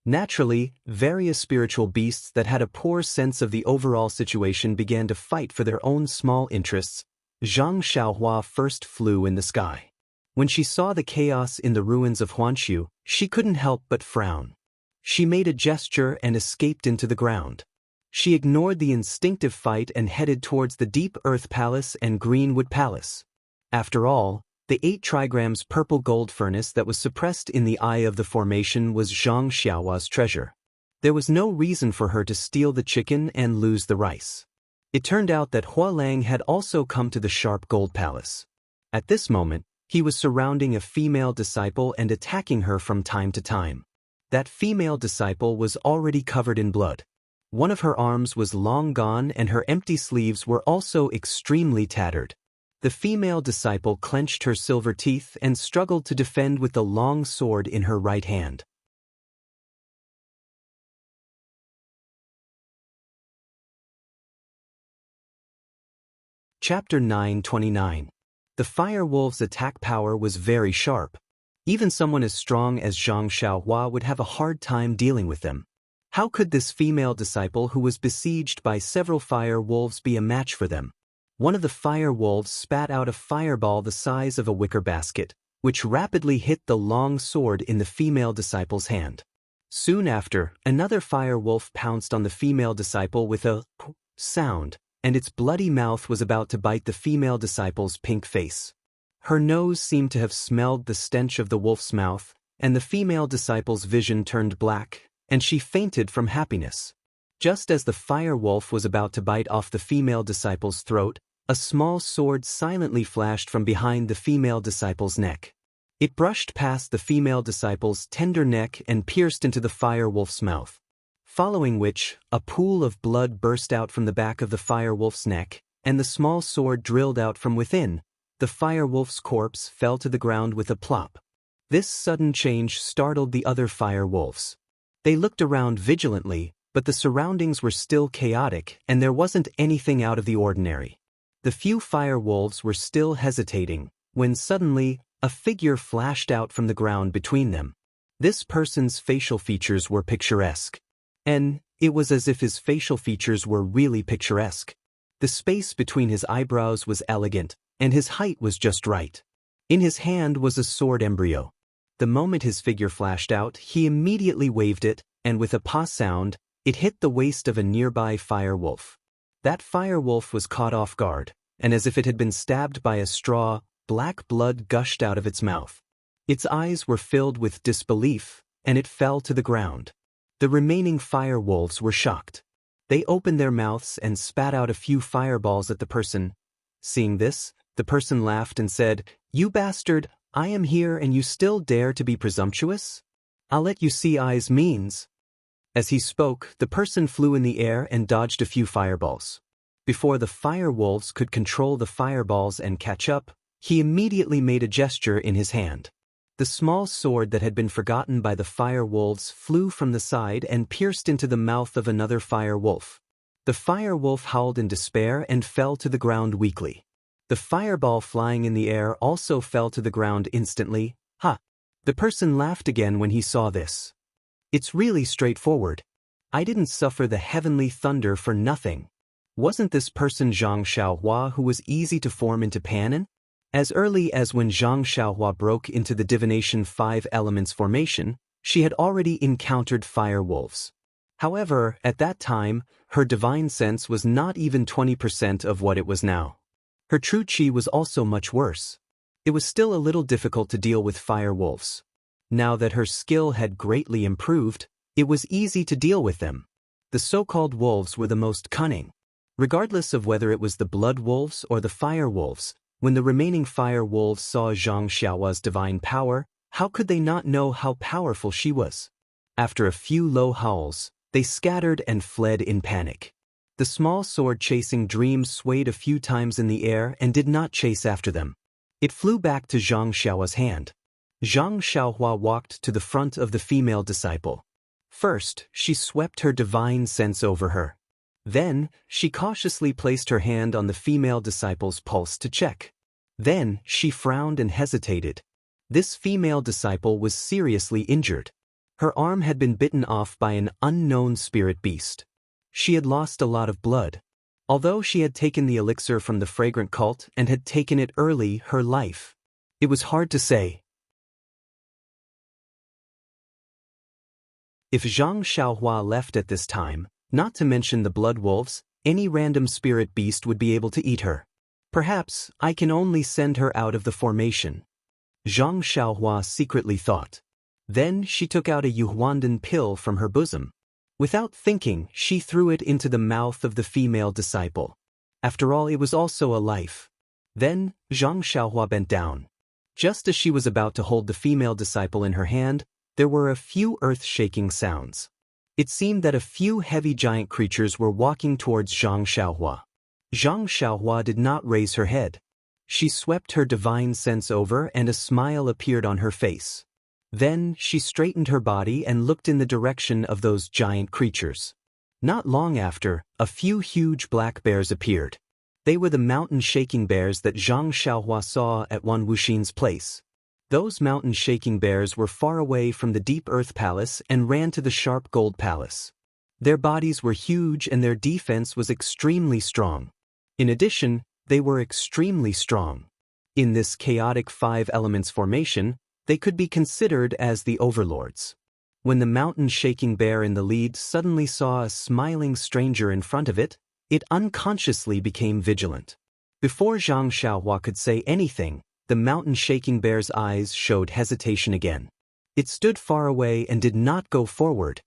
Naturally, various spiritual beasts that had a poor sense of the overall situation began to fight for their own small interests. Zhang Xiaohua first flew in the sky. When she saw the chaos in the ruins of Huanshu, she couldn't help but frown. She made a gesture and escaped into the ground. She ignored the instinctive fight and headed towards the Deep Earth Palace and Greenwood Palace. After all, the 8 trigrams purple gold furnace that was suppressed in the eye of the formation was Zhang Xiaohua's treasure. There was no reason for her to steal the chicken and lose the rice. It turned out that Hua Lang had also come to the Sharp Gold Palace. At this moment, he was surrounding a female disciple and attacking her from time to time. That female disciple was already covered in blood. One of her arms was long gone and her empty sleeves were also extremely tattered. The female disciple clenched her silver teeth and struggled to defend with the long sword in her right hand. Chapter 929. The Fire Wolves' attack power was very sharp. Even someone as strong as Zhang Xiaohua would have a hard time dealing with them. How could this female disciple who was besieged by several fire wolves be a match for them? One of the fire wolves spat out a fireball the size of a wicker basket, which rapidly hit the long sword in the female disciple's hand. Soon after, another fire wolf pounced on the female disciple with a sound, and its bloody mouth was about to bite the female disciple's pink face. Her nose seemed to have smelled the stench of the wolf's mouth, and the female disciple's vision turned black, and she fainted from happiness. Just as the fire wolf was about to bite off the female disciple's throat, a small sword silently flashed from behind the female disciple's neck. It brushed past the female disciple's tender neck and pierced into the fire wolf's mouth. Following which, a pool of blood burst out from the back of the fire wolf's neck, and the small sword drilled out from within. The fire wolf's corpse fell to the ground with a plop. This sudden change startled the other fire wolves. They looked around vigilantly, but the surroundings were still chaotic and there wasn't anything out of the ordinary. The few fire wolves were still hesitating, when suddenly, a figure flashed out from the ground between them. This person's facial features were picturesque. And it was as if his facial features were really picturesque. The space between his eyebrows was elegant, and his height was just right. In his hand was a sword embryo. The moment his figure flashed out, he immediately waved it, and with a pa sound, it hit the waist of a nearby fire wolf. That fire wolf was caught off guard, and as if it had been stabbed by a straw, black blood gushed out of its mouth. Its eyes were filled with disbelief, and it fell to the ground. The remaining fire wolves were shocked. They opened their mouths and spat out a few fireballs at the person. Seeing this, the person laughed and said, "You bastard, I am here and you still dare to be presumptuous? I'll let you see I's means." As he spoke, the person flew in the air and dodged a few fireballs. Before the fire wolves could control the fireballs and catch up, he immediately made a gesture in his hand. The small sword that had been forgotten by the fire wolves flew from the side and pierced into the mouth of another fire wolf. The fire wolf howled in despair and fell to the ground weakly. The fireball flying in the air also fell to the ground instantly. Ha! The person laughed again when he saw this. It's really straightforward. I didn't suffer the heavenly thunder for nothing. Wasn't this person Zhang Xiaohua who was easy to form into Panin? As early as when Zhang Xiaohua broke into the divination 5 elements formation, she had already encountered fire wolves. However, at that time, her divine sense was not even 20% of what it was now. Her true chi was also much worse. It was still a little difficult to deal with fire wolves. Now that her skill had greatly improved, it was easy to deal with them. The so-called wolves were the most cunning. Regardless of whether it was the blood wolves or the fire wolves, when the remaining fire wolves saw Zhang Xiaohua's divine power, how could they not know how powerful she was? After a few low howls, they scattered and fled in panic. The small sword-chasing dream swayed a few times in the air and did not chase after them. It flew back to Zhang Xiaohua's hand. Zhang Xiaohua walked to the front of the female disciple. First, she swept her divine sense over her. Then, she cautiously placed her hand on the female disciple's pulse to check. Then, she frowned and hesitated. This female disciple was seriously injured. Her arm had been bitten off by an unknown spirit beast. She had lost a lot of blood. Although she had taken the elixir from the fragrant cult and had taken it early her life. It was hard to say. If Zhang Xiaohua left at this time, not to mention the blood wolves, any random spirit beast would be able to eat her. Perhaps I can only send her out of the formation, Zhang Xiaohua secretly thought. Then she took out a Yuhuandan pill from her bosom. Without thinking, she threw it into the mouth of the female disciple. After all, it was also a life. Then, Zhang Xiaohua bent down. Just as she was about to hold the female disciple in her hand, there were a few earth-shaking sounds. It seemed that a few heavy giant creatures were walking towards Zhang Xiaohua. Zhang Xiaohua did not raise her head. She swept her divine sense over and a smile appeared on her face. Then she straightened her body and looked in the direction of those giant creatures. Not long after, a few huge black bears appeared. They were the mountain-shaking bears that Zhang Xiaohua saw at Wan Wuxin's place. Those mountain-shaking bears were far away from the deep earth palace and ran to the sharp gold palace. Their bodies were huge and their defense was extremely strong. In addition, they were extremely strong. In this chaotic 5 elements formation, they could be considered as the overlords. When the mountain-shaking bear in the lead suddenly saw a smiling stranger in front of it, it unconsciously became vigilant. Before Zhang Xiaohua could say anything, the mountain-shaking bear's eyes showed hesitation again. It stood far away and did not go forward.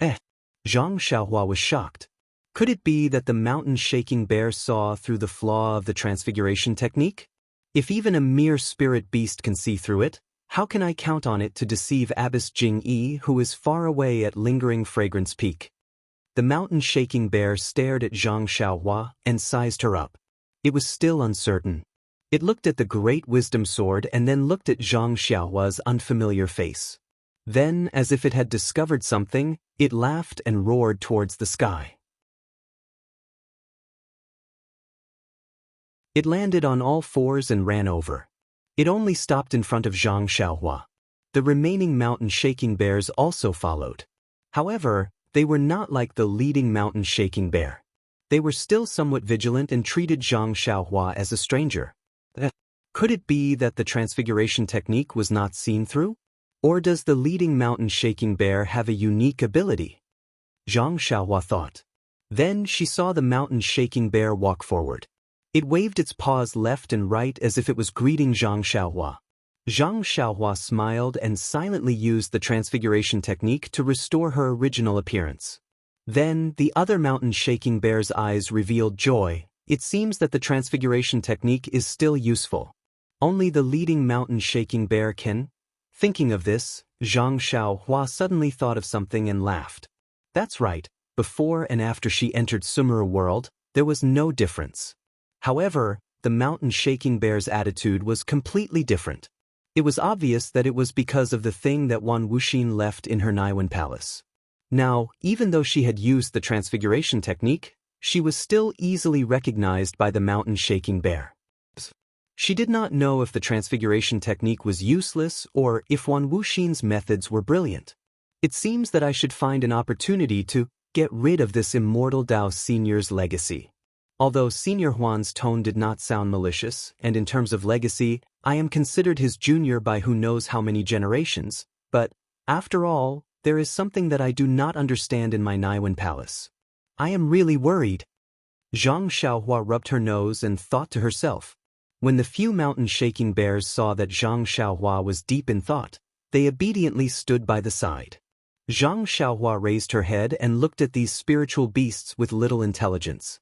Zhang Xiaohua was shocked. Could it be that the mountain-shaking bear saw through the flaw of the transfiguration technique? If even a mere spirit beast can see through it, how can I count on it to deceive Abbess Jing-yi, who is far away at Lingering Fragrance Peak? The mountain-shaking bear stared at Zhang Xiaohua and sized her up. It was still uncertain. It looked at the great wisdom sword and then looked at Zhang Xiaohua's unfamiliar face. Then, as if it had discovered something, it laughed and roared towards the sky. It landed on all fours and ran over. It only stopped in front of Zhang Xiaohua. The remaining mountain-shaking bears also followed. However, they were not like the leading mountain-shaking bear. They were still somewhat vigilant and treated Zhang Xiaohua as a stranger. Could it be that the transfiguration technique was not seen through? Or does the leading mountain-shaking bear have a unique ability? Zhang Xiaohua thought. Then she saw the mountain-shaking bear walk forward. It waved its paws left and right as if it was greeting Zhang Xiaohua. Zhang Xiaohua smiled and silently used the transfiguration technique to restore her original appearance. Then, the other mountain-shaking bear's eyes revealed joy. It seems that the transfiguration technique is still useful. Only the leading mountain-shaking bear can. Thinking of this, Zhang Xiaohua suddenly thought of something and laughed. That's right, before and after she entered Sumeru world, there was no difference. However, the mountain-shaking bear's attitude was completely different. It was obvious that it was because of the thing that Wan Wuxin left in her Naiwan palace. Now, even though she had used the transfiguration technique, she was still easily recognized by the mountain-shaking bear. She did not know if the transfiguration technique was useless or if Wan Wuxin's methods were brilliant. It seems that I should find an opportunity to get rid of this immortal Dao Senior's legacy. Although Senior Huan's tone did not sound malicious, and in terms of legacy, I am considered his junior by who knows how many generations, but, after all, there is something that I do not understand in my Naiwan palace. I am really worried. Zhang Xiaohua rubbed her nose and thought to herself. When the few mountain-shaking bears saw that Zhang Xiaohua was deep in thought, they obediently stood by the side. Zhang Xiaohua raised her head and looked at these spiritual beasts with little intelligence.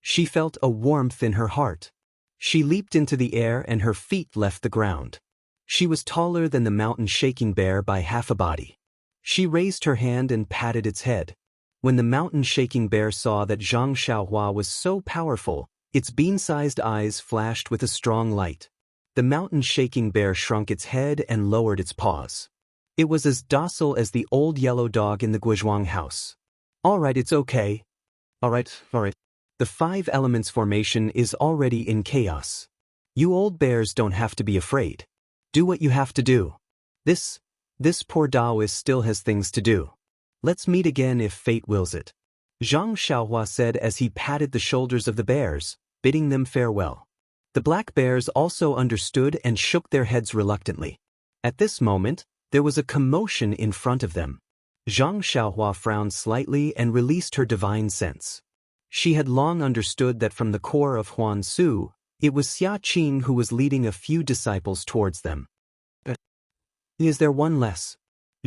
She felt a warmth in her heart. She leaped into the air and her feet left the ground. She was taller than the mountain-shaking bear by half a body. She raised her hand and patted its head. When the mountain-shaking bear saw that Zhang Xiaohua was so powerful, its bean-sized eyes flashed with a strong light. The mountain-shaking bear shrunk its head and lowered its paws. It was as docile as the old yellow dog in the Guizhuang house. All right, it's okay. All right. The 5 elements formation is already in chaos. You old bears don't have to be afraid. Do what you have to do. This poor Daoist still has things to do. Let's meet again if fate wills it. Zhang Xiaohua said as he patted the shoulders of the bears, bidding them farewell. The black bears also understood and shook their heads reluctantly. At this moment, there was a commotion in front of them. Zhang Xiaohua frowned slightly and released her divine sense. She had long understood that from the core of Huan Su, it was Xia Qing who was leading a few disciples towards them. Is there one less?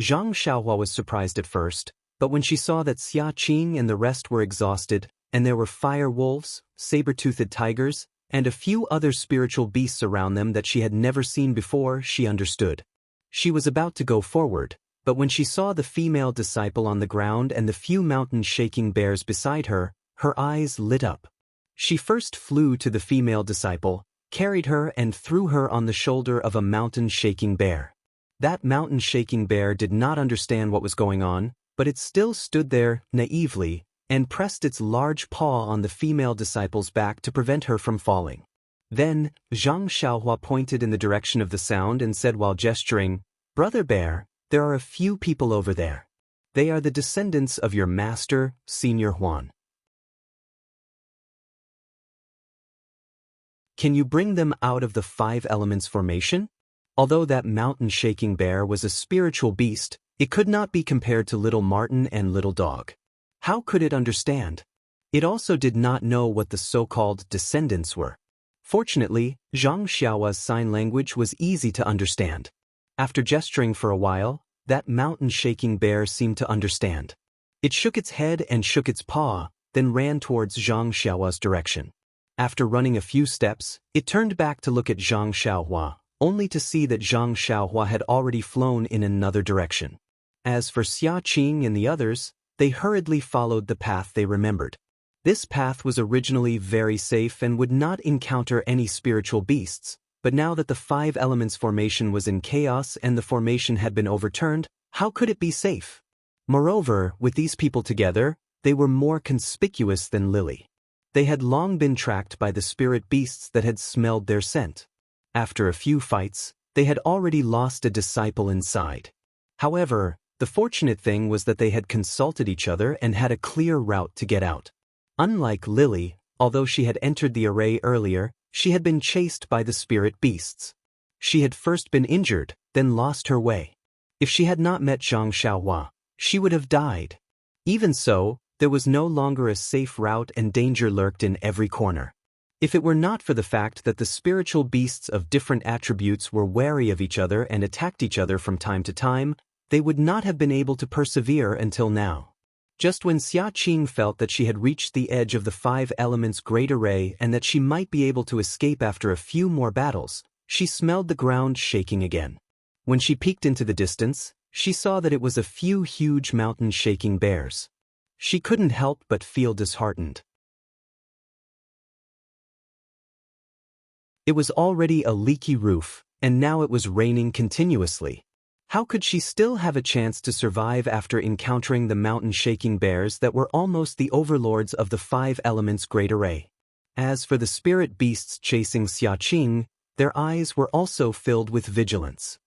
Zhang Xiaohua was surprised at first, but when she saw that Xia Qing and the rest were exhausted, and there were fire wolves, saber-toothed tigers, and a few other spiritual beasts around them that she had never seen before, she understood. She was about to go forward, but when she saw the female disciple on the ground and the few mountain-shaking bears beside her, her eyes lit up. She first flew to the female disciple, carried her and threw her on the shoulder of a mountain-shaking bear. That mountain-shaking bear did not understand what was going on, but it still stood there, naively, and pressed its large paw on the female disciple's back to prevent her from falling. Then, Zhang Xiaohua pointed in the direction of the sound and said while gesturing, "Brother Bear, there are a few people over there. They are the descendants of your master, Senior Huan. Can you bring them out of the 5 elements formation?" Although that mountain-shaking bear was a spiritual beast, it could not be compared to Little Martin and Little Dog. How could it understand? It also did not know what the so-called descendants were. Fortunately, Zhang Xiaohua's sign language was easy to understand. After gesturing for a while, that mountain-shaking bear seemed to understand. It shook its head and shook its paw, then ran towards Zhang Xiaohua's direction. After running a few steps, it turned back to look at Zhang Xiaohua, only to see that Zhang Xiaohua had already flown in another direction. As for Xia Qing and the others, they hurriedly followed the path they remembered. This path was originally very safe and would not encounter any spiritual beasts, but now that the 5 elements formation was in chaos and the formation had been overturned, how could it be safe? Moreover, with these people together, they were more conspicuous than Lily. They had long been tracked by the spirit beasts that had smelled their scent. After a few fights, they had already lost a disciple inside. However, the fortunate thing was that they had consulted each other and had a clear route to get out. Unlike Lily, although she had entered the array earlier, she had been chased by the spirit beasts. She had first been injured, then lost her way. If she had not met Zhang Xiaohua, she would have died. Even so, there was no longer a safe route and danger lurked in every corner. If it were not for the fact that the spiritual beasts of different attributes were wary of each other and attacked each other from time to time, they would not have been able to persevere until now. Just when Xia Qing felt that she had reached the edge of the 5 elements great array and that she might be able to escape after a few more battles, she smelled the ground shaking again. When she peeked into the distance, she saw that it was a few huge mountain-shaking bears. She couldn't help but feel disheartened. It was already a leaky roof, and now it was raining continuously. How could she still have a chance to survive after encountering the mountain-shaking bears that were almost the overlords of the 5 elements great array? As for the spirit beasts chasing Xia Qing, their eyes were also filled with vigilance.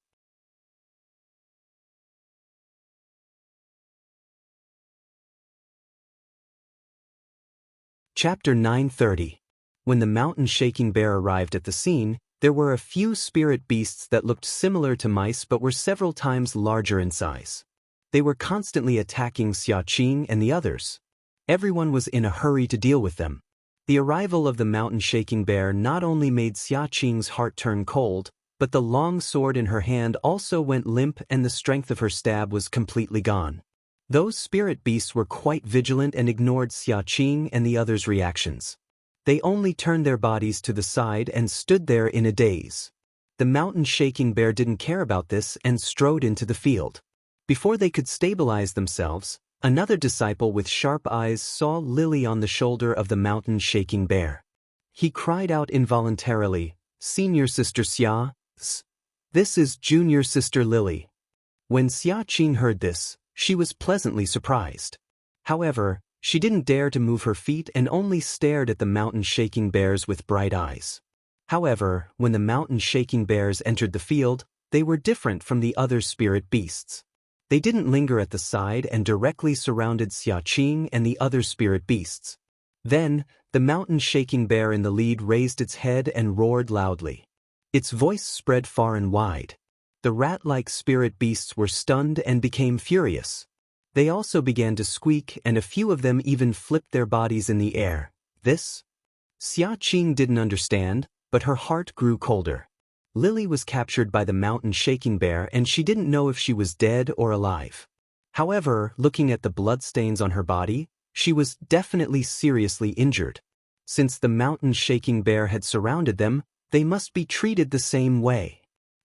Chapter 930. When the mountain-shaking bear arrived at the scene, there were a few spirit beasts that looked similar to mice but were several times larger in size. They were constantly attacking Xia Qing and the others. Everyone was in a hurry to deal with them. The arrival of the mountain-shaking bear not only made Xia Qing's heart turn cold, but the long sword in her hand also went limp and the strength of her stab was completely gone. Those spirit beasts were quite vigilant and ignored Xia Qing and the others' reactions. They only turned their bodies to the side and stood there in a daze. The mountain-shaking bear didn't care about this and strode into the field. Before they could stabilize themselves, another disciple with sharp eyes saw Lily on the shoulder of the mountain-shaking bear. He cried out involuntarily, "Senior Sister Xia, this is Junior Sister Lily." When Xia Qing heard this, she was pleasantly surprised. However, she didn't dare to move her feet and only stared at the mountain-shaking bears with bright eyes. However, when the mountain-shaking bears entered the field, they were different from the other spirit beasts. They didn't linger at the side and directly surrounded Xia Qing and the other spirit beasts. Then, The mountain-shaking bear in the lead raised its head and roared loudly. Its voice spread far and wide. The rat-like spirit beasts were stunned and became furious. They also began to squeak, and a few of them even flipped their bodies in the air. This? Xiaqing didn't understand, but her heart grew colder. Lily was captured by the mountain-shaking bear, and she didn't know if she was dead or alive. However, looking at the bloodstains on her body, she was definitely seriously injured. Since the mountain-shaking bear had surrounded them, they must be treated the same way.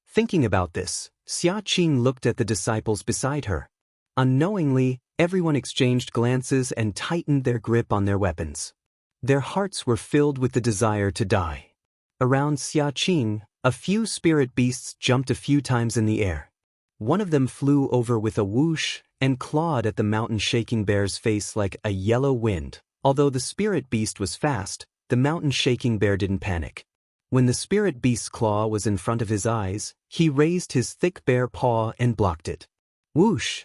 Thinking about this, Xiaqing looked at the disciples beside her. Unknowingly, everyone exchanged glances and tightened their grip on their weapons. Their hearts were filled with the desire to die. Around Xiaqing, a few spirit beasts jumped a few times in the air. One of them flew over with a whoosh and clawed at the mountain-shaking bear's face like a yellow wind. Although the spirit beast was fast, the mountain-shaking bear didn't panic. When the spirit beast's claw was in front of his eyes, he raised his thick bare paw and blocked it. Whoosh!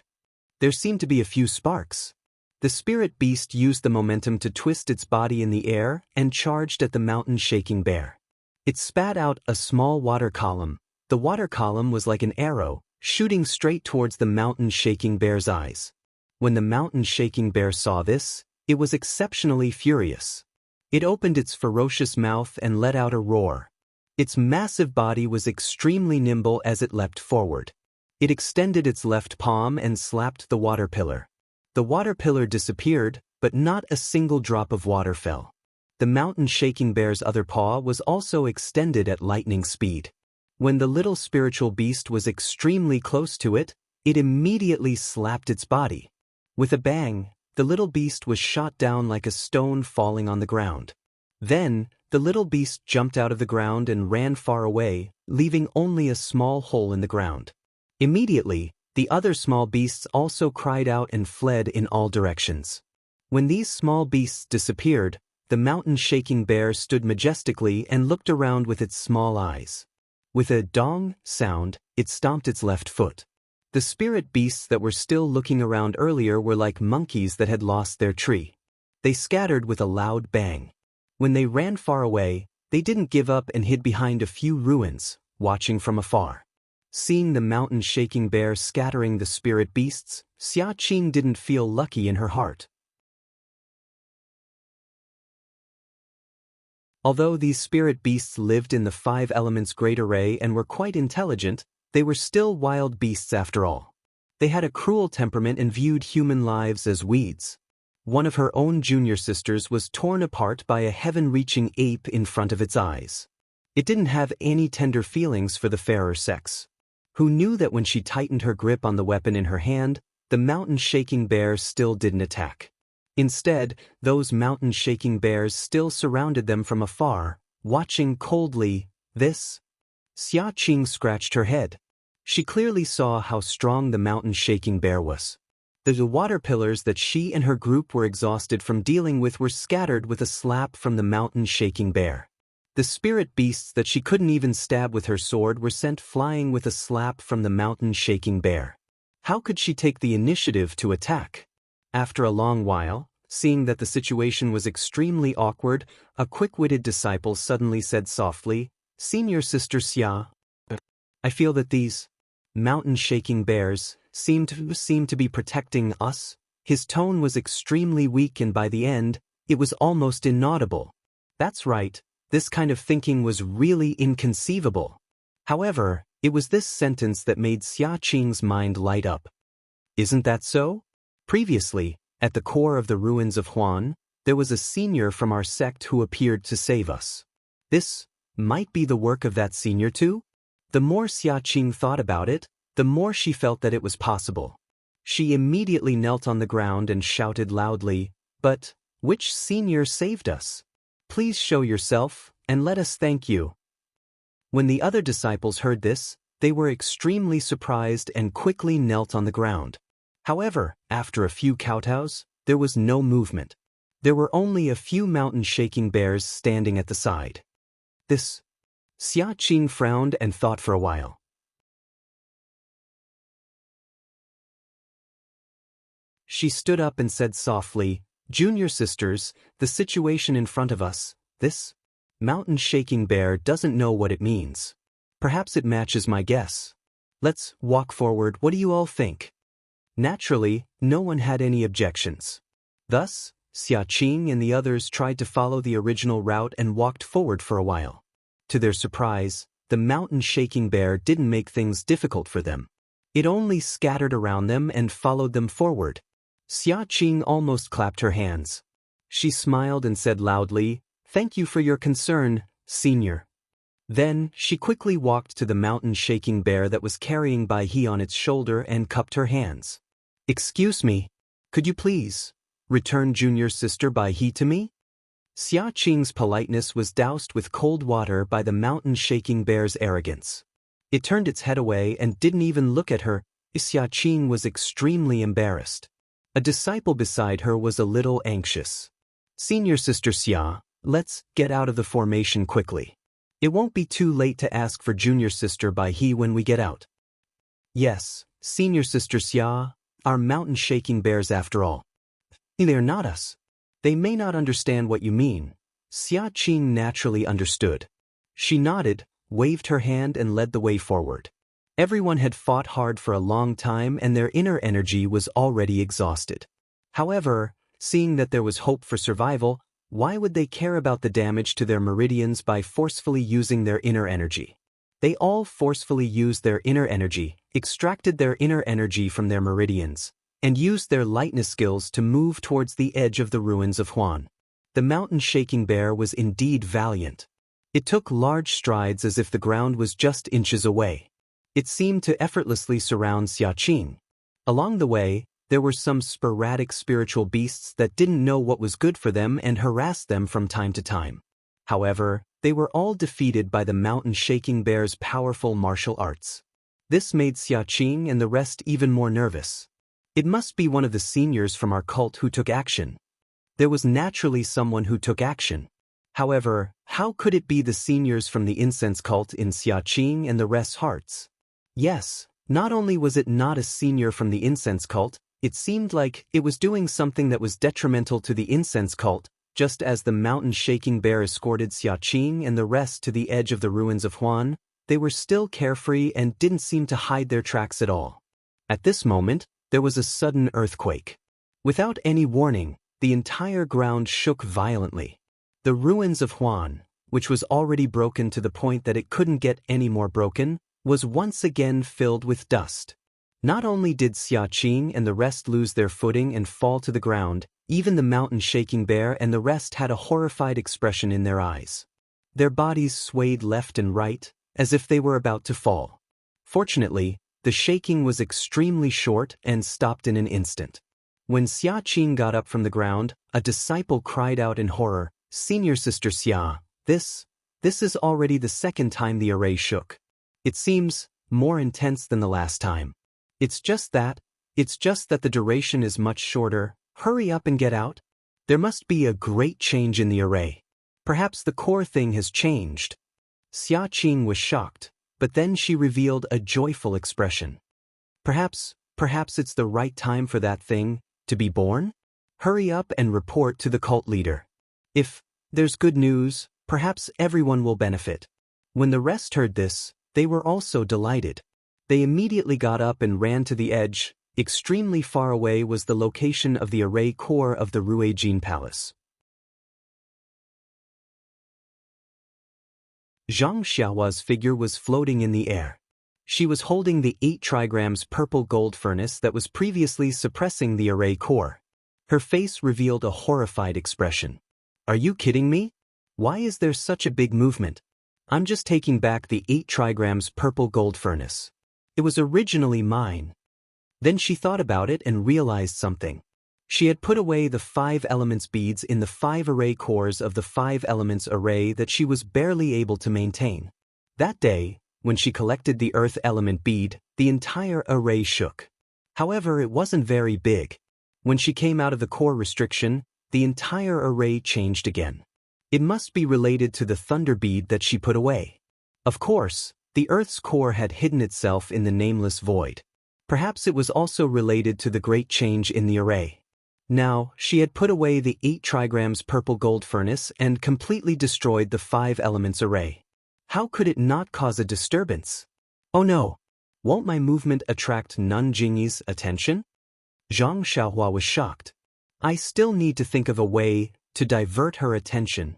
There seemed to be a few sparks. The spirit beast used the momentum to twist its body in the air and charged at the mountain-shaking bear. It spat out a small water column. The water column was like an arrow, shooting straight towards the mountain-shaking bear's eyes. When the mountain-shaking bear saw this, it was exceptionally furious. It opened its ferocious mouth and let out a roar. Its massive body was extremely nimble as it leapt forward. It extended its left palm and slapped the water pillar. The water pillar disappeared, but not a single drop of water fell. The mountain-shaking bear's other paw was also extended at lightning speed. When the little spiritual beast was extremely close to it, it immediately slapped its body. With a bang, the little beast was shot down like a stone falling on the ground. Then, the little beast jumped out of the ground and ran far away, leaving only a small hole in the ground. Immediately, the other small beasts also cried out and fled in all directions. When these small beasts disappeared, the mountain-shaking bear stood majestically and looked around with its small eyes. With a dong sound, it stomped its left foot. The spirit beasts that were still looking around earlier were like monkeys that had lost their tree. They scattered with a loud bang. When they ran far away, they didn't give up and hid behind a few ruins, watching from afar. Seeing the mountain-shaking bear scattering the spirit beasts, Xiaqing didn't feel lucky in her heart. Although these spirit beasts lived in the 5 elements great array and were quite intelligent, they were still wild beasts after all. They had a cruel temperament and viewed human lives as weeds. One of her own junior sisters was torn apart by a heaven-reaching ape in front of its eyes. It didn't have any tender feelings for the fairer sex. Who knew that when she tightened her grip on the weapon in her hand, the mountain-shaking bear still didn't attack. Instead, those mountain-shaking bears still surrounded them from afar, watching coldly. This? Xiaqing scratched her head. She clearly saw how strong the mountain-shaking bear was. The water pillars that she and her group were exhausted from dealing with were scattered with a slap from the mountain-shaking bear. The spirit beasts that she couldn't even stab with her sword were sent flying with a slap from the mountain-shaking bear. How could she take the initiative to attack? After a long while, seeing that the situation was extremely awkward, a quick-witted disciple suddenly said softly, "Senior Sister Xia, I feel that these mountain-shaking bears seem to be protecting us." His tone was extremely weak and by the end, it was almost inaudible. That's right. This kind of thinking was really inconceivable. However, it was this sentence that made Xiaqing's mind light up. Isn't that so? Previously, at the core of the ruins of Huan, there was a senior from our sect who appeared to save us. This might be the work of that senior too? The more Xiaqing thought about it, the more she felt that it was possible. She immediately knelt on the ground and shouted loudly, "But which senior saved us? Please show yourself, and let us thank you." When the other disciples heard this, they were extremely surprised and quickly knelt on the ground. However, after a few kowtows, there was no movement. There were only a few mountain-shaking bears standing at the side. This? Xiaqing frowned and thought for a while. She stood up and said softly, Junior sisters, the situation in front of us, this mountain-shaking bear doesn't know what it means. Perhaps it matches my guess. Let's walk forward, what do you all think? Naturally, no one had any objections. Thus, Xiaqing and the others tried to follow the original route and walked forward for a while. To their surprise, the mountain-shaking bear didn't make things difficult for them. It only scattered around them and followed them forward. Xiaqing almost clapped her hands. She smiled and said loudly, "Thank you for your concern, Senior." Then, she quickly walked to the mountain-shaking bear that was carrying Bai He on its shoulder and cupped her hands. "Excuse me, could you please return junior sister Bai He to me?" Xiaqing's politeness was doused with cold water by the mountain-shaking bear's arrogance. It turned its head away and didn't even look at her. Xiaqing was extremely embarrassed. A disciple beside her was a little anxious. "Senior sister Xia, let's get out of the formation quickly. It won't be too late to ask for junior sister Bai He when we get out." "Yes, senior sister Xia, our mountain-shaking bears after all. They're not us. They may not understand what you mean." Xiaqing naturally understood. She nodded, waved her hand and led the way forward. Everyone had fought hard for a long time and their inner energy was already exhausted. However, seeing that there was hope for survival, why would they care about the damage to their meridians by forcefully using their inner energy? They all forcefully used their inner energy, extracted their inner energy from their meridians, and used their lightness skills to move towards the edge of the ruins of Huan. The mountain-shaking bear was indeed valiant. It took large strides as if the ground was just inches away. It seemed to effortlessly surround Xiaqing. Along the way, there were some sporadic spiritual beasts that didn't know what was good for them and harassed them from time to time. However, they were all defeated by the mountain-shaking bear's powerful martial arts. This made Xiaqing and the rest even more nervous. It must be one of the seniors from our cult who took action. There was naturally someone who took action. However, how could it be the seniors from the incense cult in Xiaqing and the rest's hearts? Yes, not only was it not a senior from the incense cult, it seemed like it was doing something that was detrimental to the incense cult, just as the mountain-shaking bear escorted Xiaqing and the rest to the edge of the ruins of Huan. They were still carefree and didn't seem to hide their tracks at all. At this moment, there was a sudden earthquake. Without any warning, the entire ground shook violently. The ruins of Huan, which was already broken to the point that it couldn't get any more broken, was once again filled with dust. Not only did Xiaqing and the rest lose their footing and fall to the ground, even the mountain-shaking bear and the rest had a horrified expression in their eyes. Their bodies swayed left and right, as if they were about to fall. Fortunately, the shaking was extremely short and stopped in an instant. When Xiaqing got up from the ground, a disciple cried out in horror, "Senior sister Xia, this is already the second time the array shook. It seems more intense than the last time. It's just that the duration is much shorter. Hurry up and get out. There must be a great change in the array. Perhaps the core thing has changed." Xiaqing was shocked, but then she revealed a joyful expression. Perhaps it's the right time for that thing to be born? Hurry up and report to the cult leader. If there's good news, perhaps everyone will benefit." When the rest heard this, they were also delighted. They immediately got up and ran to the edge. Extremely far away was the location of the array core of the Ruijin Palace. Zhang Xiaohua's figure was floating in the air. She was holding the 8 trigrams purple gold furnace that was previously suppressing the array core. Her face revealed a horrified expression. "Are you kidding me? Why is there such a big movement? I'm just taking back the 8 trigrams purple gold furnace. It was originally mine." Then she thought about it and realized something. She had put away the 5 elements beads in the 5 array cores of the 5 elements array that she was barely able to maintain. That day, when she collected the earth element bead, the entire array shook. However, it wasn't very big. When she came out of the core restriction, the entire array changed again. It must be related to the thunder bead that she put away. Of course, the Earth's core had hidden itself in the nameless void. Perhaps it was also related to the great change in the array. Now, she had put away the 8 trigrams purple gold furnace and completely destroyed the 5 elements array. How could it not cause a disturbance? Oh no! Won't my movement attract Nun Jingyi's attention? Zhang Xiaohua was shocked. I still need to think of a way to divert her attention.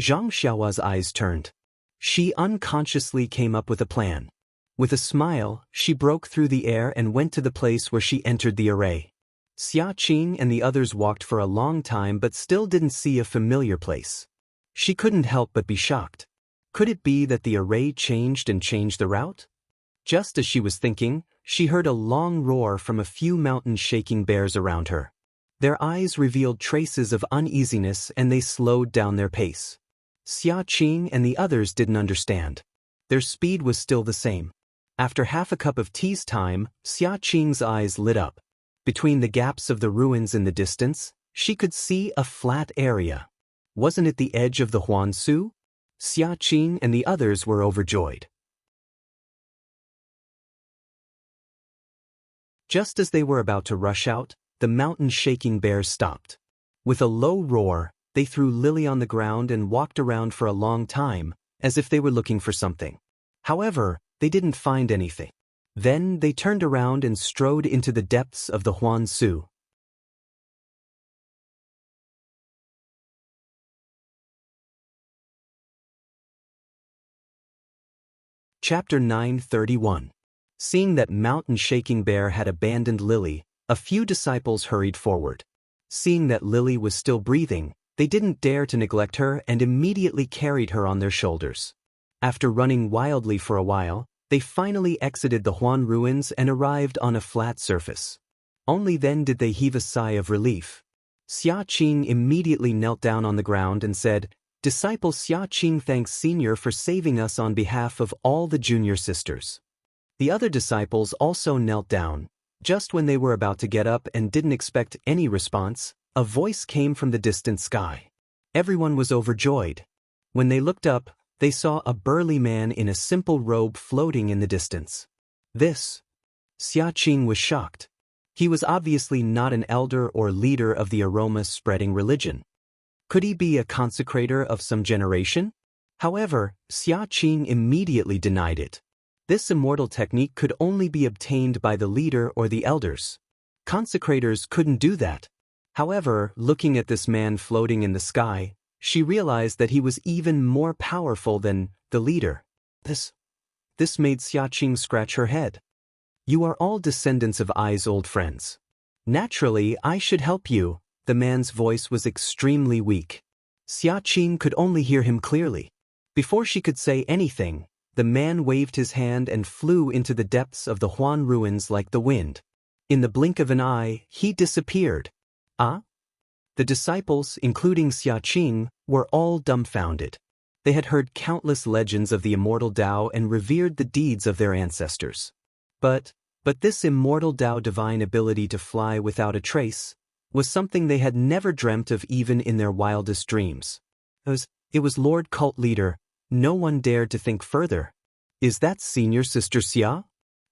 Zhang Xiaohua's eyes turned. She unconsciously came up with a plan. With a smile, she broke through the air and went to the place where she entered the array. Xia Qing and the others walked for a long time but still didn't see a familiar place. She couldn't help but be shocked. Could it be that the array changed and changed the route? Just as she was thinking, she heard a long roar from a few mountain-shaking bears around her. Their eyes revealed traces of uneasiness and they slowed down their pace. Xia Qing and the others didn't understand. Their speed was still the same. After half a cup of tea's time, Xia Qing's eyes lit up. Between the gaps of the ruins in the distance, she could see a flat area. Wasn't it the edge of the Huangsu? Xia Qing and the others were overjoyed. Just as they were about to rush out, the mountain-shaking bears stopped. With a low roar, they threw Lily on the ground and walked around for a long time, as if they were looking for something. However, they didn't find anything. Then they turned around and strode into the depths of the Huangsu. Chapter 931. Seeing that mountain-shaking bear had abandoned Lily, a few disciples hurried forward. Seeing that Lily was still breathing, they didn't dare to neglect her and immediately carried her on their shoulders. After running wildly for a while, they finally exited the Huan ruins and arrived on a flat surface. Only then did they heave a sigh of relief. Xia Qing immediately knelt down on the ground and said, "Disciple Xia Qing thanks Senior for saving us on behalf of all the junior sisters." The other disciples also knelt down. Just when they were about to get up and didn't expect any response, a voice came from the distant sky. Everyone was overjoyed. When they looked up, they saw a burly man in a simple robe floating in the distance. This? Xia Qing was shocked. He was obviously not an elder or leader of the aroma-spreading religion. Could he be a consecrator of some generation? However, Xia Qing immediately denied it. This immortal technique could only be obtained by the leader or the elders. Consecrators couldn't do that. However, looking at this man floating in the sky, she realized that he was even more powerful than the leader. This made Xia Qing scratch her head. You are all descendants of Ai's old friends. Naturally, I should help you. The man's voice was extremely weak. Xia Qing could only hear him clearly. Before she could say anything, the man waved his hand and flew into the depths of the Huan ruins like the wind. In the blink of an eye, he disappeared. Ah? The disciples, including Xia Qing, were all dumbfounded. They had heard countless legends of the immortal Dao and revered the deeds of their ancestors. But this immortal Dao divine ability to fly without a trace was something they had never dreamt of even in their wildest dreams. It was Lord Cult Leader. No one dared to think further. Is that senior sister Xia?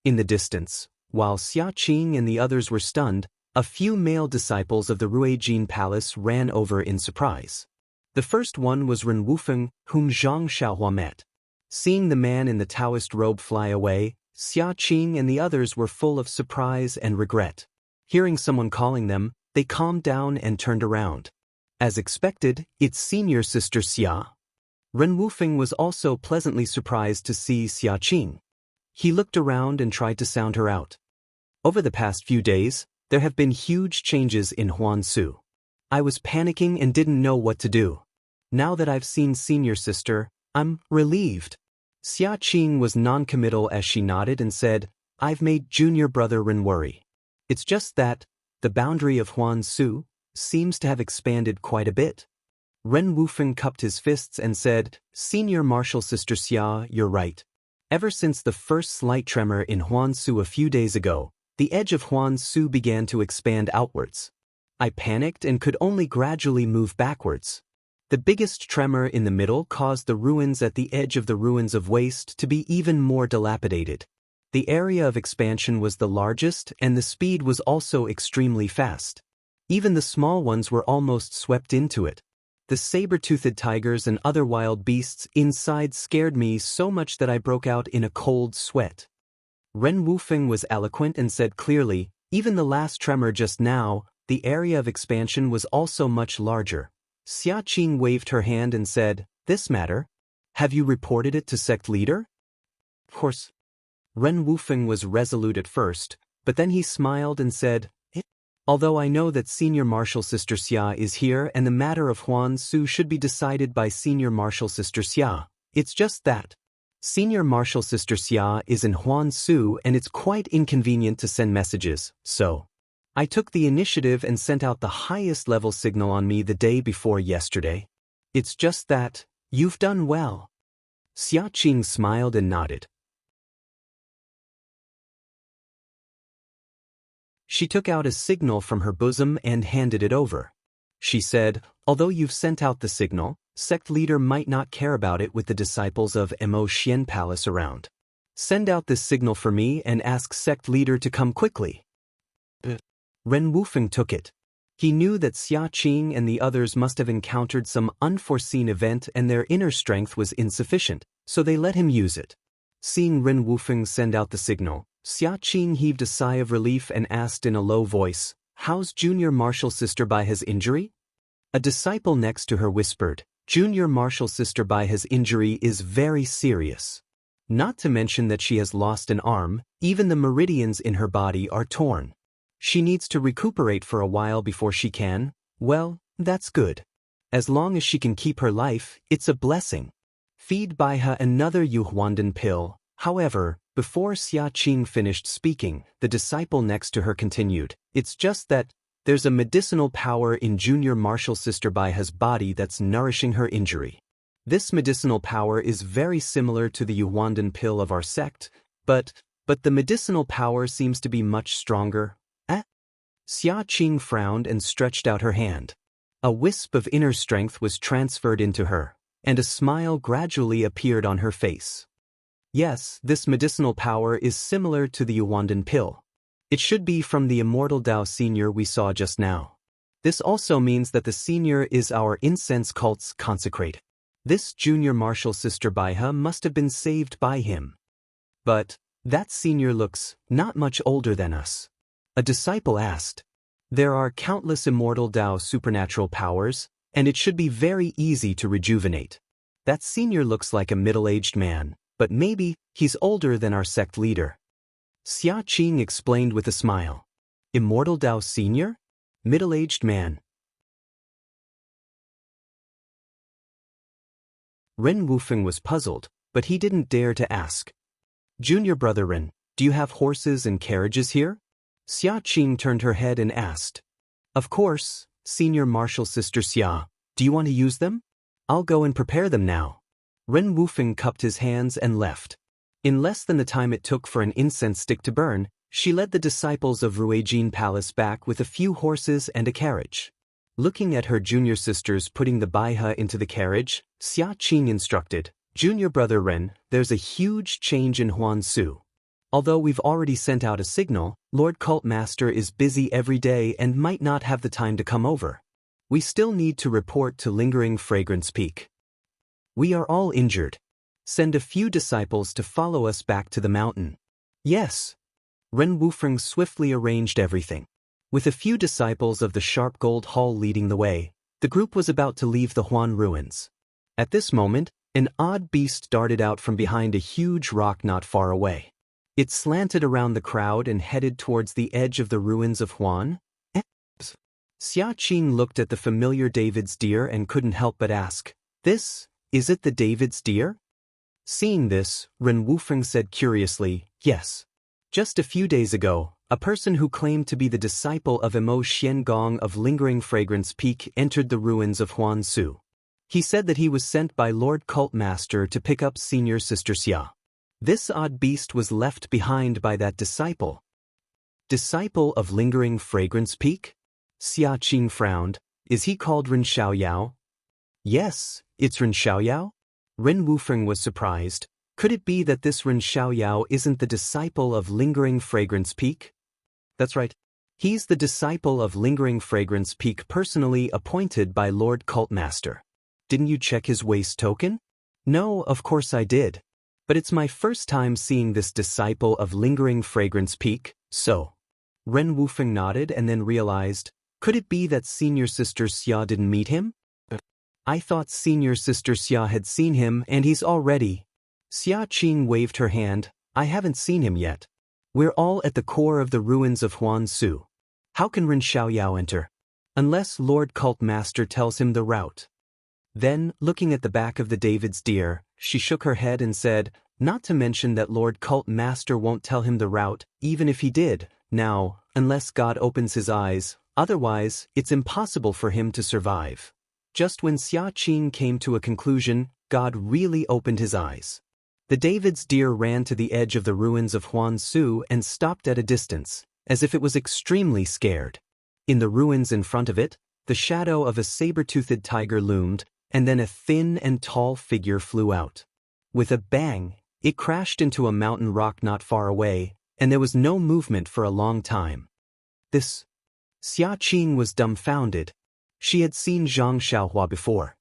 In the distance, while Xia Qing and the others were stunned, a few male disciples of the Ruijin Palace ran over in surprise. The first one was Ren Wufeng, whom Zhang Xiaohua met. Seeing the man in the Daoist robe fly away, Xia Qing and the others were full of surprise and regret. Hearing someone calling them, they calmed down and turned around. As expected, it's senior sister Xia. Ren Wufeng was also pleasantly surprised to see Xia Qing. He looked around and tried to sound her out. Over the past few days, there have been huge changes in Huangsu. I was panicking and didn't know what to do. Now that I've seen senior sister, I'm relieved. Xia Qing was non-committal as she nodded and said, I've made junior brother Ren worry. It's just that the boundary of Huangsu seems to have expanded quite a bit. Ren Wufeng cupped his fists and said, Senior martial sister Xia, you're right. Ever since the first slight tremor in Huangsu a few days ago, the edge of Huangsu began to expand outwards. I panicked and could only gradually move backwards. The biggest tremor in the middle caused the ruins at the edge of the ruins of waste to be even more dilapidated. The area of expansion was the largest and the speed was also extremely fast. Even the small ones were almost swept into it. The saber-toothed tigers and other wild beasts inside scared me so much that I broke out in a cold sweat. Ren Wufeng was eloquent and said clearly, even the last tremor just now, the area of expansion was also much larger. Xia Qing waved her hand and said, "This matter? Have you reported it to sect leader?" Of course. Ren Wufeng was resolute at first, but then he smiled and said, "Although I know that Senior Marshal Sister Xia is here and the matter of Huan Su should be decided by Senior Marshal Sister Xia, it's just that. Senior Marshal Sister Xia is in Huan Su and it's quite inconvenient to send messages, so I took the initiative and sent out the highest level signal on me the day before yesterday. It's just that, you've done well." Xia Qing smiled and nodded. She took out a signal from her bosom and handed it over. She said, "Although you've sent out the signal, sect leader might not care about it with the disciples of Mo Xian Palace around. Send out this signal for me and ask sect leader to come quickly." Ren Wufeng took it. He knew that Xia Qing and the others must have encountered some unforeseen event and their inner strength was insufficient, so they let him use it. Seeing Ren Wufeng send out the signal, Xia Qing heaved a sigh of relief and asked in a low voice, "How's Junior Marshal Sister Baihe's injury?" A disciple next to her whispered, "Junior Marshal Sister Baihe's injury is very serious. Not to mention that she has lost an arm, even the meridians in her body are torn. She needs to recuperate for a while before she can, well, that's good. As long as she can keep her life, it's a blessing. Feed Baihe another Yuhuandan pill." However, before Xia Qing finished speaking, the disciple next to her continued, "It's just that there's a medicinal power in Junior Marshal Sister Baihe's body that's nourishing her injury. This medicinal power is very similar to the Yuhuandan pill of our sect, but the medicinal power seems to be much stronger." Xia Qing frowned and stretched out her hand. A wisp of inner strength was transferred into her, and a smile gradually appeared on her face. "Yes, this medicinal power is similar to the Yuhuandan pill. It should be from the Immortal Dao Senior we saw just now. This also means that the Senior is our incense cult's consecrate. This Junior Marshal Sister Baihe must have been saved by him. But that Senior looks not much older than us." A disciple asked, "There are countless Immortal Dao supernatural powers, and it should be very easy to rejuvenate. That Senior looks like a middle-aged man, but maybe he's older than our sect leader." Xia Qing explained with a smile. "Immortal Dao Senior? Middle-aged man." Ren Wufeng was puzzled, but he didn't dare to ask. "Junior brother Ren, do you have horses and carriages here?" Xia Qing turned her head and asked. "Of course, Senior Marshal Sister Xia. Do you want to use them? I'll go and prepare them now." Ren Wufeng cupped his hands and left. In less than the time it took for an incense stick to burn, she led the disciples of Ruijin Palace back with a few horses and a carriage. Looking at her junior sisters putting the Baihe into the carriage, Xia Qing instructed, "Junior brother Ren, there's a huge change in Huan Su. Although we've already sent out a signal, Lord Cult Master is busy every day and might not have the time to come over. We still need to report to Lingering Fragrance Peak. We are all injured. Send a few disciples to follow us back to the mountain." "Yes." Ren Wufeng swiftly arranged everything. With a few disciples of the Sharp Gold Hall leading the way, the group was about to leave the Huan ruins. At this moment, an odd beast darted out from behind a huge rock not far away. It slanted around the crowd and headed towards the edge of the ruins of Huan. Xia Qing looked at the familiar David's deer and couldn't help but ask, "Is it the David's deer?" Seeing this, Ren Wufeng said curiously, "Yes. Just a few days ago, a person who claimed to be the disciple of Mo Xian Gong of Lingering Fragrance Peak entered the ruins of Huan Su. He said that he was sent by Lord Cult Master to pick up Senior Sister Xia. This odd beast was left behind by that disciple." "Disciple of Lingering Fragrance Peak?" Xia Qing frowned. "Is he called Ren Xiaoyao?" "Yes, it's Ren Xiaoyao." Ren Wufeng was surprised. Could it be that this Ren Xiaoyao isn't the disciple of Lingering Fragrance Peak? That's right. He's the disciple of Lingering Fragrance Peak personally appointed by Lord Cultmaster. Didn't you check his waist token? No, of course I did. But it's my first time seeing this disciple of Lingering Fragrance Peak, so. Ren Wufeng nodded and then realized, could it be that Senior Sister Xia didn't meet him? I thought Senior Sister Xia had seen him and he's already. Xia Qing waved her hand, I haven't seen him yet. We're all at the core of the ruins of Huan Su. How can Ren Xiaoyao enter? Unless Lord Cultmaster tells him the route. Then, looking at the back of the David's deer, she shook her head and said, not to mention that Lord Cultmaster won't tell him the route, even if he did, now, unless God opens his eyes, otherwise, it's impossible for him to survive. Just when Xia Qing came to a conclusion, God really opened his eyes. The David's deer ran to the edge of the ruins of Huan Su and stopped at a distance, as if it was extremely scared. In the ruins in front of it, the shadow of a saber-toothed tiger loomed, and then a thin and tall figure flew out. With a bang, it crashed into a mountain rock not far away, and there was no movement for a long time. This. Xia Qing was dumbfounded. She had seen Zhang Xiaohua before.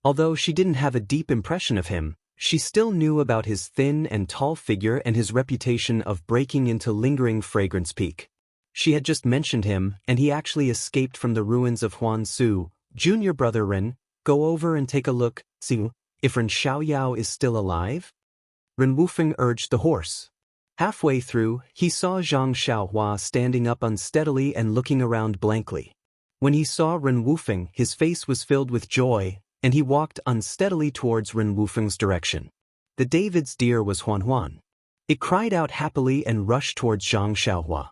Although she didn't have a deep impression of him, she still knew about his thin and tall figure and his reputation of breaking into Lingering Fragrance Peak. She had just mentioned him, and he actually escaped from the ruins of Huan Su. Junior brother Ren, go over and take a look, see if Ren Xiaoyao is still alive? Ren Wufeng urged the horse. Halfway through, he saw Zhang Xiaohua standing up unsteadily and looking around blankly. When he saw Ren Wufeng, his face was filled with joy, and he walked unsteadily towards Ren Wufeng's direction. The David's deer was Huan Huan. It cried out happily and rushed towards Zhang Xiaohua.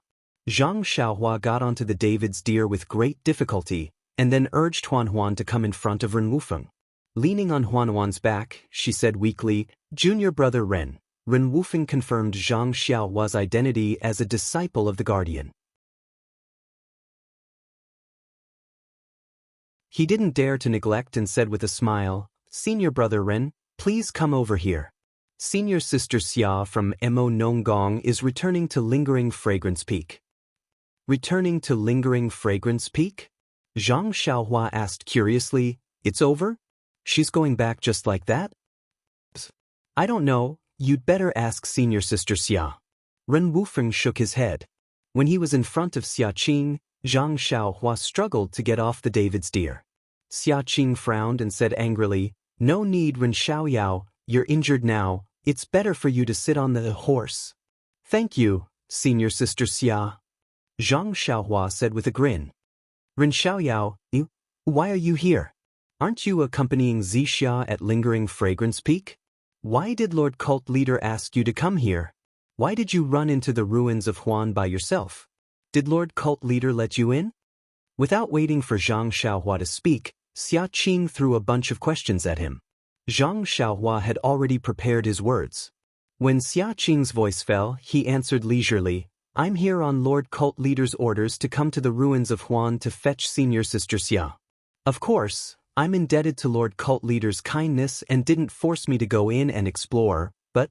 Zhang Xiaohua got onto the David's deer with great difficulty, and then urged Huan Huan to come in front of Ren Wufeng. Leaning on Huan Huan's back, she said weakly, Junior brother Ren. Ren Wufeng confirmed Zhang Xiaohua's identity as a disciple of the Guardian. He didn't dare to neglect and said with a smile, Senior brother Ren, please come over here. Senior Sister Xia from Mo Nonggong is returning to Lingering Fragrance Peak. Returning to Lingering Fragrance Peak? Zhang Xiaohua asked curiously, it's over? She's going back just like that? I don't know, you'd better ask Senior Sister Xia. Ren Wufeng shook his head. When he was in front of Xia Qing, Zhang Xiaohua struggled to get off the David's deer. Xia Qing frowned and said angrily, no need Ren Xiaoyao, you're injured now, it's better for you to sit on the horse. Thank you, Senior Sister Xia. Zhang Xiaohua said with a grin. Ren Xiaoyao, why are you here? Aren't you accompanying Xixia at Lingering Fragrance Peak? Why did Lord Cult Leader ask you to come here? Why did you run into the ruins of Huan by yourself? Did Lord Cult Leader let you in? Without waiting for Zhang Xiaohua to speak, Xia Qing threw a bunch of questions at him. Zhang Xiaohua had already prepared his words. When Xia Qing's voice fell, he answered leisurely, I'm here on Lord Cult Leader's orders to come to the ruins of Huan to fetch Senior Sister Xia. Of course, I'm indebted to Lord Cult Leader's kindness and didn't force me to go in and explore, but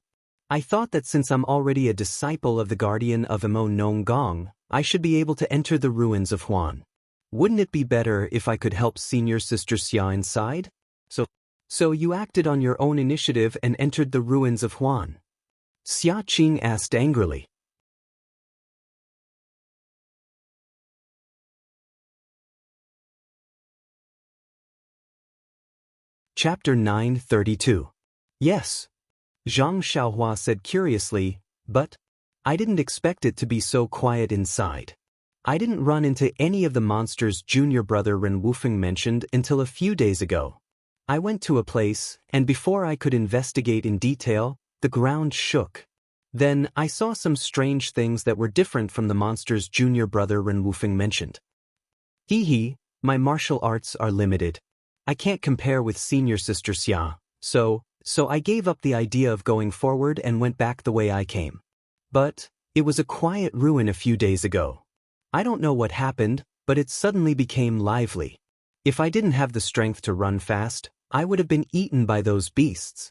I thought that since I'm already a disciple of the Guardian of Mo Nonggong, I should be able to enter the ruins of Huan. Wouldn't it be better if I could help Senior Sister Xia inside? So you acted on your own initiative and entered the ruins of Huan? Xia Qing asked angrily. Chapter 932. Yes. Zhang Xiaohua said curiously, but I didn't expect it to be so quiet inside. I didn't run into any of the monsters junior brother Ren Wufeng mentioned until a few days ago. I went to a place, and before I could investigate in detail, the ground shook. Then I saw some strange things that were different from the monsters junior brother Ren Wufeng mentioned. My martial arts are limited. I can't compare with Senior Sister Xia, so I gave up the idea of going forward and went back the way I came. But it was a quiet ruin a few days ago. I don't know what happened, but it suddenly became lively. If I didn't have the strength to run fast, I would have been eaten by those beasts.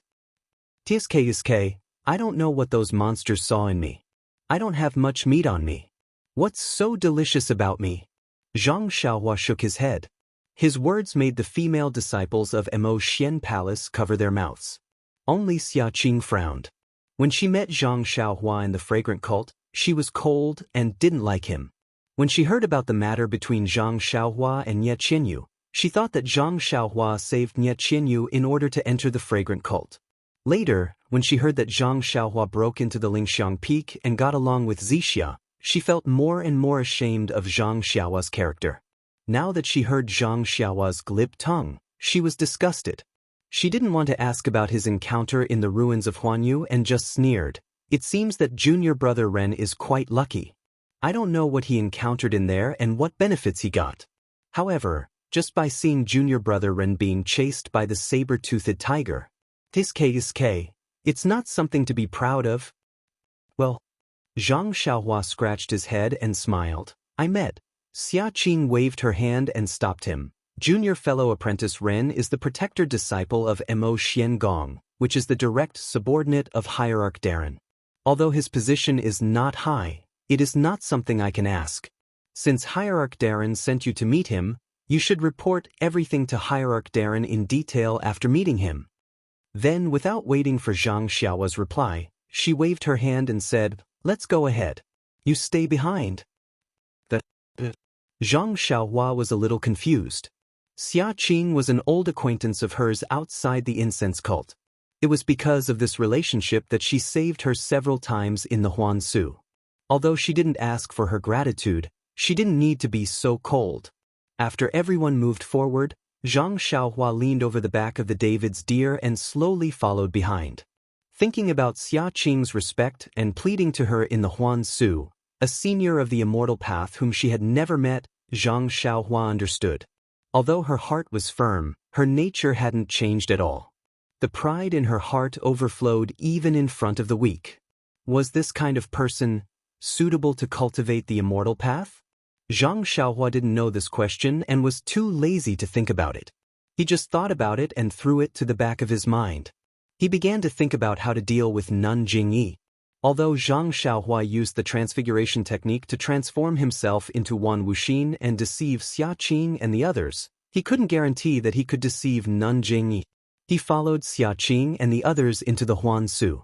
TSK, I don't know what those monsters saw in me. I don't have much meat on me. What's so delicious about me? Zhang Xiaohua shook his head. His words made the female disciples of Mo Xian Palace cover their mouths. Only Xia Qing frowned. When she met Zhang Xiaohua in the fragrant cult, she was cold and didn't like him. When she heard about the matter between Zhang Xiaohua and Ye Qinyu, she thought that Zhang Xiaohua saved Ye Qinyu in order to enter the fragrant cult. Later, when she heard that Zhang Xiaohua broke into the Lingxiang Peak and got along with Zixia, she felt more and more ashamed of Zhang Xiaohua's character. Now that she heard Zhang Xiaohua's glib tongue, she was disgusted. She didn't want to ask about his encounter in the ruins of Huanyu and just sneered. It seems that junior brother Ren is quite lucky. I don't know what he encountered in there and what benefits he got. However, just by seeing junior brother Ren being chased by the saber-toothed tiger, it's not something to be proud of. Well, Zhang Xiaohua scratched his head and smiled. I met. Xia Qing waved her hand and stopped him. Junior fellow apprentice Ren is the protector disciple of Mo Xian Gong, which is the direct subordinate of Hierarch Darren. Although his position is not high, it is not something I can ask. Since Hierarch Darren sent you to meet him, you should report everything to Hierarch Darren in detail after meeting him. Then, without waiting for Zhang Xiaohua's reply, she waved her hand and said, Let's go ahead. You stay behind. Zhang Xiaohua was a little confused. Xia Qing was an old acquaintance of hers outside the incense cult. It was because of this relationship that she saved her several times in the Huansu. Although she didn't ask for her gratitude, she didn't need to be so cold. After everyone moved forward, Zhang Xiaohua leaned over the back of the David's deer and slowly followed behind. Thinking about Xia Qing's respect and pleading to her in the Huansu, a senior of the Immortal Path whom she had never met, Zhang Xiaohua understood. Although her heart was firm, her nature hadn't changed at all. The pride in her heart overflowed even in front of the weak. Was this kind of person suitable to cultivate the Immortal Path? Zhang Xiaohua didn't know this question and was too lazy to think about it. He just thought about it and threw it to the back of his mind. He began to think about how to deal with Nun Jingyi. Although Zhang Xiaohua used the transfiguration technique to transform himself into Wan Wuxin and deceive Xia Qing and the others, he couldn't guarantee that he could deceive Nun Jingyi. He followed Xia Qing and the others into the Huansu.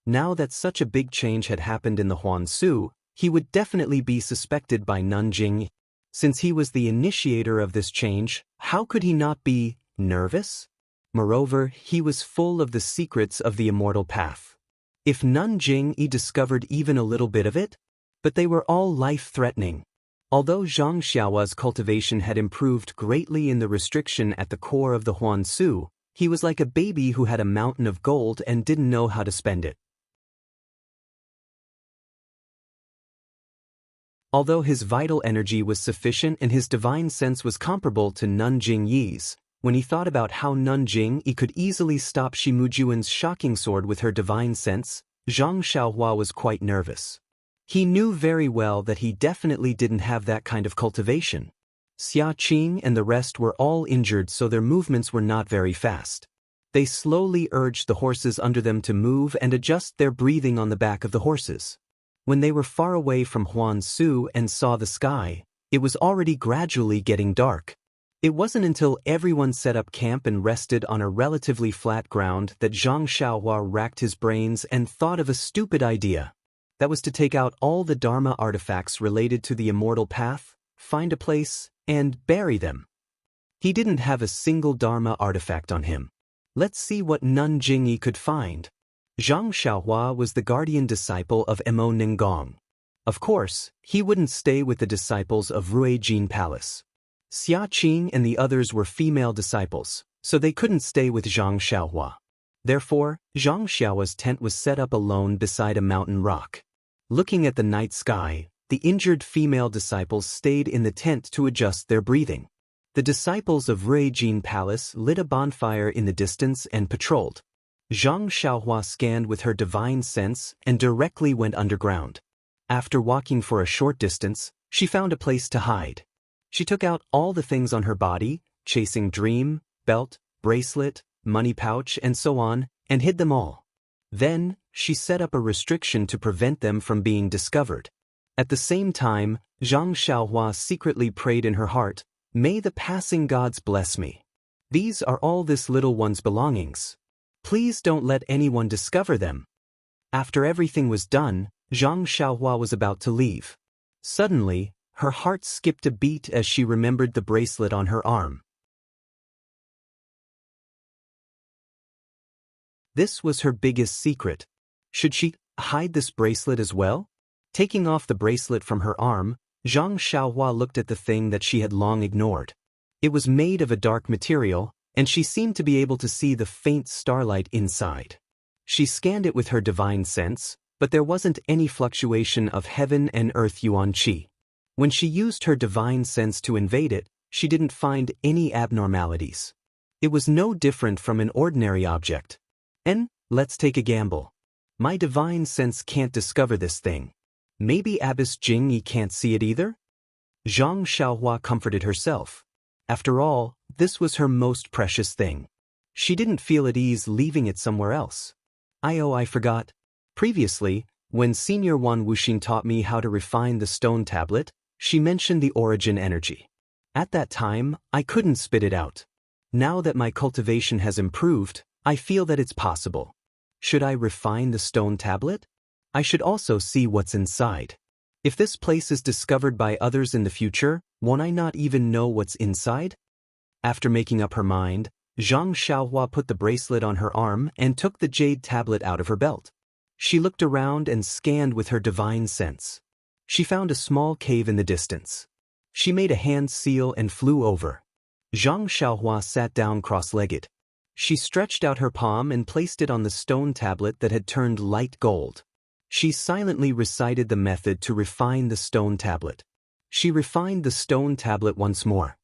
Now that such a big change had happened in the Huansu, he would definitely be suspected by Nun Jingyi. Since he was the initiator of this change, how could he not be nervous? Moreover, he was full of the secrets of the Immortal Path. If Nun Jingyi discovered even a little bit of it? But they were all life-threatening. Although Zhang Xiaohua's cultivation had improved greatly in the restriction at the core of the Huansu, he was like a baby who had a mountain of gold and didn't know how to spend it. Although his vital energy was sufficient and his divine sense was comparable to Nun Jingyi's, when he thought about how Nun Jingyi could easily stop Shimujuan's shocking sword with her divine sense, Zhang Xiaohua was quite nervous. He knew very well that he definitely didn't have that kind of cultivation. Xia Qing and the rest were all injured, so their movements were not very fast. They slowly urged the horses under them to move and adjust their breathing on the back of the horses. When they were far away from Huansu and saw the sky, it was already gradually getting dark. It wasn't until everyone set up camp and rested on a relatively flat ground that Zhang Xiaohua racked his brains and thought of a stupid idea. That was to take out all the Dharma artifacts related to the Immortal Path, find a place, and bury them. He didn't have a single Dharma artifact on him. Let's see what Nun Jingyi could find. Zhang Xiaohua was the guardian disciple of Mo Ninggong. Of course, he wouldn't stay with the disciples of Wuxia Palace. Xia Qing and the others were female disciples, so they couldn't stay with Zhang Xiaohua. Therefore, Zhang Xiaohua's tent was set up alone beside a mountain rock. Looking at the night sky, the injured female disciples stayed in the tent to adjust their breathing. The disciples of Wuxia Palace lit a bonfire in the distance and patrolled. Zhang Xiaohua scanned with her divine sense and directly went underground. After walking for a short distance, she found a place to hide. She took out all the things on her body, chasing dream, belt, bracelet, money pouch, and so on, and hid them all. Then, she set up a restriction to prevent them from being discovered. At the same time, Zhang Xiaohua secretly prayed in her heart, "May the passing gods bless me. These are all this little one's belongings. Please don't let anyone discover them." After everything was done, Zhang Xiaohua was about to leave. Suddenly, her heart skipped a beat as she remembered the bracelet on her arm. This was her biggest secret. Should she hide this bracelet as well? Taking off the bracelet from her arm, Zhang Xiaohua looked at the thing that she had long ignored. It was made of a dark material, and she seemed to be able to see the faint starlight inside. She scanned it with her divine sense, but there wasn't any fluctuation of heaven and earth yuan qi. When she used her divine sense to invade it, she didn't find any abnormalities. It was no different from an ordinary object. And let's take a gamble. My divine sense can't discover this thing. Maybe Abbess Jingyi can't see it either? Zhang Xiaohua comforted herself. After all, this was her most precious thing. She didn't feel at ease leaving it somewhere else. I forgot. Previously, when Senior Wan Wuxin taught me how to refine the stone tablet, she mentioned the origin energy. At that time, I couldn't spit it out. Now that my cultivation has improved, I feel that it's possible. Should I refine the stone tablet? I should also see what's inside. If this place is discovered by others in the future, won't I not even know what's inside? After making up her mind, Zhang Xiaohua put the bracelet on her arm and took the jade tablet out of her belt. She looked around and scanned with her divine sense. She found a small cave in the distance. She made a hand seal and flew over. Zhang Xiaohua sat down cross-legged. She stretched out her palm and placed it on the stone tablet that had turned light gold. She silently recited the method to refine the stone tablet. She refined the stone tablet once more.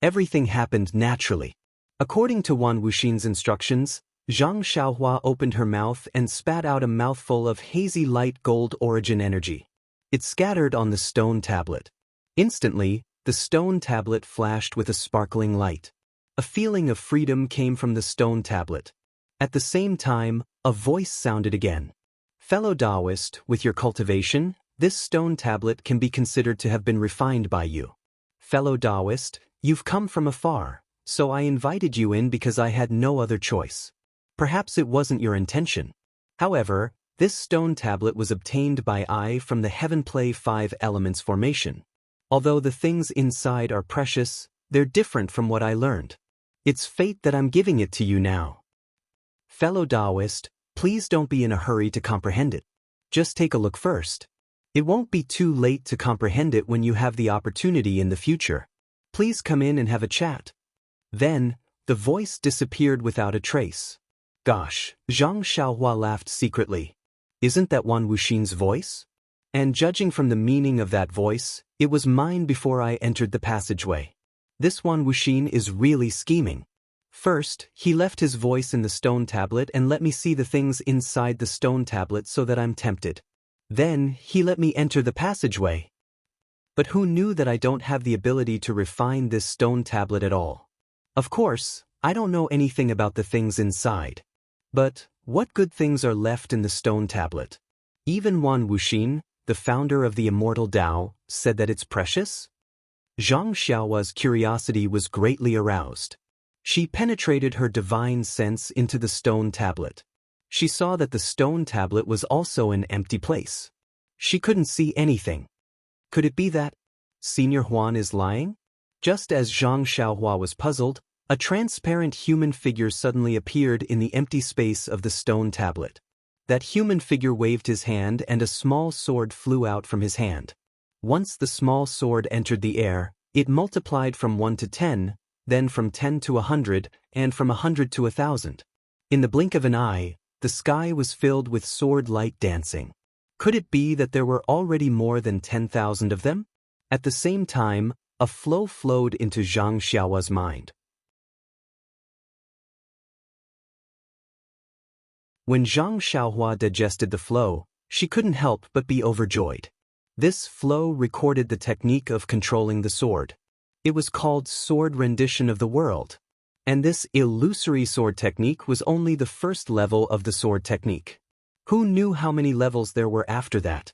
Everything happened naturally. According to Wan Wuxin's instructions, Zhang Xiaohua opened her mouth and spat out a mouthful of hazy light gold origin energy. It scattered on the stone tablet. Instantly, the stone tablet flashed with a sparkling light. A feeling of freedom came from the stone tablet. At the same time, a voice sounded again. "Fellow Daoist, with your cultivation, this stone tablet can be considered to have been refined by you. Fellow Daoist, you've come from afar, so I invited you in because I had no other choice. Perhaps it wasn't your intention. However, this stone tablet was obtained by I from the Heaven Play 5 Elements formation. Although the things inside are precious, they're different from what I learned. It's fate that I'm giving it to you now. Fellow Daoist, please don't be in a hurry to comprehend it. Just take a look first. It won't be too late to comprehend it when you have the opportunity in the future. Please come in and have a chat." Then, the voice disappeared without a trace. Gosh, Zhang Xiaohua laughed secretly. Isn't that Wan Wuxin's voice? And judging from the meaning of that voice, it was mine before I entered the passageway. This Wan Wuxin is really scheming. First, he left his voice in the stone tablet and let me see the things inside the stone tablet so that I'm tempted. Then, he let me enter the passageway. But who knew that I don't have the ability to refine this stone tablet at all? Of course, I don't know anything about the things inside. But, what good things are left in the stone tablet? Even Wan Wuxin, the founder of the Immortal Dao, said that it's precious? Zhang Xiaohua's curiosity was greatly aroused. She penetrated her divine sense into the stone tablet. She saw that the stone tablet was also an empty place. She couldn't see anything. Could it be that Senior Huan is lying? Just as Zhang Xiaohua was puzzled, a transparent human figure suddenly appeared in the empty space of the stone tablet. That human figure waved his hand and a small sword flew out from his hand. Once the small sword entered the air, it multiplied from 1 to 10, then from 10 to 100, and from 100 to 1,000. In the blink of an eye, the sky was filled with sword light dancing. Could it be that there were already more than 10,000 of them? At the same time, a flow flowed into Zhang Xiaohua's mind. When Zhang Xiaohua digested the flow, she couldn't help but be overjoyed. This flow recorded the technique of controlling the sword. It was called sword rendition of the world. And this illusory sword technique was only the first level of the sword technique. Who knew how many levels there were after that?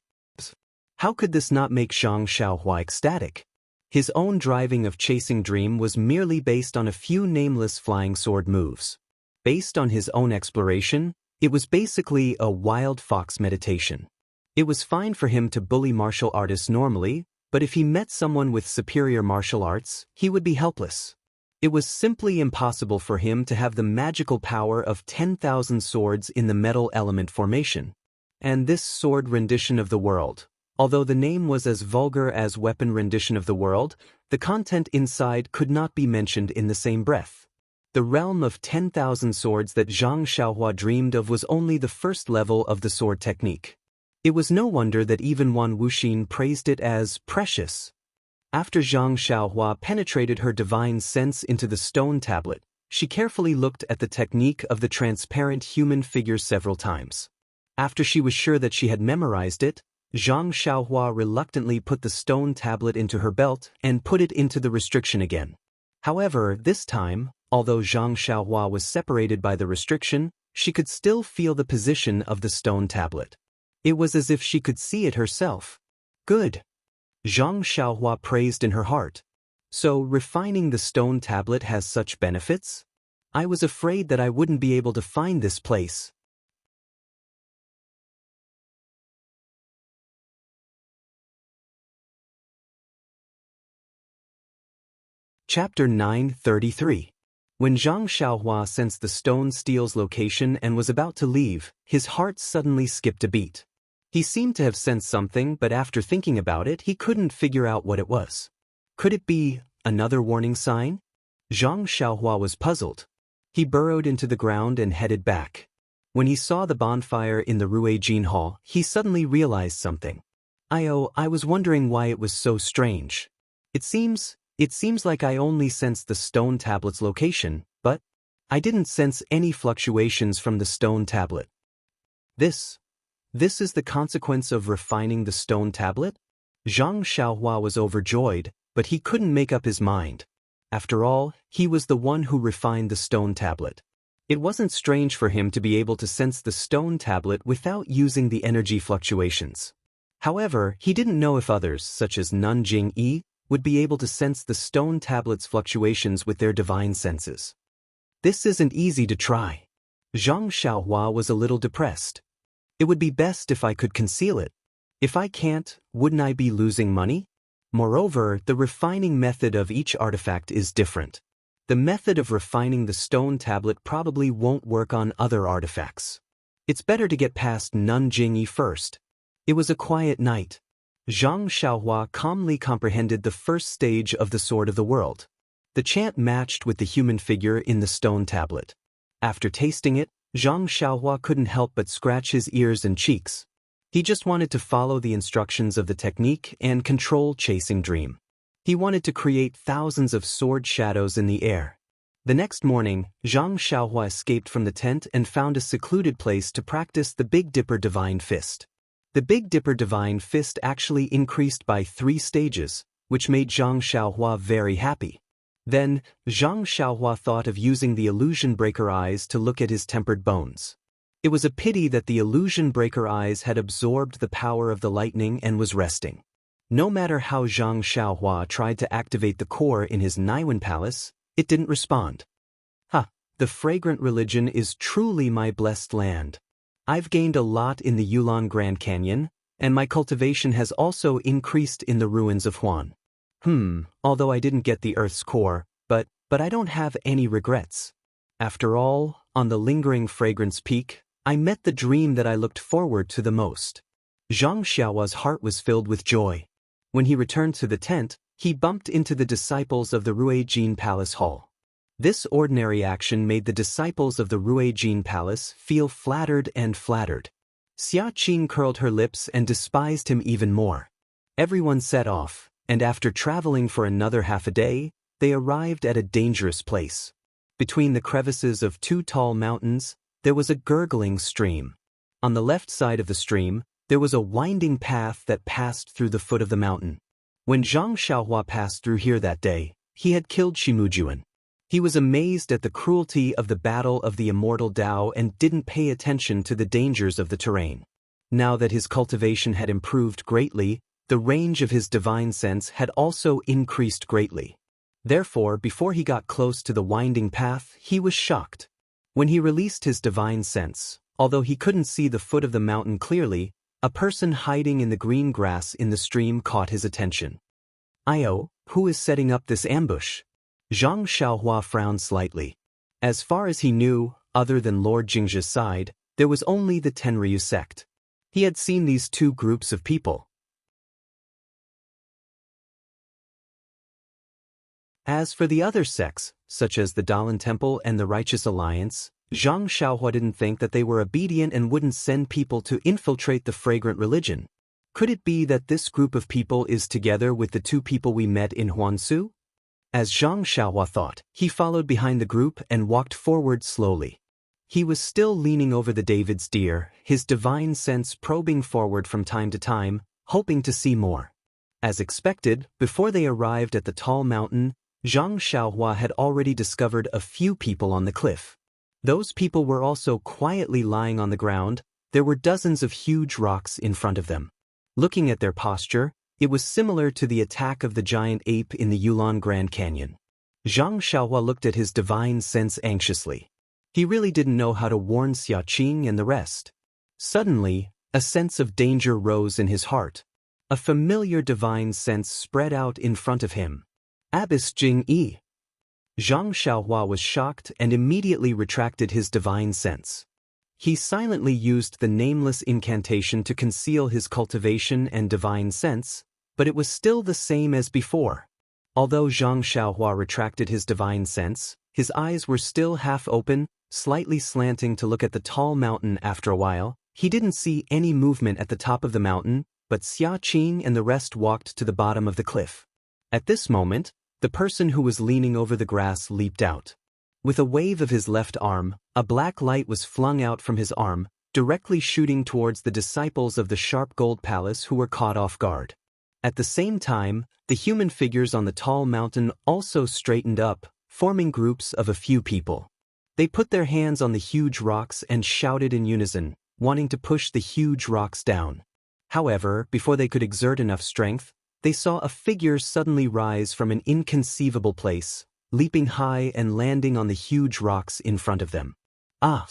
How could this not make Zhang Xiaohua ecstatic? His own driving of chasing dream was merely based on a few nameless flying sword moves. Based on his own exploration, it was basically a wild fox meditation. It was fine for him to bully martial artists normally, but if he met someone with superior martial arts, he would be helpless. It was simply impossible for him to have the magical power of 10,000 swords in the metal element formation. And this sword rendition of the world, although the name was as vulgar as weapon rendition of the world, the content inside could not be mentioned in the same breath. The realm of 10,000 swords that Zhang Xiaohua dreamed of was only the first level of the sword technique. It was no wonder that even Wan Wuxin praised it as precious. After Zhang Xiaohua penetrated her divine sense into the stone tablet, she carefully looked at the technique of the transparent human figure several times. After she was sure that she had memorized it, Zhang Xiaohua reluctantly put the stone tablet into her belt and put it into the restriction again. However, this time, although Zhang Xiaohua was separated by the restriction, she could still feel the position of the stone tablet. It was as if she could see it herself. Good. Zhang Xiaohua praised in her heart. So, refining the stone tablet has such benefits? I was afraid that I wouldn't be able to find this place. Chapter 933. When Zhang Xiaohua sensed the stone steel's location and was about to leave, his heart suddenly skipped a beat. He seemed to have sensed something, but after thinking about it, he couldn't figure out what it was. Could it be another warning sign? Zhang Xiaohua was puzzled. He burrowed into the ground and headed back. When he saw the bonfire in the Ruijin Hall, he suddenly realized something. I was wondering why it was so strange. It seems like I only sensed the stone tablet's location, but I didn't sense any fluctuations from the stone tablet. This is the consequence of refining the stone tablet? Zhang Xiaohua was overjoyed, but he couldn't make up his mind. After all, he was the one who refined the stone tablet. It wasn't strange for him to be able to sense the stone tablet without using the energy fluctuations. However, he didn't know if others, such as Nanjing Yi, would be able to sense the stone tablet's fluctuations with their divine senses. This isn't easy to try. Zhang Xiaohua was a little depressed. It would be best if I could conceal it. If I can't, wouldn't I be losing money? Moreover, the refining method of each artifact is different. The method of refining the stone tablet probably won't work on other artifacts. It's better to get past Nanjing Yi first. It was a quiet night. Zhang Xiaohua calmly comprehended the first stage of the Sword of the World. The chant matched with the human figure in the stone tablet. After tasting it, Zhang Xiaohua couldn't help but scratch his ears and cheeks. He just wanted to follow the instructions of the technique and control chasing dream. He wanted to create thousands of sword shadows in the air. The next morning, Zhang Xiaohua escaped from the tent and found a secluded place to practice the Big Dipper Divine Fist. The Big Dipper Divine Fist actually increased by 3 stages, which made Zhang Xiaohua very happy. Then, Zhang Xiaohua thought of using the illusion breaker eyes to look at his tempered bones. It was a pity that the illusion breaker eyes had absorbed the power of the lightning and was resting. No matter how Zhang Xiaohua tried to activate the core in his Naiwen Palace, it didn't respond. The fragrant religion is truly my blessed land. I've gained a lot in the Yulon Grand Canyon, and my cultivation has also increased in the ruins of Huan. Although I didn't get the Earth's core, but I don't have any regrets. After all, on the lingering fragrance peak, I met the dream that I looked forward to the most. Zhang Xiaohua's heart was filled with joy. When he returned to the tent, he bumped into the disciples of the Ruijin Palace Hall. This ordinary action made the disciples of the Ruijin Palace feel flattered and flattered. Xia Qing curled her lips and despised him even more. Everyone set off, and after traveling for another half a day, they arrived at a dangerous place. Between the crevices of 2 tall mountains, there was a gurgling stream. On the left side of the stream, there was a winding path that passed through the foot of the mountain. When Zhang Xiaohua passed through here that day, he had killed Shimujuan. He was amazed at the cruelty of the battle of the immortal Dao and didn't pay attention to the dangers of the terrain. Now that his cultivation had improved greatly, the range of his divine sense had also increased greatly. Therefore, before he got close to the winding path, he was shocked. When he released his divine sense, although he couldn't see the foot of the mountain clearly, a person hiding in the green grass in the stream caught his attention. "Io, who is setting up this ambush?" Zhang Xiaohua frowned slightly. As far as he knew, other than Lord Jingzhi's side, there was only the Tenryu sect. He had seen these two groups of people. As for the other sects, such as the Daoist Temple and the Righteous Alliance, Zhang Xiaohua didn't think that they were obedient and wouldn't send people to infiltrate the fragrant religion. Could it be that this group of people is together with the two people we met in Huansu? As Zhang Xiaohua thought, he followed behind the group and walked forward slowly. He was still leaning over the David's deer, his divine sense probing forward from time to time, hoping to see more. As expected, before they arrived at the tall mountain, Zhang Xiaohua had already discovered a few people on the cliff. Those people were also quietly lying on the ground. There were dozens of huge rocks in front of them. Looking at their posture, it was similar to the attack of the giant ape in the Yulon Grand Canyon. Zhang Xiaohua looked at his divine sense anxiously. He really didn't know how to warn Xiaqing and the rest. Suddenly, a sense of danger rose in his heart. A familiar divine sense spread out in front of him. Abyss Jing Yi. Zhang Xiaohua was shocked and immediately retracted his divine sense. He silently used the nameless incantation to conceal his cultivation and divine sense, but it was still the same as before. Although Zhang Xiaohua retracted his divine sense, his eyes were still half open, slightly slanting to look at the tall mountain. After a while, he didn't see any movement at the top of the mountain, but Xiaqing and the rest walked to the bottom of the cliff. At this moment, the person who was leaning over the grass leaped out. With a wave of his left arm, a black light was flung out from his arm, directly shooting towards the disciples of the Sharp Gold Palace who were caught off guard. At the same time, the human figures on the tall mountain also straightened up, forming groups of a few people. They put their hands on the huge rocks and shouted in unison, wanting to push the huge rocks down. However, before they could exert enough strength, they saw a figure suddenly rise from an inconceivable place, leaping high and landing on the huge rocks in front of them. Ah!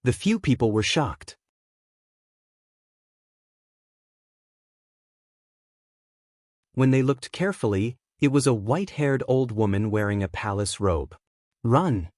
The few people were shocked. When they looked carefully, it was a white-haired old woman wearing a palace robe. "Run!"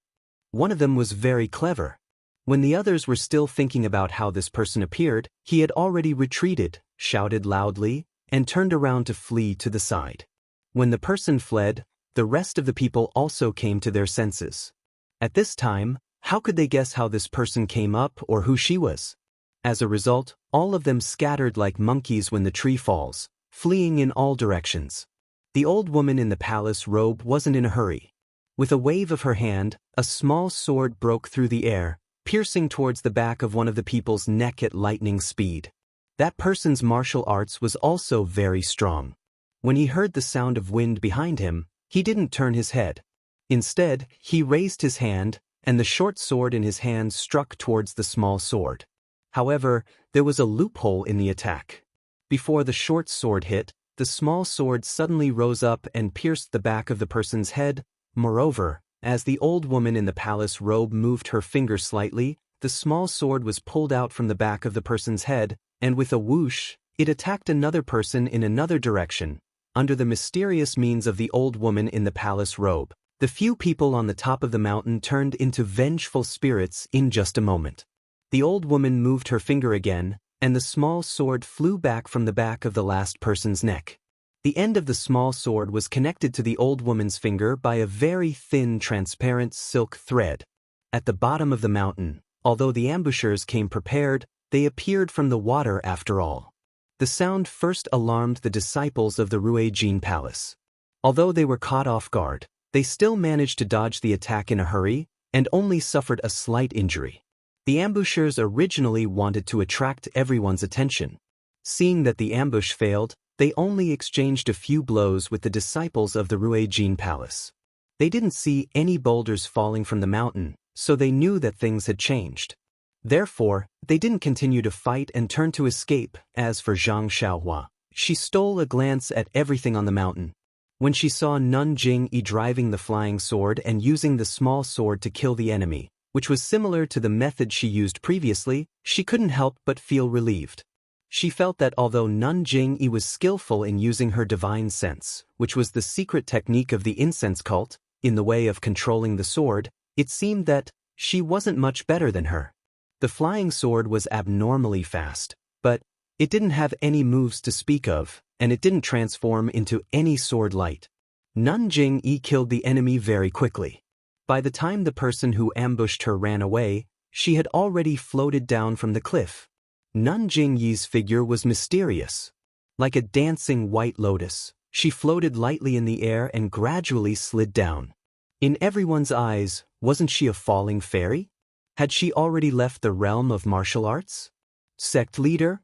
One of them was very clever. When the others were still thinking about how this person appeared, he had already retreated, shouted loudly, and turned around to flee to the side. When the person fled, the rest of the people also came to their senses. At this time, how could they guess how this person came up or who she was? As a result, all of them scattered like monkeys when the tree falls, fleeing in all directions. The old woman in the palace robe wasn't in a hurry. With a wave of her hand, a small sword broke through the air, piercing towards the back of one of the people's neck at lightning speed. That person's martial arts was also very strong. When he heard the sound of wind behind him, he didn't turn his head. Instead, he raised his hand, and the short sword in his hand struck towards the small sword. However, there was a loophole in the attack. Before the short sword hit, the small sword suddenly rose up and pierced the back of the person's head. Moreover, as the old woman in the palace robe moved her finger slightly, the small sword was pulled out from the back of the person's head, and with a whoosh, it attacked another person in another direction. Under the mysterious means of the old woman in the palace robe, the few people on the top of the mountain turned into vengeful spirits in just a moment. The old woman moved her finger again, and the small sword flew back from the back of the last person's neck. The end of the small sword was connected to the old woman's finger by a very thin, transparent silk thread. At the bottom of the mountain, although the ambushers came prepared, they appeared from the water after all. The sound first alarmed the disciples of the Ruijin Palace. Although they were caught off guard, they still managed to dodge the attack in a hurry, and only suffered a slight injury. The ambushers originally wanted to attract everyone's attention. Seeing that the ambush failed, they only exchanged a few blows with the disciples of the Ruijin Palace. They didn't see any boulders falling from the mountain, so they knew that things had changed. Therefore, they didn't continue to fight and turned to escape. As for Zhang Xiaohua, she stole a glance at everything on the mountain. When she saw Nun Jingyi driving the flying sword and using the small sword to kill the enemy, which was similar to the method she used previously, she couldn't help but feel relieved. She felt that although Nun Jingyi was skillful in using her divine sense, which was the secret technique of the incense cult, in the way of controlling the sword, it seemed that she wasn't much better than her. The flying sword was abnormally fast, but it didn't have any moves to speak of, and it didn't transform into any sword light. Nun Jingyi killed the enemy very quickly. By the time the person who ambushed her ran away, she had already floated down from the cliff. Nun Jingyi's figure was mysterious. Like a dancing white lotus, she floated lightly in the air and gradually slid down. In everyone's eyes, wasn't she a falling fairy? Had she already left the realm of martial arts? Sect leader?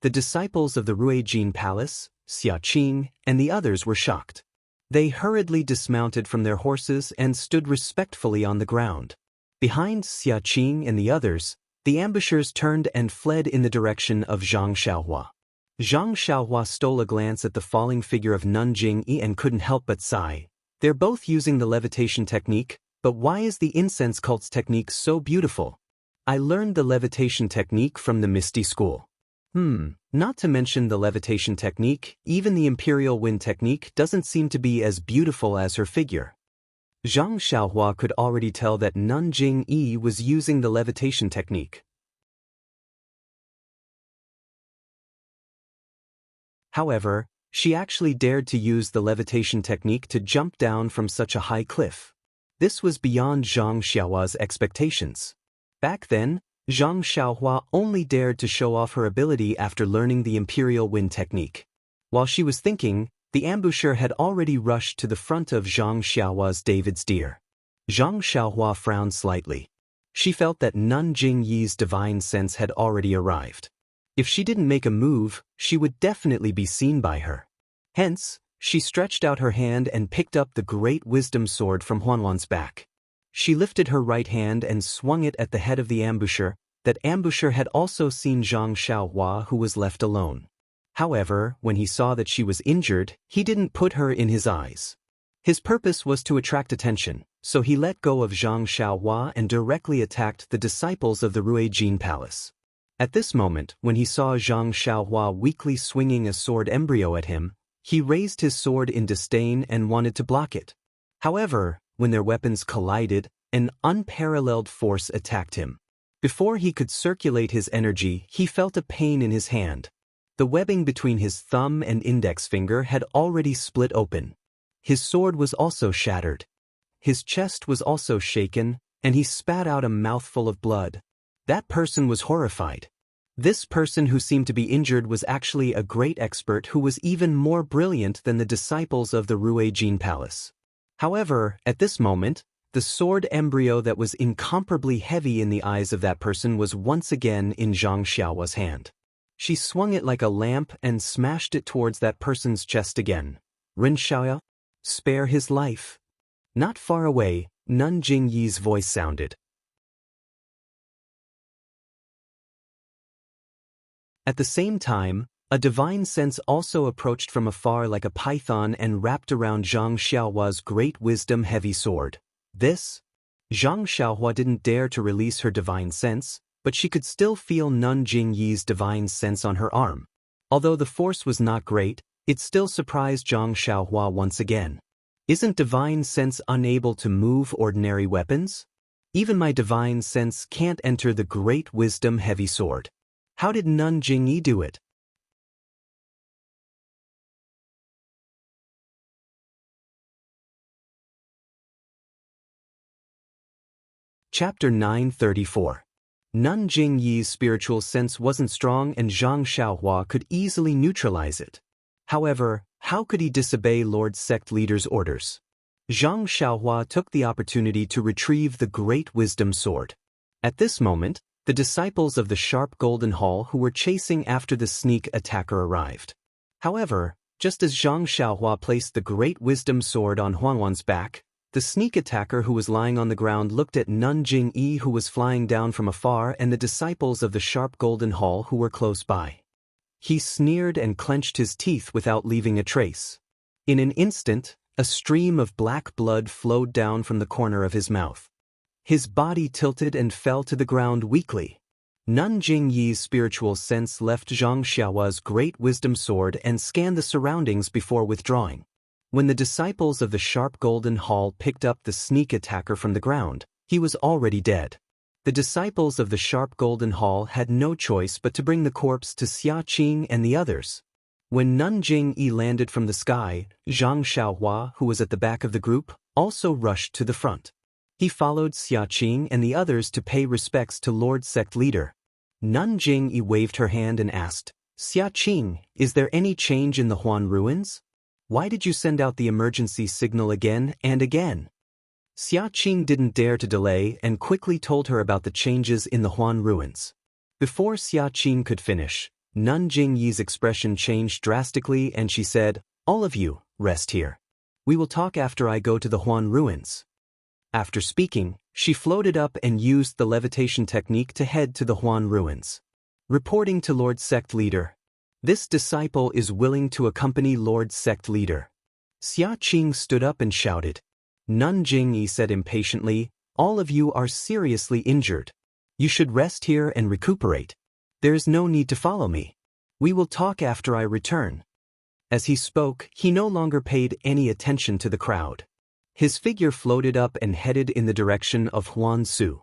The disciples of the Ruijin Palace, Xiaqing, and the others were shocked. They hurriedly dismounted from their horses and stood respectfully on the ground. Behind Xiaqing and the others, the ambushers turned and fled in the direction of Zhang Xiaohua. Zhang Xiaohua stole a glance at the falling figure of Nun Jingyi and couldn't help but sigh. They're both using the levitation technique, but why is the incense cult's technique so beautiful? I learned the levitation technique from the Misty School. Not to mention the levitation technique, even the imperial wind technique doesn't seem to be as beautiful as her figure. Zhang Xiaohua could already tell that Nun Jingyi was using the levitation technique. However, she actually dared to use the levitation technique to jump down from such a high cliff. This was beyond Zhang Xiaohua's expectations. Back then, Zhang Xiaohua only dared to show off her ability after learning the imperial wind technique. While she was thinking, the ambusher had already rushed to the front of Zhang Xiaohua's David's deer. Zhang Xiaohua frowned slightly. She felt that Nun Jingyi's divine sense had already arrived. If she didn't make a move, she would definitely be seen by her. Hence, she stretched out her hand and picked up the great wisdom sword from Huanwan's back. She lifted her right hand and swung it at the head of the ambusher. That ambusher had also seen Zhang Xiaohua, who was left alone. However, when he saw that she was injured, he didn't put her in his eyes. His purpose was to attract attention, so he let go of Zhang Xiaohua and directly attacked the disciples of the Ruijin Palace. At this moment, when he saw Zhang Xiaohua weakly swinging a sword embryo at him, he raised his sword in disdain and wanted to block it. However, when their weapons collided, an unparalleled force attacked him. Before he could circulate his energy, he felt a pain in his hand. The webbing between his thumb and index finger had already split open. His sword was also shattered. His chest was also shaken, and he spat out a mouthful of blood. That person was horrified. This person who seemed to be injured was actually a great expert who was even more brilliant than the disciples of the Ruijin Palace. However, at this moment, the sword embryo that was incomparably heavy in the eyes of that person was once again in Zhang Xiaohua's hand. She swung it like a lamp and smashed it towards that person's chest again. Ren Xiaoya, spare his life. Not far away, Nun Jingyi's voice sounded. At the same time, a divine sense also approached from afar like a python and wrapped around Zhang Xiaohua's great wisdom heavy sword. This? Zhang Xiaohua didn't dare to release her divine sense, but she could still feel Nun Jingyi's divine sense on her arm. Although the force was not great, it still surprised Zhang Xiaohua once again. Isn't divine sense unable to move ordinary weapons? Even my divine sense can't enter the great wisdom heavy sword. How did Nun Jingyi do it? Chapter 934. Nun Jingyi's spiritual sense wasn't strong and Zhang Xiaohua could easily neutralize it. However, how could he disobey Lord Sect Leader's orders? Zhang Xiaohua took the opportunity to retrieve the great wisdom sword. At this moment, the disciples of the sharp golden hall who were chasing after the sneak attacker arrived. However, just as Zhang Xiaohua placed the great wisdom sword on Huanwan's back, the sneak attacker who was lying on the ground looked at Nun Jingyi who was flying down from afar and the disciples of the sharp golden hall who were close by. He sneered and clenched his teeth without leaving a trace. In an instant, a stream of black blood flowed down from the corner of his mouth. His body tilted and fell to the ground weakly. Nun Jingyi's spiritual sense left Zhang Xiaohua's great wisdom sword and scanned the surroundings before withdrawing. When the disciples of the Sharp Golden Hall picked up the sneak attacker from the ground, he was already dead. The disciples of the Sharp Golden Hall had no choice but to bring the corpse to Xiaqing and the others. When Nun Jingyi landed from the sky, Zhang Xiaohua, who was at the back of the group, also rushed to the front. He followed Xiaqing and the others to pay respects to Lord Sect Leader. Nun Jingyi waved her hand and asked, "Xiaqing, is there any change in the Huan ruins? Why did you send out the emergency signal again and again?" Xiaqing didn't dare to delay and quickly told her about the changes in the Huan ruins. Before Xiaqing could finish, Nun Jingyi's expression changed drastically and she said, "All of you, rest here. We will talk after I go to the Huan ruins." After speaking, she floated up and used the levitation technique to head to the Huan ruins. Reporting to Lord Sect Leader. This disciple is willing to accompany Lord Sect Leader. Xiaqing stood up and shouted. Nun Jingyi said impatiently, "All of you are seriously injured. You should rest here and recuperate. There is no need to follow me. We will talk after I return." As he spoke, he no longer paid any attention to the crowd. His figure floated up and headed in the direction of Huansu.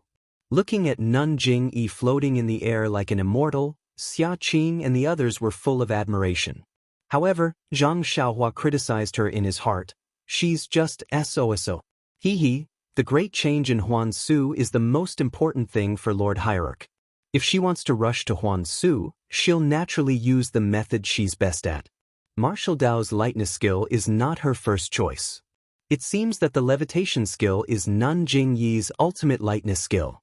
Looking at Nun Jingyi floating in the air like an immortal, Xiaqing and the others were full of admiration. However, Zhang Xiaohua criticized her in his heart. "She's just SOSO. Hee, the great change in Huansu is the most important thing for Lord Hierarch. If she wants to rush to Huansu, she'll naturally use the method she's best at. Martial Dao's lightness skill is not her first choice. It seems that the levitation skill is Nun Jingyi's ultimate lightness skill."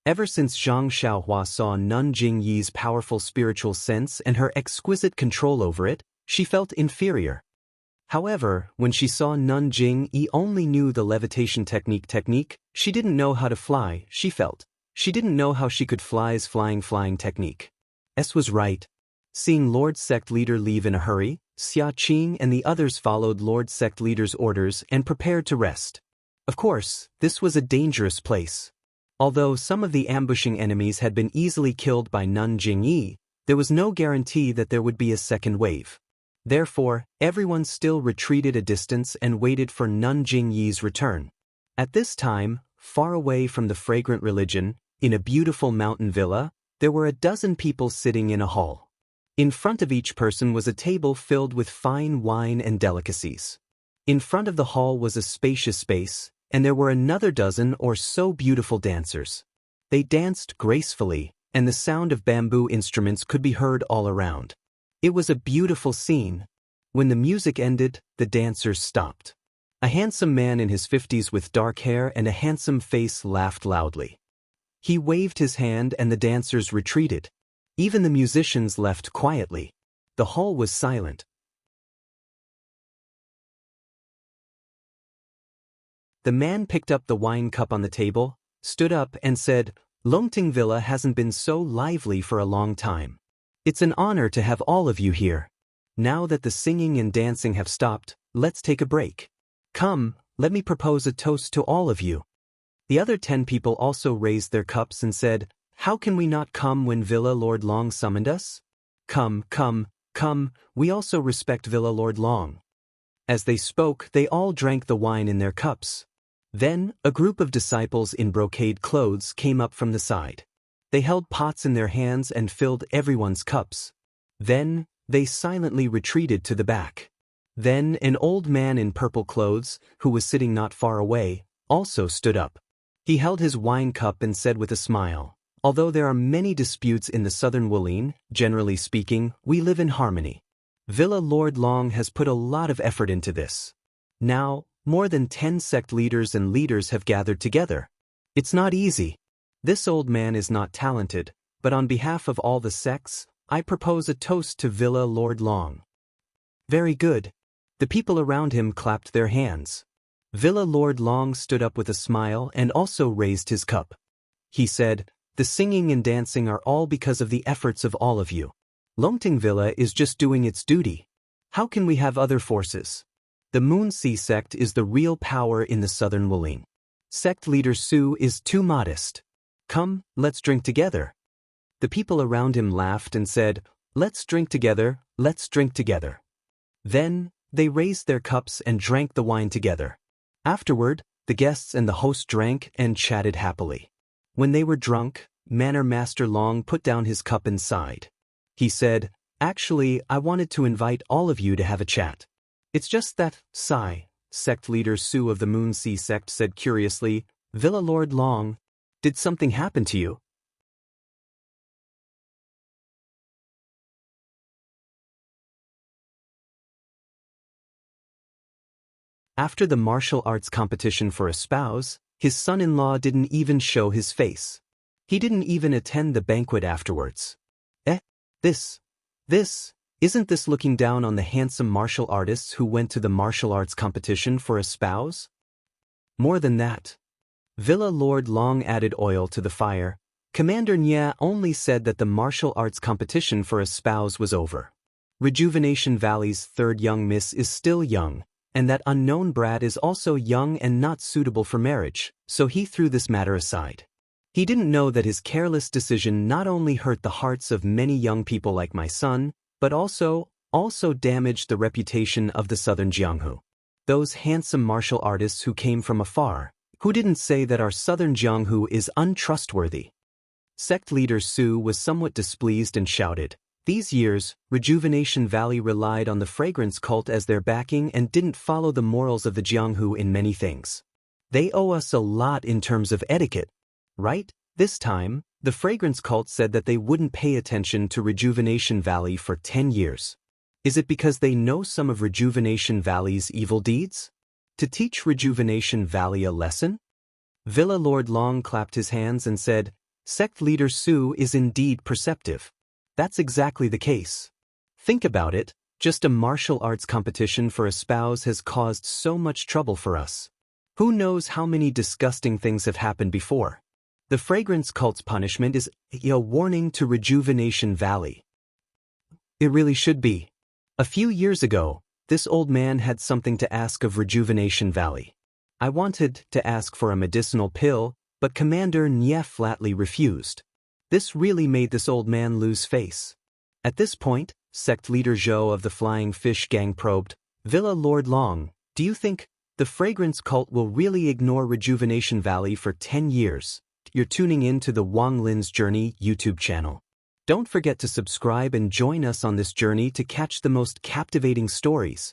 Ever since Zhang Xiaohua saw Nun Jingyi's powerful spiritual sense and her exquisite control over it, she felt inferior. However, when she saw Nun Jingyi only knew the levitation technique, she didn't know how to fly, she felt. She didn't know how she could fly's flying technique. S was right. Seeing Lord Sect Leader leave in a hurry, Xiaqing and the others followed Lord Sect Leader's orders and prepared to rest. Of course, this was a dangerous place. Although some of the ambushing enemies had been easily killed by Nun Jingyi, there was no guarantee that there would be a second wave. Therefore, everyone still retreated a distance and waited for Nun Jingyi's return. At this time, far away from the fragrant religion, in a beautiful mountain villa, there were a dozen people sitting in a hall. In front of each person was a table filled with fine wine and delicacies. In front of the hall was a spacious space, and there were another dozen or so beautiful dancers. They danced gracefully, and the sound of bamboo instruments could be heard all around. It was a beautiful scene. When the music ended, the dancers stopped. A handsome man in his 50s with dark hair and a handsome face laughed loudly. He waved his hand and the dancers retreated. Even the musicians left quietly. The hall was silent. The man picked up the wine cup on the table, stood up and said, "Longtime Villa hasn't been so lively for a long time. It's an honor to have all of you here. Now that the singing and dancing have stopped, let's take a break. Come, let me propose a toast to all of you." The other 10 people also raised their cups and said, "How can we not come when Villa Lord Long summoned us? Come, we also respect Villa Lord Long." As they spoke, they all drank the wine in their cups. Then, a group of disciples in brocade clothes came up from the side. They held pots in their hands and filled everyone's cups. Then, they silently retreated to the back. Then, an old man in purple clothes, who was sitting not far away, also stood up. He held his wine cup and said with a smile, "Although there are many disputes in the southern Wulin, generally speaking, we live in harmony. Villa Lord Long has put a lot of effort into this. Now, more than 10 sect leaders and leaders have gathered together. It's not easy. This old man is not talented, but on behalf of all the sects, I propose a toast to Villa Lord Long." "Very good." The people around him clapped their hands. Villa Lord Long stood up with a smile and also raised his cup. He said, "The singing and dancing are all because of the efforts of all of you. Longtime Villa is just doing its duty. How can we have other forces? The Moon Sea sect is the real power in the southern Wolin. Sect leader Su is too modest. Come, let's drink together. The people around him laughed and said, let's drink together, let's drink together. Then, they raised their cups and drank the wine together. Afterward, the guests and the host drank and chatted happily. When they were drunk, Manor Master Long put down his cup and sighed. He said, actually, I wanted to invite all of you to have a chat. It's just that, sigh, sect leader Su of the Moon Sea sect said curiously, Villa Lord Long, did something happen to you? After the martial arts competition for a spouse, his son-in-law didn't even show his face. He didn't even attend the banquet afterwards. Isn't this looking down on the handsome martial artists who went to the martial arts competition for a spouse? More than that. Villa Lord Long added oil to the fire. Commander Nya only said that the martial arts competition for a spouse was over. Rejuvenation Valley's third young miss is still young, and that unknown brat is also young and not suitable for marriage, so he threw this matter aside. He didn't know that his careless decision not only hurt the hearts of many young people like my son, but also damaged the reputation of the southern Jianghu. Those handsome martial artists who came from afar, who didn't say that our southern Jianghu is untrustworthy. Sect leader Su was somewhat displeased and shouted, these years, Rejuvenation Valley relied on the fragrance cult as their backing and didn't follow the morals of the Jianghu in many things. They owe us a lot in terms of etiquette, right? This time, the fragrance cult said that they wouldn't pay attention to Rejuvenation Valley for 10 years. Is it because they know some of Rejuvenation Valley's evil deeds? To teach Rejuvenation Valley a lesson? Villa Lord Long clapped his hands and said, Sect leader Su is indeed perceptive. That's exactly the case. Think about it, just a martial arts competition for a spouse has caused so much trouble for us. Who knows how many disgusting things have happened before? The fragrance cult's punishment is a warning to Rejuvenation Valley. It really should be. A few years ago, this old man had something to ask of Rejuvenation Valley. I wanted to ask for a medicinal pill, but Commander Nye flatly refused. This really made this old man lose face. At this point, sect leader Zhou of the Flying Fish Gang probed, Villa Lord Long, do you think the fragrance cult will really ignore Rejuvenation Valley for 10 years? You're tuning in to the Wang Lin's Journey YouTube channel. Don't forget to subscribe and join us on this journey to catch the most captivating stories.